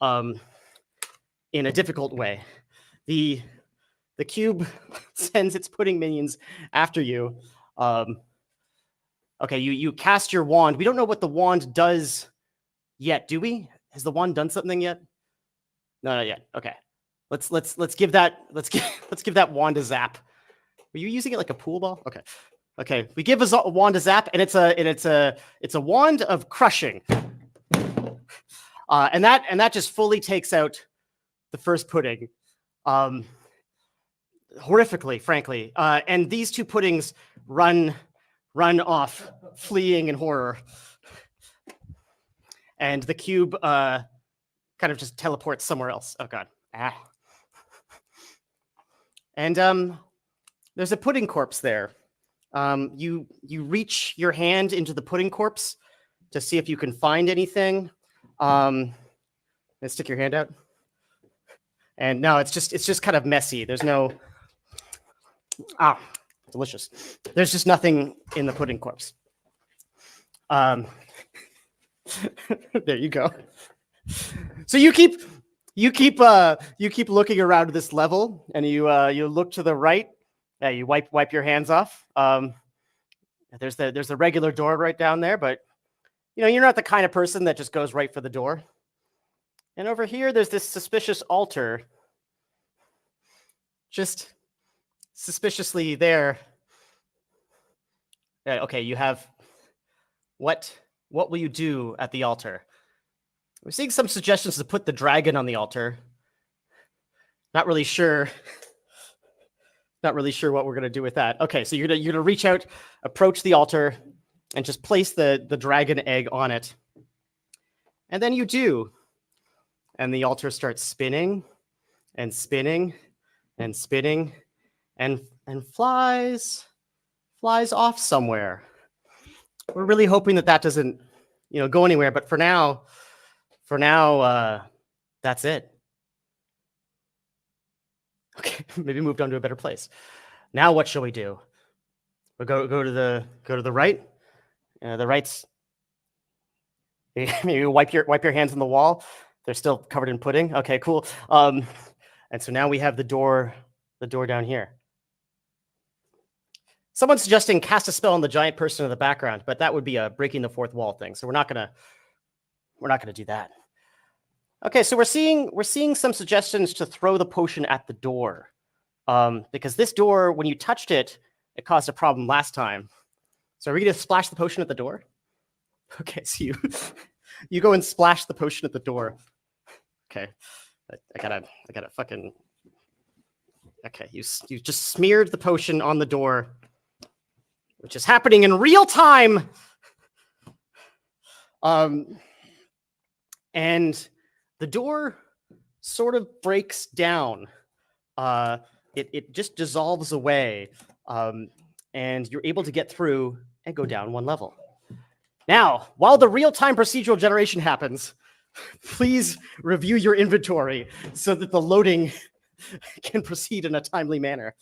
[SPEAKER 11] in a difficult way. The cube sends its pudding minions after you. Okay, you cast your wand. We don't know what the wand does yet, do we? Has the wand done something yet? No, not yet. Okay. Let's give that that wand a zap. Were you using it like a pool ball? Okay. Okay. We give a wand a zap, and it's a wand of crushing. And that just fully takes out the first pudding. Horrifically, frankly. And these two puddings run off, fleeing in horror. And the cube kind of just teleports somewhere else. Oh god. Ah. And there's a pudding corpse there. You reach your hand into the pudding corpse to see if you can find anything. Let's stick your hand out. And no, it's just kind of messy. There's no delicious. There's just nothing in the pudding corpse. There you go. So you keep looking around this level, and you look to the right. Yeah, you wipe your hands off. There's the regular door right down there, but you're not the kind of person that just goes right for the door. And over here, there's this suspicious altar, just suspiciously there. Okay, you have what will you do at the altar? We're seeing some suggestions to put the dragon on the altar. Not really sure what we're gonna do with that. Okay, so you're gonna reach out, approach the altar, and just place the dragon egg on it. And then you do. And the altar starts spinning and spinning and spinning and flies off somewhere. We're really hoping that doesn't go anywhere, but for now, that's it. Okay, maybe moved on to a better place. Now what shall we do? We'll go to the right. The right's maybe wipe your hands on the wall. They're still covered in pudding. Okay, cool. And so now we have the door down here. Someone's suggesting cast a spell on the giant person in the background, but that would be a breaking the fourth wall thing. So we're not gonna do that. Okay, so we're seeing some suggestions to throw the potion at the door, because this door, when you touched it, it caused a problem last time. So are we gonna splash the potion at the door? Okay, so you go and splash the potion at the door. Okay, I gotta fucking. Okay, you just smeared the potion on the door, which is happening in real time. And the door sort of breaks down. It just dissolves away, and you're able to get through and go down one level. Now, while the real-time procedural generation happens, please review your inventory so that the loading can proceed in a timely manner.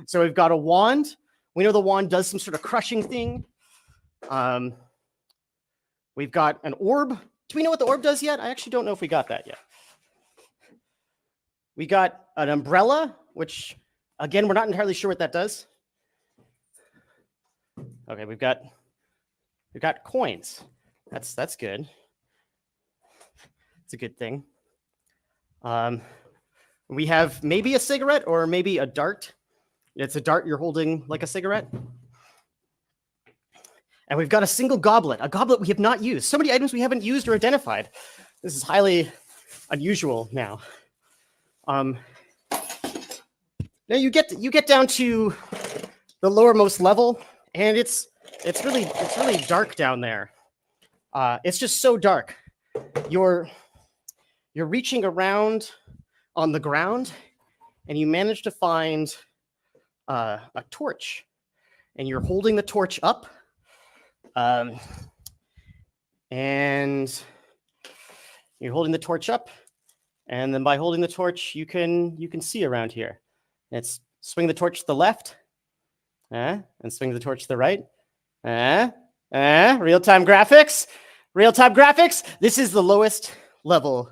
[SPEAKER 11] So we've got a wand. We know the wand does some sort of crushing thing. We've got an orb. Do we know what the orb does yet? I actually don't know if we got that yet. We got an umbrella, which, again, we're not entirely sure what that does. Okay, we've got coins. That's good. It's a good thing. We have maybe a cigarette or maybe a dart. It's a dart you're holding like a cigarette. And we've got a single goblet, a goblet we have not used. So many items we haven't used or identified. This is highly unusual now. Now you get down to the lowermost level, and it's really dark down there. It's just so dark. You're reaching around on the ground, and you manage to find a torch, and you're holding the torch up, and you're holding the torch up, and then by holding the torch, you can see around here. It's swing the torch to the left, and swing the torch to the right. Real-time graphics. Real-time graphics. This is the lowest level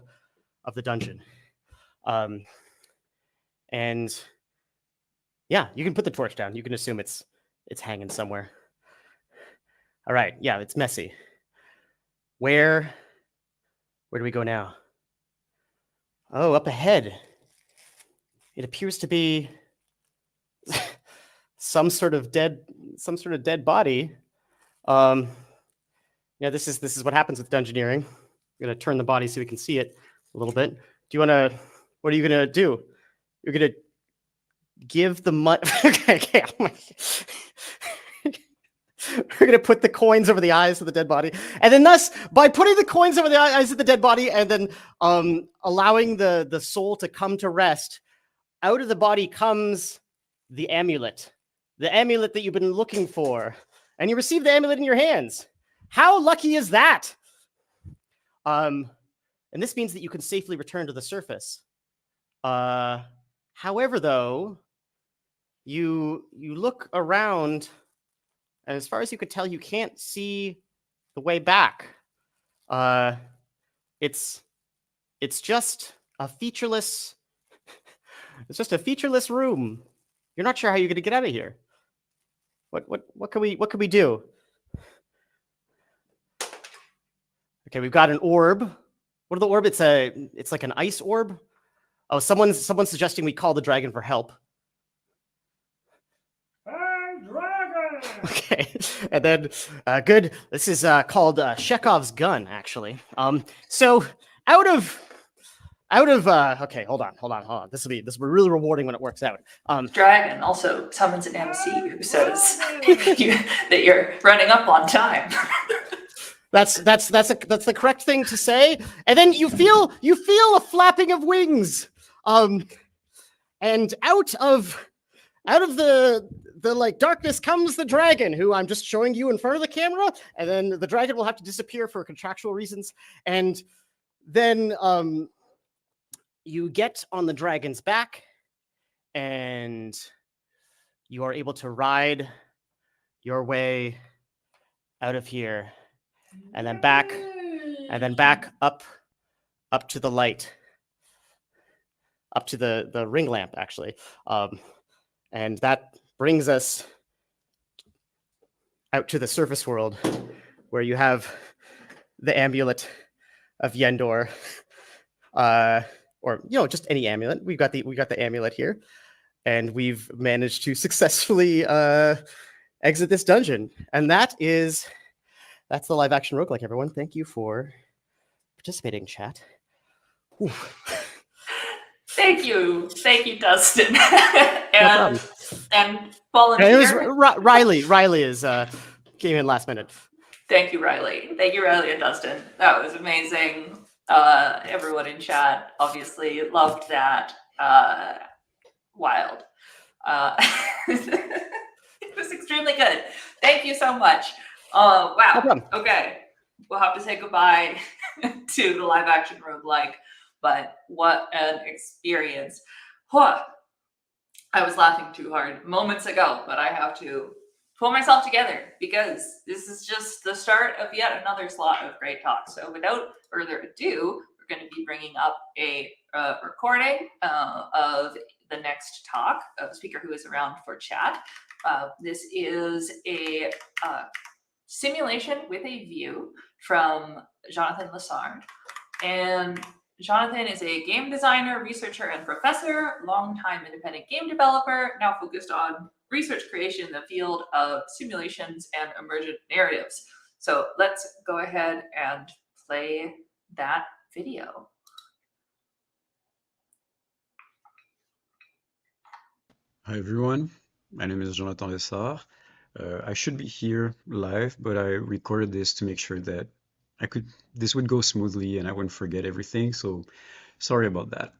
[SPEAKER 11] of the dungeon. And Yeah, you can put the torch down. You can assume it's hanging somewhere. All right. Yeah, it's messy. Where do we go now? Oh, up ahead. It appears to be some sort of dead body. Yeah, this is what happens with dungeoneering. I'm gonna turn the body so we can see it a little bit. What are you gonna do? You're gonna give the money. Okay. We're gonna put the coins over the eyes of the dead body, and then thus, by putting the coins over the eyes of the dead body, and then allowing the soul to come to rest, out of the body comes the amulet that you've been looking for, and you receive the amulet in your hands. How lucky is that? And this means that you can safely return to the surface. However, though, you look around, and as far as you could tell, you can't see the way back. It's just a featureless. It's just a featureless room. You're not sure how you're going to get out of here. What can we do? Okay, we've got an orb. What are the orb? It's like an ice orb. Oh, someone's suggesting we call the dragon for help. Okay, and then good. This is called Chekhov's gun, actually. So out of okay, hold on. This will be really rewarding when it works out.
[SPEAKER 1] Dragon also summons an MC who says that you're running up on time.
[SPEAKER 11] That's the correct thing to say. And then you feel a flapping of wings. And out of the like darkness comes the dragon, who I'm just showing you in front of the camera, and then the dragon will have to disappear for contractual reasons. And then you get on the dragon's back, and you are able to ride your way out of here, and then back up to the light, up to the ring lamp, actually. And that brings us out to the surface world, where you have the amulet of Yendor, or just any amulet. We've got the amulet here, and we've managed to successfully exit this dungeon. And that's the live action roguelike, everyone. Thank you for participating, chat. Ooh.
[SPEAKER 1] Thank you, Dustin.
[SPEAKER 11] No problem.
[SPEAKER 1] And volunteer.
[SPEAKER 11] And it was Riley is came in last minute.
[SPEAKER 1] Thank you, Riley, and Dustin. That was amazing. Everyone in chat obviously loved that. Wild. It was extremely good. Thank you so much. Oh, wow.
[SPEAKER 11] No problem.
[SPEAKER 1] Okay. We'll have to say goodbye to the live action roguelike, but what an experience. Huh. I was laughing too hard moments ago, but I have to pull myself together because this is just the start of yet another slot of great talks. So without further ado, we're going to be bringing up a recording of the next talk, a speaker who is around for chat. This is a simulation with a view from Jonathan Lessard. And Jonathan is a game designer, researcher, and professor, longtime independent game developer, now focused on research creation in the field of simulations and emergent narratives. So let's go ahead and play that video.
[SPEAKER 12] Hi everyone, my name is Jonathan Lessard. I should be here live, but I recorded this to make sure that this would go smoothly and I wouldn't forget everything, so sorry about that.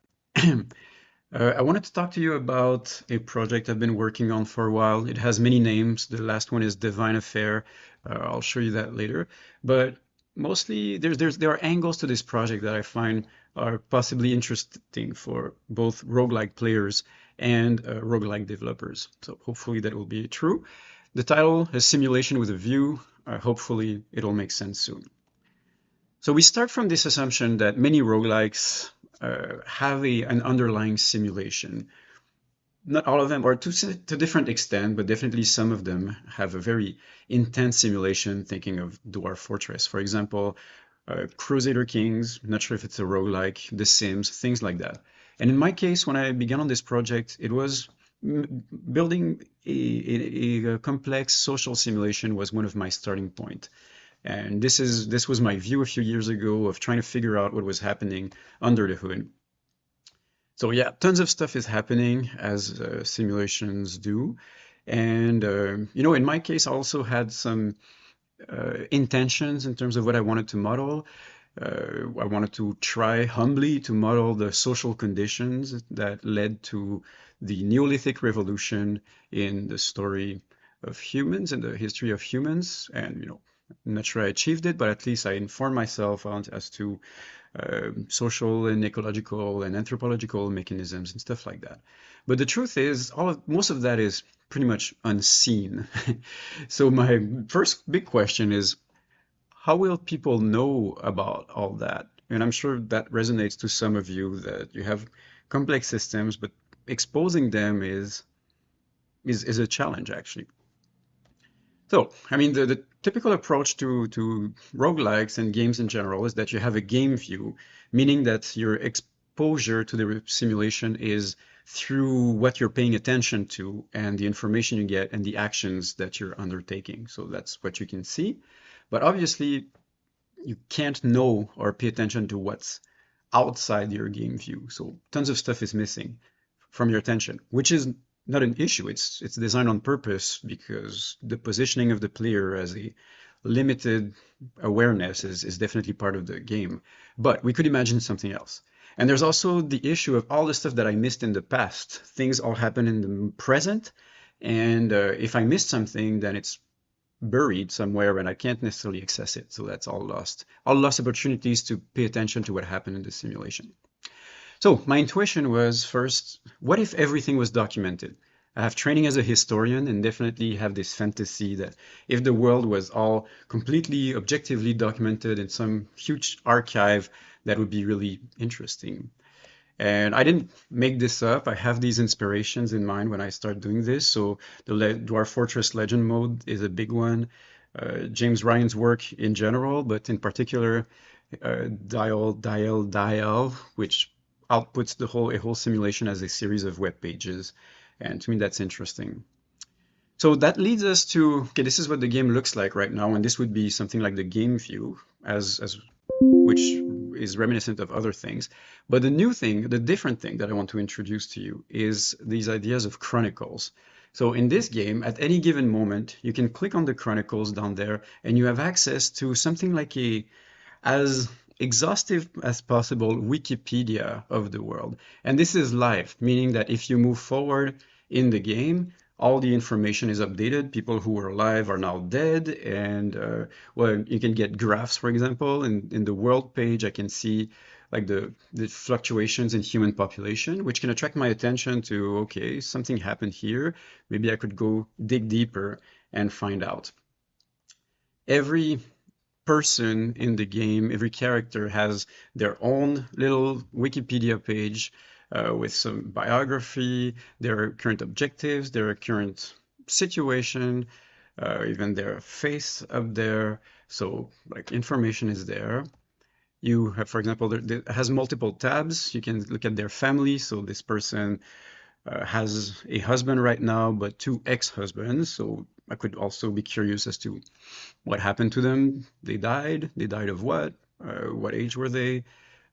[SPEAKER 12] I wanted to talk to you about a project I've been working on for a while. It has many names. The last one is Divine Affair. I'll show you that later. But mostly there are angles to this project that I find are possibly interesting for both roguelike players and roguelike developers. So hopefully that will be true. The title is Simulation with a View. Hopefully it'll make sense soon. So we start from this assumption that many roguelikes have an underlying simulation. not all of them, or to different extent, but definitely some of them have a very intense simulation, thinking of Dwarf Fortress, for example, Crusader Kings, not sure if it's a roguelike, The Sims, things like that. And in my case, when I began on this project, it was building a complex social simulation was one of my starting point. And this was my view a few years ago of trying to figure out what was happening under the hood. So yeah, tons of stuff is happening as simulations do. And in my case, I also had some intentions in terms of what I wanted to model. I wanted to try humbly to model the social conditions that led to the Neolithic revolution in the story of humans and the history of humans. And, I'm not sure I achieved it, but at least I informed myself on as to social and ecological and anthropological mechanisms and stuff like that. But the truth is, most of that is pretty much unseen. So my first big question is, how will people know about all that? And I'm sure that resonates to some of you, that you have complex systems, but exposing them is a challenge, actually. So, I mean, the typical approach to roguelikes and games in general is that you have a game view, meaning that your exposure to the simulation is through what you're paying attention to and the information you get and the actions that you're undertaking. So that's what you can see. But obviously, you can't know or pay attention to what's outside your game view. So tons of stuff is missing from your attention, which is not an issue. It's designed on purpose because the positioning of the player as a limited awareness is definitely part of the game. But we could imagine something else. And there's also the issue of all the stuff that I missed in the past. Things all happen in the present. And if I missed something, then it's buried somewhere and I can't necessarily access it. So that's all lost. All lost opportunities to pay attention to what happened in the simulation. So my intuition was, first, what if everything was documented? I have training as a historian and definitely have this fantasy that if the world was all completely objectively documented in some huge archive, that would be really interesting. And I didn't make this up. I have these inspirations in mind when I start doing this. So the Dwarf Fortress Legend mode is a big one. James Ryan's work in general, but in particular, Dial, which outputs a whole simulation as a series of web pages. And to me, that's interesting. So that leads us to, okay, this is what the game looks like right now, and this would be something like the game view, which is reminiscent of other things. But the different thing that I want to introduce to you is these ideas of chronicles. So in this game, at any given moment, you can click on the chronicles down there, and you have access to something like as exhaustive as possible Wikipedia of the world. And this is live, meaning that if you move forward in the game, all the information is updated. People who were alive are now dead. And you can get graphs, for example. In the world page, I can see like the fluctuations in human population, which can attract my attention to, okay, something happened here. Maybe I could go dig deeper and find out. Every person in the game, every character has their own little Wikipedia page with some biography, their current objectives, their current situation, even their face up there. So like information is there. You have, for example, it has multiple tabs. You can look at their family. So this person has a husband right now, but 2 ex-husbands. So I could also be curious as to what happened to them. They died. They died of what? What age were they?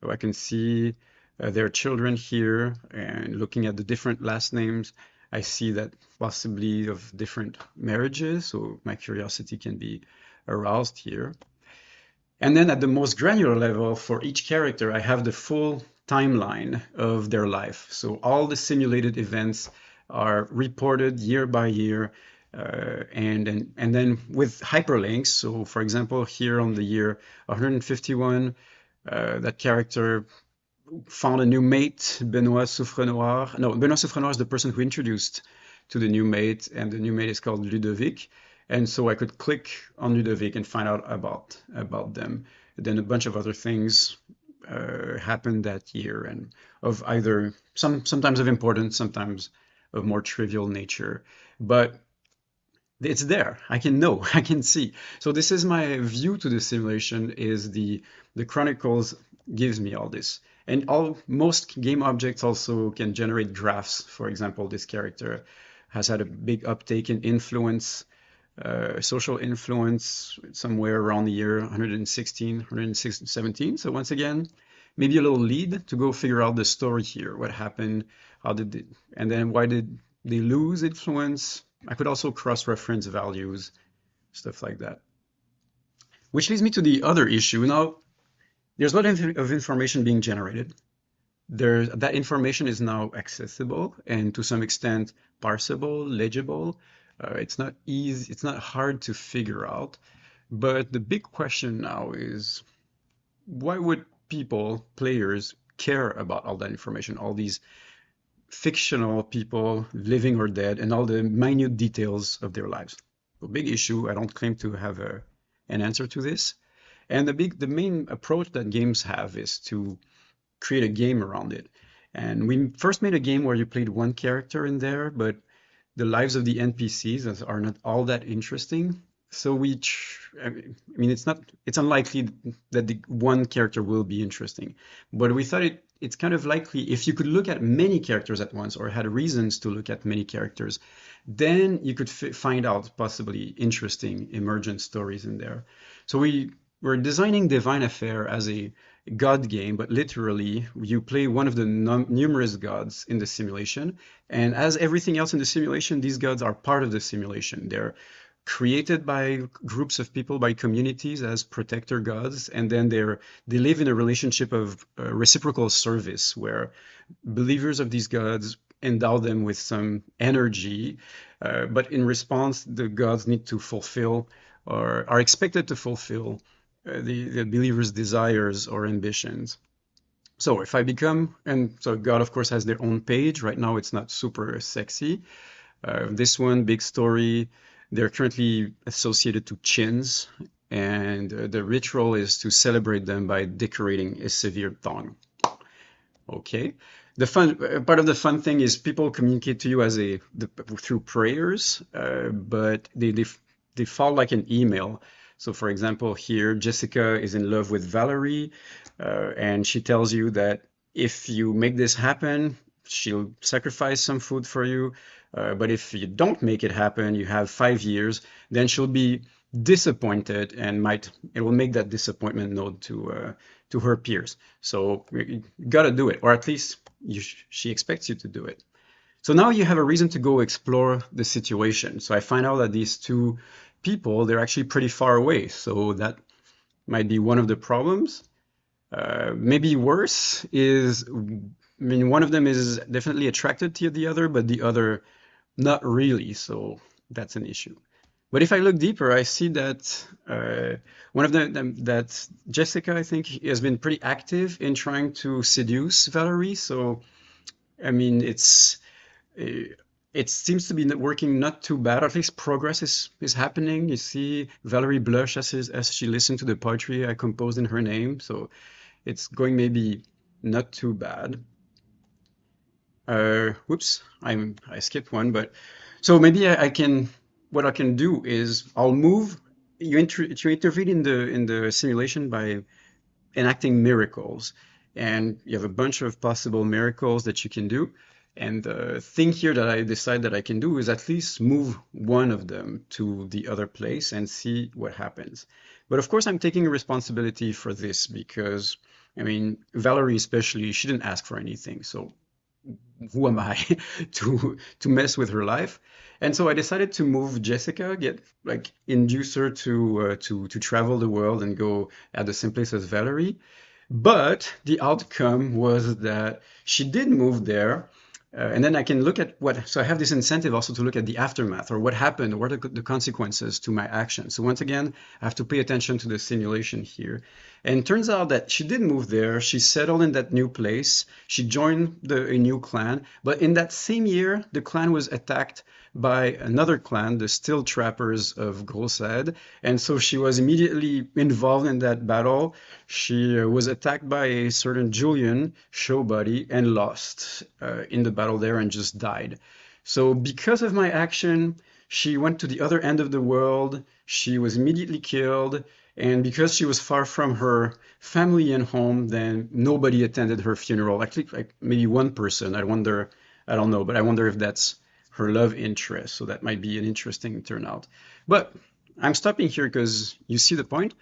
[SPEAKER 12] I can see their children here, and looking at the different last names, I see that possibly of different marriages. So my curiosity can be aroused here. And then at the most granular level, for each character, I have the full timeline of their life. So all the simulated events are reported year by year, and then with hyperlinks. So for example, here on the year 151, that character found a new mate, Benoit Souffrenoir. No, Benoit Souffrenoir is the person who introduced to the new mate, and the new mate is called Ludovic. And so I could click on Ludovic and find out about them. Then a bunch of other things happened that year, and of either sometimes of importance, sometimes of more trivial nature. But it's there. I can know, I can see. So this is my view to the simulation, is the Chronicles gives me all this. And most game objects also can generate graphs. For example, this character has had a big uptake in influence, social influence somewhere around the year 116, 117. So once again, maybe a little lead to go figure out the story here. What happened? How did it, and then why did they lose influence? I could also cross-reference values, stuff like that. Which leads me to the other issue. Now, there's a lot of information being generated. That information is now accessible and to some extent parsable, legible. It's not easy, it's not hard to figure out. But the big question now is, why would people, players, care about all that information, all these fictional people, living or dead, and all the minute details of their lives? A big issue. I don't claim to have an answer to this. And the main approach that games have is to create a game around it. And we first made a game where you played one character in there, but the lives of the NPCs are not all that interesting. So I mean, it's unlikely that the one character will be interesting. But we thought it's kind of likely if you could look at many characters at once or had reasons to look at many characters, then you could find out possibly interesting emergent stories in there. So we're designing Divine Affair as a god game, but literally you play one of the numerous gods in the simulation. And as everything else in the simulation, these gods are part of the simulation. They're created by groups of people, by communities as protector gods, and then they live in a relationship of reciprocal service where believers of these gods endow them with some energy, but in response, the gods need to fulfill or are expected to fulfill the believer's desires or ambitions. So if I become, and so God, of course, has their own page. Right now, it's not super sexy. This one, big story, they're currently associated to chins, and the ritual is to celebrate them by decorating a severed thong. Okay. The fun part of the fun thing is people communicate to you through prayers, but they fall like an email. So for example, here, Jessica is in love with Valerie, and she tells you that if you make this happen, she'll sacrifice some food for you. But if you don't make it happen, you have 5 years, then she'll be disappointed and it will make that disappointment known to her peers. So you gotta do it, or at least she expects you to do it. So now you have a reason to go explore the situation. So I find out that these two people, they're actually pretty far away. So that might be one of the problems. Maybe worse is, I mean, one of them is definitely attracted to the other, but the other not really. So that's an issue. But if I look deeper, I see that one of them, that Jessica, I think, has been pretty active in trying to seduce Valerie. So, I mean, it seems to be working not too bad. At least progress is happening. You see Valerie blush as she listened to the poetry I composed in her name. So it's going maybe not too bad. Whoops, I skipped one, but so maybe what I can do is I'll move. You intervene in the simulation by enacting miracles, and you have a bunch of possible miracles that you can do. And the thing here that I decide that I can do is at least move one of them to the other place and see what happens. But of course, I'm taking responsibility for this because, I mean, Valerie especially, she didn't ask for anything. So who am I to mess with her life? And so I decided to move Jessica, induce her to travel the world and go at the same place as Valerie. But the outcome was that she did move there. And then I can look at so I have this incentive also to look at the aftermath, or what happened, or what are the consequences to my action. So once again, I have to pay attention to the simulation here. And it turns out that she did move there. She settled in that new place. She joined a new clan. But in that same year, the clan was attacked by another clan, the Still Trappers of Grossade. And so she was immediately involved in that battle. She was attacked by a certain Julian, Showbody, and lost in the battle there and just died. So because of my action, she went to the other end of the world. She was immediately killed. And because she was far from her family and home, then nobody attended her funeral. Actually, like maybe one person. I wonder, I don't know, but I wonder if that's her love interest. So that might be an interesting turnout. But I'm stopping here because you see the point.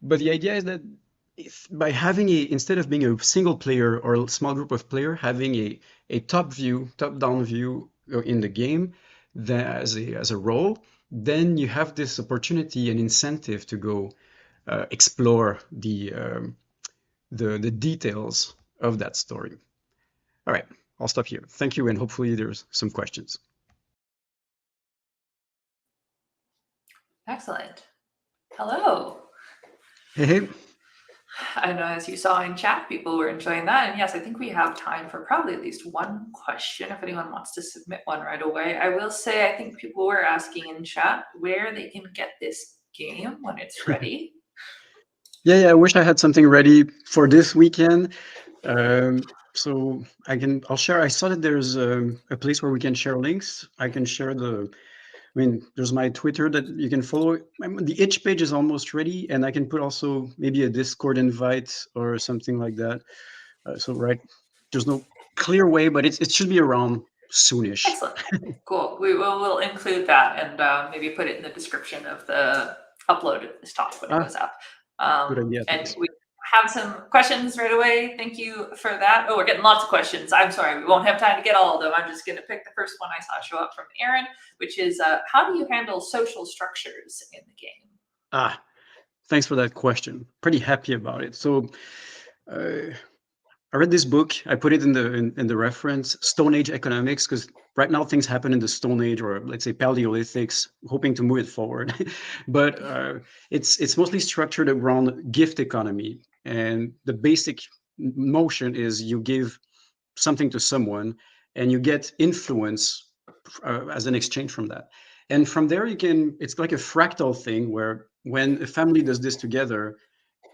[SPEAKER 12] But the idea is that if by having instead of being a single player or a small group of player, having a top-down view in the game that as a role, then you have this opportunity and incentive to go explore the details of that story. All right, I'll stop here. Thank you, and hopefully there's some questions.
[SPEAKER 1] Excellent. Hello.
[SPEAKER 12] Hey.
[SPEAKER 1] I know, as you saw in chat, people were enjoying that. And yes, I think we have time for probably at least one question if anyone wants to submit one right away. I will say, I think people were asking in chat where they can get this game when it's ready.
[SPEAKER 12] Yeah, I wish I had something ready for this weekend. So I'll share. I saw that there's a place where we can share links. I can share there's my Twitter that you can follow. The itch page is almost ready, and I can put also maybe a Discord invite or something like that. There's no clear way, but it should be around soonish.
[SPEAKER 1] Excellent. Cool. We'll include that and maybe put it in the description of the upload of this talk when it goes up.
[SPEAKER 12] Good idea.
[SPEAKER 1] And
[SPEAKER 12] Thanks.
[SPEAKER 1] we have some questions right away. Thank you for that. Oh, we're getting lots of questions. I'm sorry, we won't have time to get all of them. I'm just going to pick the first one I saw show up from Aaron, which is how do you handle social structures in the game?
[SPEAKER 12] Thanks for that question. Pretty happy about it. So I read this book. I put it in the reference, Stone Age economics, because right now things happen in the Stone Age, or let's say Paleolithics, hoping to move it forward. But it's mostly structured around gift economy, and the basic motion is you give something to someone, and you get influence as an exchange from that. And from there, it's like a fractal thing where when a family does this together,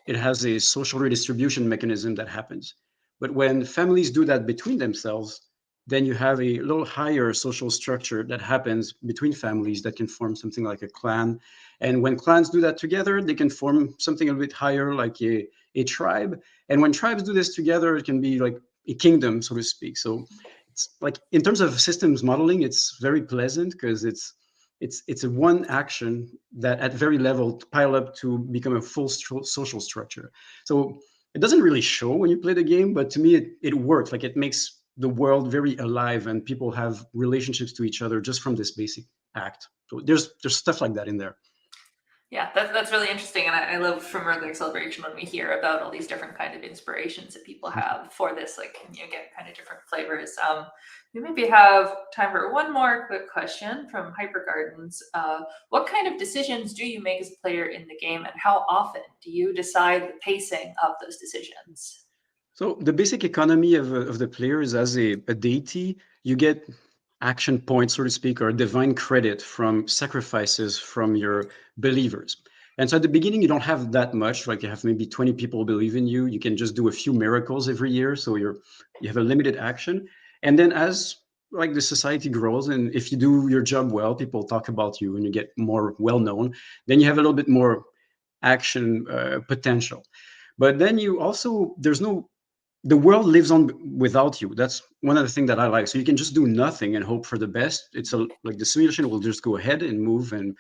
[SPEAKER 12] it has a social redistribution mechanism that happens. But when families do that between themselves, then you have a little higher social structure that happens between families that can form something like a clan. And when clans do that together, they can form something a bit higher, like a tribe. And when tribes do this together, it can be like a kingdom, so to speak. So it's like in terms of systems modeling, it's very pleasant because it's a one action that at very level pile up to become a full social structure. So it doesn't really show when you play the game, but to me it works. Like it makes the world very alive and people have relationships to each other just from this basic act. So there's stuff like that in there.
[SPEAKER 1] Yeah, that's really interesting, and I love from Roguelike Celebration when we hear about all these different kind of inspirations that people have for this. Like, you get kind of different flavors. We maybe have time for one more quick question from Hyper Gardens. What kind of decisions do you make as a player in the game, and how often do you decide the pacing of those decisions?
[SPEAKER 12] So the basic economy of the player is as a deity, you get action points, so to speak, or divine credit from sacrifices from your believers. And so at the beginning, you don't have that much, like you have maybe 20 people believe in you. You can just do a few miracles every year. So you have a limited action. And then as like the society grows, and if you do your job well, people talk about you and you get more well-known, then you have a little bit more action potential. But then the world lives on without you. That's one of the things that I like. So you can just do nothing and hope for the best. Like the simulation will just go ahead and move, and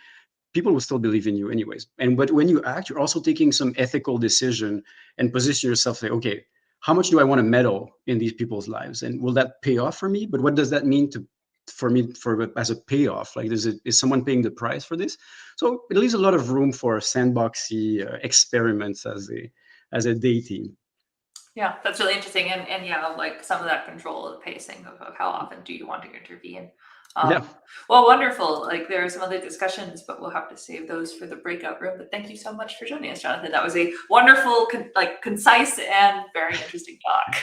[SPEAKER 12] people will still believe in you anyways. But when you act, you're also taking some ethical decision and position yourself like, okay, how much do I want to meddle in these people's lives, and will that pay off for me? But what does that mean for me as a payoff? Like, is someone paying the price for this? So it leaves a lot of room for sandboxy experiments as a deity.
[SPEAKER 1] Yeah, that's really interesting. And yeah, like some of that control of the pacing of how often do you want to intervene.
[SPEAKER 12] Yeah.
[SPEAKER 1] Well, wonderful. Like there are some other discussions, but we'll have to save those for the breakout room. But thank you so much for joining us, Jonathan. That was a wonderful, concise and very interesting talk.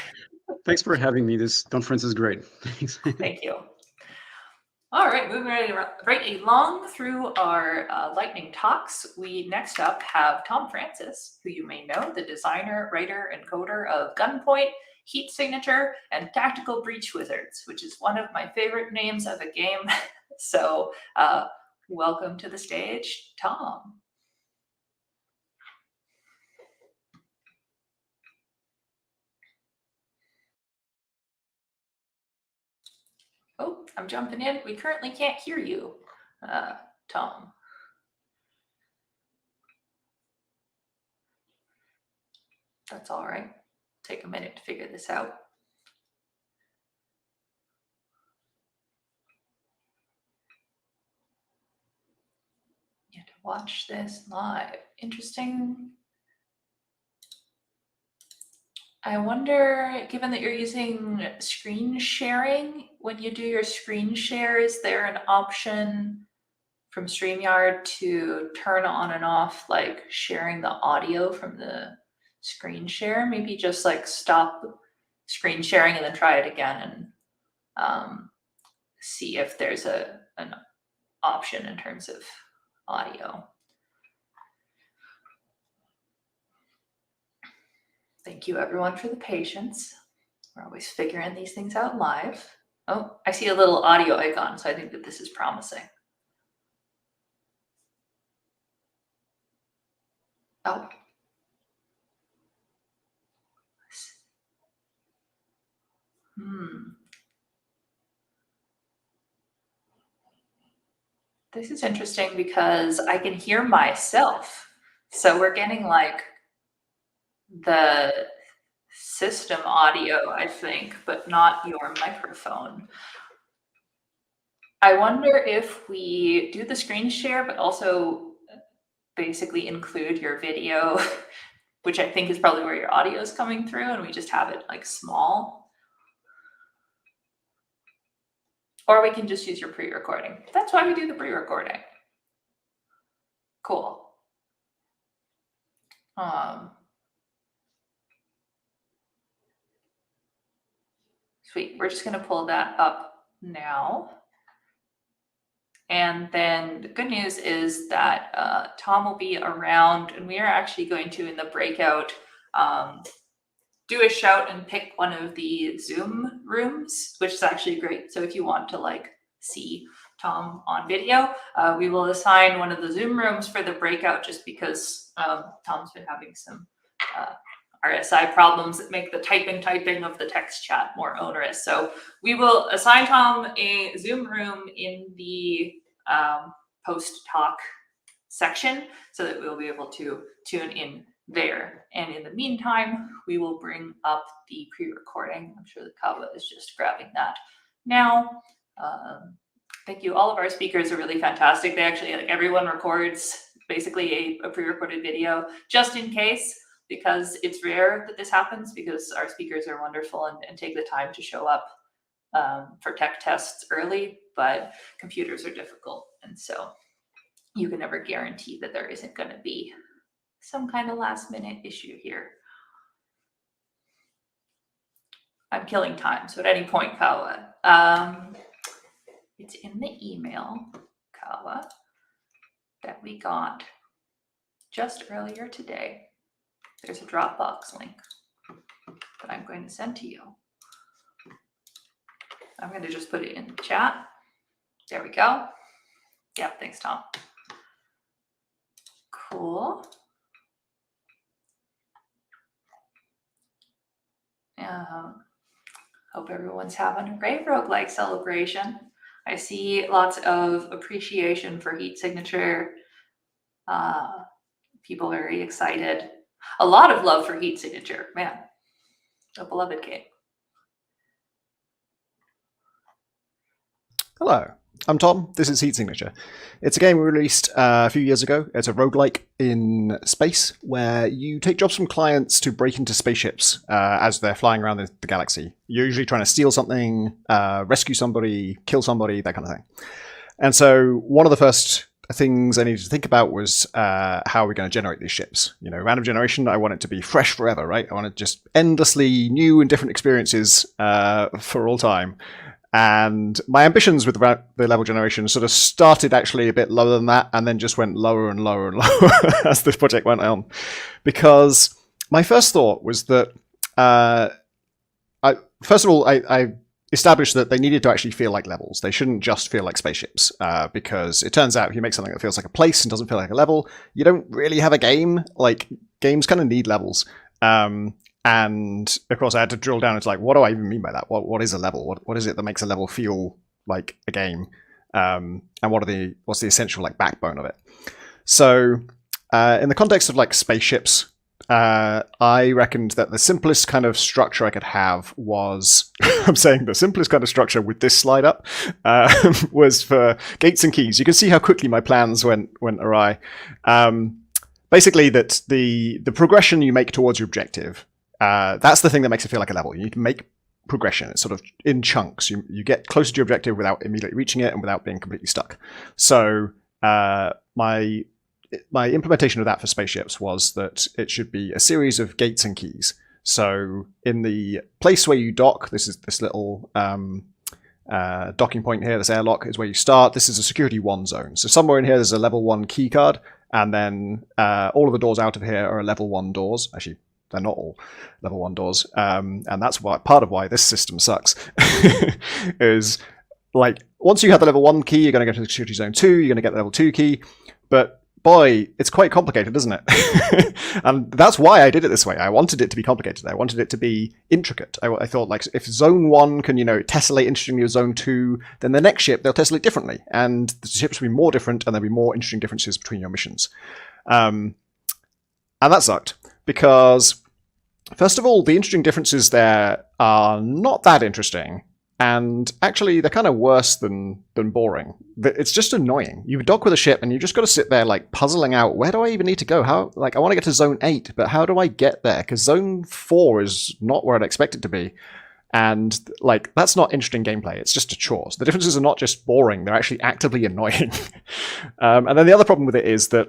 [SPEAKER 12] Thanks for having me. This conference is great. Thanks.
[SPEAKER 1] Thank you. All right, moving right along through our lightning talks, we next up have Tom Francis, who you may know, the designer, writer, and coder of Gunpoint, Heat Signature, and Tactical Breach Wizards, which is one of my favorite names of a game. So welcome to the stage, Tom. Oh, I'm jumping in. We currently can't hear you, Tom. That's all right. Take a minute to figure this out. You have to watch this live. Interesting. I wonder, given that you're using screen sharing, when you do your screen share, is there an option from StreamYard to turn on and off, like sharing the audio from the screen share? Maybe just like stop screen sharing and then try it again and see if there's an option in terms of audio. Thank you everyone for the patience. We're always figuring these things out live. Oh, I see a little audio icon, so I think that this is promising. Oh. This is interesting because I can hear myself. So we're getting like the system audio, I think, but not your microphone. I wonder if we do the screen share, but also basically include your video, which I think is probably where your audio is coming through, and we just have it like small. Or we can just use your pre-recording. That's why we do the pre-recording. Cool. Sweet. We're just going to pull that up now. And then the good news is that Tom will be around, and we are actually going to, in the breakout, do a shout and pick one of the Zoom rooms, which is actually great. So if you want to like see Tom on video, we will assign one of the Zoom rooms for the breakout, just because Tom's been having some RSI problems that make the typing of the text chat more onerous. So we will assign Tom a Zoom room in the post-talk section so that we'll be able to tune in there. And in the meantime, we will bring up the pre-recording. I'm sure that Kava is just grabbing that now. Thank you. All of our speakers are really fantastic. They actually, like, everyone records basically a pre-recorded video just in case, because it's rare that this happens, because our speakers are wonderful and take the time to show up for tech tests early, but computers are difficult. And so you can never guarantee that there isn't going to be some kind of last minute issue here. I'm killing time, so at any point, Kawa, it's in the email, Kawa, that we got just earlier today. There's a Dropbox link that I'm going to send to you. I'm going to just put it in the chat. There we go. Yeah, thanks, Tom. Cool. Hope everyone's having a great roguelike celebration. I see lots of appreciation for Heat Signature. People are very excited. A lot of love for Heat Signature, man. A beloved game.
[SPEAKER 13] Hello, I'm Tom. This is Heat Signature. It's a game we released a few years ago. It's a roguelike in space where you take jobs from clients to break into spaceships as they're flying around the galaxy. You're usually trying to steal something, rescue somebody, kill somebody, that kind of thing. And so one of the first things I needed to think about was how are we going to generate these ships? You know, random generation, I want it to be fresh forever, right? I want it just endlessly new and different experiences for all time. And my ambitions with the level generation sort of started actually a bit lower than that, and then just went lower and lower and lower as this project went on. Because my first thought was that, first of all, I established that they needed to actually feel like levels. They shouldn't just feel like spaceships, because it turns out if you make something that feels like a place and doesn't feel like a level, you don't really have a game. Like, games kind of need levels. And of course, I had to drill down into like, what do I even mean by that? What is a level? What is it that makes a level feel like a game? And what's the essential like backbone of it? So, in the context of like spaceships, I reckoned that the simplest kind of structure I could have was, I'm saying the simplest kind of structure with this slide up, was for gates and keys. You can see how quickly my plans went awry. Basically, that the progression you make towards your objective, that's the thing that makes it feel like a level. You can make progression. It's sort of in chunks. You get closer to your objective without immediately reaching it and without being completely stuck. So my implementation of that for spaceships was that it should be a series of gates and keys. So in the place where you dock, this is this little docking point here, this airlock is where you start. This is a security 1 zone. So somewhere in here there's a level 1 key card, and then all of the doors out of here are level 1 doors. Actually, they're not all level 1 doors. And that's part of why this system sucks. Is like, once you have the level 1 key, you're going to go to the security zone 2, you're going to get the level 2 key. But boy, it's quite complicated, isn't it? And that's why I did it this way. I wanted it to be complicated. I wanted it to be intricate. I thought, like, if zone 1 can, tessellate interestingly with zone 2, then the next ship, they'll tessellate differently. And the ships will be more different, and there'll be more interesting differences between your missions. And that sucked, because, first of all, the interesting differences there are not that interesting. And actually, they're kind of worse than boring. It's just annoying. You dock with a ship, and you just got to sit there, like, puzzling out, where do I even need to go? I want to get to zone 8, but how do I get there? Because zone 4 is not where I'd expect it to be. And, like, that's not interesting gameplay. It's just a chore. So the differences are not just boring. They're actually actively annoying. And then the other problem with it is that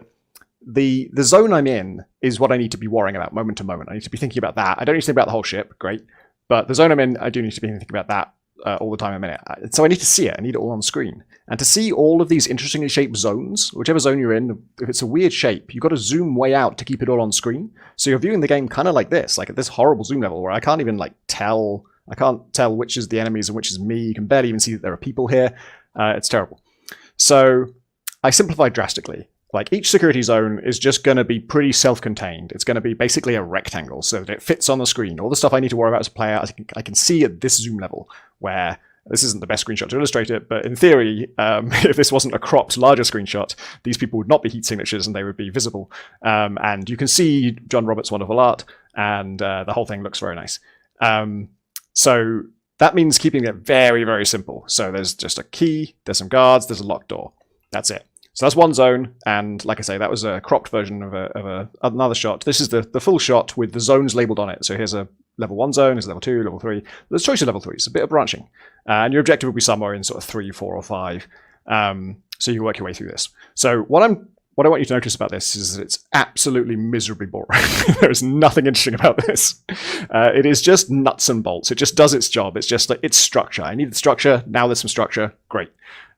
[SPEAKER 13] the zone I'm in is what I need to be worrying about moment to moment. I need to be thinking about that. I don't need to think about the whole ship. Great. But the zone I'm in, I do need to be thinking about that all the time I'm in it. So I need to see it. I need it all on screen. And to see all of these interestingly shaped zones, whichever zone you're in, if it's a weird shape, you've got to zoom way out to keep it all on screen. So you're viewing the game kind of like this, like at this horrible zoom level where I can't even tell which is the enemies and which is me. You can barely even see that there are people here. It's terrible. So I simplified drastically. Like, each security zone is just going to be pretty self-contained. It's going to be basically a rectangle so that it fits on the screen. All the stuff I need to worry about as a player, I can see at this zoom level, where this isn't the best screenshot to illustrate it, but in theory, if this wasn't a cropped larger screenshot, these people would not be heat signatures and they would be visible. And you can see John Roberts' wonderful art, and the whole thing looks very nice. So that means keeping it very, very simple. So there's just a key, there's some guards, there's a locked door. That's it. So that's one zone, and like I say, that was a cropped version of another shot. This is the full shot with the zones labeled on it. So here's a level 1 zone, here's level 2, level 3. There's choice of level 3s, a bit of branching. And your objective will be somewhere in sort of 3, 4, or 5. So you can work your way through this. So what I want you to notice about this is that it's absolutely miserably boring. There is nothing interesting about this. It is just nuts and bolts. It just does its job. It's just like, it's structure. I needed structure, now there's some structure, great.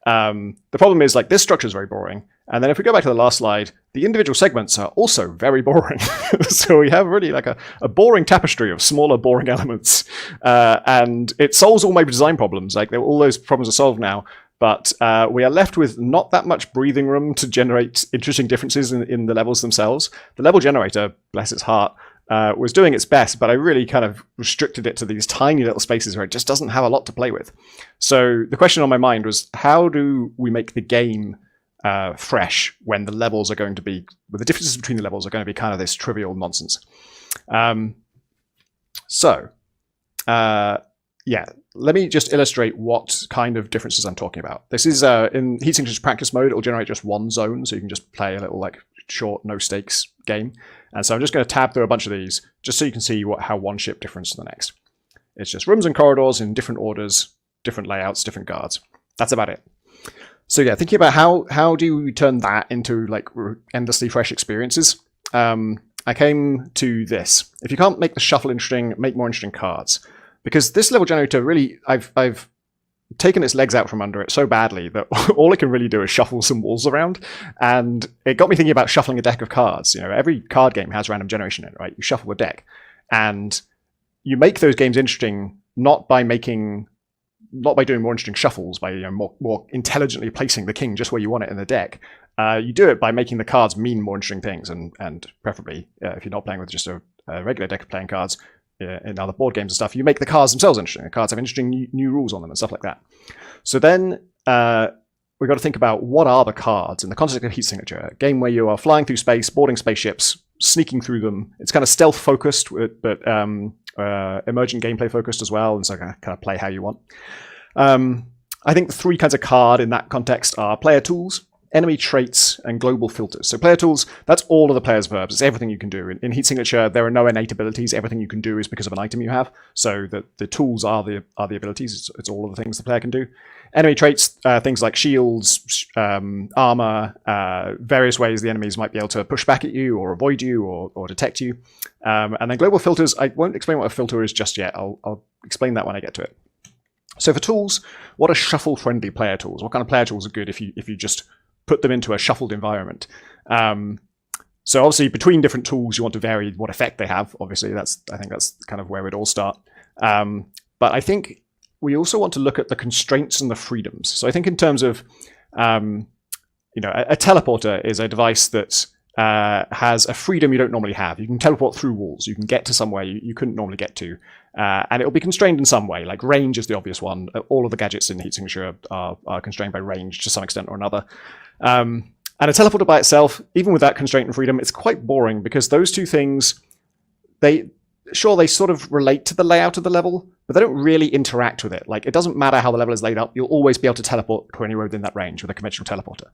[SPEAKER 13] The problem is, like, this structure is very boring. And then if we go back to the last slide, the individual segments are also very boring. So we have really like a boring tapestry of smaller, boring elements. And it solves all my design problems. Like, all those problems are solved now. But we are left with not that much breathing room to generate interesting differences in the levels themselves. The level generator, bless its heart, was doing its best, but I really kind of restricted it to these tiny little spaces where it just doesn't have a lot to play with. So the question on my mind was, how do we make the game fresh when the levels are going to be, the differences between the levels are going to be kind of this trivial nonsense. Yeah, let me just illustrate what kind of differences I'm talking about. This is in Heat Signature's practice mode, it'll generate just one zone, so you can just play a little like short, no stakes game. And so I'm just going to tab through a bunch of these just so you can see how one ship differs to the next. It's just rooms and corridors in different orders, different layouts, different guards. That's about it. So yeah, thinking about how do we turn that into like endlessly fresh experiences, I came to this. If you can't make the shuffle interesting, make more interesting cards. Because this level generator really, I've taken its legs out from under it so badly that all it can really do is shuffle some walls around. And it got me thinking about shuffling a deck of cards. You know, every card game has random generation in it, right? You shuffle a deck, and you make those games interesting not by doing more interesting shuffles, by more intelligently placing the king just where you want it in the deck. You do it by making the cards mean more interesting things, and preferably if you're not playing with just a regular deck of playing cards in other board games and stuff, you make the cards themselves interesting. The cards have interesting new rules on them and stuff like that. So then we've got to think about what are the cards in the context of Heat Signature, a game where you are flying through space, boarding spaceships, sneaking through them. It's kind of stealth focused, but emergent gameplay focused as well, and so kind of play how you want. I think the three kinds of card in that context are player tools, enemy traits, and global filters. So player tools, that's all of the player's verbs. It's everything you can do. In Heat Signature, there are no innate abilities. Everything you can do is because of an item you have. So the tools are the abilities. It's all of the things the player can do. Enemy traits, things like shields, armor, various ways the enemies might be able to push back at you or avoid you or detect you. And then global filters, I won't explain what a filter is just yet. I'll explain that when I get to it. So for tools, what are shuffle-friendly player tools? What kind of player tools are good if you just put them into a shuffled environment? So obviously between different tools, you want to vary what effect they have. Obviously, I think that's kind of where we'd all start. But I think we also want to look at the constraints and the freedoms. So I think in terms of, a teleporter is a device that has a freedom you don't normally have. You can teleport through walls. You can get to somewhere you couldn't normally get to. And it'll be constrained in some way, like range is the obvious one. All of the gadgets in Heat Signature are constrained by range to some extent or another. And a teleporter by itself, even with that constraint and freedom, it's quite boring because those two things, they sort of relate to the layout of the level, but they don't really interact with it. Like, it doesn't matter how the level is laid up, you'll always be able to teleport to anywhere within that range with a conventional teleporter.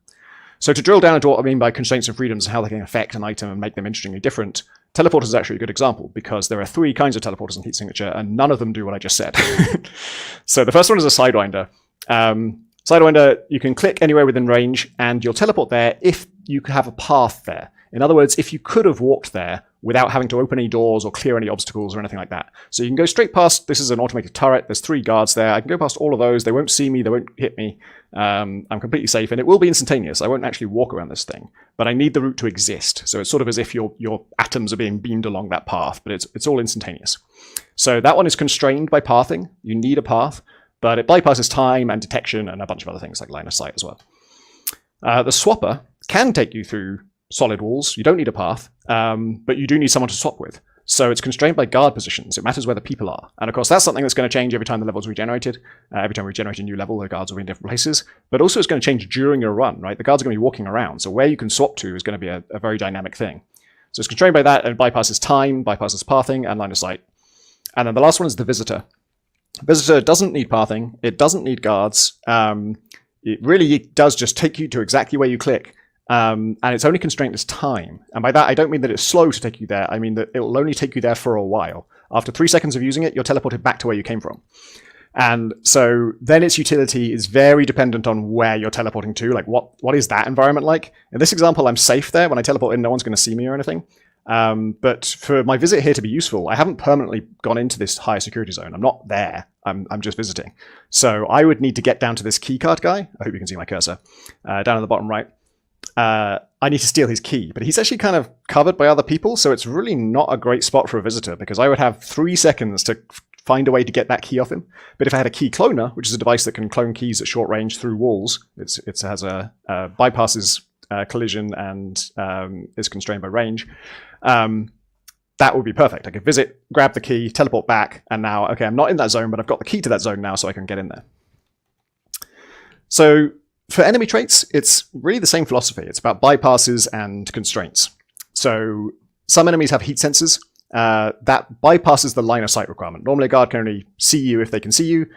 [SPEAKER 13] So to drill down into what I mean by constraints and freedoms and how they can affect an item and make them interestingly different, teleporters is actually a good example because there are three kinds of teleporters in Heat Signature and none of them do what I just said. So the first one is a Sidewinder. Sidewinder, you can click anywhere within range and you'll teleport there if you have a path there. In other words, if you could have walked there without having to open any doors or clear any obstacles or anything like that. So you can go straight past, this is an automated turret, there's 3 guards there, I can go past all of those, they won't see me, they won't hit me, I'm completely safe, and it will be instantaneous, I won't actually walk around this thing, but I need the route to exist, so it's sort of as if your atoms are being beamed along that path, but it's all instantaneous. So that one is constrained by pathing, you need a path, but it bypasses time and detection and a bunch of other things like line of sight as well. The Swapper can take you through solid walls, you don't need a path, but you do need someone to swap with. So it's constrained by guard positions. It matters where the people are. And of course, that's something that's going to change every time the level's regenerated. Every time we generate a new level, the guards will be in different places. But also it's going to change during your run, right? The guards are going to be walking around. So where you can swap to is going to be a very dynamic thing. So it's constrained by that and bypasses time, bypasses pathing, and line of sight. And then the last one is the Visitor. Visitor doesn't need pathing. It doesn't need guards. It really does just take you to exactly where you click. And its only constraint is time. And by that, I don't mean that it's slow to take you there. I mean that it will only take you there for a while. After 3 seconds of using it, you're teleported back to where you came from. And so then its utility is very dependent on where you're teleporting to. Like, what is that environment like? In this example, I'm safe there. When I teleport in, no one's going to see me or anything. But for my visit here to be useful, I haven't permanently gone into this high security zone. I'm not there. I'm just visiting. So I would need to get down to this keycard guy. I hope you can see my cursor. Down at the bottom right. I need to steal his key, but he's actually kind of covered by other people, so it's really not a great spot for a visitor because I would have 3 seconds to find a way to get that key off him. But if I had a key cloner, which is a device that can clone keys at short range through walls, it has a bypasses collision and is constrained by range. That would be perfect. I could visit, grab the key, teleport back, and now, okay, I'm not in that zone, but I've got the key to that zone now, so I can get in there. So for enemy traits, it's really the same philosophy. It's about bypasses and constraints. So some enemies have heat sensors. That bypasses the line of sight requirement. Normally a guard can only see you if they can see you.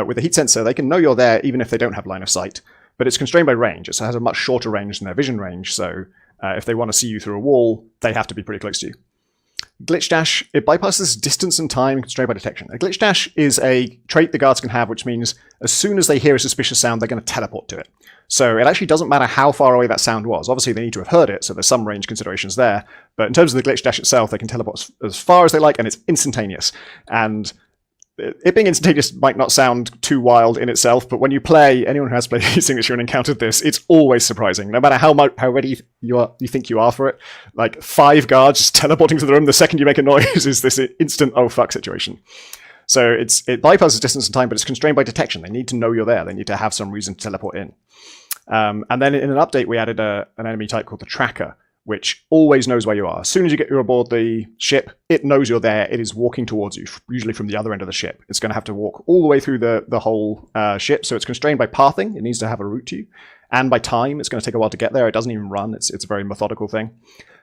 [SPEAKER 13] With a heat sensor, they can know you're there even if they don't have line of sight. But it's constrained by range. It has a much shorter range than their vision range. So if they want to see you through a wall, they have to be pretty close to you. Glitch Dash, it bypasses distance and time constrained by detection. A Glitch Dash is a trait the guards can have, which means as soon as they hear a suspicious sound, they're going to teleport to it. So it actually doesn't matter how far away that sound was. Obviously, they need to have heard it, so there's some range considerations there. But in terms of the Glitch Dash itself, they can teleport as far as they like, and it's instantaneous. And it being instantaneous might not sound too wild in itself, but when you play, anyone who has played Heat Signature and encountered this, it's always surprising. No matter how ready you think you are for it, like 5 guards just teleporting to the room the second you make a noise is this instant oh fuck situation. So it bypasses distance and time, but it's constrained by detection. They need to know you're there. They need to have some reason to teleport in. And then in an update, we added an enemy type called the Tracker, which always knows where you are. As soon as you're aboard the ship, it knows you're there. It is walking towards you, usually from the other end of the ship. It's going to have to walk all the way through the whole ship, so it's constrained by pathing. It needs to have a route to you. And by time, it's going to take a while to get there. It doesn't even run. It's a very methodical thing.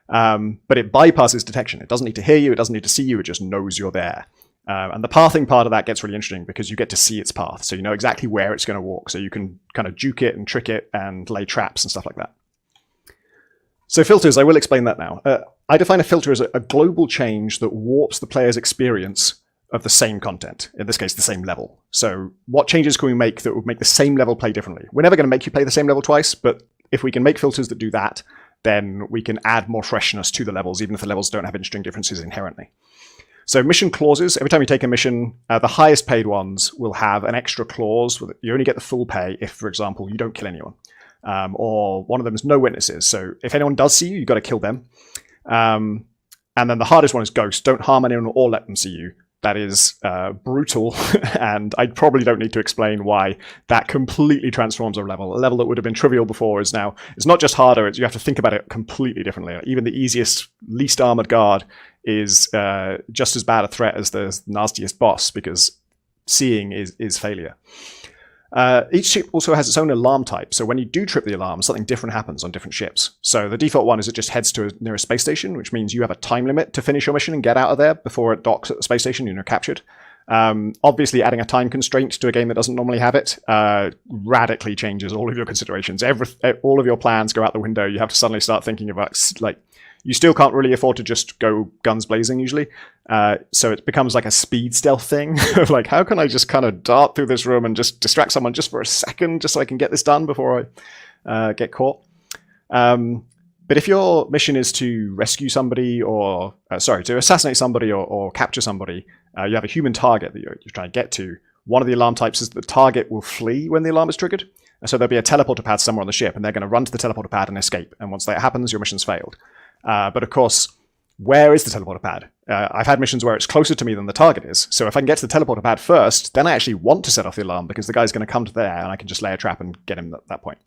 [SPEAKER 13] But it bypasses detection. It doesn't need to hear you. It doesn't need to see you. It just knows you're there. And the pathing part of that gets really interesting because you get to see its path. So you know exactly where it's going to walk. So you can kind of juke it and trick it and lay traps and stuff like that. So filters, I will explain that now. I define a filter as a global change that warps the player's experience of the same content, in this case, the same level. So what changes can we make that would make the same level play differently? We're never going to make you play the same level twice, but if we can make filters that do that, then we can add more freshness to the levels, even if the levels don't have interesting differences inherently. So mission clauses, every time you take a mission, the highest paid ones will have an extra clause. You only get the full pay if, for example, you don't kill anyone. Or one of them is no witnesses. So if anyone does see you, you've got to kill them. And then the hardest one is ghost. Don't harm anyone or let them see you. That is brutal, and I probably don't need to explain why that completely transforms a level. A level that would have been trivial before is now, it's not just harder, you have to think about it completely differently. Even the easiest, least armored guard is just as bad a threat as the nastiest boss, because seeing is failure. Each ship also has its own alarm type, so when you do trip the alarm, something different happens on different ships. So the default one is it just heads to a nearest space station, which means you have a time limit to finish your mission and get out of there before it docks at the space station and you're captured. Obviously, adding a time constraint to a game that doesn't normally have it radically changes all of your considerations. All of your plans go out the window. You have to suddenly start thinking about, like, you still can't really afford to just go guns blazing usually. So it becomes like a speed stealth thing of like, how can I just kind of dart through this room and just distract someone just for a second, just so I can get this done before I get caught. But if your mission is to rescue somebody or, to assassinate somebody or capture somebody, you have a human target that you're trying to get to. One of the alarm types is the target will flee when the alarm is triggered. So there'll be a teleporter pad somewhere on the ship and they're going to run to the teleporter pad and escape. And once that happens, your mission's failed. But of course, where is the teleporter pad? I've had missions where it's closer to me than the target is. So if I can get to the teleporter pad first, then I actually want to set off the alarm because the guy's going to come to there and I can just lay a trap and get him at that point.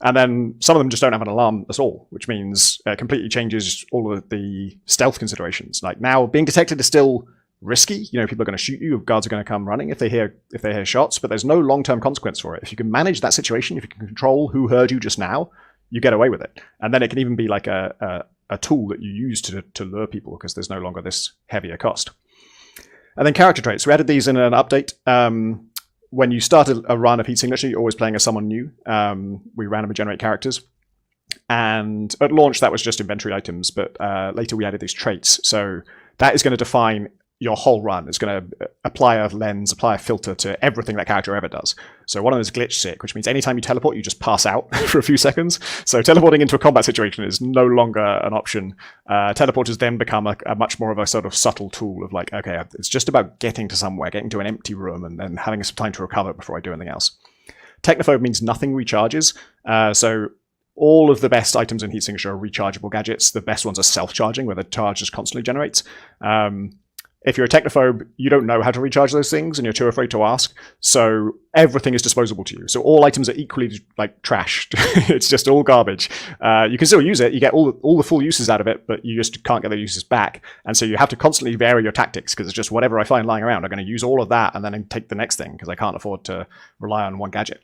[SPEAKER 13] And then some of them just don't have an alarm at all, which means it completely changes all of the stealth considerations. Like now, being detected is still risky. You know, people are going to shoot you, guards are going to come running if they hear shots, but there's no long-term consequence for it. If you can manage that situation, if you can control who heard you just now, you get away with it. And then it can even be like a tool that you use to lure people because there's no longer this heavier cost. And then character traits. We added these in an update. When you start a run of Heat Signature, you're always playing as someone new. We randomly generate characters. And at launch, that was just inventory items, but later we added these traits. So that is going to define your whole run. It's going to apply a lens, apply a filter to everything that character ever does. So one of them is glitch sick, which means anytime you teleport, you just pass out for a few seconds. So teleporting into a combat situation is no longer an option. Teleporters then become a much more of a sort of subtle tool of like, okay, it's just about getting to somewhere, getting to an empty room and then having some time to recover before I do anything else. Technophobe means nothing recharges. So all of the best items in Heat Signature are rechargeable gadgets. The best ones are self-charging, where the charge just constantly generates. If you're a technophobe, you don't know how to recharge those things and you're too afraid to ask. So everything is disposable to you. So all items are equally like trashed. It's just all garbage. You can still use it. You get all the full uses out of it, but you just can't get the uses back. And so you have to constantly vary your tactics because it's just whatever I find lying around, I'm going to use all of that and then take the next thing because I can't afford to rely on one gadget.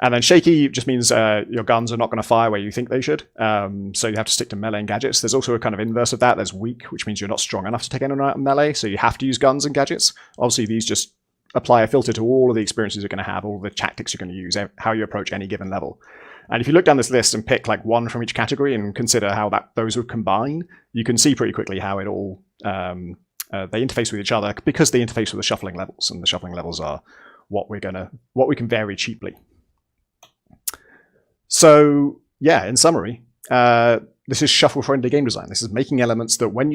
[SPEAKER 13] And then shaky just means your guns are not going to fire where you think they should. So you have to stick to melee and gadgets. There's also a kind of inverse of that. There's weak, which means you're not strong enough to take anyone out in melee. So you have to use guns and gadgets. Obviously, these just apply a filter to all of the experiences you're going to have, all of the tactics you're going to use, how you approach any given level. And if you look down this list and pick like one from each category and consider how those would combine, you can see pretty quickly how it all they interface with each other because they interface with the shuffling levels, and the shuffling levels are what we can vary cheaply. So yeah, in summary, the This is shuffle-friendly game design. This is making elements that when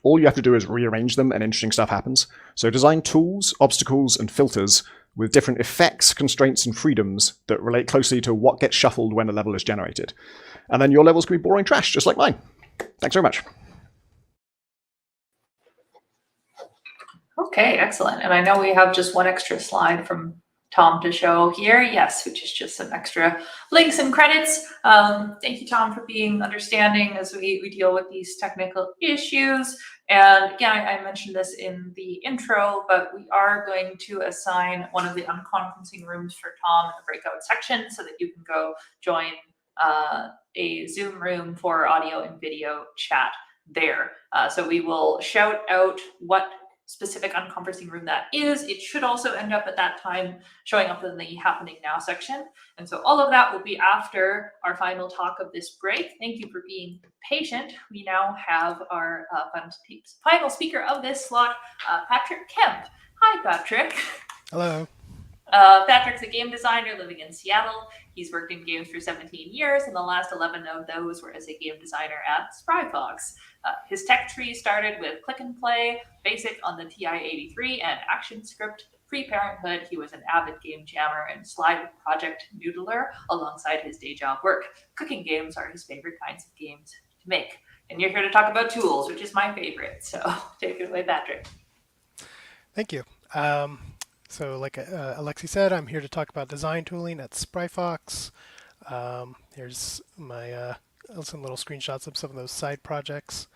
[SPEAKER 13] all you have to do is rearrange them and interesting stuff happens. So design tools, obstacles, and filters with different effects, constraints, and freedoms that relate closely to what gets shuffled when a level is generated. And then your levels can be boring trash, just like mine. Thanks very much.
[SPEAKER 1] Okay, excellent. And I know we have just one extra slide from Tom to show here. Yes, which is just some extra links and credits. Thank you, Tom, for being understanding as we deal with these technical issues. And again, I mentioned this in the intro, but we are going to assign one of the unconferencing rooms for Tom in the breakout section so that you can go join a Zoom room for audio and video chat there. So we will shout out what specific unconferencing room that is. It should also end up at that time showing up in the happening now section. And so all of that will be after our final talk of this break. Thank you for being patient. We now have our final speaker of this slot, Patrick Kemp. Hi, Patrick.
[SPEAKER 14] Hello.
[SPEAKER 1] Patrick's a game designer living in Seattle. He's worked in games for 17 years, and the last 11 of those were as a game designer at Spryfox. His tech tree started with Click and Play, Basic on the TI-83, and ActionScript. Pre-parenthood, he was an avid game jammer and slide project noodler alongside his day job work. Cooking games are his favorite kinds of games to make. And you're here to talk about tools, which is my favorite. So take it away, Patrick.
[SPEAKER 14] Thank you. So like Alexi said, I'm here to talk about design tooling at Spryfox. Here's my some little screenshots of some of those side projects.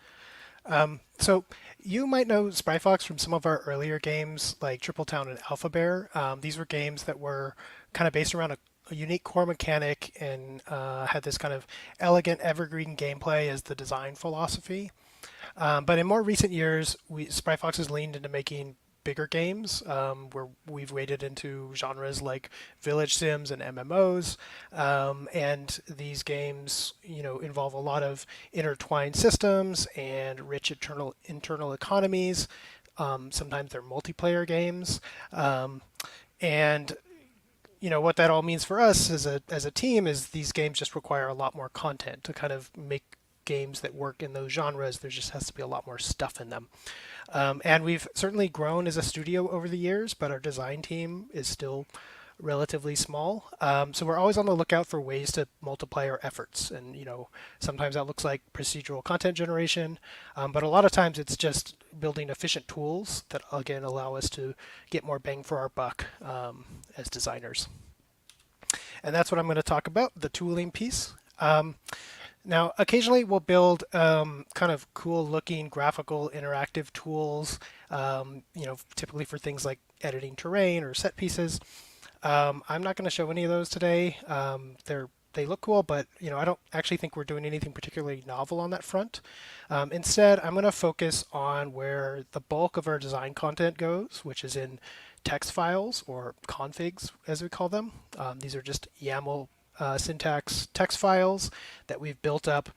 [SPEAKER 14] So you might know Spryfox from some of our earlier games like Triple Town and Alpha Bear. These were games that were kind of based around a unique core mechanic and had this kind of elegant evergreen gameplay as the design philosophy. But in more recent years, Spryfox has leaned into making bigger games where we've waded into genres like village sims and MMOs, and these games, involve a lot of intertwined systems and rich internal economies. Sometimes they're multiplayer games, and what that all means for us as a team is these games just require a lot more content to kind of make games that work in those genres. There just has to be a lot more stuff in them. And we've certainly grown as a studio over the years, but our design team is still relatively small. So we're always on the lookout for ways to multiply our efforts. And, sometimes that looks like procedural content generation, but a lot of times it's just building efficient tools that, again, allow us to get more bang for our buck as designers. And that's what I'm going to talk about, the tooling piece. Now, occasionally we'll build kind of cool-looking graphical interactive tools, typically for things like editing terrain or set pieces. I'm not going to show any of those today. They look cool, but I don't actually think we're doing anything particularly novel on that front. Instead, I'm going to focus on where the bulk of our design content goes, which is in text files or configs, as we call them. These are just YAML syntax text files that we've built up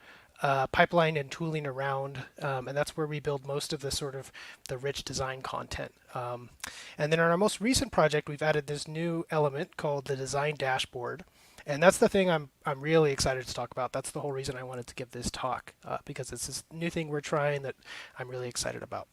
[SPEAKER 14] pipeline and tooling around, and that's where we build most of the sort of the rich design content. And then in our most recent project, we've added this new element called the design dashboard, and that's the thing I'm really excited to talk about. That's the whole reason I wanted to give this talk, because it's this new thing we're trying that I'm really excited about.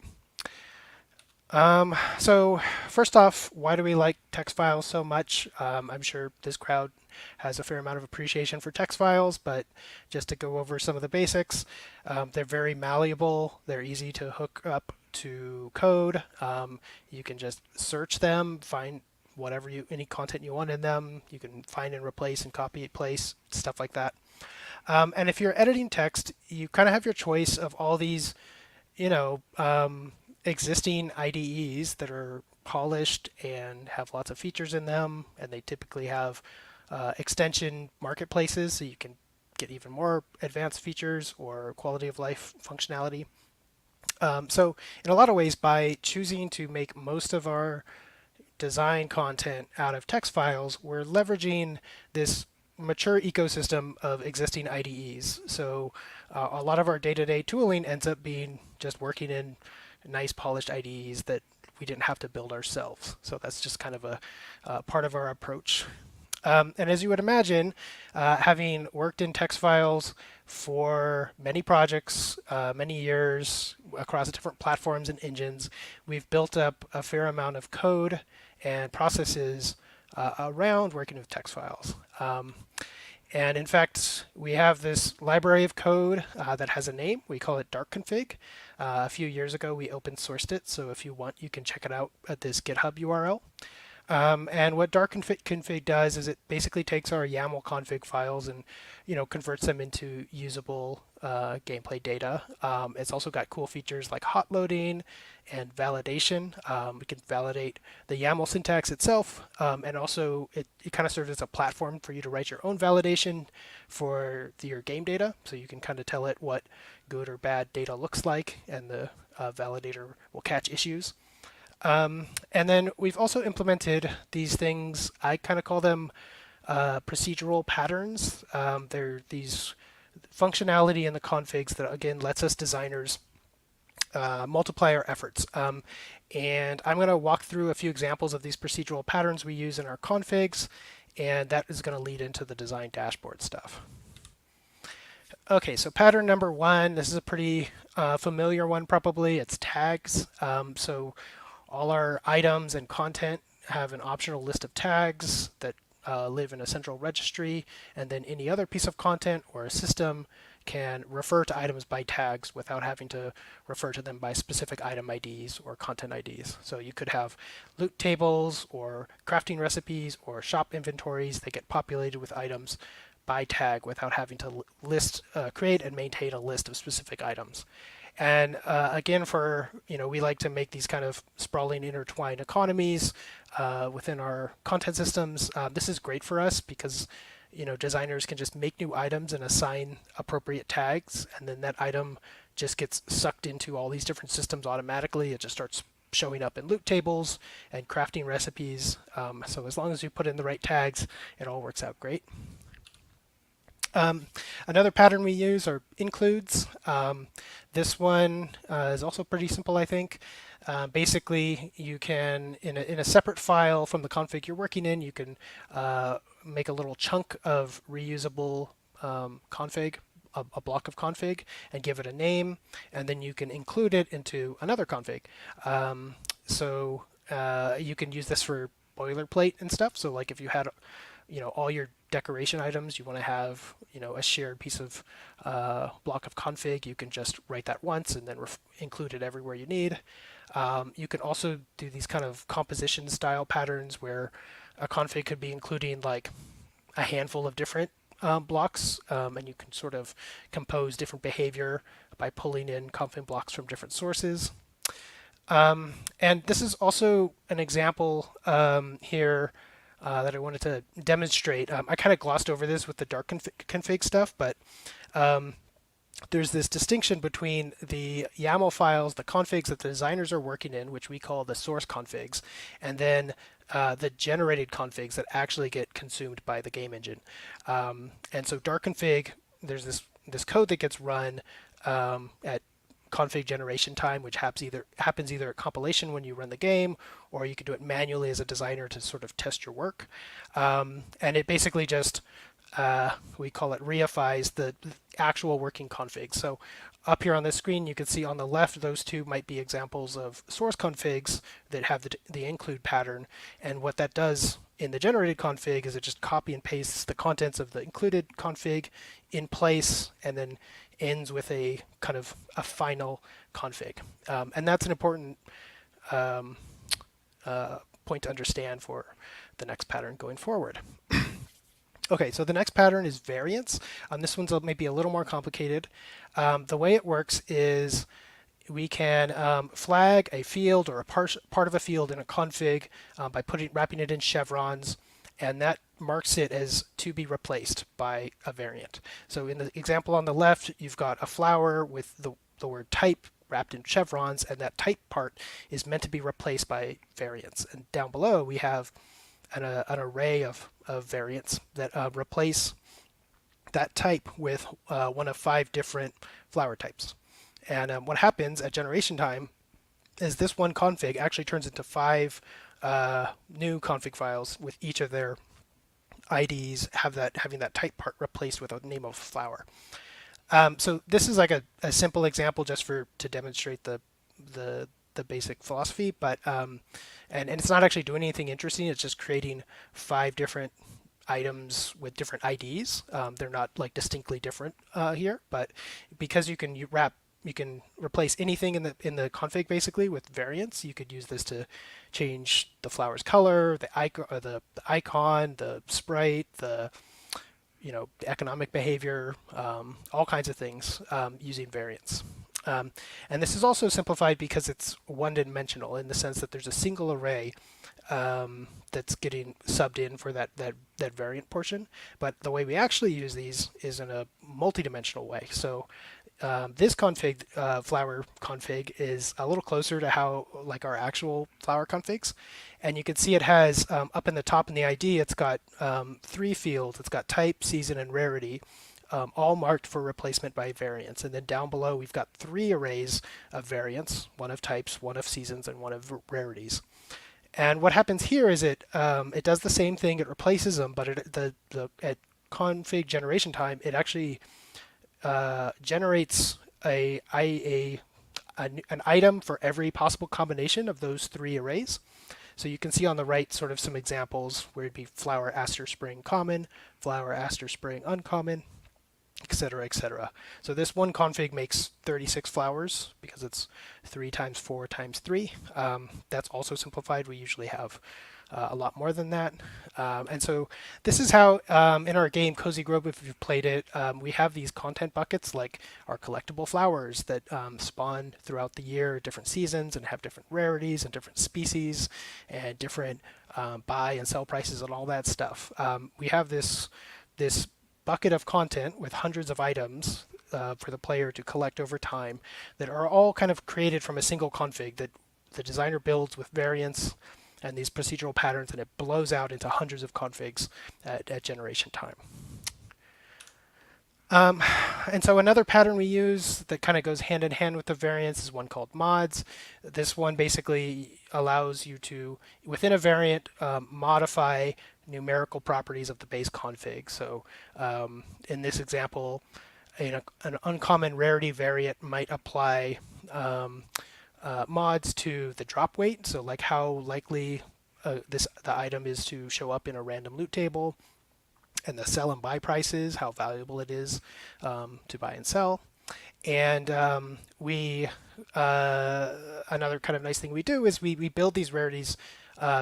[SPEAKER 14] So first off, why do we like text files so much? I'm sure this crowd has a fair amount of appreciation for text files, but just to go over some of the basics, they're very malleable. They're easy to hook up to code. You can just search them, find any content you want in them. You can find and replace and copy, place, stuff like that. And if you're editing text, you kind of have your choice of all these, existing IDEs that are polished and have lots of features in them, and they typically have extension marketplaces, so you can get even more advanced features or quality of life functionality. So in a lot of ways, by choosing to make most of our design content out of text files, we're leveraging this mature ecosystem of existing IDEs. So a lot of our day-to-day tooling ends up being just working in nice polished IDEs that we didn't have to build ourselves. So that's just kind of a part of our approach. And as you would imagine, having worked in text files for many projects, many years across different platforms and engines, we've built up a fair amount of code and processes around working with text files. And in fact, we have this library of code that has a name. We call it darkconfig. A few years ago, we open sourced it. So if you want, you can check it out at this GitHub URL. And what darkconfig does is it basically takes our YAML config files and converts them into usable gameplay data. It's also got cool features like hot loading and validation. We can validate the YAML syntax itself, and also it kind of serves as a platform for you to write your own validation for your game data. So you can kind of tell it what good or bad data looks like, and the validator will catch issues. And then we've also implemented these things, I kind of call them procedural patterns. They're these functionality in the configs that, again, lets us designers multiply our efforts. And I'm going to walk through a few examples of these procedural patterns we use in our configs, and that is going to lead into the design dashboard stuff. Okay, so pattern number one, this is a pretty familiar one probably. It's tags. So all our items and content have an optional list of tags that live in a central registry, and then any other piece of content or a system can refer to items by tags without having to refer to them by specific item IDs or content IDs. So you could have loot tables or crafting recipes or shop inventories that get populated with items by tag without having to create and maintain a list of specific items. And again, we like to make these kind of sprawling intertwined economies within our content systems. This is great for us because designers can just make new items and assign appropriate tags, and then that item just gets sucked into all these different systems automatically. It just starts showing up in loot tables and crafting recipes. So as long as you put in the right tags, it all works out great. Another pattern we use are includes. This one is also pretty simple, I think. Basically, you can, in a separate file from the config you're working in, you can make a little chunk of reusable config, a block of config, and give it a name, and then you can include it into another config. So you can use this for boilerplate and stuff. So like if you had all your decoration items, you want to have a shared piece of block of config, you can just write that once and then include it everywhere you need. You can also do these kind of composition style patterns where a config could be including like a handful of different blocks, and you can sort of compose different behavior by pulling in config blocks from different sources. And this is also an example here that I wanted to demonstrate. I kind of glossed over this with the dark config stuff, but there's this distinction between the YAML files, the configs that the designers are working in, which we call the source configs, and then the generated configs that actually get consumed by the game engine. And so dark config, there's this code that gets run at config generation time, which happens either at compilation when you run the game, or you can do it manually as a designer to sort of test your work. And it basically just, we call it reifies the actual working config. So up here on this screen, you can see on the left, those two might be examples of source configs that have the include pattern. And what that does in the generated config is it just copy and pastes the contents of the included config in place, and then ends with a kind of a final config. And that's an important point to understand for the next pattern going forward. Okay, so the next pattern is variance. This one's maybe a little more complicated. The way it works is we can flag a field or a part of a field in a config by wrapping it in chevrons, and that marks it as to be replaced by a variant. So in the example on the left, you've got a flower with the word type wrapped in chevrons, and that type part is meant to be replaced by variants. And down below, we have an array of variants that replace that type with one of 5 different flower types. And what happens at generation time is this one config actually turns into 5 new config files with each of their IDs having that type part replaced with a name of flower. So this is like a simple example just to demonstrate the basic philosophy, but and it's not actually doing anything interesting. It's just creating 5 different items with different IDs. They're not like distinctly different here, but because you can replace anything in the config basically with variants. You could use this to change the flower's color, the icon, the sprite, the economic behavior, all kinds of things using variants. And this is also simplified because it's one-dimensional in the sense that there's a single array that's getting subbed in for that variant portion. But the way we actually use these is in a multi-dimensional way. So this config, flower config, is a little closer to how like our actual flower configs. And you can see it has up in the top in the ID, it's got 3 fields. It's got type, season, and rarity. All marked for replacement by variants. And then down below, we've got 3 arrays of variants, one of types, one of seasons, and one of rarities. And what happens here is it does the same thing. It replaces them, but at config generation time, it actually generates an item for every possible combination of those 3 arrays. So you can see on the right sort of some examples where it'd be flower aster spring common, flower aster spring uncommon, etc., etc. So this one config makes 36 flowers because it's 3 times 4 times 3. That's also simplified. We usually have a lot more than that. And so this is how, in our game, Cozy Grove, if you've played it, we have these content buckets like our collectible flowers that spawn throughout the year, different seasons, and have different rarities and different species and different buy and sell prices and all that stuff. We have this bucket of content with hundreds of items for the player to collect over time that are all kind of created from a single config that the designer builds with variants and these procedural patterns, and it blows out into hundreds of configs at generation time. And so another pattern we use that kind of goes hand in hand with the variants is one called mods. This one basically allows you to, within a variant, modify numerical properties of the base config. So in this example, an uncommon rarity variant might apply mods to the drop weight, so like how likely the item is to show up in a random loot table, and the sell and buy prices, how valuable it is to buy and sell. And another kind of nice thing we do is we build these rarities,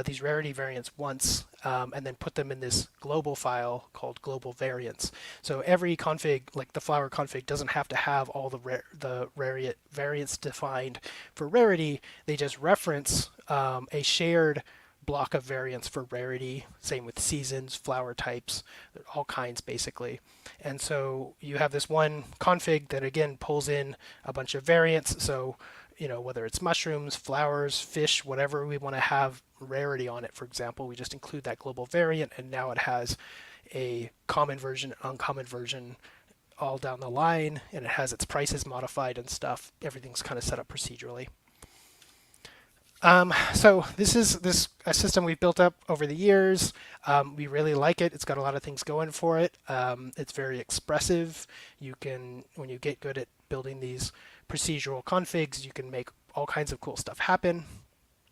[SPEAKER 14] these rarity variants once, and then put them in this global file called global variants. So every config, like the flower config, doesn't have to have all the variants defined for rarity. They just reference a shared block of variants for rarity. Same with seasons, flower types, all kinds basically. And so you have this one config that again pulls in a bunch of variants. So whether it's mushrooms, flowers, fish, whatever we want to have rarity on it, for example, we just include that global variant, and now it has a common version, uncommon version all down the line, and it has its prices modified and stuff. Everything's kind of set up procedurally. So this is a system we've built up over the years. We really like it. It's got a lot of things going for it. It's very expressive. When you get good at building these procedural configs, you can make all kinds of cool stuff happen.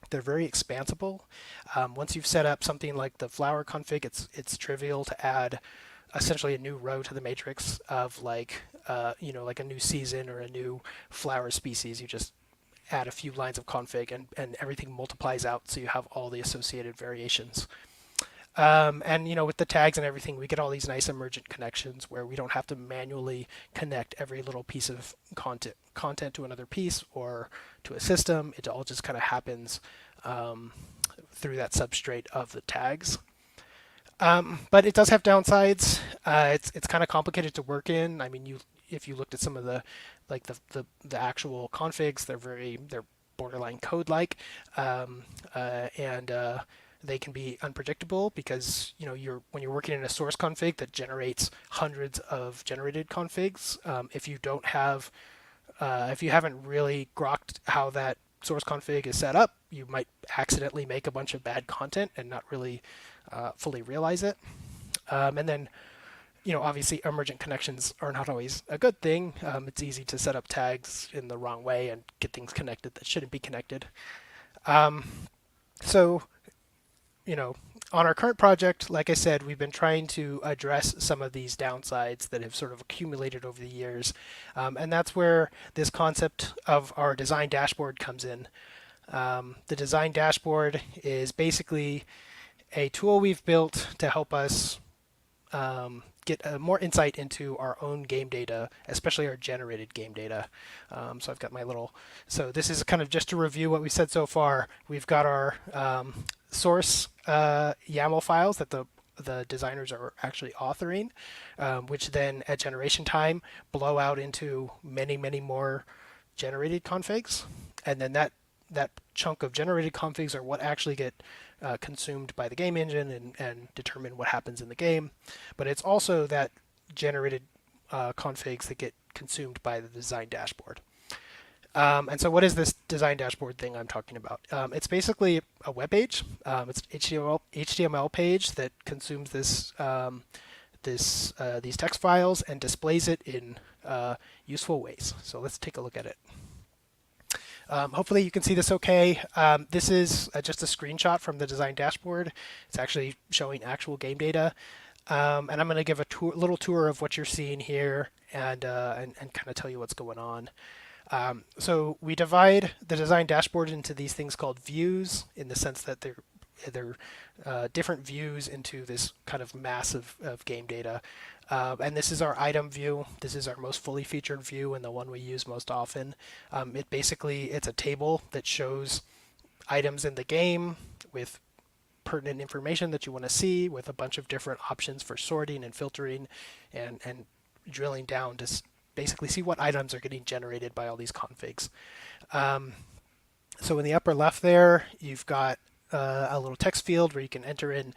[SPEAKER 14] They're very expansible. Once you've set up something like the flower config, it's trivial to add essentially a new row to the matrix of like a new season or a new flower species. You just add a few lines of config and everything multiplies out, so you have all the associated variations. And with the tags and everything, we get all these nice emergent connections where we don't have to manually connect every little piece of content to another piece or to a system. It all just kind of happens through that substrate of the tags. But it does have downsides. It's kind of complicated to work in. I mean, if you looked at some of the actual configs, they're borderline code-like, and they can be unpredictable because when you're working in a source config that generates hundreds of generated configs, if you haven't really grokked how that source config is set up, you might accidentally make a bunch of bad content and not really fully realize it. And then, obviously emergent connections are not always a good thing. It's easy to set up tags in the wrong way and get things connected that shouldn't be connected. So, on our current project, like I said, we've been trying to address some of these downsides that have sort of accumulated over the years. And that's where this concept of our design dashboard comes in. The design dashboard is basically a tool we've built to help us get more insight into our own game data, especially our generated game data. So I've got my little. So this is kind of just to review what we said so far. We've got our source YAML files that the designers are actually authoring, which then at generation time blow out into many, many more generated configs, and then that chunk of generated configs are what actually get consumed by the game engine and determine what happens in the game. But it's also that generated configs that get consumed by the design dashboard. And so what is this design dashboard thing I'm talking about? It's basically a web page. It's an HTML page that consumes these text files and displays it in useful ways. So let's take a look at it. Hopefully you can see this okay. This is just a screenshot from the design dashboard. It's actually showing actual game data. And I'm going to give a little tour of what you're seeing here and kind of tell you what's going on. So we divide the design dashboard into these things called views, in the sense that they're different views into this kind of mass of game data. And this is our item view. This is our most fully featured view and the one we use most often. It's a table that shows items in the game with pertinent information that you want to see, with a bunch of different options for sorting and filtering and drilling down to basically see what items are getting generated by all these configs. So in the upper left there, you've got a little text field where you can enter in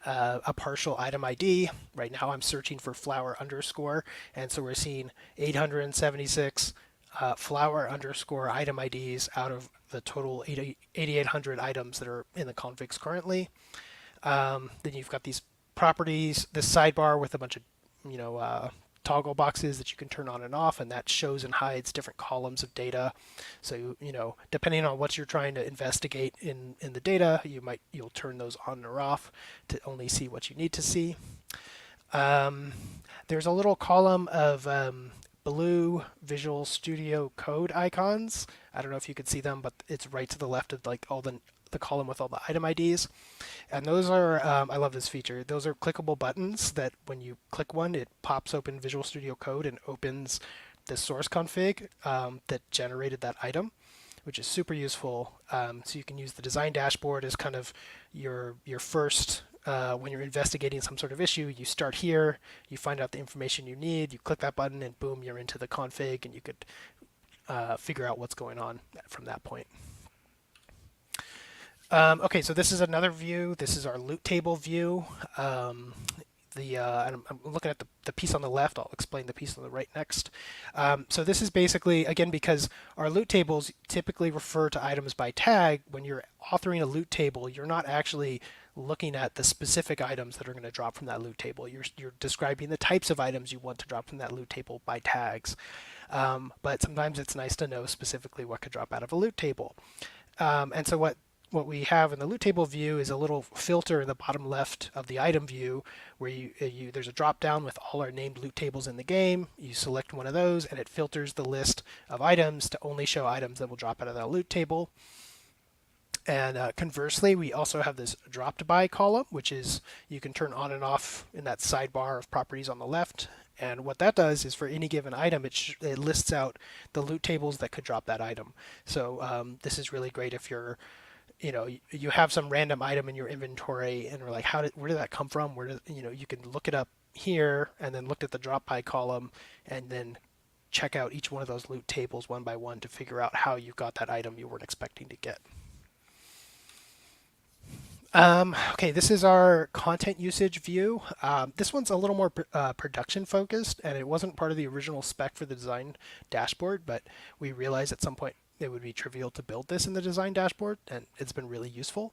[SPEAKER 14] a partial item ID. Right now I'm searching for flower underscore, and so we're seeing 876 flower underscore item IDs out of the total 8,800 items that are in the configs currently. Then you've got these properties, this sidebar with a bunch of toggle boxes that you can turn on and off, and that shows and hides different columns of data. So depending on what you're trying to investigate in the data, you'll turn those on or off to only see what you need to see. There's a little column of blue Visual Studio Code icons. I don't know if you could see them, but it's right to the left of like all the column with all the item IDs. And those are, I love this feature, those are clickable buttons that when you click one, it pops open Visual Studio Code and opens the source config that generated that item, which is super useful. So you can use the design dashboard as kind of your first, when you're investigating some sort of issue, you start here, you find out the information you need, you click that button, and boom, you're into the config, and you could figure out what's going on from that point. Okay, so this is another view. This is our loot table view. And I'm looking at the piece on the left. I'll explain the piece on the right next. So this is basically, again, because our loot tables typically refer to items by tag. When you're authoring a loot table, you're not actually looking at the specific items that are going to drop from that loot table. You're describing the types of items you want to drop from that loot table by tags. But sometimes it's nice to know specifically what could drop out of a loot table. And so what we have in the loot table view is a little filter in the bottom left of the item view where there's a drop down with all our named loot tables in the game. You select one of those and it filters the list of items to only show items that will drop out of that loot table. And conversely, we also have this dropped by column, which is you can turn on and off in that sidebar of properties on the left. And what that does is for any given item, it lists out the loot tables that could drop that item. So this is really great if you're you have some random item in your inventory and we're like, where did that come from? You can look it up here and then look at the drop by column and then check out each one of those loot tables one by one to figure out how you got that item you weren't expecting to get. Okay, this is our content usage view. This one's a little more production focused, and it wasn't part of the original spec for the design dashboard, but we realized at some point it would be trivial to build this in the design dashboard, and it's been really useful.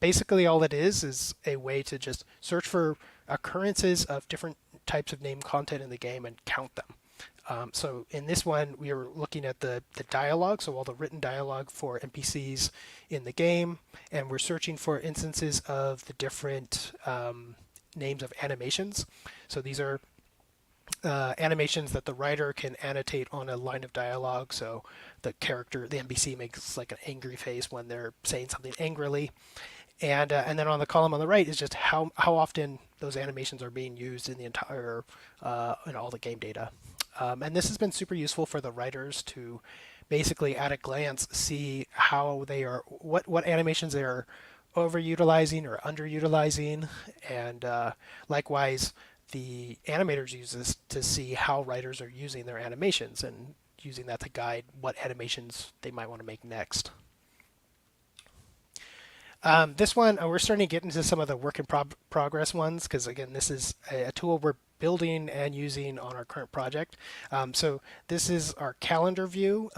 [SPEAKER 14] Basically, all it is a way to just search for occurrences of different types of named content in the game and count them. So in this one, we are looking at the dialogue, so all the written dialogue for NPCs in the game, and we're searching for instances of the different names of animations. So these are animations that the writer can annotate on a line of dialogue. So the character, the NPC, makes like an angry face when they're saying something angrily. And then on the column on the right is just how often those animations are being used in the entire in all the game data. And this has been super useful for the writers to basically at a glance see how they are, what animations they are overutilizing or underutilizing, and likewise the animators use this to see how writers are using their animations and using that to guide what animations they might want to make next. This one, we're starting to get into some of the work in progress ones, because again, this is a tool we're building and using on our current project. So this is our calendar view.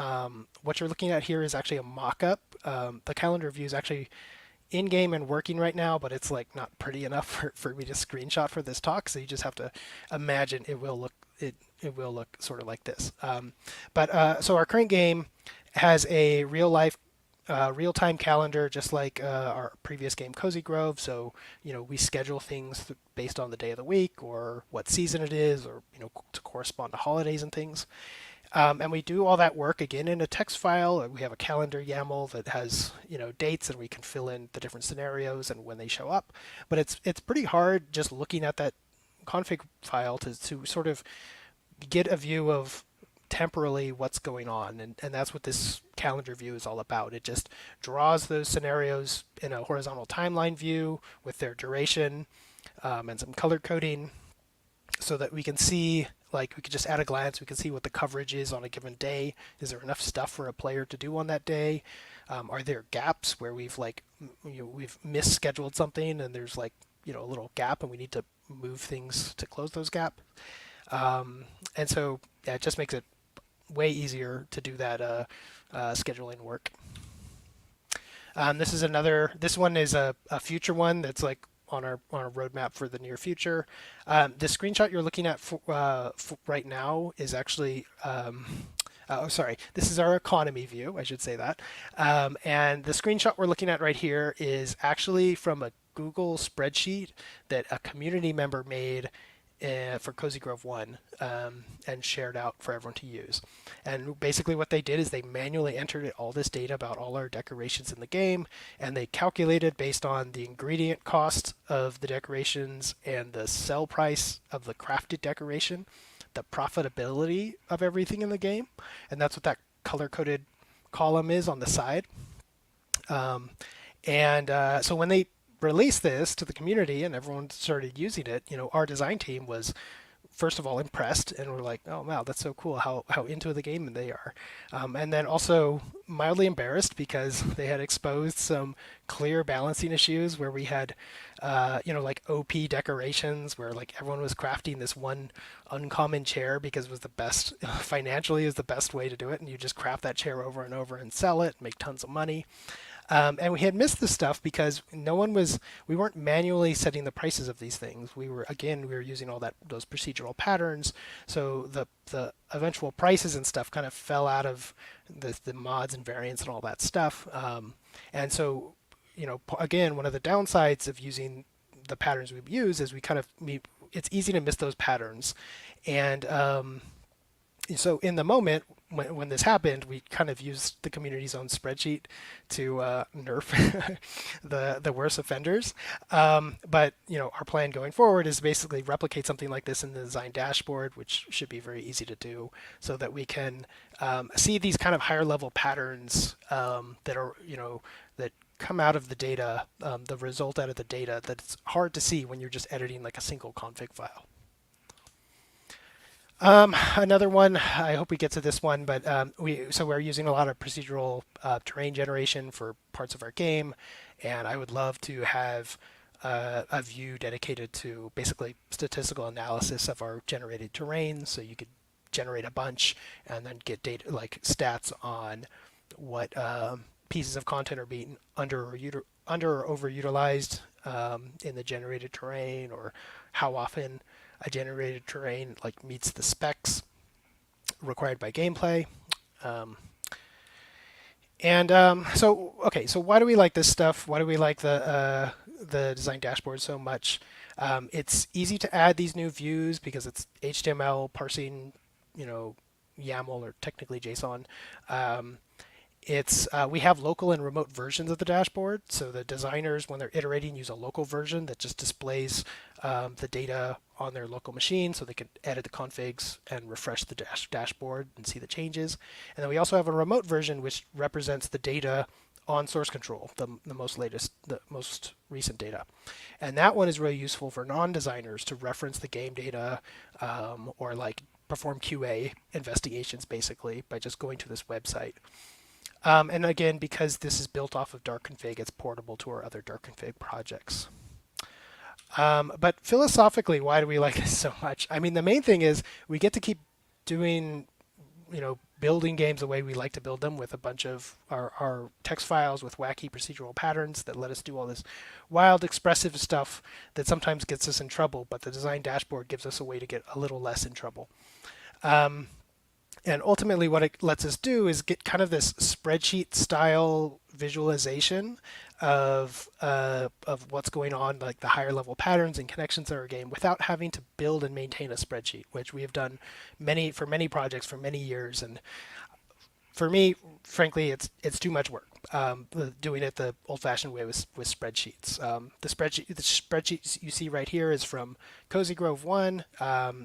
[SPEAKER 14] What you're looking at here is actually a mock-up. The calendar view is actually in-game and working right now, but it's like not pretty enough for me to screenshot for this talk. So you just have to imagine it will look sort of like this. So our current game has a real-time calendar, just like our previous game, Cozy Grove. So, we schedule things based on the day of the week or what season it is, or, to correspond to holidays and things. And we do all that work again in a text file. We have a calendar YAML that has, dates, and we can fill in the different scenarios and when they show up. But it's pretty hard just looking at that config file to sort of get a view of temporally what's going on, and that's what this calendar view is all about. It just draws those scenarios in a horizontal timeline view with their duration and some color coding, so that we can see, like, we could just at a glance, we can see what the coverage is on a given day. Is there enough stuff for a player to do on that day? Are there gaps where we've we've misscheduled something and there's a little gap and we need to move things to close those gaps? And so it just makes it way easier to do that scheduling work. This one is a future one that's like on our roadmap for the near future. The screenshot you're looking at for right now is actually this is our economy view, I should say that. And the screenshot we're looking at right here is actually from a Google spreadsheet that a community member made for Cozy Grove 1 and shared out for everyone to use. And basically what they did is they manually entered all this data about all our decorations in the game, and they calculated based on the ingredient cost of the decorations and the sell price of the crafted decoration, the profitability of everything in the game. And that's what that color-coded column is on the side. So when they released this to the community and everyone started using it, our design team was first of all impressed, and we're like, oh wow, that's so cool how into the game they are. And then also mildly embarrassed because they had exposed some clear balancing issues where we had like OP decorations where like everyone was crafting this one uncommon chair because it was the best financially is the best way to do it, and you just craft that chair over and over and sell it, make tons of money. And we had missed this stuff because we weren't manually setting the prices of these things. We were using all those procedural patterns. So the eventual prices and stuff kind of fell out of the mods and variants and all that stuff. And so, again, one of the downsides of using the patterns we use is it's easy to miss those patterns. And so in the moment when this happened, we kind of used the community's own spreadsheet to nerf the worst offenders. But our plan going forward is basically replicate something like this in the design dashboard, which should be very easy to do, so that we can see these kind of higher level patterns that are that come out of the data, the result out of the data that's hard to see when you're just editing like a single config file. Another one, I hope we get to this one, but we're using a lot of procedural terrain generation for parts of our game, and I would love to have a view dedicated to basically statistical analysis of our generated terrain, so you could generate a bunch and then get data like stats on what pieces of content are being under or overutilized in the generated terrain, or how often a generated terrain like meets the specs required by gameplay. Um, so why do we like this stuff? Why do we like the design dashboard so much? It's easy to add these new views because it's HTML parsing, YAML or technically JSON. We have local and remote versions of the dashboard, so the designers, when they're iterating, use a local version that just displays the data on their local machine, so they can edit the configs and refresh the dashboard and see the changes. And then we also have a remote version which represents the data on source control, the most recent data. And that one is really useful for non-designers to reference the game data or like perform QA investigations basically by just going to this website. And again, because this is built off of Dart config, it's portable to our other Dart config projects. But philosophically, why do we like this so much? I mean, the main thing is we get to keep doing, building games the way we like to build them, with a bunch of our text files with wacky procedural patterns that let us do all this wild, expressive stuff that sometimes gets us in trouble, but the design dashboard gives us a way to get a little less in trouble. And ultimately, what it lets us do is get kind of this spreadsheet style visualization of what's going on, like the higher level patterns and connections in our game, without having to build and maintain a spreadsheet, which we have done for many projects for many years. And for me, frankly, it's too much work. Doing it the old-fashioned way with spreadsheets. The spreadsheet you see right here is from Cozy Grove 1.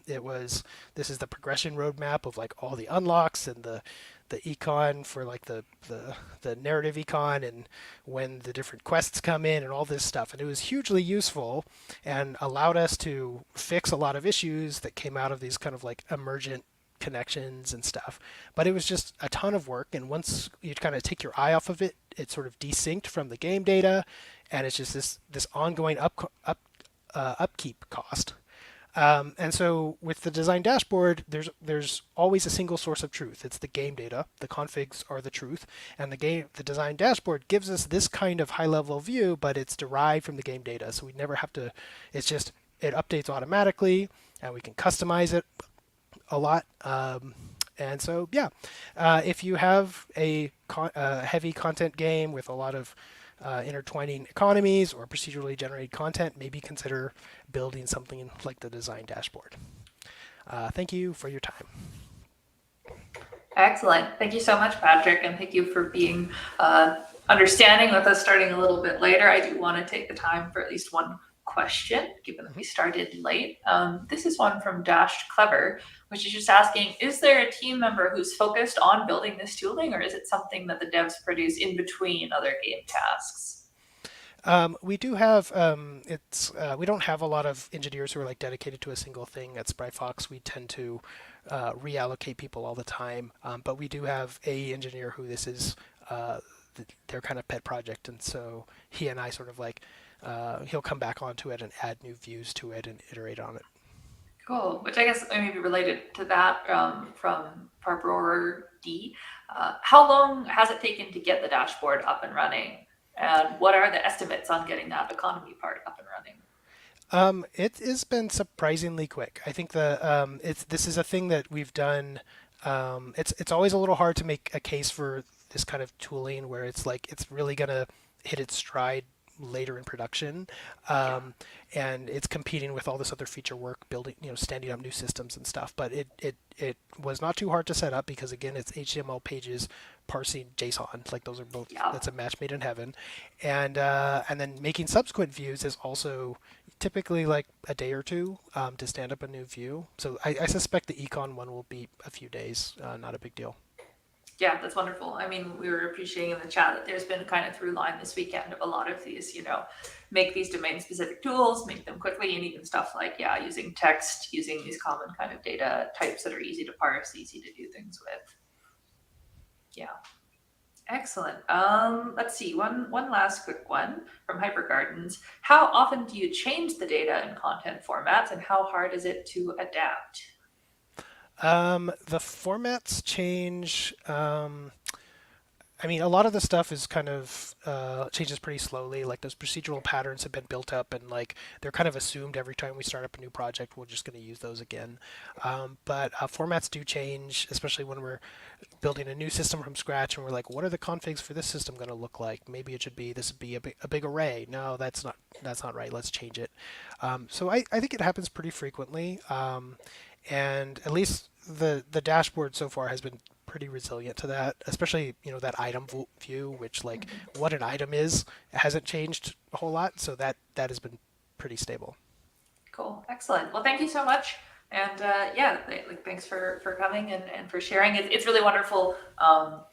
[SPEAKER 14] This is the progression roadmap of like all the unlocks and the econ for like the narrative econ, and when the different quests come in and all this stuff. And it was hugely useful and allowed us to fix a lot of issues that came out of these kind of like emergent connections and stuff. But it was just a ton of work, and once you kind of take your eye off of it, it's sort of desynced from the game data, and it's just this ongoing upkeep cost. And so with the design dashboard, there's always a single source of truth. It's the game data. The configs are the truth, and the design dashboard gives us this kind of high level view, but it's derived from the game data. So we never have to. It updates automatically, and we can customize it a lot. And so, yeah, if you have a heavy content game with a lot of intertwining economies or procedurally generated content, maybe consider building something like the design dashboard. Thank you for your time.
[SPEAKER 1] Excellent. Thank you so much, Patrick, and thank you for being understanding with us starting a little bit later. I do want to take the time for at least one question, given that we started late. This is one from Dashed Clever, which is just asking, is there a team member who's focused on building this tooling, or is it something that the devs produce in between other game tasks?
[SPEAKER 14] We do have we don't have a lot of engineers who are like dedicated to a single thing at Spryfox. We tend to reallocate people all the time, but we do have a engineer who this is their kind of pet project, and so he and I sort of like he'll come back onto it and add new views to it and iterate on it.
[SPEAKER 1] Cool, which I guess may be related to that from Parbror D. How long has it taken to get the dashboard up and running? And what are the estimates on getting that economy part up and running?
[SPEAKER 14] It has been surprisingly quick. I think this is a thing that we've done. It's always a little hard to make a case for this kind of tooling where it's like it's really gonna hit its stride later in production, and it's competing with all this other feature work, building, standing up new systems and stuff. But it was not too hard to set up because again, it's HTML pages parsing JSON. Like those are both. Yeah. That's a match made in heaven, and then making subsequent views is also typically like a day or two to stand up a new view. So I suspect the econ one will be a few days, not a big deal.
[SPEAKER 1] Yeah, that's wonderful. I mean, we were appreciating in the chat that there's been a kind of through line this weekend of a lot of these, make these domain specific tools, make them quickly, and even stuff like, using text, using these common kind of data types that are easy to parse, easy to do things with. Yeah. Excellent. Let's see, one last quick one from Hyper Gardens. How often do you change the data and content formats, and how hard is it to adapt?
[SPEAKER 14] The formats change. I mean, a lot of the stuff is kind of changes pretty slowly. Like those procedural patterns have been built up, and like they're kind of assumed every time we start up a new project, we're just going to use those again. But formats do change, especially when we're building a new system from scratch, and we're like, what are the configs for this system going to look like? Maybe it should be this would be a big array. No, that's not right. Let's change it. So I think it happens pretty frequently, and at least the dashboard so far has been pretty resilient to that, especially that item view, which like what an item is hasn't changed a whole lot, so that has been pretty stable.
[SPEAKER 1] Cool, excellent. Well, thank you so much, and thanks for coming and for sharing. It's really wonderful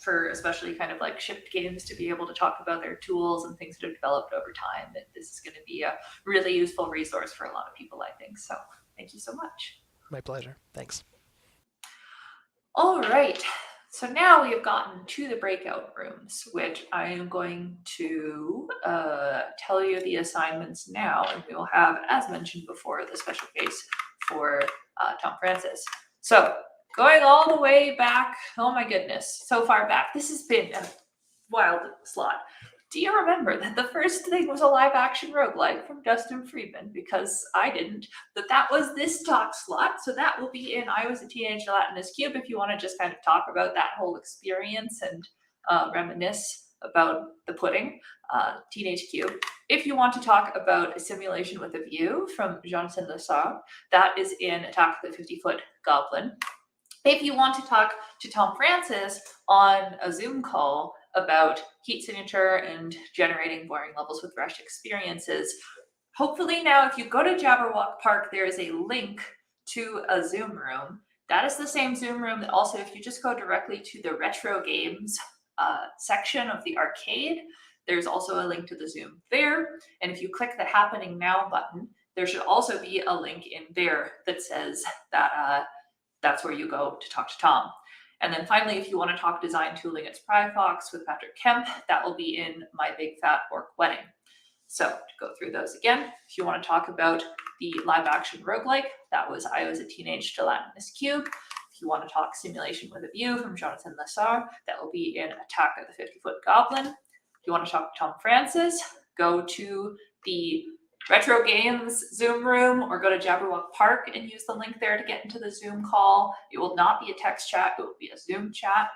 [SPEAKER 1] for especially kind of like shipped games to be able to talk about their tools and things that have developed over time. That this is going to be a really useful resource for a lot of people, I think. So thank you so much.
[SPEAKER 14] My pleasure. Thanks.
[SPEAKER 1] All right. So now we have gotten to the breakout rooms, which I am going to tell you the assignments now, and we will have, as mentioned before, the special case for Tom Francis. So going all the way back, oh my goodness, so far back. This has been a wild slot. Do you remember that the first thing was a live action roguelike from Justin Friedman? Because I didn't. That was this talk slot. So that will be in I Was a Teenage Gelatinous Cube if you want to just kind of talk about that whole experience and reminisce about the pudding, Teenage Cube. If you want to talk about A Simulation with a View from Jonathan Lessard, that is in Attack of the 50-Foot Goblin. If you want to talk to Tom Francis on a Zoom call about heat signature and generating boring levels with Rush experiences, hopefully now if you go to Jabberwock Park, there is a link to a Zoom room. That is the same Zoom room that also, if you just go directly to the retro games section of the arcade, there's also a link to the Zoom there. And if you click the Happening Now button, there should also be a link in there that says that that's where you go to talk to Tom. And then finally, if you want to talk design tooling at Spryfox with Patrick Kemp, that will be in My Big Fat Orc Wedding. So to go through those again, if you want to talk about the live action roguelike, that was I Was a Teenage Gelatinous Cube. If you want to talk Simulation with a View from Jonathan Lessard, that will be in Attack of the 50-Foot Goblin. If you want to talk to Tom Francis, go to the Retro Games Zoom room or go to Jabberwock Park and use the link there to get into the Zoom call. It will not be a text chat, it will be a Zoom chat.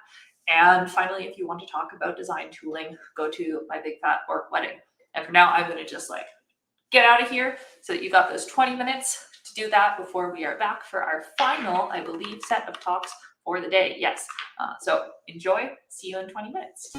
[SPEAKER 1] And finally, if you want to talk about design tooling, go to My Big Fat Orc Wedding. And for now, I'm going to just like get out of here so that you got those 20 minutes to do that before we are back for our final, I believe, set of talks for the day. Yes. So enjoy. See you in 20 minutes.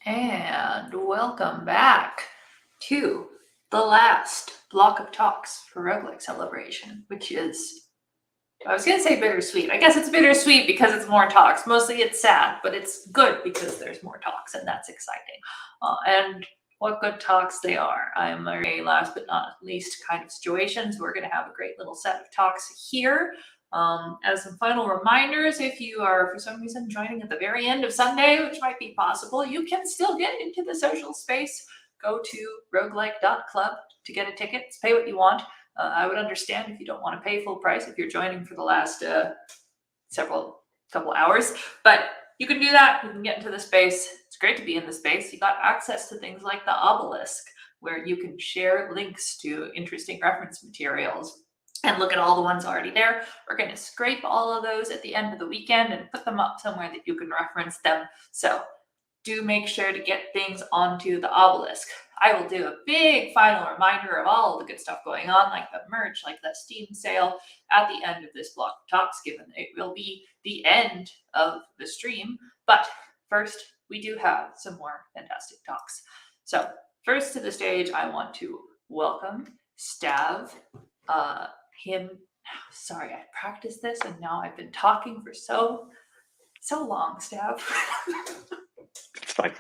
[SPEAKER 1] And welcome back to the last block of talks for Roguelike Celebration, which is, I was going to say bittersweet. I guess it's bittersweet because it's more talks. Mostly it's sad, but it's good because there's more talks, and that's exciting. And what good talks they are. I'm very last but not least kind of situations. We're going to have a great little set of talks here. As some final reminders, if you are for some reason joining at the very end of Sunday, which might be possible, you can still get into the social space. Go to roguelike.club to get a ticket. Pay what you want. I would understand if you don't want to pay full price if you're joining for the last couple hours, but you can do that. You can get into the space. It's great to be in the space. You got access to things like the obelisk, where you can share links to interesting reference materials and look at all the ones already there. We're going to scrape all of those at the end of the weekend and put them up somewhere that you can reference them. So do make sure to get things onto the obelisk. I will do a big final reminder of all of the good stuff going on, like the merch, like the Steam sale, at the end of this block of talks, given it will be the end of the stream. But first, we do have some more fantastic talks. So first to the stage, I want to welcome Stav. Sorry, I practiced this and now I've been talking for so long, Stav.
[SPEAKER 15] It's fine.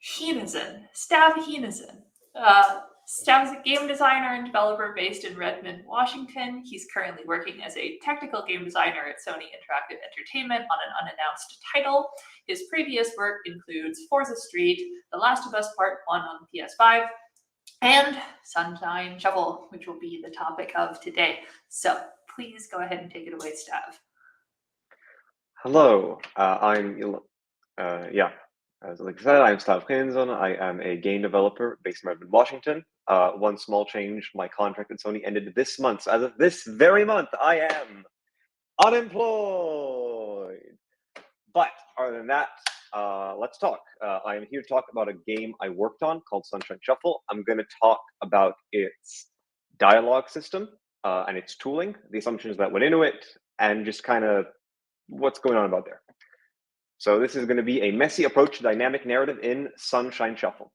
[SPEAKER 1] Stav Heenason. Stav is a game designer and developer based in Redmond, Washington. He's currently working as a technical game designer at Sony Interactive Entertainment on an unannounced title. His previous work includes Forza Street, The Last of Us Part 1 on PS5, and Sunshine Shuffle, which will be the topic of today. So please go ahead and take it away, Stav.
[SPEAKER 15] Hello, as like I said, I'm Stav Heenason. I am a game developer based in Redmond, Washington. One small change, my contract at Sony ended this month. So as of this very month, I am unemployed. But other than that, let's talk. I am here to talk about a game I worked on called Sunshine Shuffle. I'm going to talk about its dialogue system and its tooling, the assumptions that went into it, and just kind of what's going on about there. So this is going to be a messy approach to dynamic narrative in Sunshine Shuffle.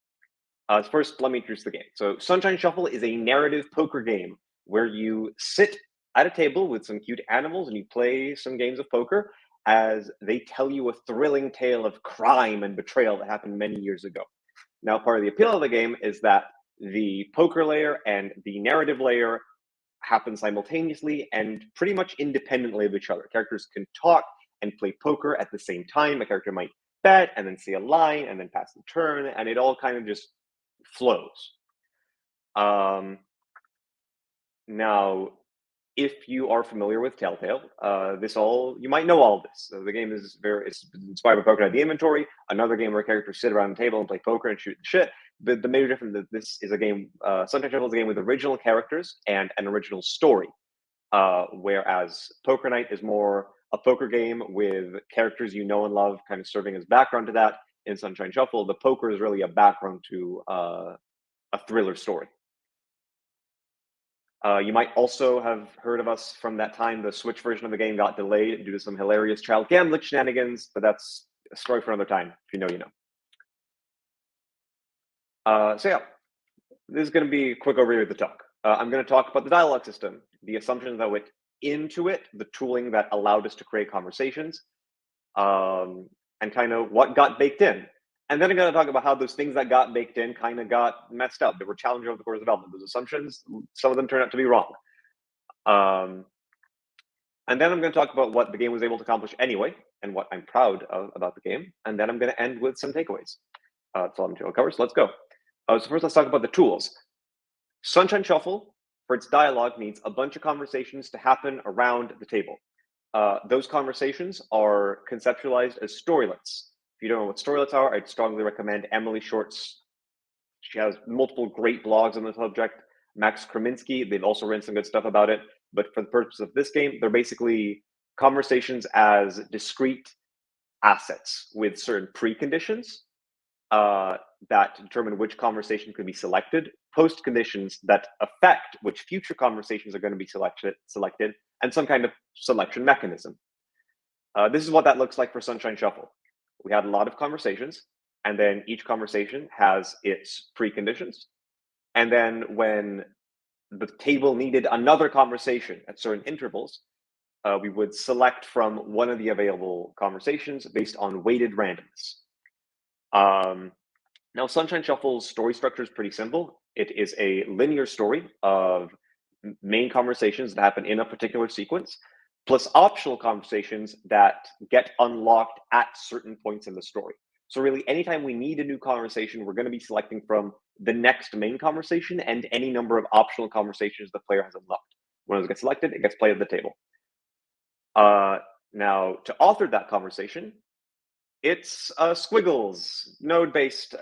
[SPEAKER 15] First, let me introduce the game. So Sunshine Shuffle is a narrative poker game where you sit at a table with some cute animals and you play some games of poker as they tell you a thrilling tale of crime and betrayal that happened many years ago. Now, part of the appeal of the game is that the poker layer and the narrative layer happen simultaneously and pretty much independently of each other. Characters can talk and play poker at the same time. A character might bet and then say a line and then pass the turn, and it all kind of just flows. Now, if you are familiar with Telltale, you might know all of this. So the game is it's inspired by Poker Night the Inventory, another game where characters sit around a table and play poker and shoot the shit. But the major difference is this is a game, Sunshine Shuffle is a game with original characters and an original story. Whereas Poker Night is more a poker game with characters you know and love kind of serving as background to that. In Sunshine Shuffle, the poker is really a background to a thriller story. You might also have heard of us from that time. The Switch version of the game got delayed due to some hilarious child gambling shenanigans, but that's a story for another time. If you know, you know. So yeah, this is going to be a quick overview of the talk. I'm going to talk about the dialogue system, the assumptions that went into it, the tooling that allowed us to create conversations, and kind of what got baked in. And then I'm going to talk about how those things that got baked in kind of got messed up. They were challenged over the course of development. Those assumptions, some of them turned out to be wrong. And then I'm going to talk about what the game was able to accomplish anyway, and what I'm proud of about the game. And then I'm going to end with some takeaways. That's all I'm going to cover, so let's go. So first, let's talk about the tools. Sunshine Shuffle, for its dialogue, needs a bunch of conversations to happen around the table. Those conversations are conceptualized as storylets. If you don't know what storylets are, I'd strongly recommend Emily Short's. She has multiple great blogs on the subject. Max Kraminski, they've also written some good stuff about it. But for the purpose of this game, they're basically conversations as discrete assets with certain preconditions that determine which conversation could be selected, post conditions that affect which future conversations are going to be selected, and some kind of selection mechanism. This is what that looks like for Sunshine Shuffle. We had a lot of conversations, and then each conversation has its preconditions. And then when the table needed another conversation at certain intervals, we would select from one of the available conversations based on weighted randomness. Now, Sunshine Shuffle's story structure is pretty simple. It is a linear story of main conversations that happen in a particular sequence, plus optional conversations that get unlocked at certain points in the story. So really, anytime we need a new conversation, we're going to be selecting from the next main conversation and any number of optional conversations the player has unlocked. When those get selected, it gets played at the table. Now, to author that conversation, it's Squiggles, a node-based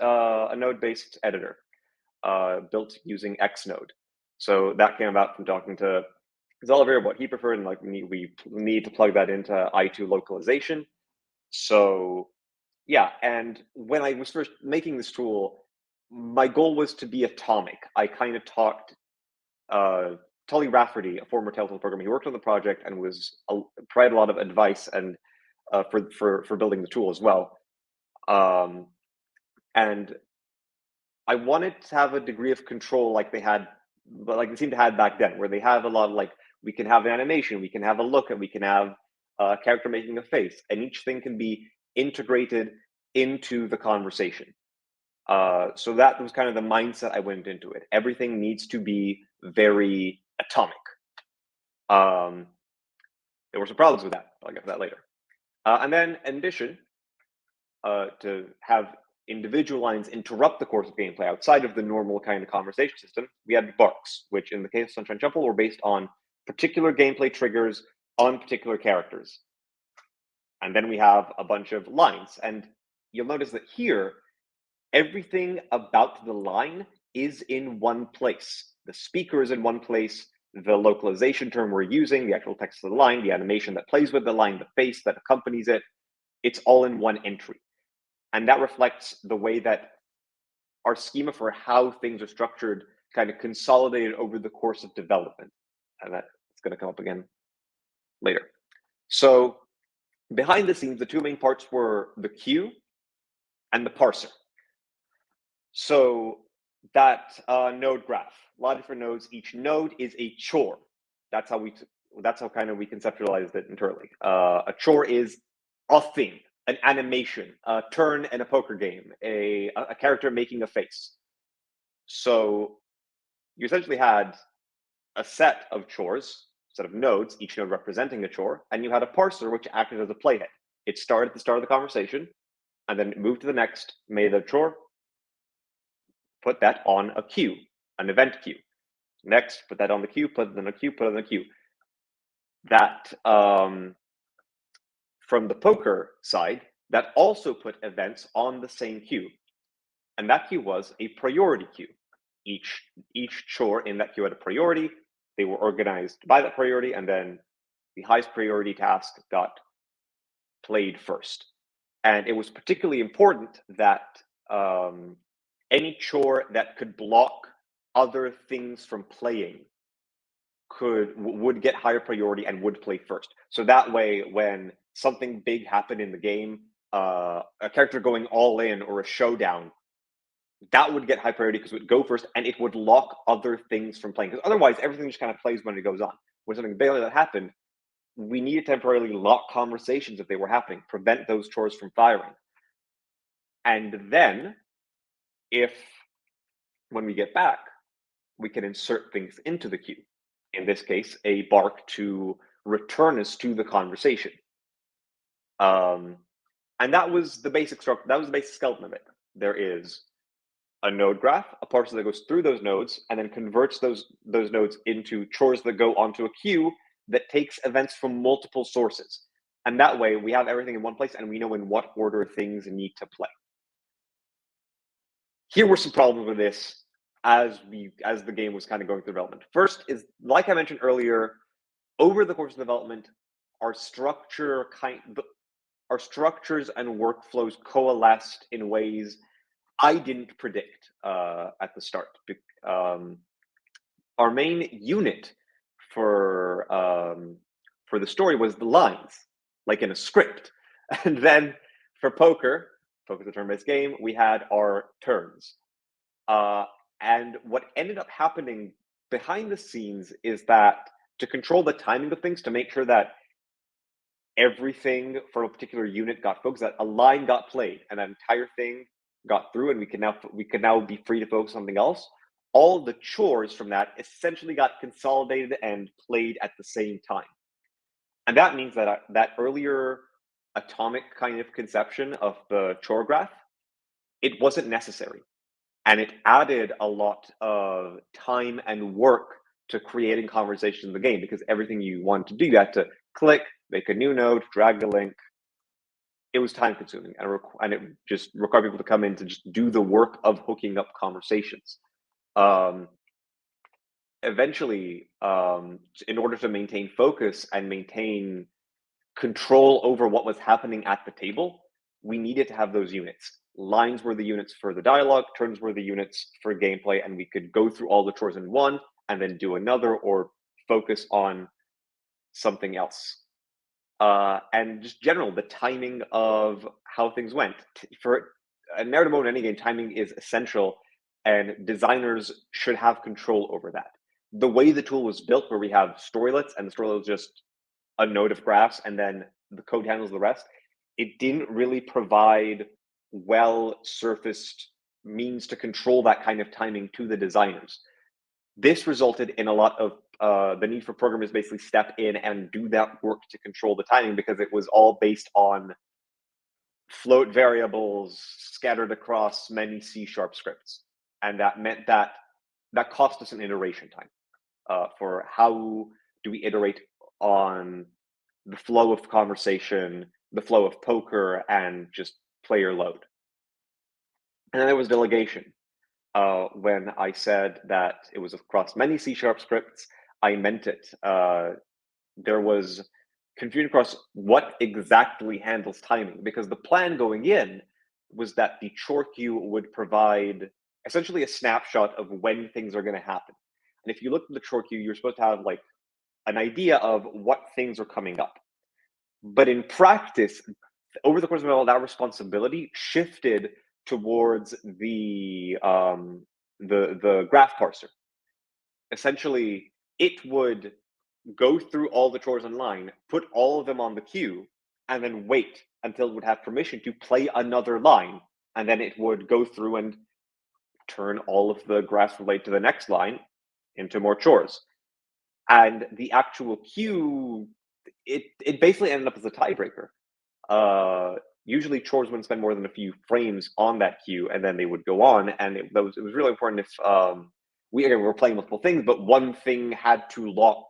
[SPEAKER 15] editor built using Xnode. So that came about from talking to Zoliver, what he preferred, and like we need to plug that into i2 localization. So yeah, and when I was first making this tool, my goal was to be atomic. I kind of talked Tully Rafferty, a former Telltale programmer, he worked on the project and was provided a lot of advice and for building the tool as well. And I wanted to have a degree of control like they had, but like they seemed to have back then, where they have a lot of like, we can have an animation, we can have a look, and we can have a character making a face, and each thing can be integrated into the conversation. So that was kind of the mindset I went into it. Everything needs to be very atomic. There were some problems with that. I'll get to that later. And then in addition, to have individual lines interrupt the course of gameplay outside of the normal kind of conversation system, we had barks, which in the case of Sunshine Shuffle were based on particular gameplay triggers on particular characters. And then we have a bunch of lines. And you'll notice that here, everything about the line is in one place. The speaker is in one place, the localization term we're using, the actual text of the line, the animation that plays with the line, the face that accompanies it, it's all in one entry. And that reflects the way that our schema for how things are structured kind of consolidated over the course of development. And that's going to come up again later. So behind the scenes, the two main parts were the queue and the parser. So that node graph, a lot of different nodes. Each node is a chore. That's how we conceptualized it internally. A chore is a thing, an animation, a turn in a poker game, a character making a face. So you essentially had a set of chores, set of nodes, each node representing a chore, and you had a parser which acted as a playhead. It started at the start of the conversation, and then it moved to the next, made a chore, put that on a queue, an event queue. Next, put that on the queue, put it on the queue, put it on the queue. That, from the poker side, that also put events on the same queue. And that queue was a priority queue. Each chore in that queue had a priority. They were organized by that priority, and then the highest priority task got played first. And it was particularly important that any chore that could block other things from playing would get higher priority and would play first. So that way, when something big happened in the game, a character going all in or a showdown, that would get high priority because it would go first and it would lock other things from playing. Because otherwise, everything just kind of plays when it goes on. When something big like that happened, we needed to temporarily lock conversations if they were happening, prevent those chores from firing. And then, when we get back, we can insert things into the queue. In this case, a bark to return us to the conversation. And that was the basic structure. That was the basic skeleton of it. There is a node graph, a parser that goes through those nodes, and then converts those nodes into chores that go onto a queue that takes events from multiple sources. And that way, we have everything in one place, and we know in what order things need to play. Here were some problems with this as the game was kind of going through development. First is, like I mentioned earlier, over the course of development, our structures and workflows coalesced in ways I didn't predict at the start. Our main unit for the story was the lines, like in a script, and then for poker is a turn-based game, we had our turns. And what ended up happening behind the scenes is that to control the timing of things, to make sure that everything for a particular unit got focused, that a line got played and that entire thing got through, and we could now be free to focus on something else. All the chores from that essentially got consolidated and played at the same time. And that means that that earlier atomic kind of conception of the chore graph, it wasn't necessary. And it added a lot of time and work to creating conversations in the game, because everything you wanted to do, you had to click, make a new node, drag the link. It was time consuming, and it just required people to come in to just do the work of hooking up conversations. Eventually, in order to maintain focus and maintain control over what was happening at the table, we needed to have those units. Lines were the units for the dialogue, turns were the units for gameplay, and we could go through all the chores in one and then do another or focus on something else. And just general, the timing of how things went. For a narrative mode in any game, timing is essential, and designers should have control over that. The way the tool was built, where we have storylets, and the storylet is just a node of graphs, and then the code handles the rest, it didn't really provide well-surfaced means to control that kind of timing to the designers. This resulted in a lot of the need for programmers basically step in and do that work to control the timing, because it was all based on float variables scattered across many C# scripts. And that meant that cost us an iteration time for how do we iterate on the flow of conversation, the flow of poker, and just player load. And then there was delegation. When I said that it was across many C# scripts, I meant it. There was confusion across what exactly handles timing, because the plan going in was that the chore queue would provide essentially a snapshot of when things are going to happen. And if you look at the chore queue, you're supposed to have like an idea of what things are coming up. But in practice, over the course of all, that responsibility shifted towards the graph parser. Essentially, it would go through all the chores online, put all of them on the queue, and then wait until it would have permission to play another line, and then it would go through and turn all of the graphs related to the next line into more chores. And the actual queue, it basically ended up as a tiebreaker. Usually chores wouldn't spend more than a few frames on that queue, and then they would go on. And it was really important if we were playing multiple things, but one thing had to lock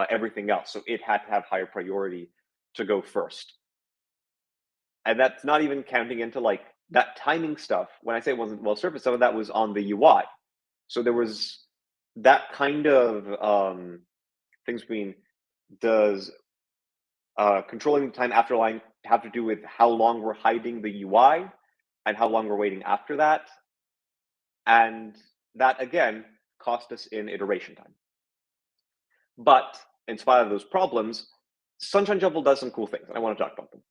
[SPEAKER 15] everything else. So it had to have higher priority to go first. And that's not even counting into like that timing stuff. When I say it wasn't well surfaced, some of that was on the UI. So there was that kind of things between Does controlling the time after line have to do with how long we're hiding the UI and how long we're waiting after that? And that, again, cost us in iteration time. But in spite of those problems, Sunshine Shuffle does some cool things, and I want to talk about them.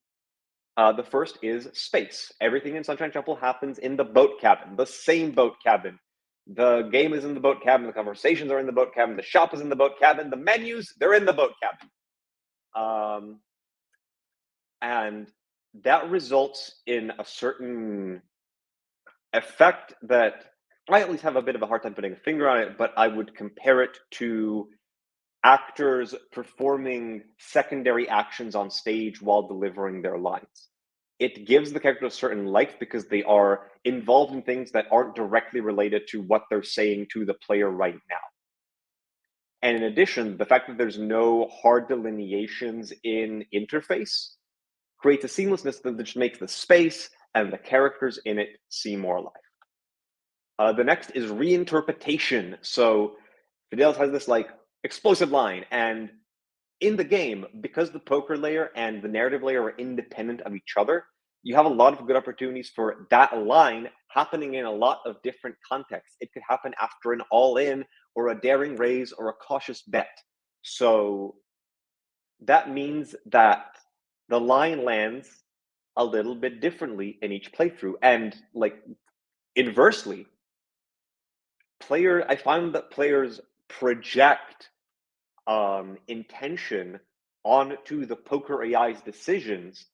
[SPEAKER 15] The first is space. Everything in Sunshine Shuffle happens in the boat cabin, the same boat cabin. The game is in the boat cabin, the conversations are in the boat cabin, the shop is in the boat cabin, the menus, they're in the boat cabin. And that results in a certain effect that I at least have a bit of a hard time putting a finger on it, but I would compare it to actors performing secondary actions on stage while delivering their lines. It gives the character a certain life because they are involved in things that aren't directly related to what they're saying to the player right now. And in addition, the fact that there's no hard delineations in interface creates a seamlessness that just makes the space and the characters in it seem more alive. The next is reinterpretation. So Fidelis has this like explosive line, and in the game, because the poker layer and the narrative layer are independent of each other, you have a lot of good opportunities for that line happening in a lot of different contexts. It could happen after an all-in or a daring raise or a cautious bet. So that means that the line lands a little bit differently in each playthrough. And like inversely, I find that players project intention onto the poker AI's decisions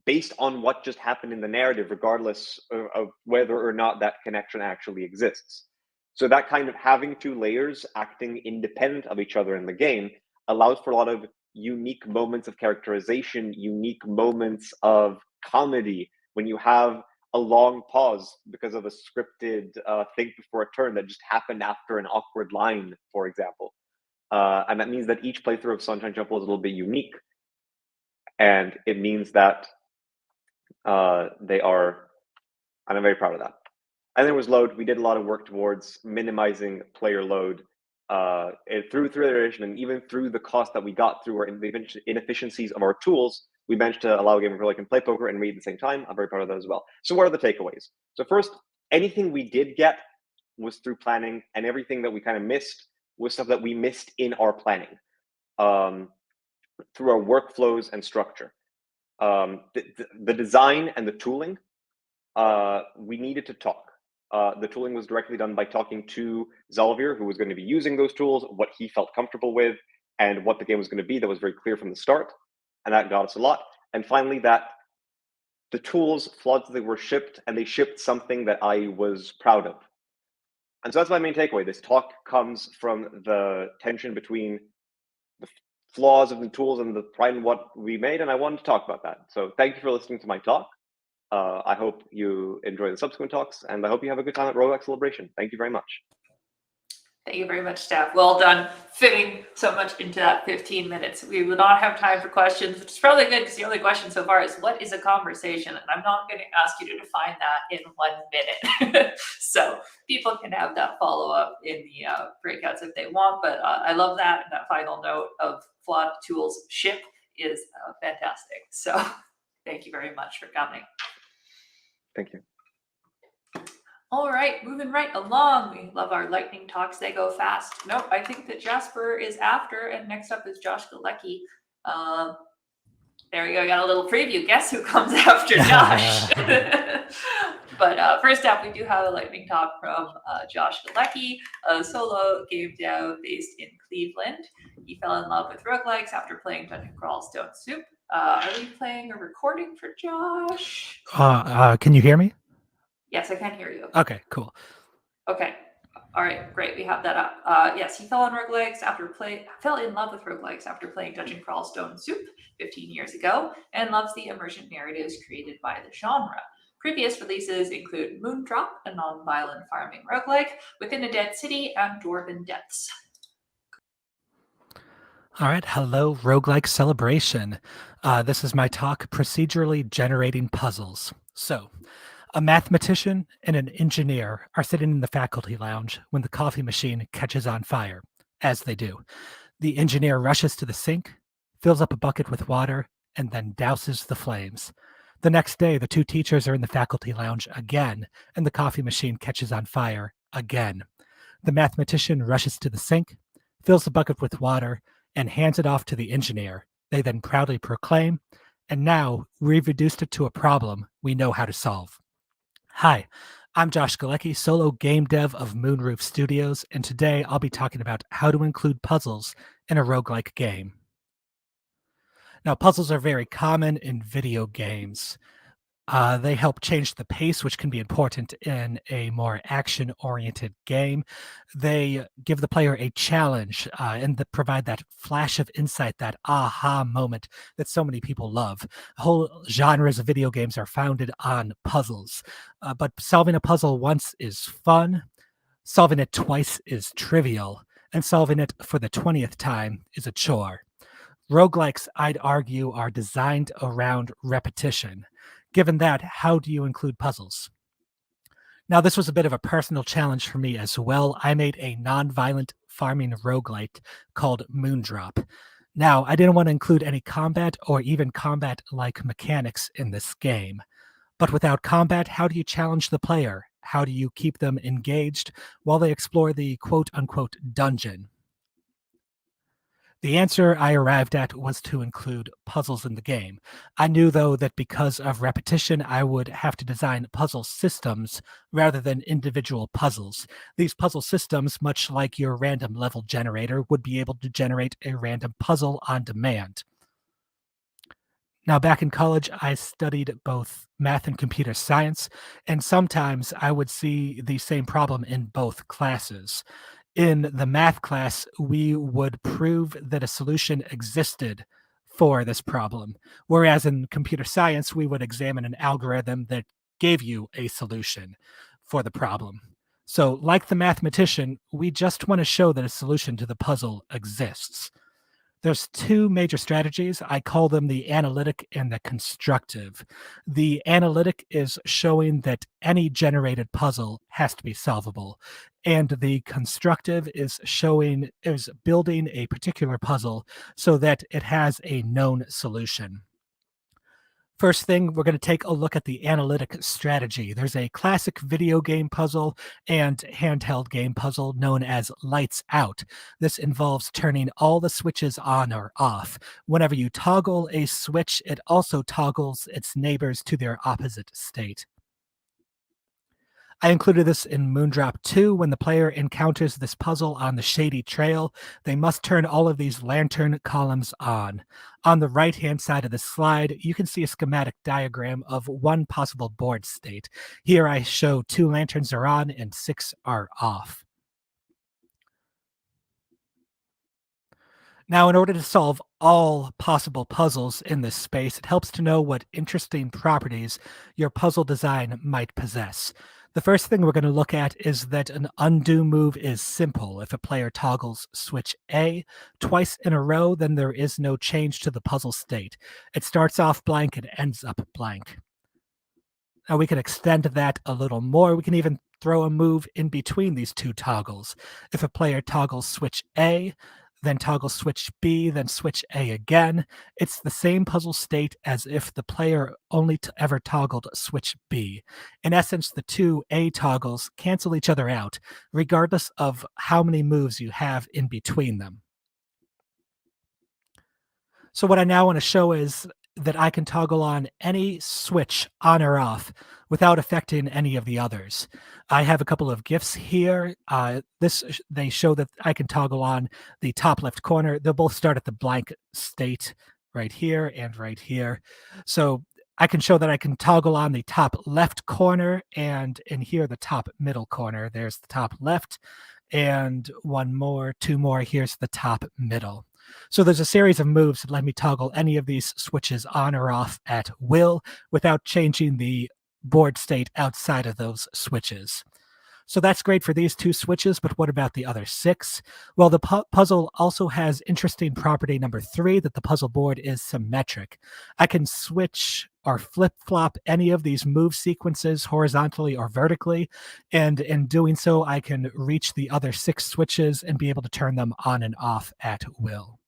[SPEAKER 15] based on what just happened in the narrative, regardless of whether or not that connection actually exists. So that kind of having two layers acting independent of each other in the game allows for a lot of unique moments of characterization, unique moments of comedy when you have a long pause because of a scripted think before a turn that just happened after an awkward line, for example. And that means that each playthrough of Sunshine Shuffle is a little bit unique. And it means that they are, and I'm very proud of that. And there was load. We did a lot of work towards minimizing player load through iteration, and even through the cost that we got through our inefficiencies of our tools, we managed to allow a gamer who can play poker and read at the same time. I'm very proud of that as well. So what are the takeaways? So first, anything we did get was through planning, and everything that we kind of missed was stuff that we missed in our planning through our workflows and structure. The design and the tooling, we needed to talk. The tooling was directly done by talking to Zalvir, who was going to be using those tools, what he felt comfortable with, and what the game was going to be. That was very clear from the start, and that got us a lot. And finally, that the tools, flawed as they were, shipped, and they shipped something that I was proud of. And so that's my main takeaway. This talk comes from the tension between the flaws of the tools and the pride in what we made, and I wanted to talk about that. So thank you for listening to my talk. I hope you enjoy the subsequent talks, and I hope you have a good time at Roguelike Celebration. Thank you very much.
[SPEAKER 1] Thank you very much, Steph. Well done fitting so much into that 15 minutes. We will not have time for questions, which is probably good because the only question so far is what is a conversation? And I'm not going to ask you to define that in 1 minute. So people can have that follow-up in the breakouts if they want. But I love that. And that final note of flawed tools ship is fantastic. So thank you very much for coming.
[SPEAKER 15] Thank you.
[SPEAKER 1] All right, moving right along. We love our lightning talks. They go fast. Nope, I think that Jasper is after, and next up is Josh Galecki. There we go. Got a little preview. Guess who comes after Josh? But first up, we do have a lightning talk from Josh Galecki, a solo game dev based in Cleveland. He fell in love with roguelikes after playing Dungeon Crawl Stone Soup. Are we playing a recording for Josh?
[SPEAKER 16] Can you hear me?
[SPEAKER 1] Yes, I can hear you.
[SPEAKER 16] Okay, cool.
[SPEAKER 1] Okay. All right, great. We have that up. Yes, he fell in love with roguelikes after playing Dungeon Crawl Stone Soup 15 years ago, and loves the emergent narratives created by the genre. Previous releases include Moondrop, a non-violent farming roguelike, Within a Dead City, and Dwarven Depths.
[SPEAKER 16] All right, hello, Roguelike Celebration. This is my talk, Procedurally Generating Puzzles. So, a mathematician and an engineer are sitting in the faculty lounge when the coffee machine catches on fire, as they do. The engineer rushes to the sink, fills up a bucket with water, and then douses the flames. The next day, the two teachers are in the faculty lounge again, and the coffee machine catches on fire again. The mathematician rushes to the sink, fills the bucket with water, and hands it off to the engineer. They then proudly proclaim, and now we've reduced it to a problem we know how to solve. Hi, I'm Josh Galecki, solo game dev of Moonroof Studios, and today I'll be talking about how to include puzzles in a roguelike game. Now, puzzles are very common in video games. They help change the pace, which can be important in a more action-oriented game. They give the player a challenge and provide that flash of insight, that aha moment that so many people love. Whole genres of video games are founded on puzzles, but solving a puzzle once is fun, solving it twice is trivial, and solving it for the 20th time is a chore. Roguelikes, I'd argue, are designed around repetition. Given that, how do you include puzzles? Now, this was a bit of a personal challenge for me as well. I made a non-violent farming roguelite called Moondrop. Now, I didn't want to include any combat or even combat-like mechanics in this game. But without combat, how do you challenge the player? How do you keep them engaged while they explore the quote-unquote dungeon? The answer I arrived at was to include puzzles in the game. I knew, though, that because of repetition, I would have to design puzzle systems rather than individual puzzles. These puzzle systems, much like your random level generator, would be able to generate a random puzzle on demand. Now, back in college, I studied both math and computer science, and sometimes I would see the same problem in both classes. In the math class, we would prove that a solution existed for this problem, whereas in computer science, we would examine an algorithm that gave you a solution for the problem. So, like the mathematician, we just want to show that a solution to the puzzle exists. There's two major strategies. I call them the analytic and the constructive. The analytic is showing that any generated puzzle has to be solvable. And the constructive is building a particular puzzle so that it has a known solution. First thing, we're going to take a look at the analytic strategy. There's a classic video game puzzle and handheld game puzzle known as Lights Out. This involves turning all the switches on or off. Whenever you toggle a switch, it also toggles its neighbors to their opposite state. I included this in Moondrop 2. When the player encounters this puzzle on the shady trail, they must turn all of these lantern columns on. On the right-hand side of the slide, you can see a schematic diagram of one possible board state. Here I show 2 lanterns are on and 6 are off. Now, in order to solve all possible puzzles in this space, it helps to know what interesting properties your puzzle design might possess. The first thing we're going to look at is that an undo move is simple. If a player toggles switch A twice in a row, then there is no change to the puzzle state. It starts off blank and ends up blank. Now we can extend that a little more. We can even throw a move in between these two toggles. If a player toggles switch A, then toggle switch B, then switch A again, it's the same puzzle state as if the player only ever toggled switch B. In essence, the two A toggles cancel each other out, regardless of how many moves you have in between them. So what I now want to show is that I can toggle on any switch on or off without affecting any of the others. I have a couple of GIFs here. They show that I can toggle on the top left corner. They'll both start at the blank state right here and right here. So I can show that I can toggle on the top left corner and in here the top middle corner. There's the top left and one more, two more. Here's the top middle. So there's a series of moves that let me toggle any of these switches on or off at will without changing the board state outside of those switches. So that's great for these two switches, but what about the other 6? Well, the puzzle also has interesting property number 3, that the puzzle board is symmetric. I can switch or flip-flop any of these move sequences horizontally or vertically, and in doing so, I can reach the other 6 switches and be able to turn them on and off at will.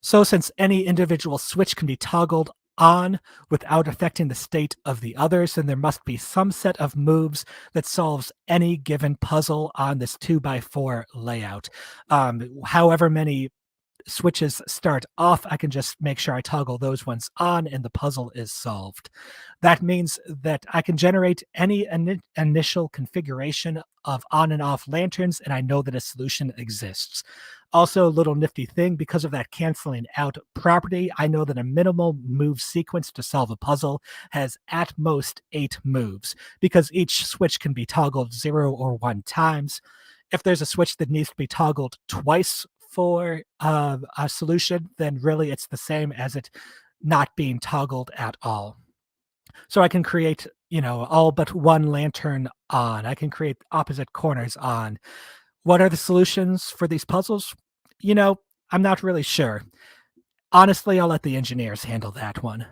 [SPEAKER 16] So since any individual switch can be toggled on without affecting the state of the others, then there must be some set of moves that solves any given puzzle on this 2x4 layout. However many switches start off, I can just make sure I toggle those ones on and the puzzle is solved. That means that I can generate any initial configuration of on and off lanterns, and I know that a solution exists. Also, a little nifty thing, because of that canceling out property, I know that a minimal move sequence to solve a puzzle has at most 8 moves, because each switch can be toggled 0 or 1 times. If there's a switch that needs to be toggled twice for a solution, then really it's the same as it not being toggled at all. So I can create, all but one lantern on. I can create opposite corners on. What are the solutions for these puzzles? I'm not really sure. Honestly, I'll let the engineers handle that one.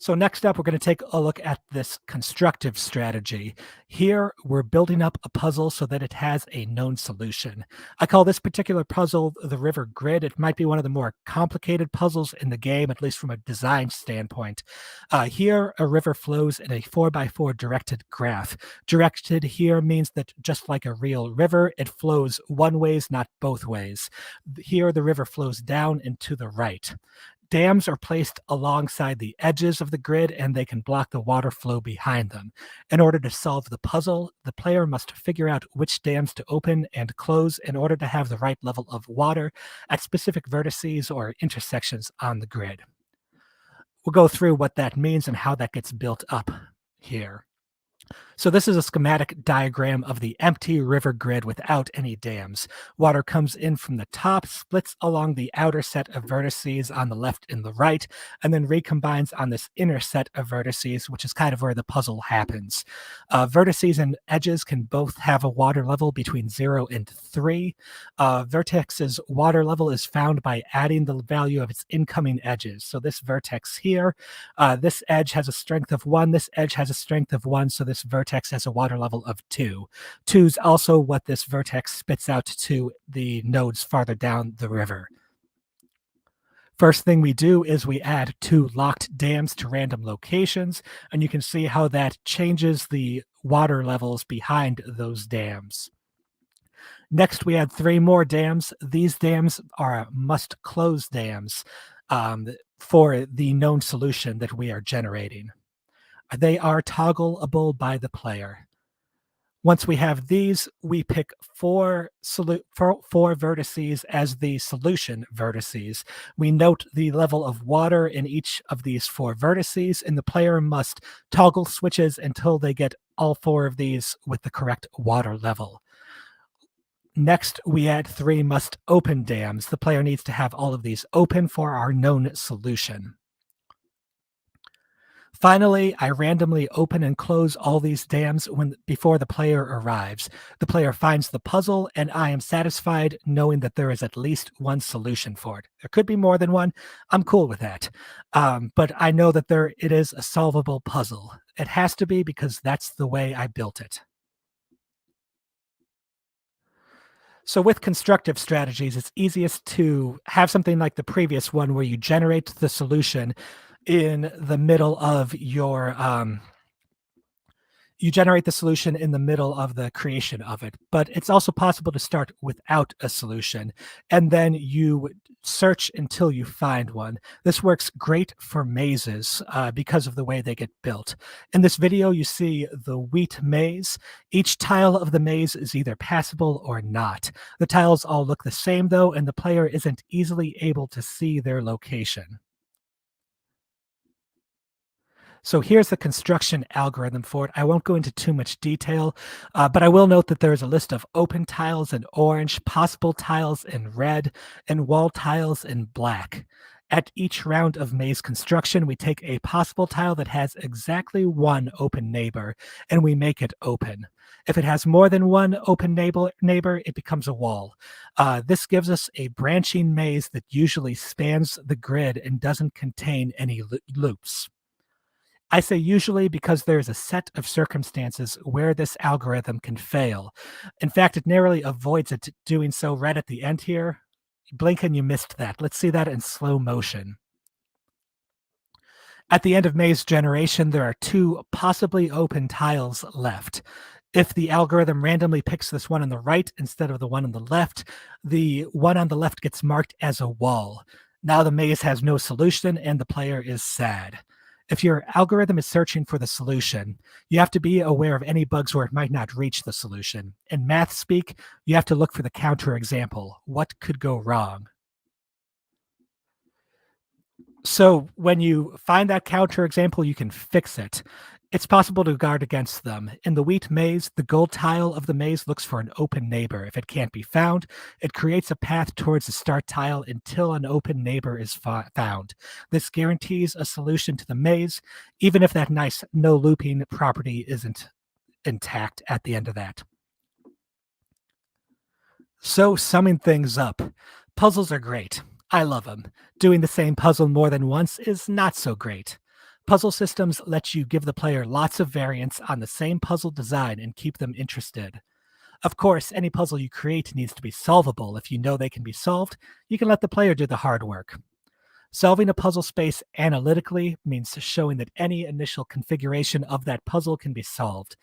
[SPEAKER 16] So next up, we're going to take a look at this constructive strategy. Here, we're building up a puzzle so that it has a known solution. I call this particular puzzle the river grid. It might be one of the more complicated puzzles in the game, at least from a design standpoint. Here, a river flows in a 4x4 directed graph. Directed here means that just like a real river, it flows one ways, not both ways. Here, the river flows down and to the right. Dams are placed alongside the edges of the grid and they can block the water flow behind them. In order to solve the puzzle, the player must figure out which dams to open and close in order to have the right level of water at specific vertices or intersections on the grid. We'll go through what that means and how that gets built up here. So this is a schematic diagram of the empty river grid without any dams. Water comes in from the top, splits along the outer set of vertices on the left and the right, and then recombines on this inner set of vertices, which is kind of where the puzzle happens. Vertices and edges can both have a water level between 0 and 3. Vertex's water level is found by adding the value of its incoming edges. So this vertex here, this edge has a strength of 1, this edge has a strength of 1, so this vertex has a water level of 2. 2 is also what this vertex spits out to the nodes farther down the river. First thing we do is we add 2 locked dams to random locations, and you can see how that changes the water levels behind those dams. Next, we add 3 more dams. These dams are must-close dams for the known solution that we are generating. They are toggleable by the player. Once we have these, we pick 4 vertices as the solution vertices. We note the level of water in each of these 4 vertices, and the player must toggle switches until they get all 4 of these with the correct water level. Next, we add 3 must-open dams. The player needs to have all of these open for our known solution. Finally, I randomly open and close all these dams before the player arrives. The player finds the puzzle, and I am satisfied knowing that there is at least one solution for it. There could be more than one. I'm cool with that. But I know that it is a solvable puzzle. It has to be because that's the way I built it. So with constructive strategies, it's easiest to have something like the previous one where you generate the solution in the middle of your the creation of it. But it's also possible to start without a solution, and then you search until you find one. This works great for mazes because of the way they get built. In this video, you see the wheat maze. Each tile of the maze is either passable or not. The tiles all look the same though, and the player isn't easily able to see their location. So here's the construction algorithm for it. I won't go into too much detail, but I will note that there is a list of open tiles in orange, possible tiles in red, and wall tiles in black. At each round of maze construction, we take a possible tile that has exactly one open neighbor, and we make it open. If it has more than one open neighbor, it becomes a wall. This gives us a branching maze that usually spans the grid and doesn't contain any loops. I say usually because there's a set of circumstances where this algorithm can fail. In fact, it narrowly avoids it doing so right at the end here. blink and you missed that. Let's see that in slow motion. At the end of maze generation, there are 2 possibly open tiles left. If the algorithm randomly picks this one on the right instead of the one on the left, the one on the left gets marked as a wall. Now the maze has no solution and the player is sad. If your algorithm is searching for the solution, you have to be aware of any bugs where it might not reach the solution. In math speak, you have to look for the counterexample. What could go wrong? So when you find that counterexample, you can fix it. It's possible to guard against them. In the wheat maze, the gold tile of the maze looks for an open neighbor. If it can't be found, it creates a path towards the start tile until an open neighbor is found. This guarantees a solution to the maze, even if that nice no looping property isn't intact at the end of that. So, summing things up, puzzles are great. I love them. Doing the same puzzle more than once is not so great. Puzzle systems let you give the player lots of variants on the same puzzle design and keep them interested. Of course, any puzzle you create needs to be solvable. If you know they can be solved, you can let the player do the hard work. Solving a puzzle space analytically means showing that any initial configuration of that puzzle can be solved.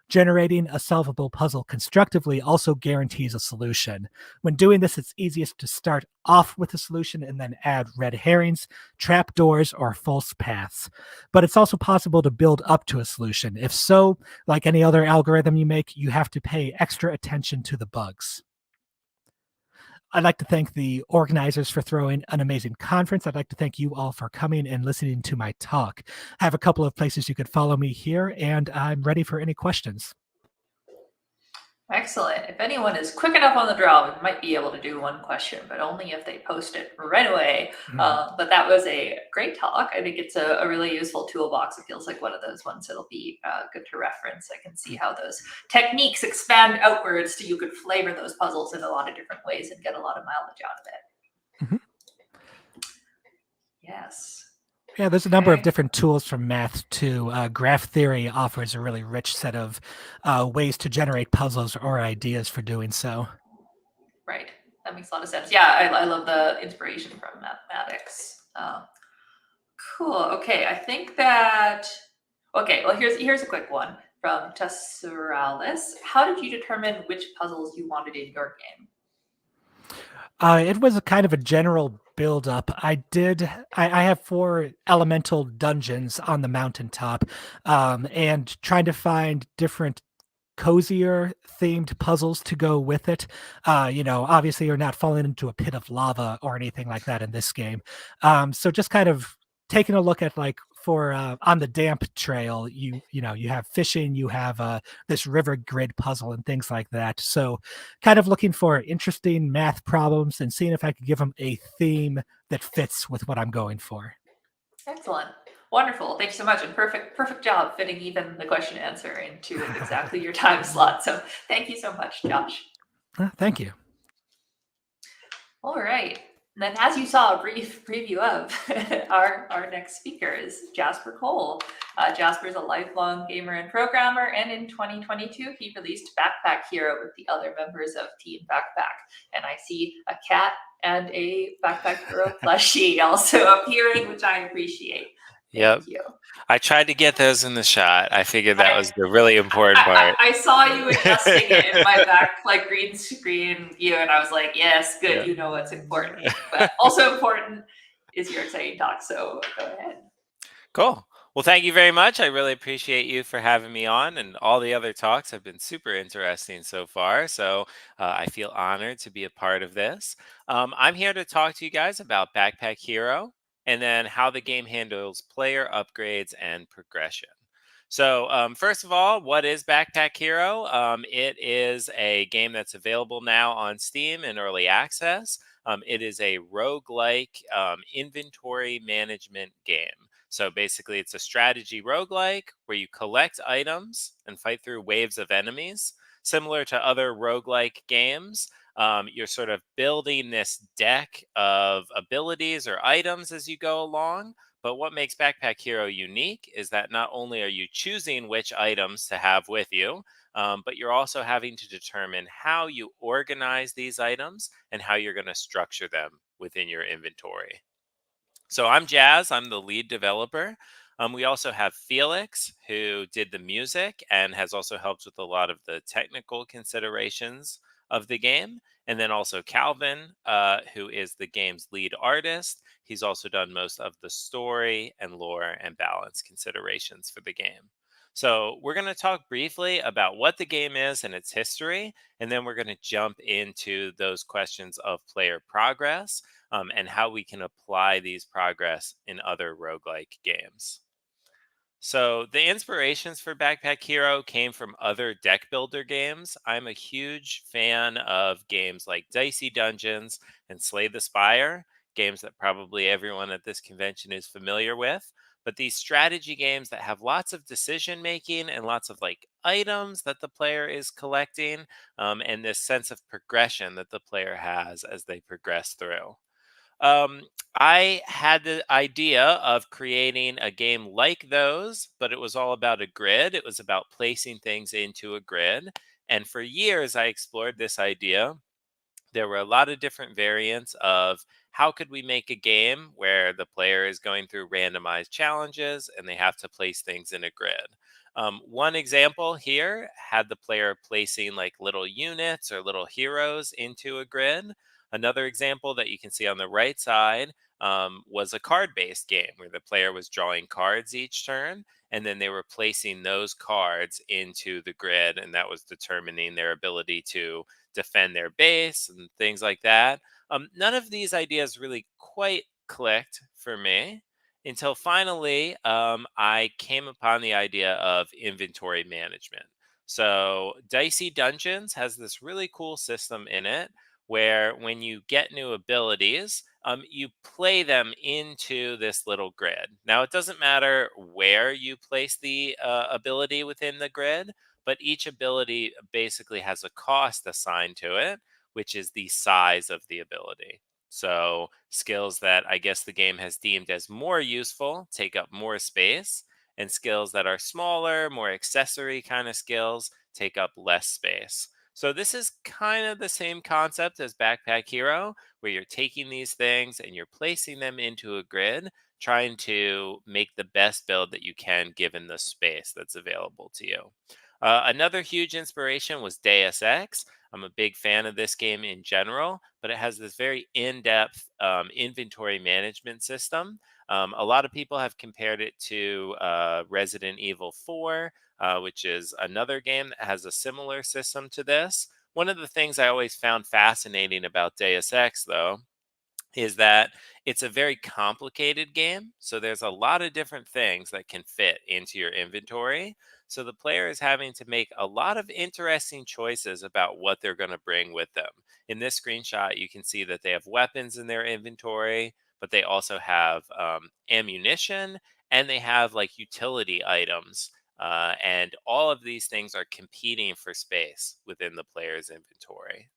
[SPEAKER 16] Generating a solvable puzzle constructively also guarantees a solution. When doing this, it's easiest to start off with a solution and then add red herrings, trapdoors, or false paths. But it's also possible to build up to a solution. If so, like any other algorithm you make, you have to pay extra attention to the bugs. I'd like to thank the organizers for throwing an amazing conference. I'd like to thank you all for coming and listening to my talk. I have a couple of places you could follow me here, and I'm ready for any questions.
[SPEAKER 1] Excellent. If anyone is quick enough on the draw, we might be able to do one question, but only if they post it right away. But that was a great talk. I think it's a really useful toolbox. It feels like one of those ones that'll be good to reference. I can see how those techniques expand outwards to you could flavor those puzzles in a lot of different ways and get a lot of mileage out of it. Yes.
[SPEAKER 16] Yeah, there's a number of different tools from math too. Graph theory offers a really rich set of ways to generate puzzles or ideas for doing so.
[SPEAKER 1] Right. That makes a lot of sense. Yeah, I love the inspiration from mathematics. Cool. Okay, I think that. Okay, well, here's a quick one from Tesseralis. How did you determine which puzzles you wanted in your game?
[SPEAKER 16] It was a kind of a general build up. I have 4 elemental dungeons on the mountaintop, and trying to find different cozier themed puzzles to go with it. Obviously you're not falling into a pit of lava or anything like that in this game. So just kind of taking a look at for on the damp trail, you have fishing, you have this river grid puzzle and things like that. So kind of looking for interesting math problems and seeing if I could give them a theme that fits with what I'm going for.
[SPEAKER 1] Excellent. Wonderful. Thank you so much. And perfect job fitting even the question answer into exactly your time slot. So thank you so much, Josh.
[SPEAKER 16] Thank you.
[SPEAKER 1] All right. And then as you saw a brief preview of, our next speaker is Jasper Cole. Jasper is a lifelong gamer and programmer, and in 2022, he released Backpack Hero with the other members of Team Backpack. And I see a cat and a Backpack Hero plushie also appearing, which I appreciate.
[SPEAKER 17] Yep.
[SPEAKER 1] Thank you.
[SPEAKER 17] I tried to get those in the shot. I figured that was the really important part.
[SPEAKER 1] I saw you adjusting it in my back, green screen view, and I was like, yes, good, yeah. You know what's important. But also important is your exciting talk, so go ahead.
[SPEAKER 17] Cool. Well, thank you very much. I really appreciate you for having me on, and all the other talks have been super interesting so far, so I feel honored to be a part of this. I'm here to talk to you guys about Backpack Hero, and then how the game handles player upgrades and progression. So first of all, what is Backpack Hero? It is a game that's available now on Steam in early access. It is a roguelike inventory management game. So basically, it's a strategy roguelike where you collect items and fight through waves of enemies. Similar to other roguelike games, you're sort of building this deck of abilities or items as you go along, But what makes Backpack Hero unique is that not only are you choosing which items to have with you, but you're also having to determine how you organize these items and how you're going to structure them within your inventory. So I'm Jazz, I'm the lead developer. We also have Felix, who did the music and has also helped with a lot of the technical considerations of the game. And then also Calvin, who is the game's lead artist. He's also done most of the story and lore and balance considerations for the game. So we're going to talk briefly about what the game is and its history, and then we're going to jump into those questions of player progress and how we can apply these progress in other roguelike games. So the inspirations for Backpack Hero came from other deck builder games. I'm a huge fan of games like Dicey Dungeons and Slay the Spire, games that probably everyone at this convention is familiar with. But these strategy games that have lots of decision making and lots of like items that the player is collecting, and this sense of progression that the player has as they progress through. Um, I had the idea of creating a game like those, but it was all about a grid. It was about placing things into a grid. And for years, I explored this idea. There were a lot of different variants of how could we make a game where the player is going through randomized challenges and they have to place things in a grid. One example here had the player placing like little units or little heroes into a grid. Another example that you can see on the right side was a card-based game where the player was drawing cards each turn, and then they were placing those cards into the grid, and that was determining their ability to defend their base and things like that. None of these ideas really quite clicked for me until finally I came upon the idea of inventory management. So, Dicey Dungeons has this really cool system in it where when you get new abilities, you play them into this little grid. Now, it doesn't matter where you place the ability within the grid, but each ability basically has a cost assigned to it, which is the size of the ability. So, skills that I guess the game has deemed as more useful take up more space, and skills that are smaller, more accessory kind of skills take up less space. So, this is kind of the same concept as Backpack Hero, where you're taking these things and you're placing them into a grid, trying to make the best build that you can given the space that's available to you. Another huge inspiration was Deus Ex. I'm a big fan of this game in general, but it has this very in depth inventory management system. A lot of people have compared it to Resident Evil 4, which is another game that has a similar system to this. One of the things I always found fascinating about Deus Ex, though, is that it's a very complicated game. So there's a lot of different things that can fit into your inventory. So the player is having to make a lot of interesting choices about what they're going to bring with them. In this screenshot, you can see that they have weapons in their inventory, but they also have ammunition and they have like utility items. And all of these things are competing for space within the player's inventory.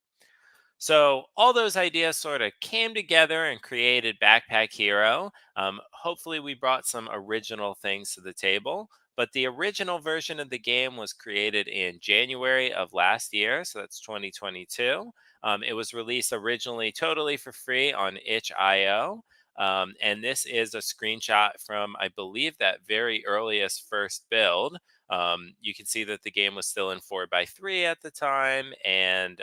[SPEAKER 17] So all those ideas sort of came together and created Backpack Hero. Hopefully, we brought some original things to the table. But the original version of the game was created in January of last year, so that's 2022. It was released originally totally for free on itch.io. And this is a screenshot from, I believe, that very earliest first build. You can see that the game was still in 4x3 at the time and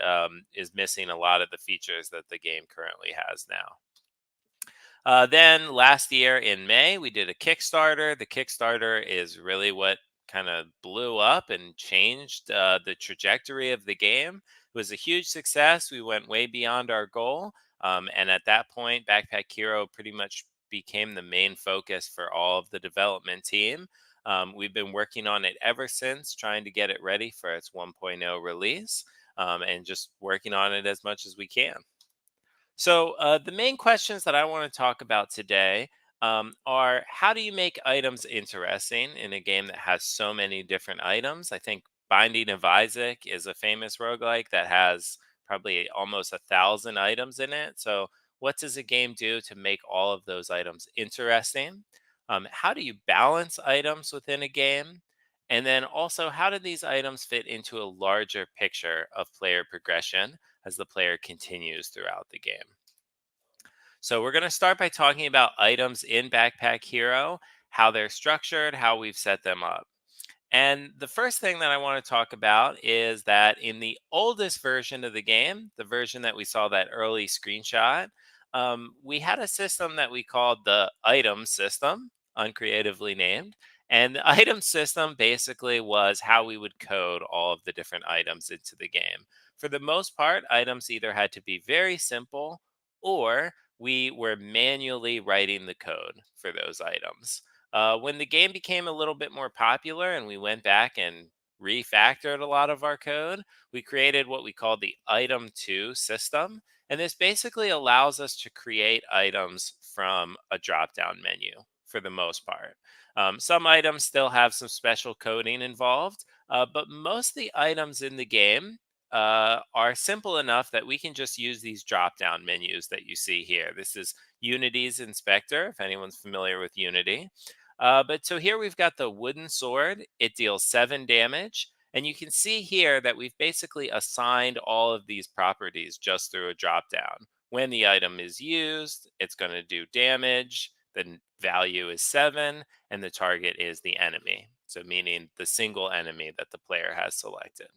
[SPEAKER 17] is missing a lot of the features that the game currently has now. Then last year in May, we did a Kickstarter. The Kickstarter is really what kind of blew up and changed the trajectory of the game. It was a huge success. We went way beyond our goal. And at that point, Backpack Hero pretty much became the main focus for all of the development team. We've been working on it ever since, trying to get it ready for its 1.0 release and just working on it as much as we can. So, the main questions that I want to talk about today are how do you make items interesting in a game that has so many different items? I think Binding of Isaac is a famous roguelike that has probably almost 1,000 items in it. So, what does a game do to make all of those items interesting? How do you balance items within a game? And then also, how do these items fit into a larger picture of player progression as the player continues throughout the game? So, we're going to start by talking about items in Backpack Hero, how they're structured, how we've set them up. And the first thing that I want to talk about is that in the oldest version of the game, the version that we saw that early screenshot, we had a system that we called the item system, uncreatively named. And the item system basically was how we would code all of the different items into the game. For the most part, items either had to be very simple or we were manually writing the code for those items. When the game became a little bit more popular and we went back and refactored a lot of our code, we created what we call the item 2 system. And this basically allows us to create items from a drop down menu for the most part. Some items still have some special coding involved, but most of the items in the game are simple enough that we can just use these drop down menus that you see here. This is Unity's inspector, if anyone's familiar with Unity. But so here we've got the wooden sword. It deals 7 damage. And you can see here that we've basically assigned all of these properties just through a drop down. When the item is used, it's going to do damage. The value is 7, and the target is the enemy. So meaning the single enemy that the player has selected.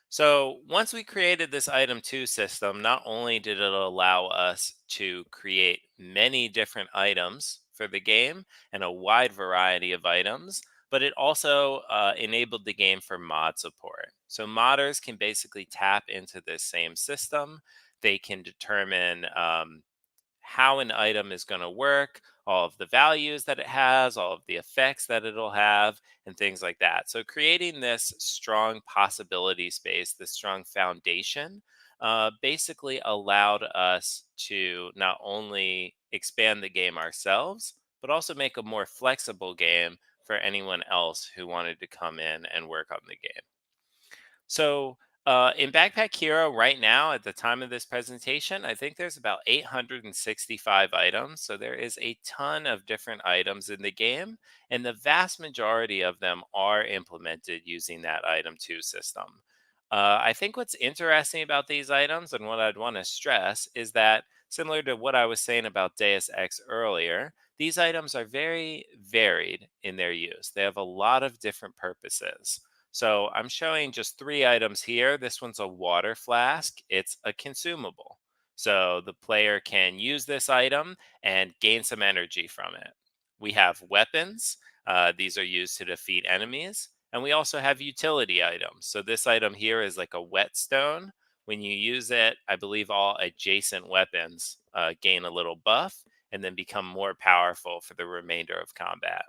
[SPEAKER 17] So once we created this item 2 system, not only did it allow us to create many different items for the game and a wide variety of items, but it also enabled the game for mod support. So modders can basically tap into this same system. They can determine how an item is going to work, all of the values that it has, all of the effects that it'll have, and things like that. So, creating this strong possibility space, this strong foundation, basically allowed us to not only expand the game ourselves, but also make a more flexible game for anyone else who wanted to come in and work on the game. So, in Backpack Hero right now, at the time of this presentation, I think there's about 865 items. So there is a ton of different items in the game, and the vast majority of them are implemented using that item 2 system. I think what's interesting about these items and what I'd want to stress is that, similar to what I was saying about Deus Ex earlier, these items are very varied in their use. They have a lot of different purposes. So I'm showing just 3 items here. This one's a water flask. It's a consumable. So the player can use this item and gain some energy from it. We have weapons. These are used to defeat enemies. And we also have utility items. So this item here is like a whetstone. When you use it, I believe all adjacent weapons gain a little buff and then become more powerful for the remainder of combat.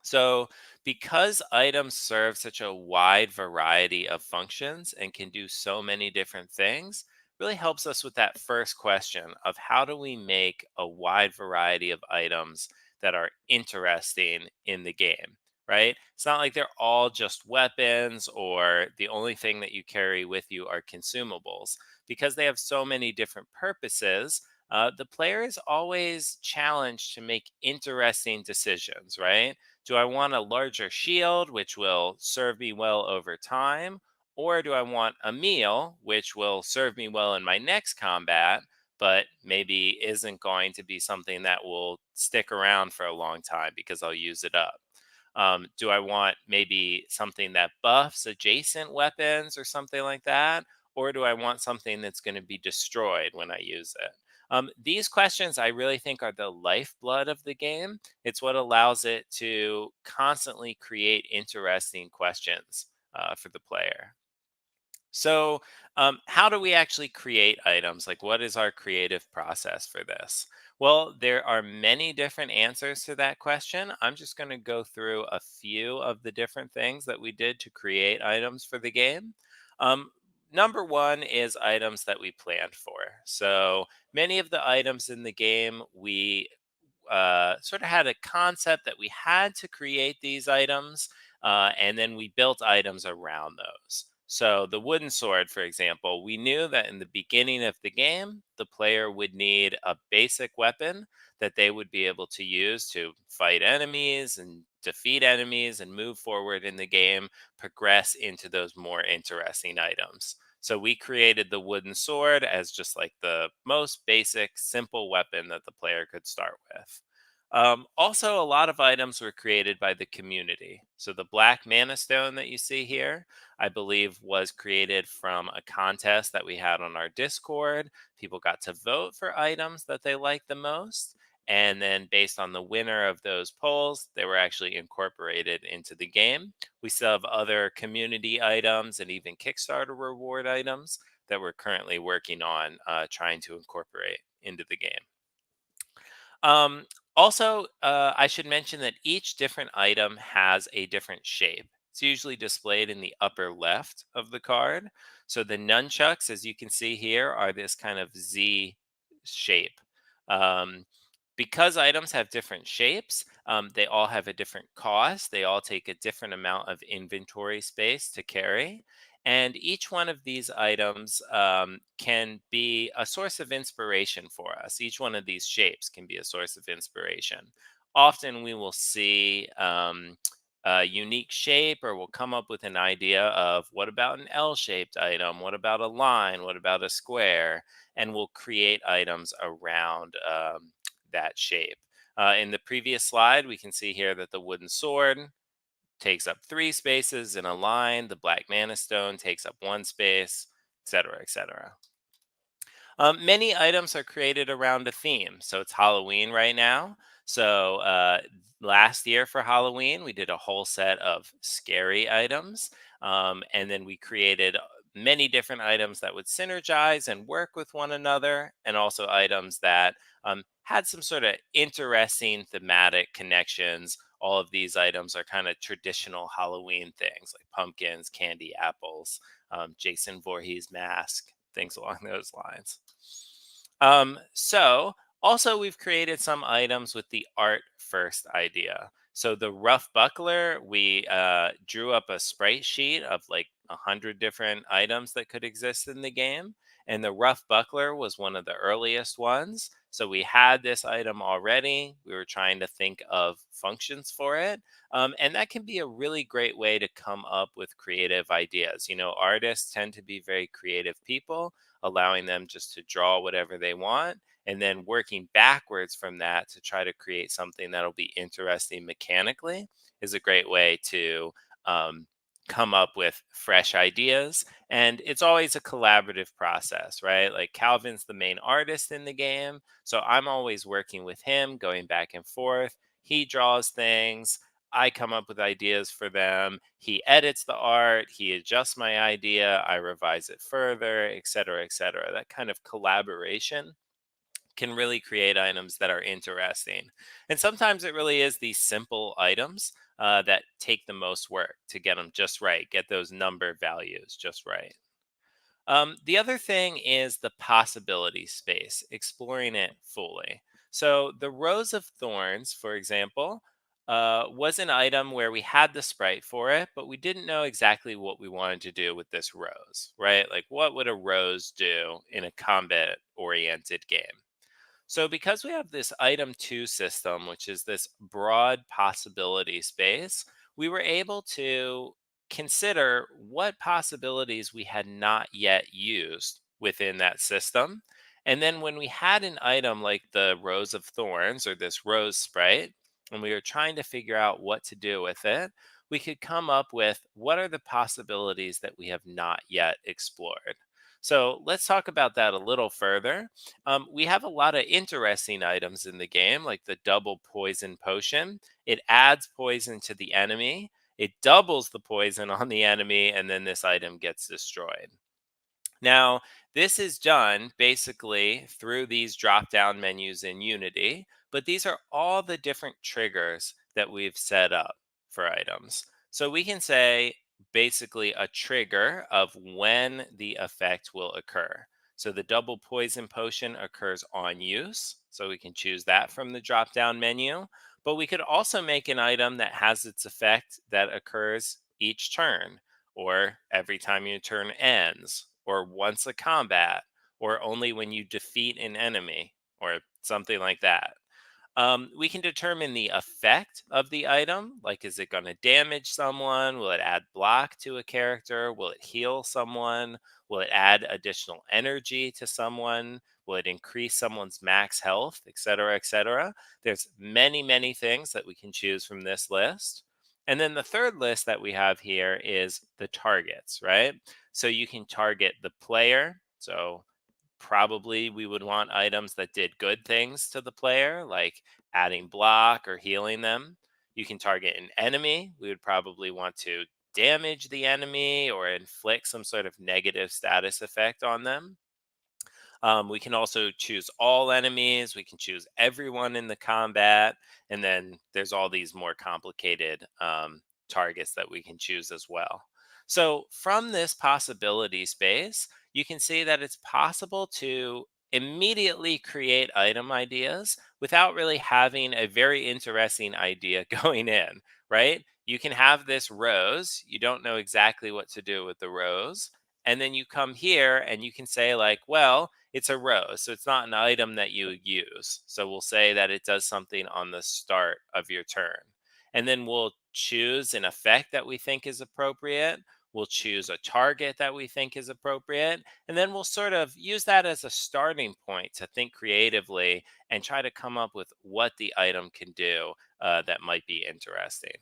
[SPEAKER 17] So, because items serve such a wide variety of functions and can do so many different things, really helps us with that first question of how do we make a wide variety of items that are interesting in the game, right? It's not like they're all just weapons or the only thing that you carry with you are consumables. Because they have so many different purposes, the player is always challenged to make interesting decisions, right? Do I want a larger shield, which will serve me well over time? Or do I want a meal, which will serve me well in my next combat, but maybe isn't going to be something that will stick around for a long time because I'll use it up? Do I want maybe something that buffs adjacent weapons or something like that? Or do I want something that's going to be destroyed when I use it? These questions I really think are the lifeblood of the game. It's what allows it to constantly create interesting questions for the player. So, how do we actually create items? Like, what is our creative process for this? Well, there are many different answers to that question. I'm just going to go through a few of the different things that we did to create items for the game. Um, Number one is items that we planned for. So, many of the items in the game, we sort of had a concept that we had to create these items, and then we built items around those. So the wooden sword, for example, we knew that in the beginning of the game, the player would need a basic weapon that they would be able to use to fight enemies and defeat enemies and move forward in the game, progress into those more interesting items. So we created the wooden sword as just like the most basic, simple weapon that the player could start with. Also, a lot of items were created by the community. So the black mana stone that you see here, I believe, was created from a contest that we had on our Discord. People got to vote for items that they liked the most. And then, based on the winner of those polls, they were actually incorporated into the game. We still have other community items and even Kickstarter reward items that we're currently working on trying to incorporate into the game. Um, Also, I should mention that each different item has a different shape. It's usually displayed in the upper left of the card. So the nunchucks, as you can see here, are this kind of Z shape. Um, because items have different shapes, they all have a different cost. They all take a different amount of inventory space to carry. And each one of these items can be a source of inspiration for us. Each one of these shapes can be a source of inspiration. Often we will see a unique shape, or we'll come up with an idea of what about an L shaped item? What about a line? What about a square? And we'll create items around that shape. In the previous slide, we can see here that the wooden sword takes up 3 spaces in a line. The black mana stone takes up 1 space, etc., etc. Many items are created around a theme. So it's Halloween right now. So last year for Halloween, we did a whole set of scary items. And then we created many different items that would synergize and work with one another, and also items that had some sort of interesting thematic connections. All of these items are kind of traditional Halloween things like pumpkins, candy apples, Jason Voorhees mask, things along those lines. So also we've created some items with the art first idea. So the rough buckler, we drew up a sprite sheet of like 100 different items that could exist in the game. And the rough buckler was one of the earliest ones. So we had this item already. We were trying to think of functions for it. And that can be a really great way to come up with creative ideas. You know, artists tend to be very creative people, allowing them just to draw whatever they want, and then working backwards from that to try to create something that'll be interesting mechanically is a great way to come up with fresh ideas. And it's always a collaborative process, right? Like Calvin's the main artist in the game, so I'm always working with him, going back and forth. He draws things, I come up with ideas for them. He edits the art, he adjusts my idea, I revise it further, et cetera, et cetera. That kind of collaboration can really create items that are interesting. And sometimes it really is these simple items that take the most work to get them just right, get those number values just right. The other thing is the possibility space, exploring it fully. So the Rose of Thorns, for example, was an item where we had the sprite for it, but we didn't know exactly what we wanted to do with this rose, right? Like, what would a rose do in a combat oriented game? So, because we have this item 2 system, which is this broad possibility space, we were able to consider what possibilities we had not yet used within that system. And then, when we had an item like the Rose of Thorns or this rose sprite, and we were trying to figure out what to do with it, we could come up with what are the possibilities that we have not yet explored. So, let's talk about that a little further. We have a lot of interesting items in the game, like the double poison potion. It adds poison to the enemy, it doubles the poison on the enemy, and then this item gets destroyed. Now, this is done basically through these drop down menus in Unity, but these are all the different triggers that we've set up for items. So we can say basically a trigger of when the effect will occur. So the double poison potion occurs on use. So we can choose that from the drop down menu. But we could also make an item that has its effect that occurs each turn, or every time your turn ends, or once a combat, or only when you defeat an enemy, or something like that. We can determine the effect of the item, like is it going to damage someone? Will it add block to a character? Will it heal someone? Will it add additional energy to someone? Will it increase someone's max health, etc., etc.? There's many, many things that we can choose from this list. And then the third list that we have here is the targets, right? So you can target the player. So probably we would want items that did good things to the player, like adding block or healing them. You can target an enemy. We would probably want to damage the enemy or inflict some sort of negative status effect on them. We can also choose all enemies. We can choose everyone in the combat. And then there's all these more complicated targets that we can choose as well. So from this possibility space, you can see that it's possible to immediately create item ideas without really having a very interesting idea going in, right? You can have this rose. You don't know exactly what to do with the rose. And then you come here and you can say like, well, it's a rose, so it's not an item that you use. So we'll say that it does something on the start of your turn. And then we'll choose an effect that we think is appropriate. We'll choose a target that we think is appropriate. And then we'll sort of use that as a starting point to think creatively and try to come up with what the item can do that might be interesting.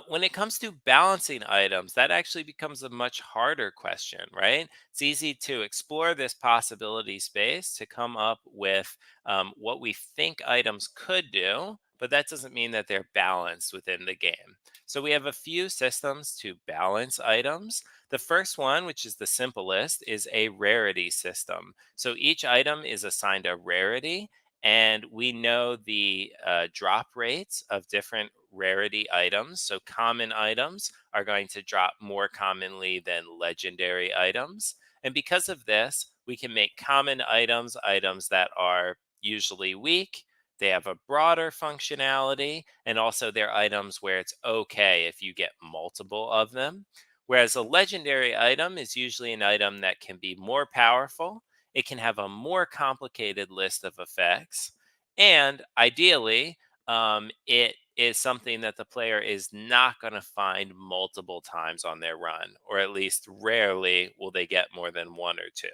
[SPEAKER 17] When it comes to balancing items, that actually becomes a much harder question, right? It's easy to explore this possibility space to come up with what we think items could do, but that doesn't mean that they're balanced within the game. So we have a few systems to balance items. The first one, which is the simplest, is a rarity system. So each item is assigned a rarity, and we know the drop rates of different rarity items. So common items are going to drop more commonly than legendary items. And because of this, we can make common items items that are usually weak. They have a broader functionality, and also they're items where it's okay if you get multiple of them. Whereas a legendary item is usually an item that can be more powerful, it can have a more complicated list of effects, and ideally, it is something that the player is not going to find multiple times on their run, or at least rarely will they get more than one or two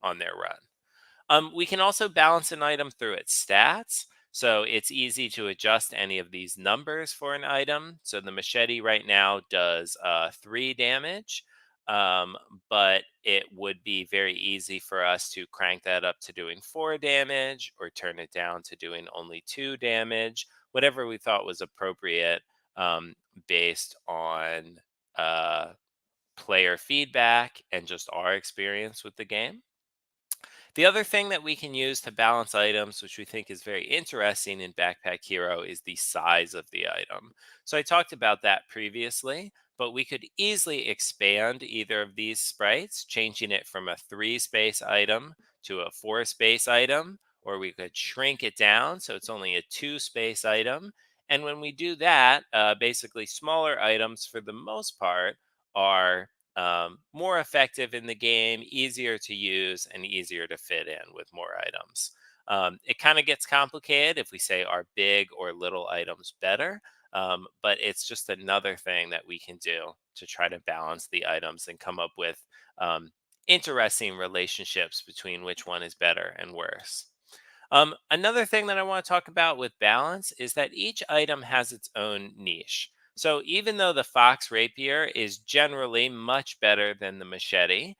[SPEAKER 17] on their run. We can also balance an item through its stats. So it's easy to adjust any of these numbers for an item. So the machete right now does 3 damage, um, but it would be very easy for us to crank that up to doing 4 damage or turn it down to doing only 2 damage, whatever we thought was appropriate based on player feedback and just our experience with the game. The other thing that we can use to balance items, which we think is very interesting in Backpack Hero, is the size of the item. So I talked about that previously, but we could easily expand either of these sprites, changing it from a 3-space item to a 4-space item, or we could shrink it down so it's only a 2-space item. And when we do that, basically smaller items for the most part are more effective in the game, easier to use, and easier to fit in with more items. It kind of gets complicated if we say are big or little items better, but it's just another thing that we can do to try to balance the items and come up with interesting relationships between which one is better and worse. Another thing that I want to talk about with balance is that each item has its own niche. So even though the fox rapier is generally much better than the machete,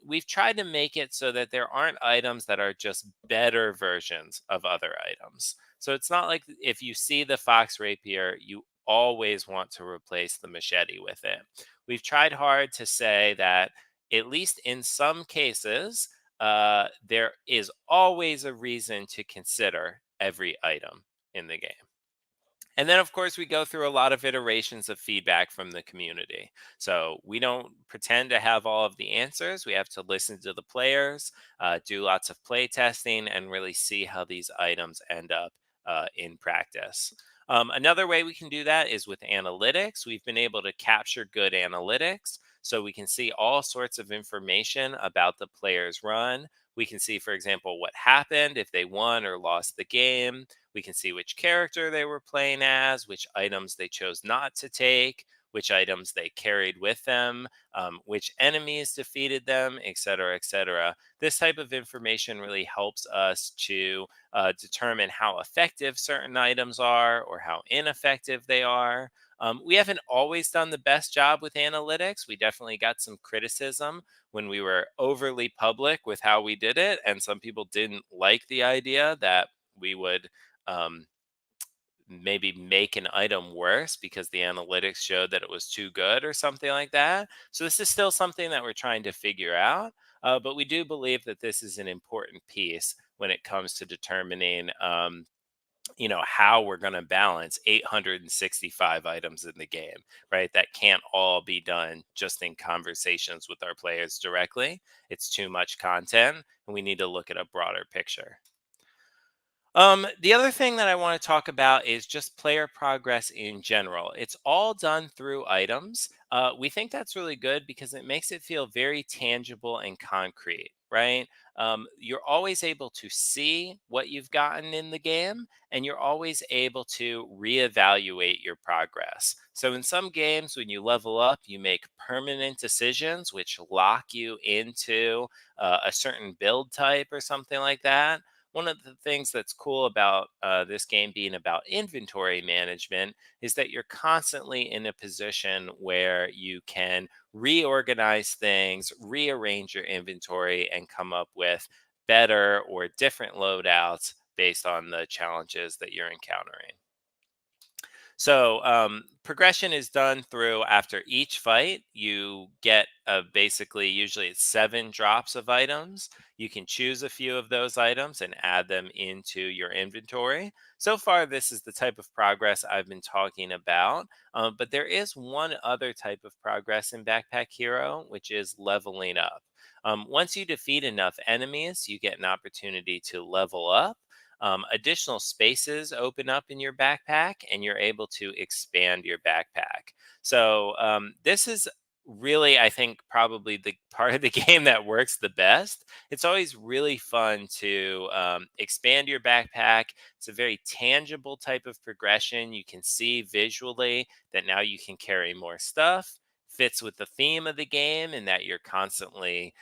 [SPEAKER 17] we've tried to make it so that there aren't items that are just better versions of other items. So it's not like if you see the fox rapier, you always want to replace the machete with it. We've tried hard to say that, at least in some cases, there is always a reason to consider every item in the game. And then, of course, we go through a lot of iterations of feedback from the community. So we don't pretend to have all of the answers. We have to listen to the players, do lots of play testing, and really see how these items end up in practice. Another way we can do that is with analytics. We've been able to capture good analytics, so we can see all sorts of information about the player's run. We can see, for example, what happened, if they won or lost the game. We can see which character they were playing as, which items they chose not to take, which items they carried with them, which enemies defeated them, et cetera, et cetera. This type of information really helps us to determine how effective certain items are or how ineffective they are. We haven't always done the best job with analytics. We definitely got some criticism when we were overly public with how we did it, and some people didn't like the idea that we would um, maybe make an item worse because the analytics showed that it was too good or something like that. So this is still something that we're trying to figure out, but we do believe that this is an important piece when it comes to determining how we're going to balance 865 items in the game, right? That can't all be done just in conversations with our players directly. It's too much content, and we need to look at a broader picture. The other thing that I want to talk about is just player progress in general. It's all done through items. We think that's really good because it makes it feel very tangible and concrete, right? You're always able to see what you've gotten in the game, and you're always able to reevaluate your progress. So in some games, when you level up, you make permanent decisions which lock you into a certain build type or something like that. One of the things that's cool about this game being about inventory management is that you're constantly in a position where you can reorganize things, rearrange your inventory, and come up with better or different loadouts based on the challenges that you're encountering. So progression is done through after each fight. You get basically, usually it's 7 drops of items. You can choose a few of those items and add them into your inventory. So far, this is the type of progress I've been talking about. But there is one other type of progress in Backpack Hero, which is leveling up. Once you defeat enough enemies, you get an opportunity to level up. Additional spaces open up in your backpack, and you're able to expand your backpack. So this is really, I think, probably the part of the game that works the best. It's always really fun to expand your backpack. It's a very tangible type of progression. You can see visually that now you can carry more stuff. Fits with the theme of the game in that you're constantly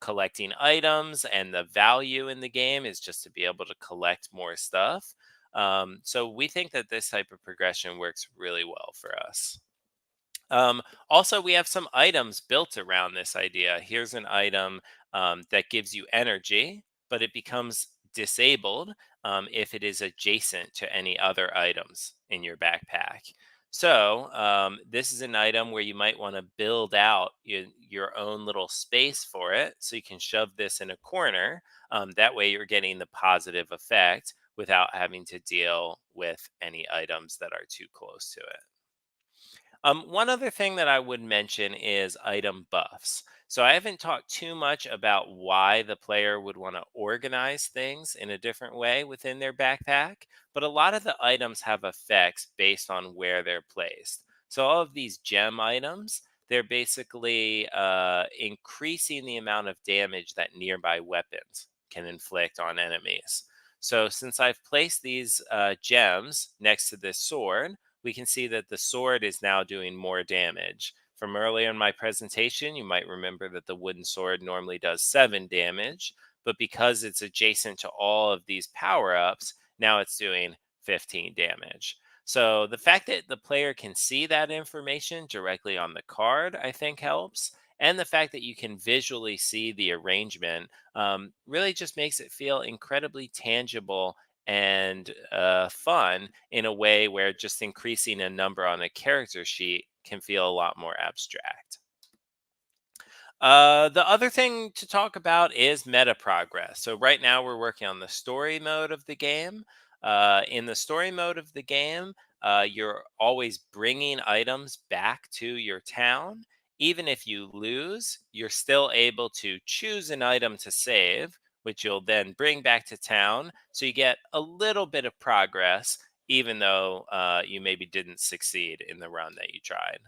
[SPEAKER 17] collecting items, and the value in the game is just to be able to collect more stuff. So we think that this type of progression works really well for us. Also, we have some items built around this idea. Here's an item that gives you energy, but it becomes disabled if it is adjacent to any other items in your backpack. So this is an item where you might want to build out your own little space for it. So you can shove this in a corner. That way you're getting the positive effect without having to deal with any items that are too close to it. One other thing that I would mention is item buffs. So I haven't talked too much about why the player would want to organize things in a different way within their backpack, but a lot of the items have effects based on where they're placed. So all of these gem items, they're basically increasing the amount of damage that nearby weapons can inflict on enemies. So since I've placed these gems next to this sword, we can see that the sword is now doing more damage. From earlier in my presentation, you might remember that the wooden sword normally does 7 damage, but because it's adjacent to all of these power-ups, now it's doing 15 damage. So the fact that the player can see that information directly on the card, I think helps. And the fact that you can visually see the arrangement really just makes it feel incredibly tangible and fun in a way where just increasing a number on a character sheet can feel a lot more abstract. The other thing to talk about is meta progress. So right now we're working on the story mode of the game. In the story mode of the game, you're always bringing items back to your town. Even if you lose, you're still able to choose an item to save, which you'll then bring back to town. So you get a little bit of progress, even though you maybe didn't succeed in the run that you tried.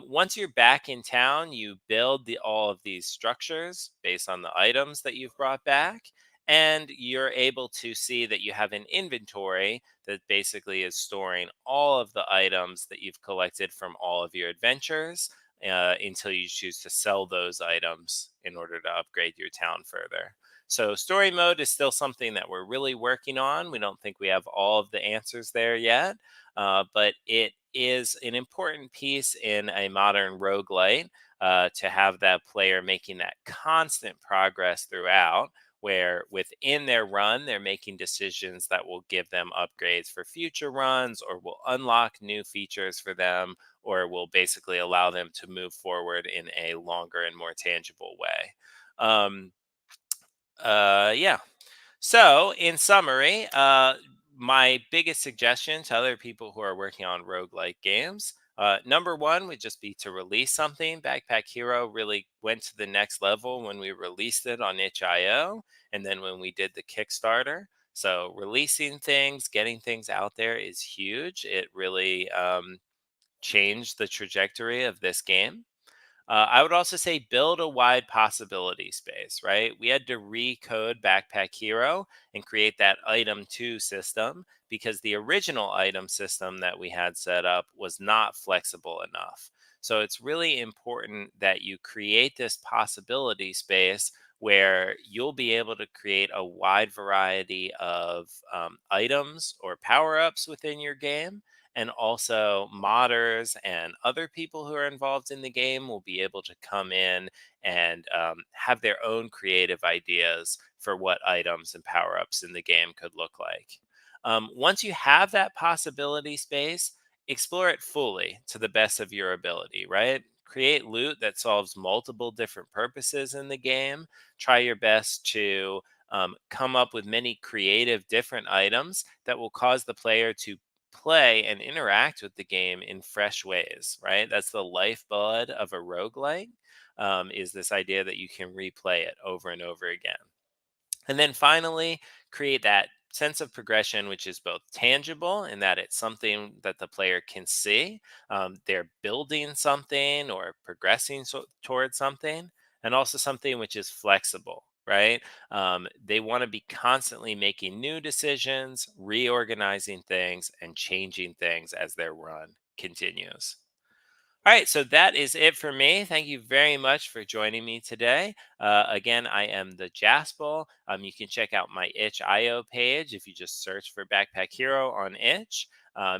[SPEAKER 17] Once you're back in town, you build all of these structures based on the items that you've brought back, and you're able to see that you have an inventory that basically is storing all of the items that you've collected from all of your adventures until you choose to sell those items in order to upgrade your town further. So story mode is still something that we're really working on. We don't think we have all of the answers there yet, but it is an important piece in a modern roguelite to have that player making that constant progress throughout, where within their run, they're making decisions that will give them upgrades for future runs or will unlock new features for them or will basically allow them to move forward in a longer and more tangible way. Yeah. So, in summary, my biggest suggestion to other people who are working on roguelike games, number one would just be to release something. Backpack Hero really went to the next level when we released it on itch.io and then when we did the Kickstarter. So, releasing things, getting things out there is huge. It really changed the trajectory of this game. I would also say build a wide possibility space, right? We had to recode Backpack Hero and create that item 2 system because the original item system that we had set up was not flexible enough. So it's really important that you create this possibility space where you'll be able to create a wide variety of items or power ups within your game, and also modders and other people who are involved in the game will be able to come in and have their own creative ideas for what items and power-ups in the game could look like. Once you have that possibility space, explore it fully to the best of your ability, right? Create loot that solves multiple different purposes in the game. Try your best to come up with many creative different items that will cause the player to play and interact with the game in fresh ways, right? That's the lifeblood of a roguelike, is this idea that you can replay it over and over again. And then finally, create that sense of progression, which is both tangible in that it's something that the player can see. They're building something or progressing towards something, and also something which is flexible, right? They want to be constantly making new decisions, reorganizing things, and changing things as their run continues. All right, so that is it for me. Thank you very much for joining me today. Again, I am the Jaspel. You can check out my itch.io page if you just search for Backpack Hero on itch.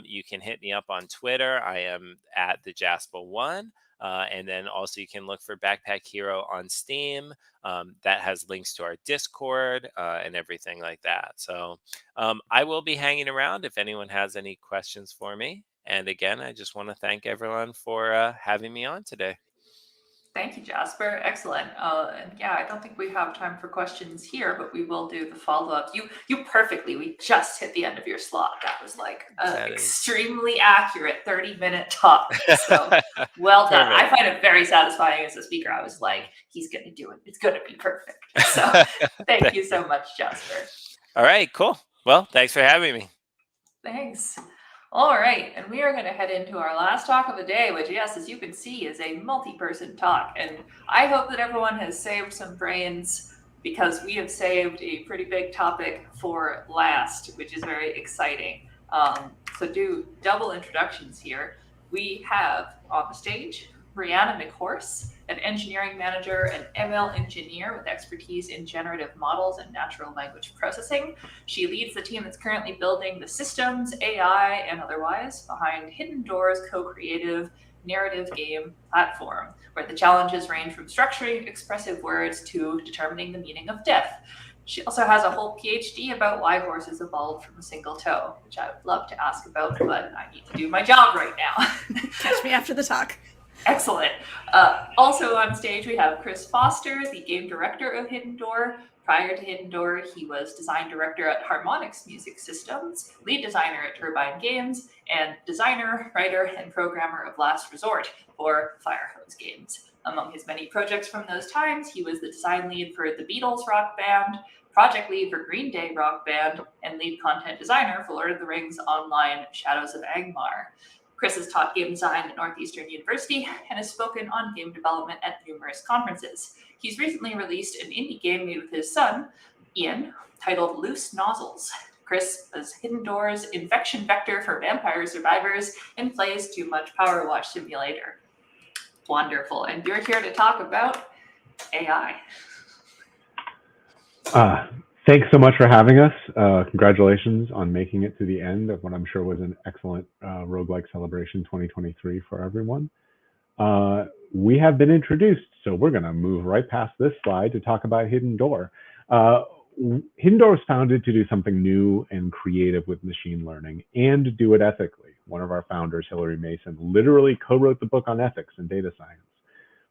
[SPEAKER 17] You can hit me up on Twitter. I am at the Jaspel1. And then also you can look for Backpack Hero on Steam. That has links to our Discord and everything like that. So I will be hanging around if anyone has any questions for me. And again, I just want to thank everyone for having me on today.
[SPEAKER 1] Thank you, Jasper. Excellent. And yeah, I don't think we have time for questions here, but we will do the follow-up. You perfectly. We just hit the end of your slot. That was like an extremely accurate 30-minute talk. So well done. I find it very satisfying as a speaker. I was like, he's going to do it. It's going to be perfect. So thank you so much, Jasper.
[SPEAKER 17] All right, cool. Well, thanks for having me.
[SPEAKER 1] Thanks. All right, and we are going to head into our last talk of the day, which, yes, as you can see, is a multi-person talk. And I hope that everyone has saved some brains because we have saved a pretty big topic for last, which is very exciting. So do double introductions here. We have on the stage Brianna McHorse, an engineering manager and ML engineer with expertise in generative models and natural language processing. She leads the team that's currently building the systems, AI, and otherwise behind Hidden Door's co-creative narrative game platform, where the challenges range from structuring expressive words to determining the meaning of death. She also has a whole PhD about why horses evolved from a single toe, which I would love to ask about, but I need to do my job right now.
[SPEAKER 6] Catch me after the talk.
[SPEAKER 1] Excellent. Also on stage, we have Chris Foster, the game director of Hidden Door. Prior to Hidden Door, he was design director at Harmonix Music Systems, lead designer at Turbine Games, and designer, writer, and programmer of Last Resort for Firehose Games. Among his many projects from those times, he was the design lead for the Beatles rock band, project lead for Green Day rock band, and lead content designer for Lord of the Rings Online Shadows of Angmar. Chris has taught game design at Northeastern University and has spoken on game development at numerous conferences. He's recently released an indie game made with his son, Ian, titled Loose Nozzles. Chris is Hidden Doors infection vector for vampire survivors and plays Too Much Power Watch Simulator. Wonderful. And you're here to talk about AI.
[SPEAKER 18] Thanks so much for having us. Congratulations on making it to the end of what I'm sure was an excellent Roguelike Celebration 2023 for everyone. We have been introduced, so we're going to move right past this slide to talk about Hidden Door. Hidden Door was founded to do something new and creative with machine learning and do it ethically. One of our founders, Hilary Mason, literally co-wrote the book on ethics and data science.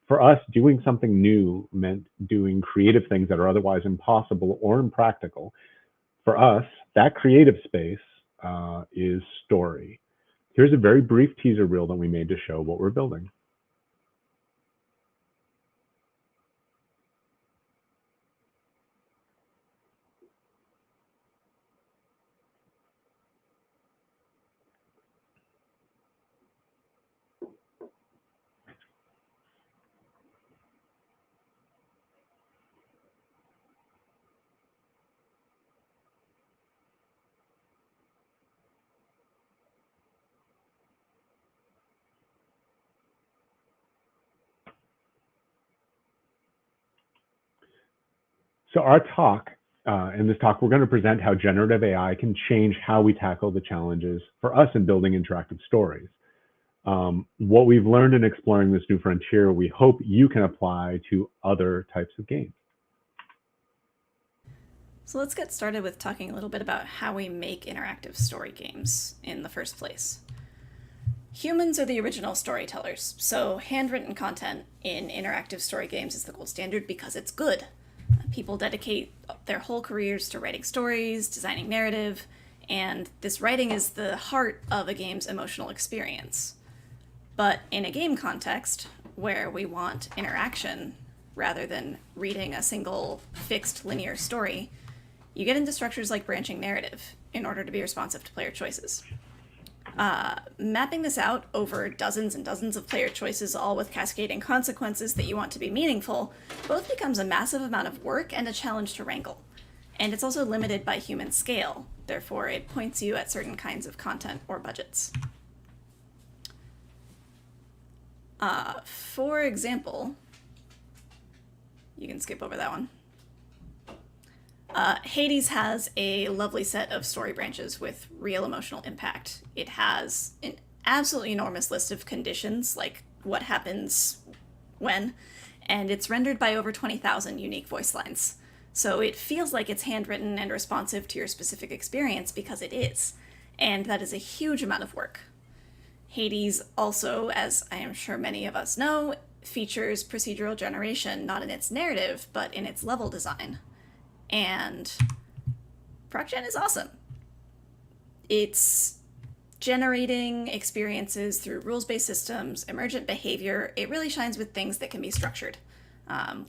[SPEAKER 18] For us, doing something new meant doing creative things that are otherwise impossible or impractical. For us, that creative space is story. Here's a very brief teaser reel that we made to show what we're building. So our talk, in this talk, we're going to present how generative AI can change how we tackle the challenges for us in building interactive stories. What we've learned in exploring this new frontier, we hope you can apply to other types of games.
[SPEAKER 6] So let's get started with talking a little bit about how we make interactive story games in the first place. Humans are the original storytellers, so handwritten content in interactive story games is the gold standard because it's good. People dedicate their whole careers to writing stories, designing narrative, and this writing is the heart of a game's emotional experience. But in a game context, where we want interaction rather than reading a single fixed linear story, you get into structures like branching narrative in order to be responsive to player choices. Mapping this out over dozens and dozens of player choices, all with cascading consequences that you want to be meaningful, both becomes a massive amount of work and a challenge to wrangle. And it's also limited by human scale, therefore it points you at certain kinds of content or budgets. For example, you can skip over that one. Hades has a lovely set of story branches with real emotional impact. It has an absolutely enormous list of conditions, like what happens when, and it's rendered by over 20,000 unique voice lines. So it feels like it's handwritten and responsive to your specific experience because it is, and that is a huge amount of work. Hades also, as I am sure many of us know, features procedural generation, not in its narrative, but in its level design. And ProcGen is awesome. It's generating experiences through rules-based systems, emergent behavior. It really shines with things that can be structured,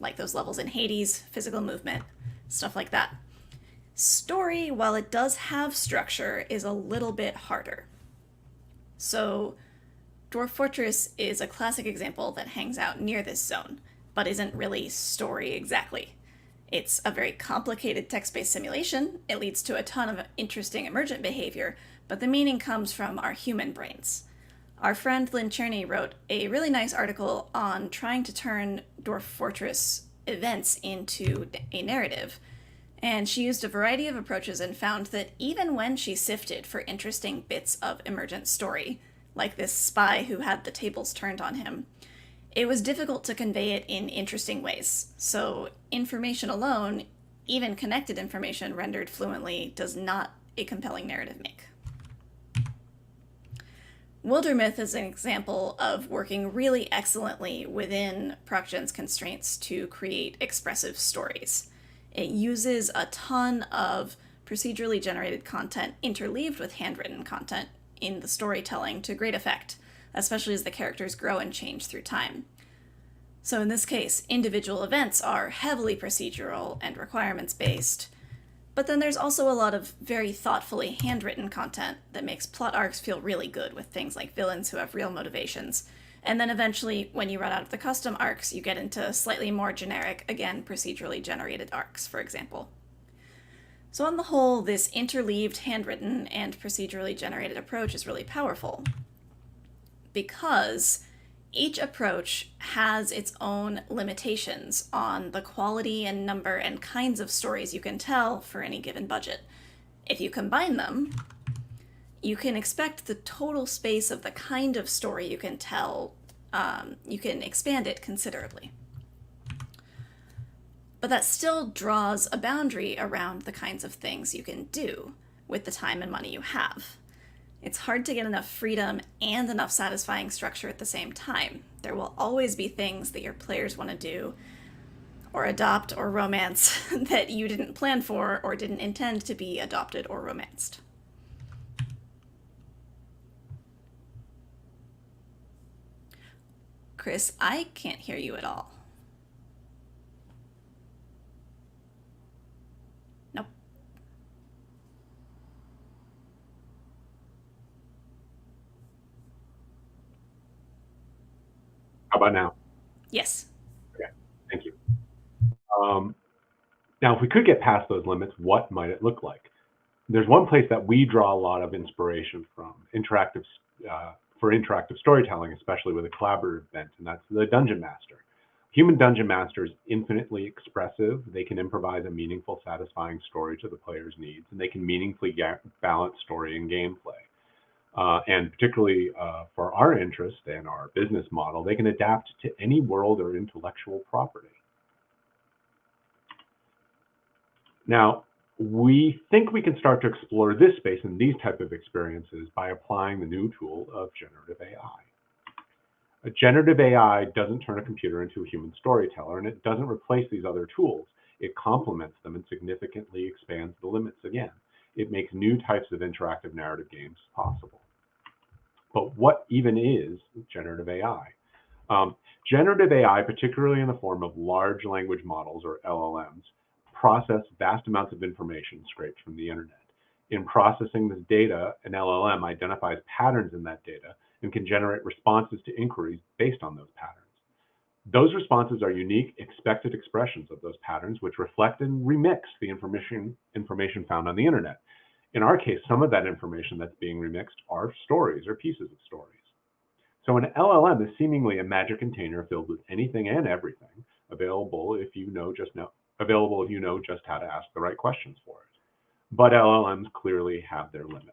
[SPEAKER 6] like those levels in Hades, physical movement, stuff like that. Story, while it does have structure, is a little bit harder. So Dwarf Fortress is a classic example that hangs out near this zone, but isn't really story exactly. It's a very complicated text-based simulation. It leads to a ton of interesting emergent behavior, but the meaning comes from our human brains. Our friend Lynn Cherney wrote a really nice article on trying to turn Dwarf Fortress events into a narrative, and she used a variety of approaches and found that even when she sifted for interesting bits of emergent story, like this spy who had the tables turned on him, it was difficult to convey it in interesting ways. So information alone, even connected information rendered fluently, does not a compelling narrative make. Wildermyth is an example of working really excellently within ProcGen's constraints to create expressive stories. It uses a ton of procedurally generated content interleaved with handwritten content in the storytelling to great effect, especially as the characters grow and change through time. So in this case, individual events are heavily procedural and requirements-based, But then there's also a lot of very thoughtfully handwritten content that makes plot arcs feel really good, with things like villains who have real motivations. And then eventually, when you run out of the custom arcs, you get into slightly more generic, again, procedurally generated arcs, for example. So on the whole, this interleaved, handwritten, and procedurally generated approach is really powerful, because each approach has its own limitations on the quality and number and kinds of stories you can tell for any given budget. If you combine them, you can expect the total space of the kind of story you can tell, you can expand it considerably. But that still draws a boundary around the kinds of things you can do with the time and money you have. It's hard to get enough freedom and enough satisfying structure at the same time. There will always be things that your players want to do, or adopt, or romance that you didn't plan for or didn't intend to be adopted or romanced. Chris, I can't hear you at all. Nope.
[SPEAKER 18] How about now?
[SPEAKER 6] Yes.
[SPEAKER 18] Okay, thank you. Now, if we could get past those limits, what might it look like? There's one place that we draw a lot of inspiration from, for interactive storytelling, especially with a collaborative bent, and that's the Dungeon Master. Human Dungeon Master is infinitely expressive. They can improvise a meaningful, satisfying story to the player's needs, and they can meaningfully balance story and gameplay. And particularly for our interest and our business model, they can adapt to any world or intellectual property. Now, we think we can start to explore this space and these type of experiences by applying the new tool of generative AI. A generative AI doesn't turn a computer into a human storyteller, and it doesn't replace these other tools. It complements them and significantly expands the limits again. It makes new types of interactive narrative games possible. But what even is generative AI? Generative AI, particularly in the form of large language models, or LLMs, process vast amounts of information scraped from the internet. In processing this data, an LLM identifies patterns in that data and can generate responses to inquiries based on those patterns. Those responses are unique, expected expressions of those patterns, which reflect and remix the information found on the internet. In our case, some of that information that's being remixed are stories or pieces of stories. So an LLM is seemingly a magic container filled with anything and everything, available if you know just how to ask the right questions for it. But LLMs clearly have their limits.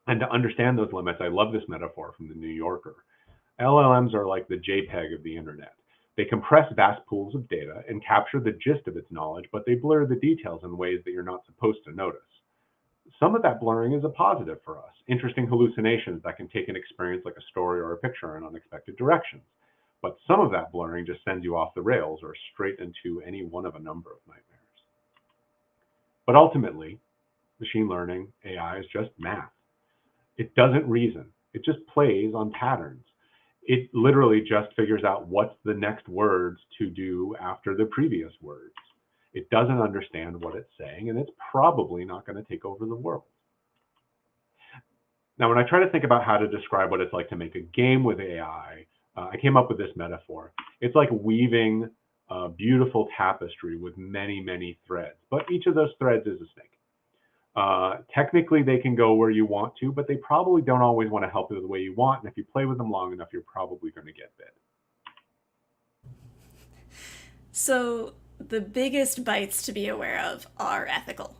[SPEAKER 18] And to understand those limits, I love this metaphor from the New Yorker. LLMs are like the JPEG of the internet. They compress vast pools of data and capture the gist of its knowledge, but they blur the details in ways that you're not supposed to notice. Some of that blurring is a positive for us, interesting hallucinations that can take an experience like a story or a picture in unexpected directions. But some of that blurring just sends you off the rails or straight into any one of a number of nightmares. But ultimately, machine learning, AI, is just math. It doesn't reason. It just plays on patterns. It literally just figures out what's the next words to do after the previous words. It doesn't understand what it's saying, and it's probably not going to take over the world. Now, when I try to think about how to describe what it's like to make a game with AI, I came up with this metaphor. It's like weaving a beautiful tapestry with many, many threads, but each of those threads is a snake. Technically, they can go where you want to, but they probably don't always want to help you the way you want, and if you play with them long enough, you're probably going to get bit.
[SPEAKER 6] So the biggest bites to be aware of are ethical.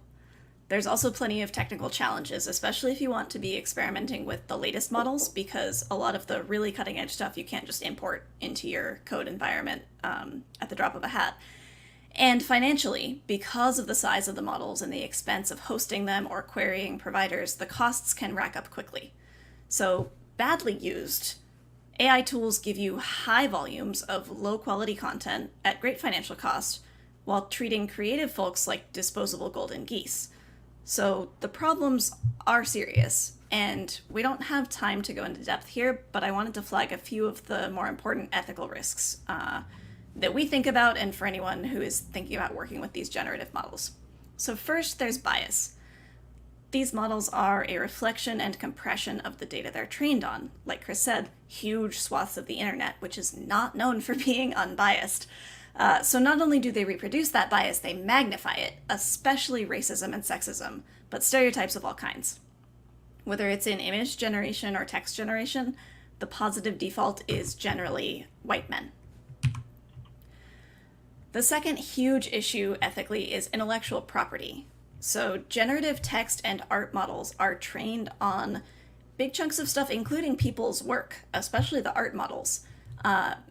[SPEAKER 6] There's also plenty of technical challenges, especially if you want to be experimenting with the latest models, because a lot of the really cutting edge stuff you can't just import into your code environment at the drop of a hat. And financially, because of the size of the models and the expense of hosting them or querying providers, the costs can rack up quickly. So badly used, AI tools give you high volumes of low quality content at great financial cost, while treating creative folks like disposable golden geese. So the problems are serious, and we don't have time to go into depth here, but I wanted to flag a few of the more important ethical risks that we think about, and for anyone who is thinking about working with these generative models. So first, there's bias. These models are a reflection and compression of the data they're trained on. Like Chris said, huge swaths of the internet, which is not known for being unbiased. So not only do they reproduce that bias, they magnify it, especially racism and sexism, but stereotypes of all kinds. Whether it's in image generation or text generation, the positive default is generally white men. The second huge issue ethically is intellectual property. So generative text and art models are trained on big chunks of stuff, including people's work, especially the art models,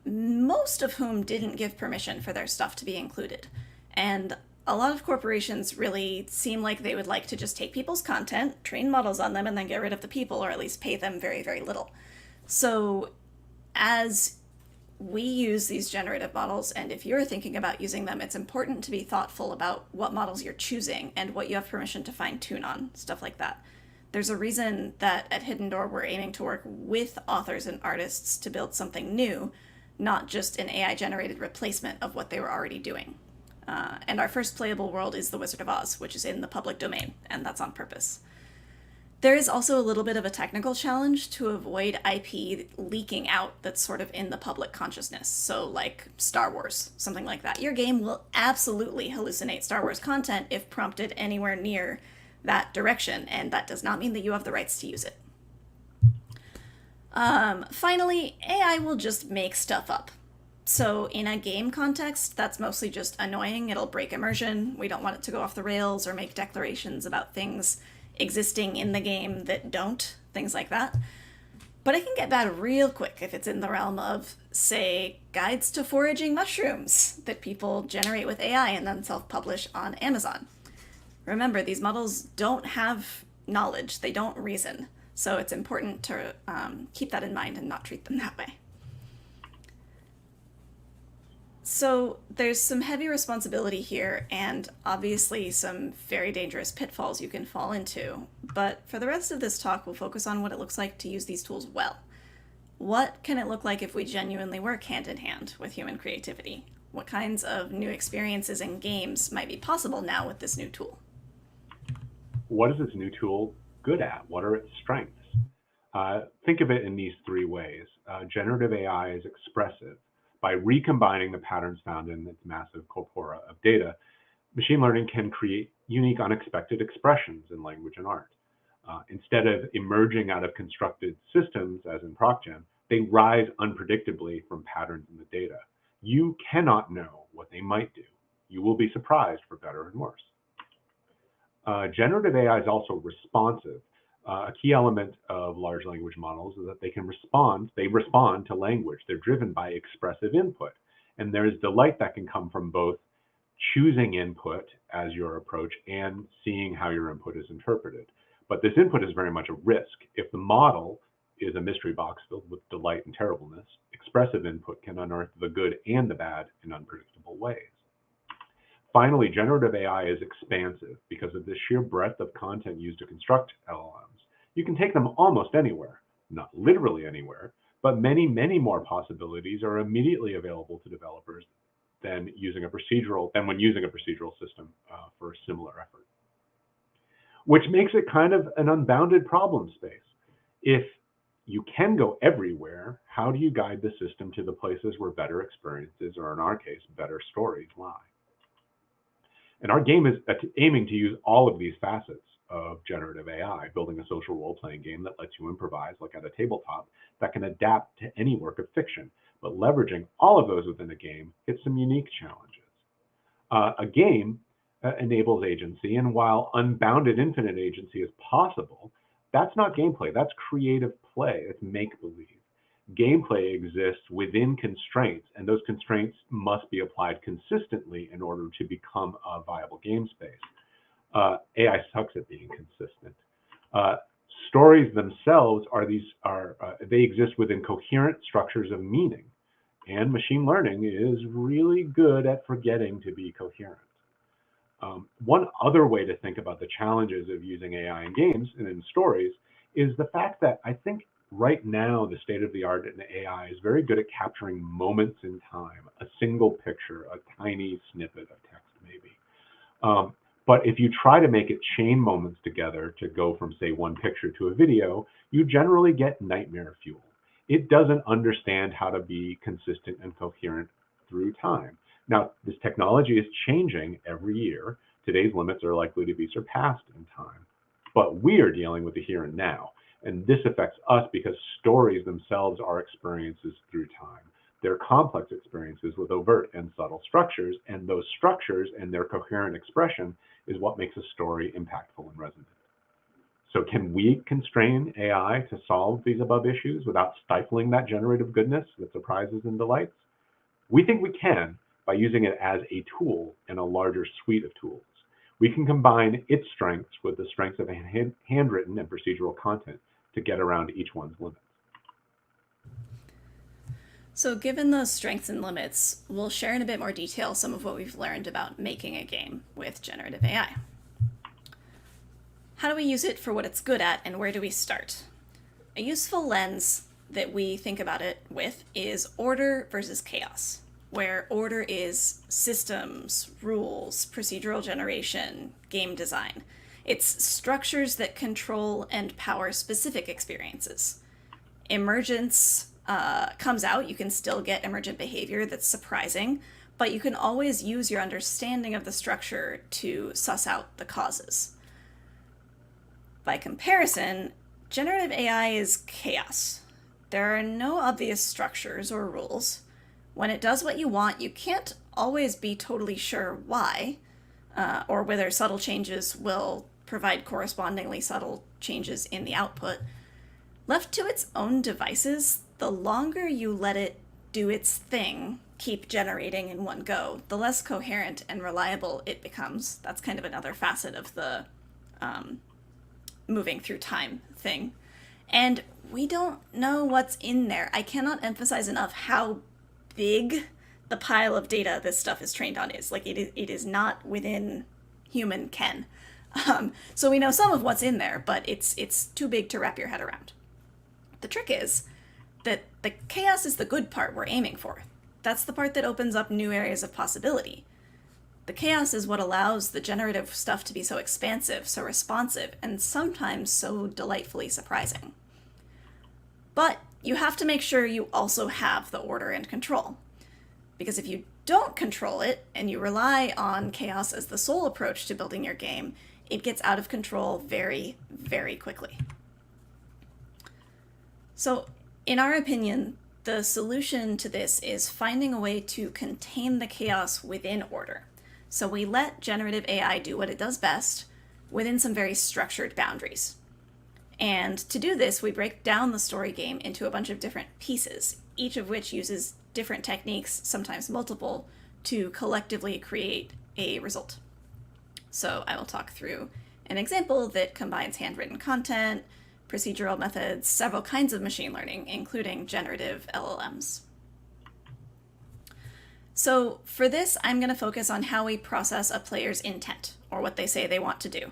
[SPEAKER 6] most of whom didn't give permission for their stuff to be included. And a lot of corporations really seem like they would like to just take people's content, train models on them, and then get rid of the people, or at least pay them very, very little. So as we use these generative models, and if you're thinking about using them, it's important to be thoughtful about what models you're choosing and what you have permission to fine tune on, stuff like that. There's a reason that at Hidden Door we're aiming to work with authors and artists to build something new, not just an AI-generated replacement of what they were already doing. And our first playable world is The Wizard of Oz, which is in the public domain, and that's on purpose. There is also a little bit of a technical challenge to avoid IP leaking out that's sort of in the public consciousness. So like Star Wars, something like that. Your game will absolutely hallucinate Star Wars content if prompted anywhere near that direction, and that does not mean that you have the rights to use it. Finally, AI will just make stuff up. So in a game context, that's mostly just annoying. It'll break immersion. We don't want it to go off the rails or make declarations about things existing in the game that don't, things like that. But it can get bad real quick if it's in the realm of, say, guides to foraging mushrooms that people generate with AI and then self-publish on Amazon. Remember, these models don't have knowledge, they don't reason, so it's important to keep that in mind and not treat them that way. So there's some heavy responsibility here and obviously some very dangerous pitfalls you can fall into. But for the rest of this talk, we'll focus on what it looks like to use these tools well. What can it look like if we genuinely work hand in hand with human creativity? What kinds of new experiences and games might be possible now with this new tool?
[SPEAKER 18] What is this new tool good at? What are its strengths? Think of it in these three ways. Generative AI is expressive. By recombining the patterns found in its massive corpora of data, machine learning can create unique, unexpected expressions in language and art. Instead of emerging out of constructed systems, as in ProcGen, they rise unpredictably from patterns in the data. You cannot know what they might do. You will be surprised for better and worse. Generative AI is also responsive. A key element of large language models is that they respond to language. They're driven by expressive input. And there's delight that can come from both choosing input as your approach and seeing how your input is interpreted. But this input is very much a risk. If the model is a mystery box filled with delight and terribleness, expressive input can unearth the good and the bad in unpredictable ways. Finally, generative AI is expansive because of the sheer breadth of content used to construct LLMs. You can take them almost anywhere, not literally anywhere, but many, many more possibilities are immediately available to developers than when using a procedural system for a similar effort. Which makes it kind of an unbounded problem space. If you can go everywhere, how do you guide the system to the places where better experiences, or in our case, better stories lie? And our game is aiming to use all of these facets of generative AI, building a social role-playing game that lets you improvise like at a tabletop, that can adapt to any work of fiction. But leveraging all of those within a game hits some unique challenges. A game enables agency, and while unbounded infinite agency is possible, that's not gameplay, that's creative play, it's make-believe. Gameplay exists within constraints, and those constraints must be applied consistently in order to become a viable game space. AI sucks at being consistent. Stories themselves they exist within coherent structures of meaning, and machine learning is really good at forgetting to be coherent. One other way to think about the challenges of using AI in games and in stories is the fact that I think right now the state of the art in AI is very good at capturing moments in time, a single picture, a tiny snippet of text maybe. But if you try to make it chain moments together to go from, say, one picture to a video, you generally get nightmare fuel. It doesn't understand how to be consistent and coherent through time. Now, this technology is changing every year. Today's limits are likely to be surpassed in time. But we are dealing with the here and now. And this affects us because stories themselves are experiences through time. They're complex experiences with overt and subtle structures, and those structures and their coherent expression is what makes a story impactful and resonant. So can we constrain AI to solve these above issues without stifling that generative goodness that surprises and delights? We think we can by using it as a tool in a larger suite of tools. We can combine its strengths with the strengths of handwritten and procedural content to get around each one's limits.
[SPEAKER 6] So given those strengths and limits, we'll share in a bit more detail some of what we've learned about making a game with generative AI. How do we use it for what it's good at, and where do we start? A useful lens that we think about it with is order versus chaos, where order is systems, rules, procedural generation, game design. It's structures that control and power specific experiences. Emergence comes out, you can still get emergent behavior that's surprising, but you can always use your understanding of the structure to suss out the causes. By comparison, generative AI is chaos. There are no obvious structures or rules. When it does what you want, you can't always be totally sure why, or whether subtle changes will provide correspondingly subtle changes in the output. Left to its own devices, the longer you let it do its thing, keep generating in one go, the less coherent and reliable it becomes. That's kind of another facet of the moving through time thing. And we don't know what's in there. I cannot emphasize enough how big the pile of data this stuff is trained on is. Like, it is not within human ken. So we know some of what's in there, but it's too big to wrap your head around. The trick is that the chaos is the good part we're aiming for. That's the part that opens up new areas of possibility. The chaos is what allows the generative stuff to be so expansive, so responsive, and sometimes so delightfully surprising. But you have to make sure you also have the order and control. Because if you don't control it, and you rely on chaos as the sole approach to building your game, it gets out of control very, very quickly. So, in our opinion, the solution to this is finding a way to contain the chaos within order. So we let generative AI do what it does best within some very structured boundaries. And to do this, we break down the story game into a bunch of different pieces, each of which uses different techniques, sometimes multiple, to collectively create a result. So I will talk through an example that combines handwritten content, procedural methods, several kinds of machine learning, including generative LLMs. So for this, I'm going to focus on how we process a player's intent, or what they say they want to do,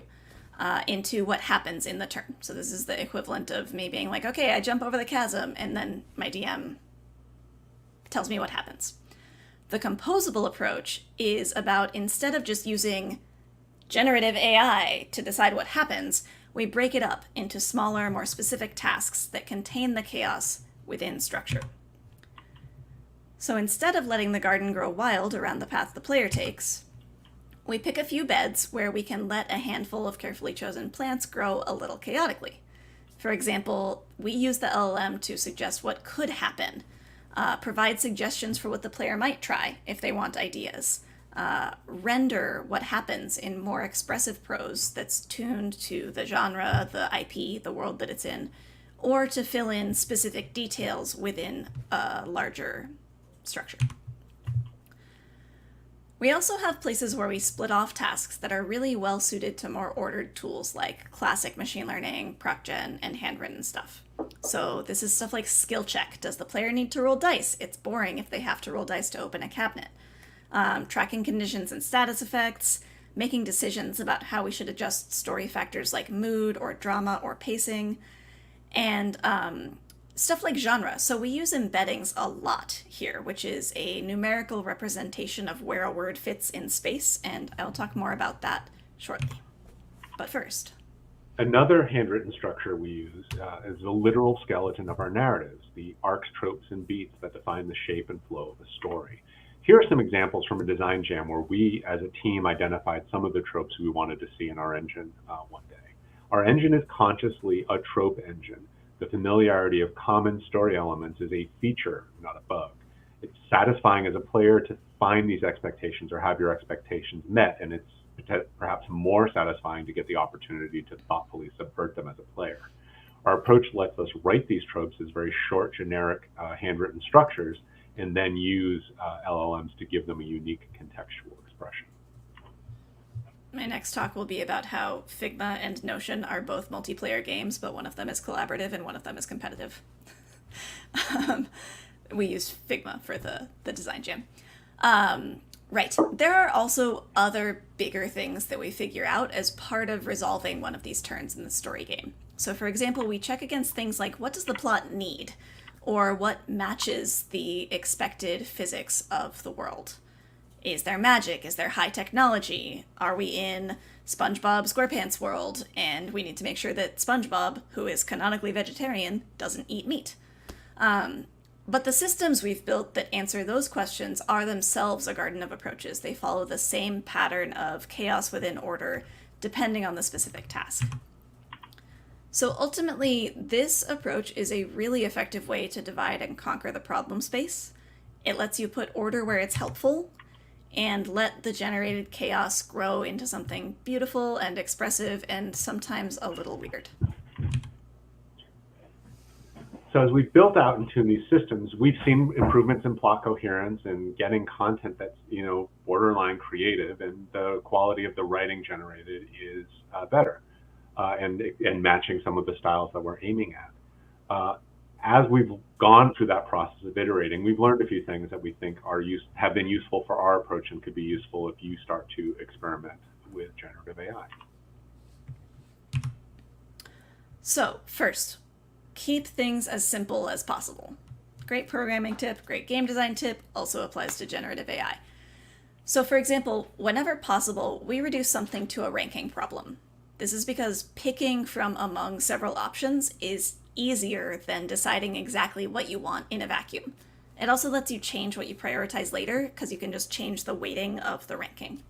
[SPEAKER 6] into what happens in the turn. So this is the equivalent of me being like, okay, I jump over the chasm, and then my DM tells me what happens. The composable approach is about, instead of just using generative AI to decide what happens, we break it up into smaller, more specific tasks that contain the chaos within structure. So instead of letting the garden grow wild around the path the player takes, we pick a few beds where we can let a handful of carefully chosen plants grow a little chaotically. For example, we use the LLM to suggest what could happen, provide suggestions for what the player might try if they want ideas, render what happens in more expressive prose that's tuned to the genre, the IP, the world that it's in, or to fill in specific details within a larger structure. We also have places where we split off tasks that are really well suited to more ordered tools like classic machine learning, procgen, and handwritten stuff. So this is stuff like skill check. Does the player need to roll dice? It's boring if they have to roll dice to open a cabinet. Tracking conditions and status effects, making decisions about how we should adjust story factors like mood or drama or pacing, and stuff like genre. So we use embeddings a lot here, which is a numerical representation of where a word fits in space, and I'll talk more about that shortly. But first,
[SPEAKER 18] another handwritten structure we use is the literal skeleton of our narratives, the arcs, tropes, and beats that define the shape and flow of a story. Here are some examples from a design jam where we, as a team, identified some of the tropes we wanted to see in our engine one day. Our engine is consciously a trope engine. The familiarity of common story elements is a feature, not a bug. It's satisfying as a player to find these expectations or have your expectations met, and it's perhaps more satisfying to get the opportunity to thoughtfully subvert them as a player. Our approach lets us write these tropes as very short, generic, handwritten structures, and then use LLMs to give them a unique contextual expression.
[SPEAKER 6] my next talk will be about how Figma and Notion are both multiplayer games, but one of them is collaborative and one of them is competitive. We use Figma for the design jam. Right. There are also other bigger things that we figure out as part of resolving one of these turns in the story game. So for example, we check against things like what does the plot need? Or what matches the expected physics of the world? Is there magic? Is there high technology? Are we in SpongeBob SquarePants world? And we need to make sure that SpongeBob, who is canonically vegetarian, doesn't eat meat. But the systems we've built that answer those questions are themselves a garden of approaches. They follow the same pattern of chaos within order, depending on the specific task. So ultimately, this approach is a really effective way to divide and conquer the problem space. It lets you put order where it's helpful, and let the generated chaos grow into something beautiful and expressive and sometimes a little weird.
[SPEAKER 18] So as we've built out and tuned these systems, we've seen improvements in plot coherence and getting content that's, borderline creative, and the quality of the writing generated is better, and matching some of the styles that we're aiming at. As we've gone through that process of iterating, we've learned a few things that we think have been useful for our approach and could be useful if you start to experiment with generative AI.
[SPEAKER 6] So first, keep things as simple as possible. Great programming tip, great game design tip, also applies to generative AI. So for example, whenever possible, we reduce something to a ranking problem. This is because picking from among several options is easier than deciding exactly what you want in a vacuum. It also lets you change what you prioritize later, because you can just change the weighting of the ranking.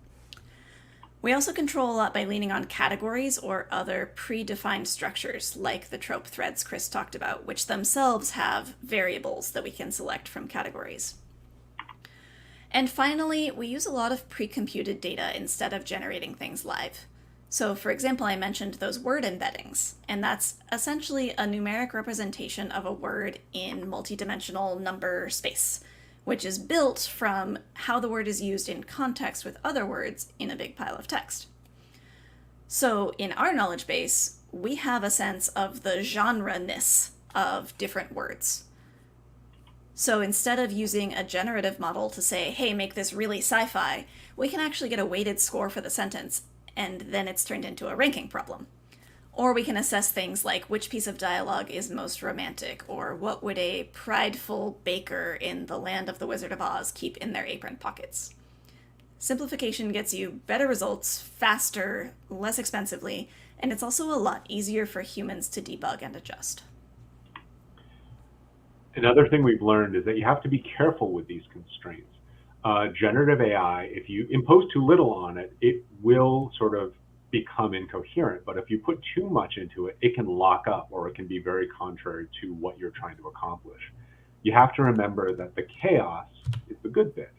[SPEAKER 6] We also control a lot by leaning on categories or other predefined structures, like the trope threads Chris talked about, which themselves have variables that we can select from categories. And finally, we use a lot of pre-computed data instead of generating things live. So for example, I mentioned those word embeddings, and that's essentially a numeric representation of a word in multidimensional number space, which is built from how the word is used in context with other words in a big pile of text. So in our knowledge base, we have a sense of the genre-ness of different words. So instead of using a generative model to say, hey, make this really sci-fi, we can actually get a weighted score for the sentence, and then it's turned into a ranking problem. Or we can assess things like which piece of dialogue is most romantic, or what would a prideful baker in the land of the Wizard of Oz keep in their apron pockets. Simplification gets you better results, faster, less expensively, and it's also a lot easier for humans to debug and adjust.
[SPEAKER 18] Another thing we've learned is that you have to be careful with these constraints. Generative AI, if you impose too little on it, it will sort of become incoherent. But if you put too much into it, it can lock up, or it can be very contrary to what you're trying to accomplish. You have to remember that the chaos is the good bit.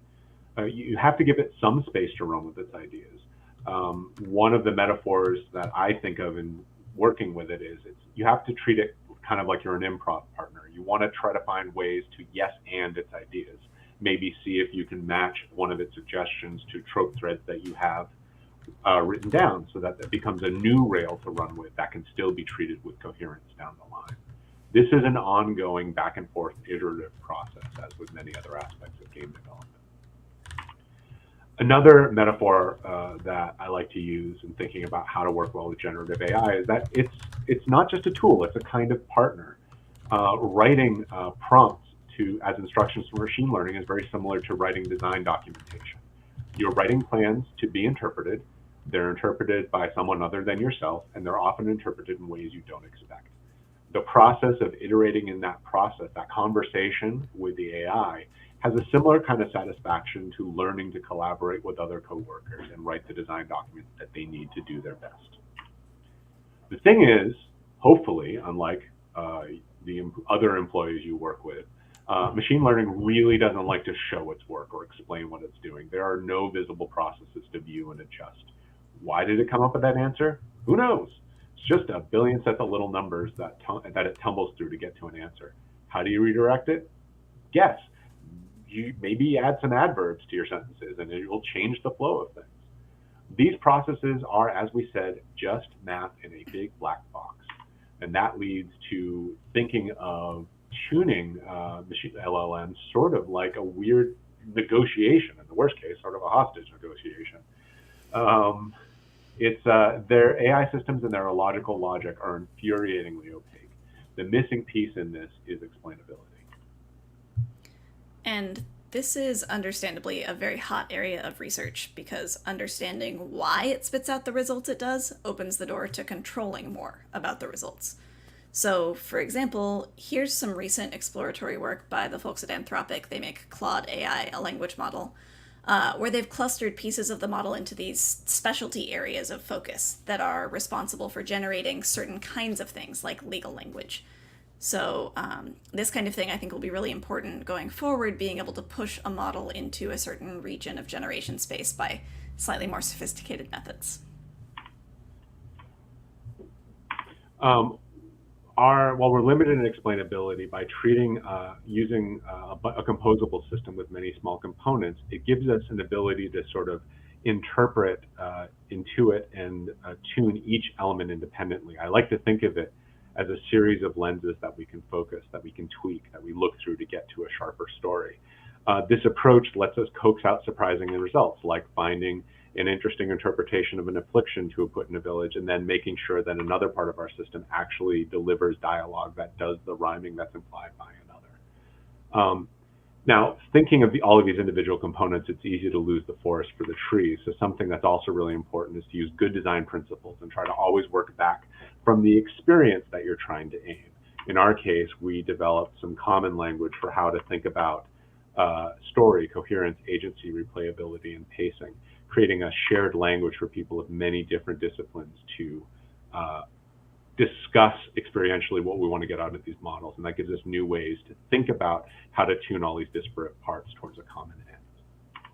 [SPEAKER 18] You have to give it some space to run with its ideas. One of the metaphors that I think of in working with it is you have to treat it kind of like you're an improv partner. You want to try to find ways to yes and its ideas. Maybe see if you can match one of its suggestions to trope threads that you have written down, so that it becomes a new rail to run with that can still be treated with coherence down the line. This is an ongoing back and forth iterative process, as with many other aspects of game development. Another metaphor that I like to use in thinking about how to work well with generative AI is that it's not just a tool, it's a kind of partner. Writing prompts as instructions for machine learning is very similar to writing design documentation. You're writing plans to be interpreted, They're interpreted by someone other than yourself, and they're often interpreted in ways you don't expect. The process of iterating in that process, that conversation with the AI, has a similar kind of satisfaction to learning to collaborate with other coworkers and write the design document that they need to do their best. The thing is, hopefully, unlike the other employees you work with, machine learning really doesn't like to show its work or explain what it's doing. There are no visible processes to view and adjust. Why did it come up with that answer? Who knows? It's just a billion sets of little numbers that it tumbles through to get to an answer. How do you redirect it? Guess. You maybe add some adverbs to your sentences and it will change the flow of things. These processes are, as we said, just math in a big black box. And that leads to thinking of tuning machine LLMs sort of like a weird negotiation, in the worst case, sort of a hostage negotiation. Their AI systems and their illogical logic are infuriatingly opaque. The missing piece in this is explainability.
[SPEAKER 6] And this is understandably a very hot area of research because understanding why it spits out the results it does opens the door to controlling more about the results. So, for example, here's some recent exploratory work by the folks at Anthropic. They make Claude AI, a language model, where they've clustered pieces of the model into these specialty areas of focus that are responsible for generating certain kinds of things like legal language. So this kind of thing I think will be really important going forward, being able to push a model into a certain region of generation space by slightly more sophisticated methods.
[SPEAKER 18] While we're limited in explainability by using a composable system with many small components, it gives us an ability to sort of interpret, intuit, and tune each element independently. I like to think of it as a series of lenses that we can focus, that we can tweak, that we look through to get to a sharper story. This approach lets us coax out surprising results, like finding an interesting interpretation of an affliction to put in a village, and then making sure that another part of our system actually delivers dialogue that does the rhyming that's implied by another. Now, thinking of all of these individual components, it's easy to lose the forest for the trees. So something that's also really important is to use good design principles and try to always work back from the experience that you're trying to aim. In our case, we developed some common language for how to think about story, coherence, agency, replayability, and pacing, creating a shared language for people of many different disciplines to discuss experientially what we want to get out of these models. And that gives us new ways to think about how to tune all these disparate parts towards a common end.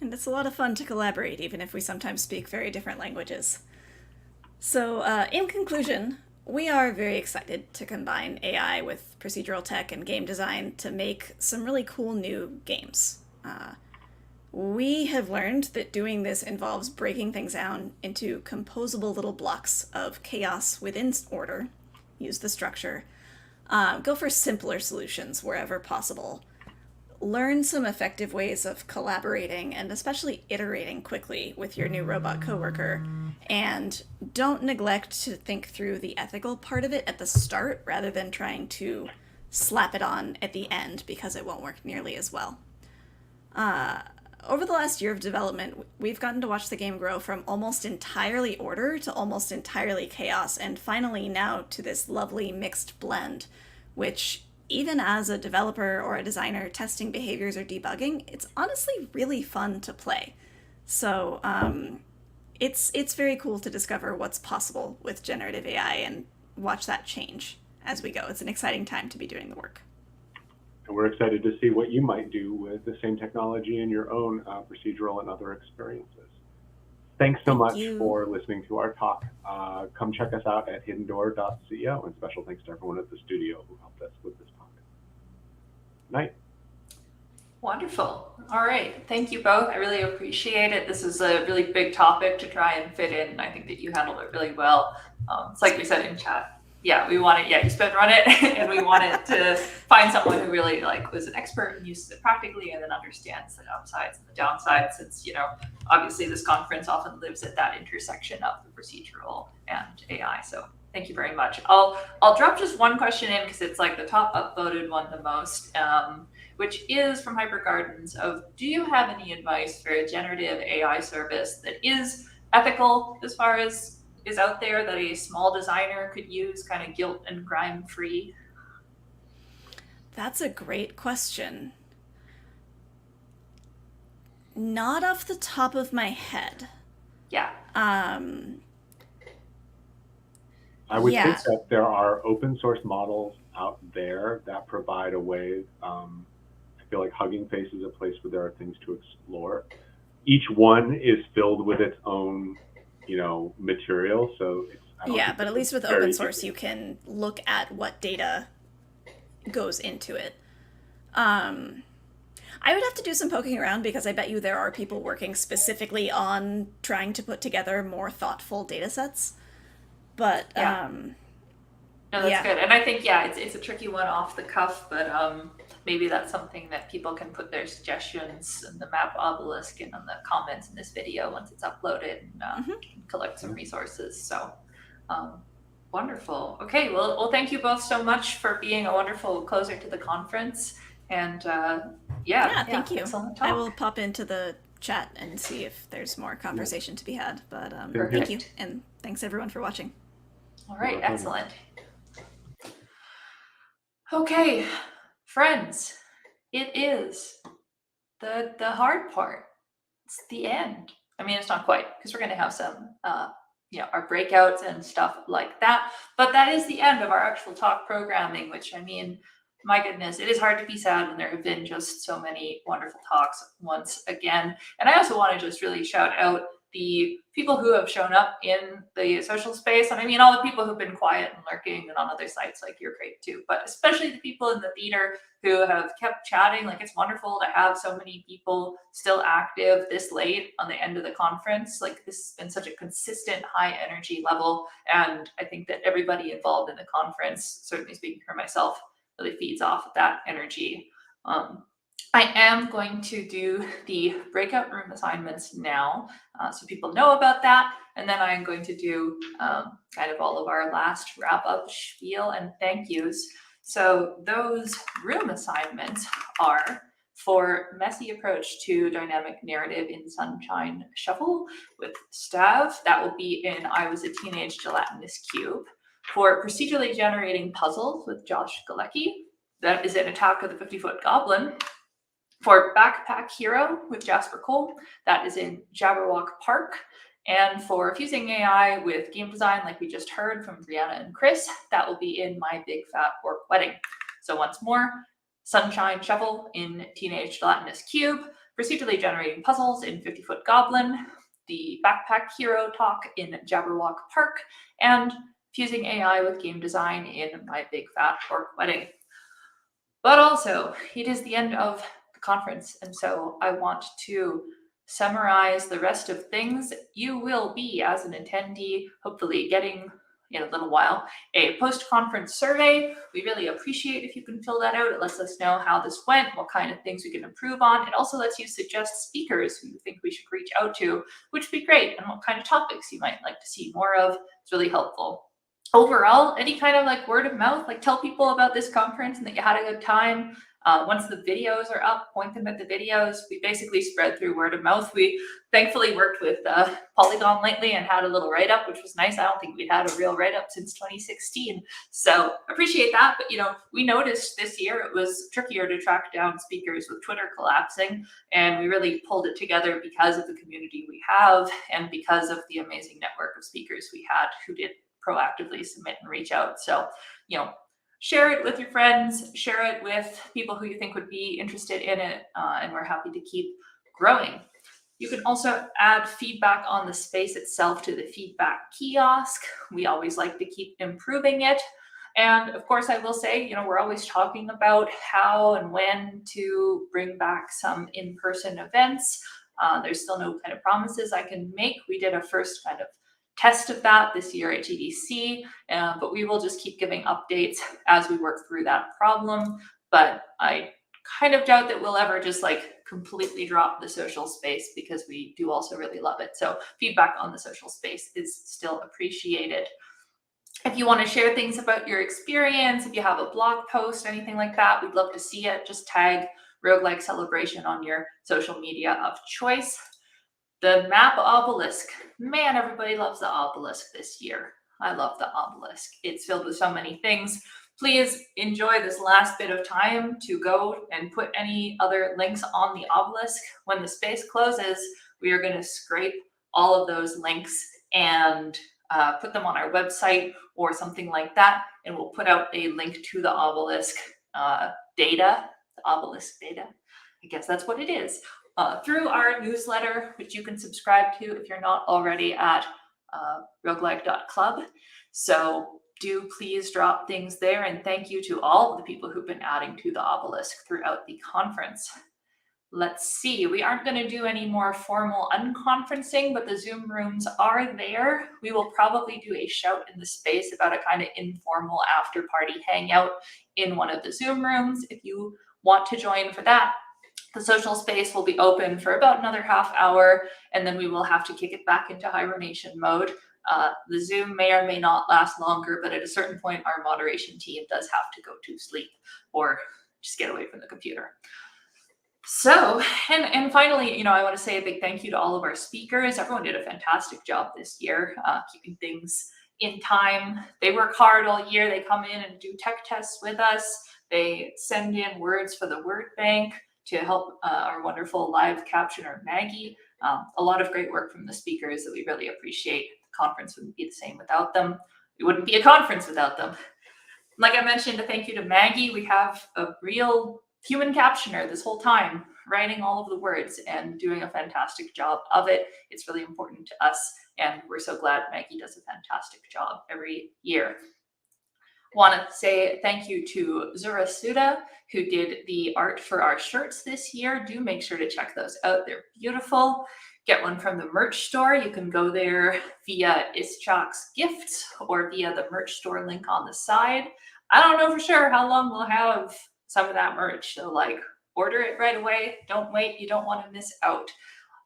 [SPEAKER 6] And it's a lot of fun to collaborate, even if we sometimes speak very different languages. So in conclusion, we are very excited to combine AI with procedural tech and game design to make some really cool new games. We have learned that doing this involves breaking things down into composable little blocks of chaos within order, use the structure, go for simpler solutions wherever possible, learn some effective ways of collaborating and especially iterating quickly with your new robot coworker, and don't neglect to think through the ethical part of it at the start rather than trying to slap it on at the end because it won't work nearly as well. Over the last year of development, we've gotten to watch the game grow from almost entirely order to almost entirely chaos, and finally now to this lovely mixed blend, which even as a developer or a designer testing behaviors or debugging, it's honestly really fun to play. So it's very cool to discover what's possible with generative AI and watch that change as we go. It's an exciting time to be doing the work.
[SPEAKER 18] And we're excited to see what you might do with the same technology in your own procedural and other experiences. Thanks so much for listening to our talk. Come check us out at hiddendoor.co, and special thanks to everyone at the studio who helped us with this talk. Night.
[SPEAKER 1] Wonderful. All right. Thank you both. I really appreciate it. This is a really big topic to try and fit in, and I think that you handled it really well. It's like we said in chat. Yeah, we want it. Yeah, you sped run it, and we wanted to find someone who really was an expert and uses it practically, and then understands the upsides and the downsides. Since obviously this conference often lives at that intersection of the procedural and AI. So thank you very much. I'll drop just one question in because it's like the top upvoted one the most, which is from Hyper Gardens. Do you have any advice for a generative AI service that is ethical as far as is out there that a small designer could use, kind of guilt and grime free?
[SPEAKER 6] That's a great question. Not off the top of my head.
[SPEAKER 1] Yeah.
[SPEAKER 18] I would
[SPEAKER 6] Yeah.
[SPEAKER 18] think that there are open source models out there that provide a way. I feel like Hugging Face is a place where there are things to explore. Each one is filled with its own, material. So
[SPEAKER 6] Yeah, but at least with open source, you can look at what data goes into it. I would have to do some poking around because I bet you there are people working specifically on trying to put together more thoughtful data sets. But
[SPEAKER 1] No, that's good. And I think, it's a tricky one off the cuff, but maybe that's something that people can put their suggestions in the map obelisk and on the comments in this video once it's uploaded and collect some resources. So wonderful. Okay, well, thank you both so much for being a wonderful closer to the conference. And
[SPEAKER 6] thank you.
[SPEAKER 1] Excellent talk.
[SPEAKER 6] I will pop into the chat and see if there's more conversation to be had. But thank you, and thanks everyone for watching.
[SPEAKER 1] All right, excellent. Okay, friends, it is the hard part. It's the end. I mean, it's not quite, because we're going to have some, our breakouts and stuff like that. But that is the end of our actual talk programming, which, I mean, my goodness, it is hard to be sad when there have been just so many wonderful talks once again. And I also want to just really shout out the people who have shown up in the social space. And I mean, all the people who've been quiet and lurking and on other sites, like, you're great too. But especially the people in the theater who have kept chatting. Like, it's wonderful to have so many people still active this late on the end of the conference. Like, this has been such a consistent high energy level. And I think that everybody involved in the conference, certainly speaking for myself, really feeds off of that energy. I am going to do the breakout room assignments now, so people know about that. And then I'm going to do kind of all of our last wrap-up spiel and thank yous. So those room assignments are for Messy Approach to Dynamic Narrative in Sunshine Shuffle with Stav. That will be in I Was a Teenage Gelatinous Cube. For Procedurally Generating Puzzles with Josh Galecki. That is in Attack of the 50-Foot Goblin. For Backpack Hero with Jasper Cole, that is in Jabberwock Park. And for Fusing AI with game design, like we just heard from Brianna and Chris, that will be in My Big Fat Orc Wedding. So once more, Sunshine Shuffle in Teenage Gelatinous Cube, Procedurally Generating Puzzles in 50-Foot Goblin, the Backpack Hero talk in Jabberwock Park, and Fusing AI with game design in My Big Fat Orc Wedding. But also, it is the end of the conference, and so I want to summarize the rest of things. You will be, as an attendee, hopefully getting, in a little while, a post-conference survey. We really appreciate if you can fill that out. It lets us know how this went, what kind of things we can improve on. It also lets you suggest speakers who you think we should reach out to, which would be great, and what kind of topics you might like to see more of. It's really helpful. Overall, any kind of like word of mouth, like tell people about this conference and that you had a good time. Once the videos are up, point them at the videos. We basically spread through word of mouth. We thankfully worked with Polygon lately and had a little write-up, which was nice. I don't think we'd had a real write-up since 2016. So appreciate that. But, we noticed this year it was trickier to track down speakers with Twitter collapsing. And we really pulled it together because of the community we have and because of the amazing network of speakers we had who did proactively submit and reach out. So, share it with your friends, share it with people who you think would be interested in it, and we're happy to keep growing. You can also add feedback on the space itself to the feedback kiosk. We always like to keep improving it. And of course, I will say, we're always talking about how and when to bring back some in-person events. There's still no kind of promises I can make. We did a first kind of test of that this year at GDC, but we will just keep giving updates as we work through that problem. But I kind of doubt that we'll ever just completely drop the social space because we do also really love it. So feedback on the social space is still appreciated. If you want to share things about your experience, if you have a blog post, anything like that, we'd love to see it. Just tag Roguelike Celebration on your social media of choice. The map obelisk. Man, everybody loves the obelisk this year. I love the obelisk. It's filled with so many things. Please enjoy this last bit of time to go and put any other links on the obelisk. When the space closes, we are going to scrape all of those links and put them on our website or something like that, and we'll put out a link to the obelisk data, the obelisk data. I guess that's what it is. Through our newsletter, which you can subscribe to if you're not already at roguelike.club. So do please drop things there, and thank you to all of the people who've been adding to the obelisk throughout the conference. Let's see, we aren't going to do any more formal unconferencing, but the Zoom rooms are there. We will probably do a shout in the space about a kind of informal after party hangout in one of the Zoom rooms if you want to join for that. The social space will be open for about another half hour, and then we will have to kick it back into hibernation mode. The Zoom may or may not last longer, but at a certain point, our moderation team does have to go to sleep or just get away from the computer. So, and finally, I want to say a big thank you to all of our speakers. Everyone did a fantastic job this year, keeping things in time. They work hard all year. They come in and do tech tests with us. They send in words for the word bank to help our wonderful live captioner, Maggie. A lot of great work from the speakers that we really appreciate. The conference wouldn't be the same without them. It wouldn't be a conference without them. Like I mentioned, a thank you to Maggie. We have a real human captioner this whole time, writing all of the words and doing a fantastic job of it. It's really important to us, and we're so glad Maggie does a fantastic job every year. Want to say thank you to Zura Suda, who did the art for our shirts this year. Do make sure to check those out. They're beautiful. Get one from the merch store. You can go there via Ischak's Gifts or via the merch store link on the side. I don't know for sure how long we'll have some of that merch, so order it right away. Don't wait. You don't want to miss out.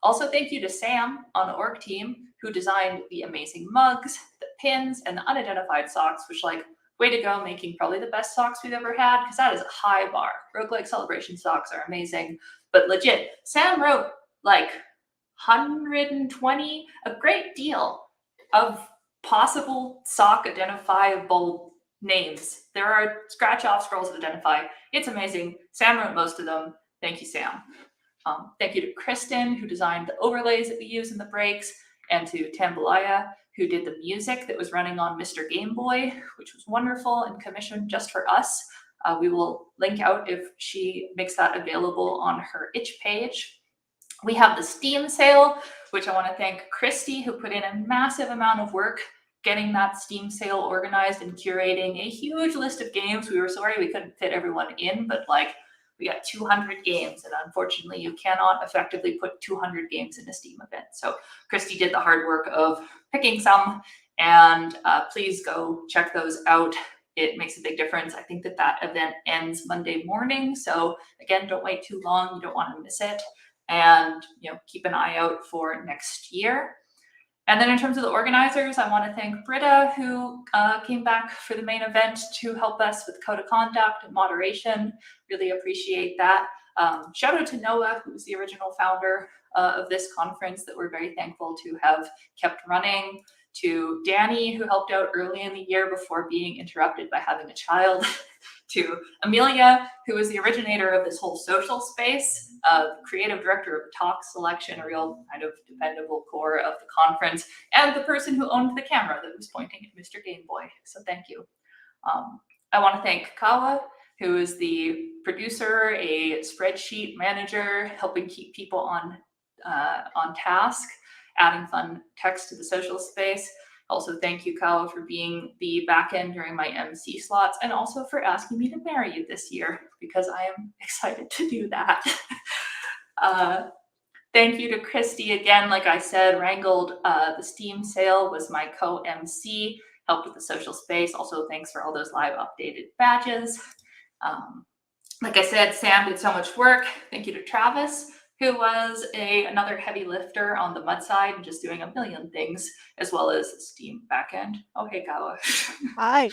[SPEAKER 1] Also, thank you to Sam on the org team who designed the amazing mugs, the pins, and the unidentified socks, which way to go, making probably the best socks we've ever had, because that is a high bar. Roguelike Celebration socks are amazing, but legit, Sam wrote 120, a great deal of possible sock identifiable names. There are scratch off scrolls that identify. It's amazing. Sam wrote most of them. Thank you, Sam. Thank you to Kristen, who designed the overlays that we use in the breaks, and to Tambalaya, who did the music that was running on Mr. Game Boy, which was wonderful and commissioned just for us. We will link out if she makes that available on her itch page. We have the Steam sale, which I want to thank Christy, who put in a massive amount of work getting that Steam sale organized and curating a huge list of games. We were sorry we couldn't fit everyone in, but we got 200 games, and unfortunately you cannot effectively put 200 games in a Steam event. So Christy did the hard work of picking some, and please go check those out. It makes a big difference. I think that event ends Monday morning. So again, don't wait too long. You don't want to miss it. And keep an eye out for next year. And then in terms of the organizers, I want to thank Britta, who came back for the main event to help us with code of conduct and moderation. Really appreciate that. Shout out to Noah, who was the original founder of this conference that we're very thankful to have kept running. To Danny, who helped out early in the year before being interrupted by having a child. To Amelia, who was the originator of this whole social space, creative director of talk selection, a real kind of dependable core of the conference, and the person who owned the camera that was pointing at Mr. Game Boy. So thank you. I want to thank Kawa, who is the producer, a spreadsheet manager, helping keep people on task, adding fun text to the social space. Also, thank you, Kyle, for being the back end during my MC slots, and also for asking me to marry you this year, because I am excited to do that. Thank you to Christy again. Like I said, wrangled the Steam sale, was my co-MC, helped with the social space. Also, thanks for all those live updated badges. Like I said, Sam did so much work. Thank you to Travis, who was another heavy lifter on the mud side and just doing a million things, as well as Steam backend. Oh, hey, Gawa.
[SPEAKER 19] Hi.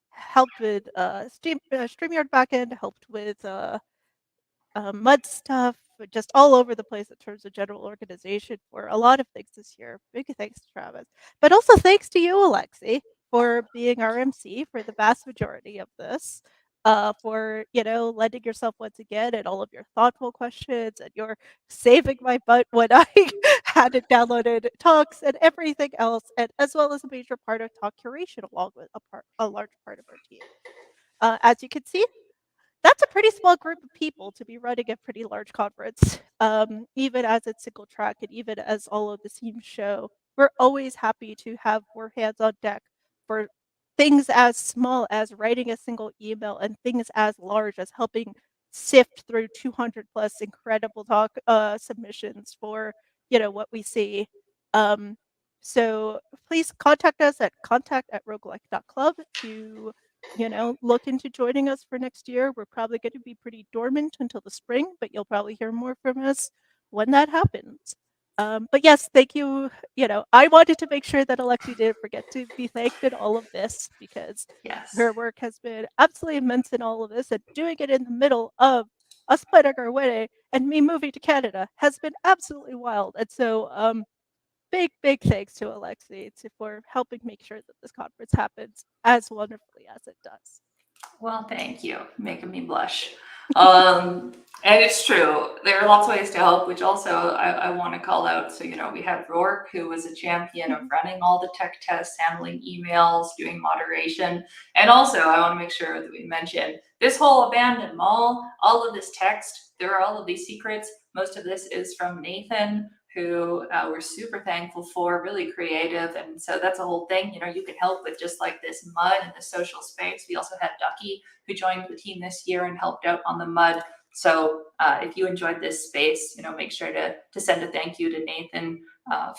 [SPEAKER 19] Helped with StreamYard backend, helped with mud stuff, just all over the place in terms of general organization for a lot of things this year. Big thanks to Travis. But also thanks to you, Alexi, for being our MC for the vast majority of this. For lending yourself once again and all of your thoughtful questions and your saving my butt when I hadn't downloaded talks and everything else, and as well as a major part of talk curation along with a large part of our team. As you can see, that's a pretty small group of people to be running a pretty large conference. Even as it's single track and even as all of the teams show, we're always happy to have more hands on deck for things as small as writing a single email and things as large as helping sift through 200 plus incredible talk submissions for what we see. Um, so please contact us at contact@roguelike.club to look into joining us for next year. We're probably going to be pretty dormant until the spring, but you'll probably hear more from us when that happens. But yes, thank you. I wanted to make sure that Alexi didn't forget to be thanked in all of this because her work has been absolutely immense in all of this, and doing it in the middle of us planning our wedding and me moving to Canada has been absolutely wild. And so, big thanks to Alexi for helping make sure that this conference happens as wonderfully as it does.
[SPEAKER 1] Well, thank you, making me blush. And it's true. There are lots of ways to help, which also I want to call out. So, we had Rourke, who was a champion of running all the tech tests, handling emails, doing moderation. And also, I want to make sure that we mention this whole abandoned mall, all of this text, there are all of these secrets. Most of this is from Nathan, who we're super thankful for, really creative. And so that's a whole thing. You can help with just like this mud and the social space. We also had Ducky, who joined the team this year and helped out on the mud. So if you enjoyed this space, make sure to send a thank you to Nathan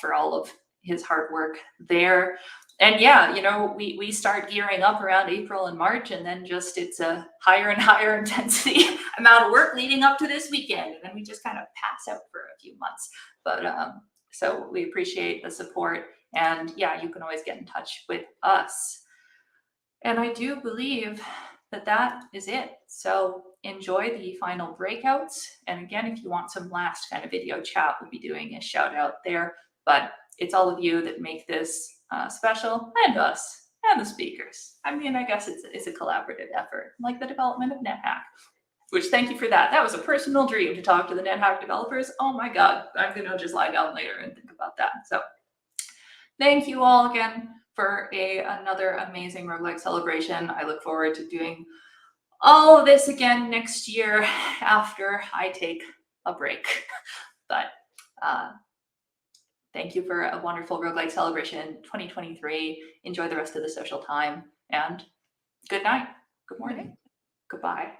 [SPEAKER 1] for all of his hard work there. And yeah, we start gearing up around April and March, and then just it's a higher and higher intensity amount of work leading up to this weekend. And then we just kind of pass out for a few months. But so we appreciate the support. And yeah, you can always get in touch with us. And I do believe that is it. So enjoy the final breakouts. And again, if you want some last kind of video chat, we'll be doing a shout out there. But it's all of you that make this special, and us, and the speakers. I mean, I guess it's a collaborative effort, like the development of NetHack, which thank you for that. That was a personal dream to talk to the NetHack developers. Oh my God, I'm going to just lie down later and think about that. So thank you all again for another amazing Roguelike Celebration. I look forward to doing all of this again next year after I take a break. But thank you for a wonderful Roguelike Celebration 2023. Enjoy the rest of the social time, and good night, good morning, goodbye.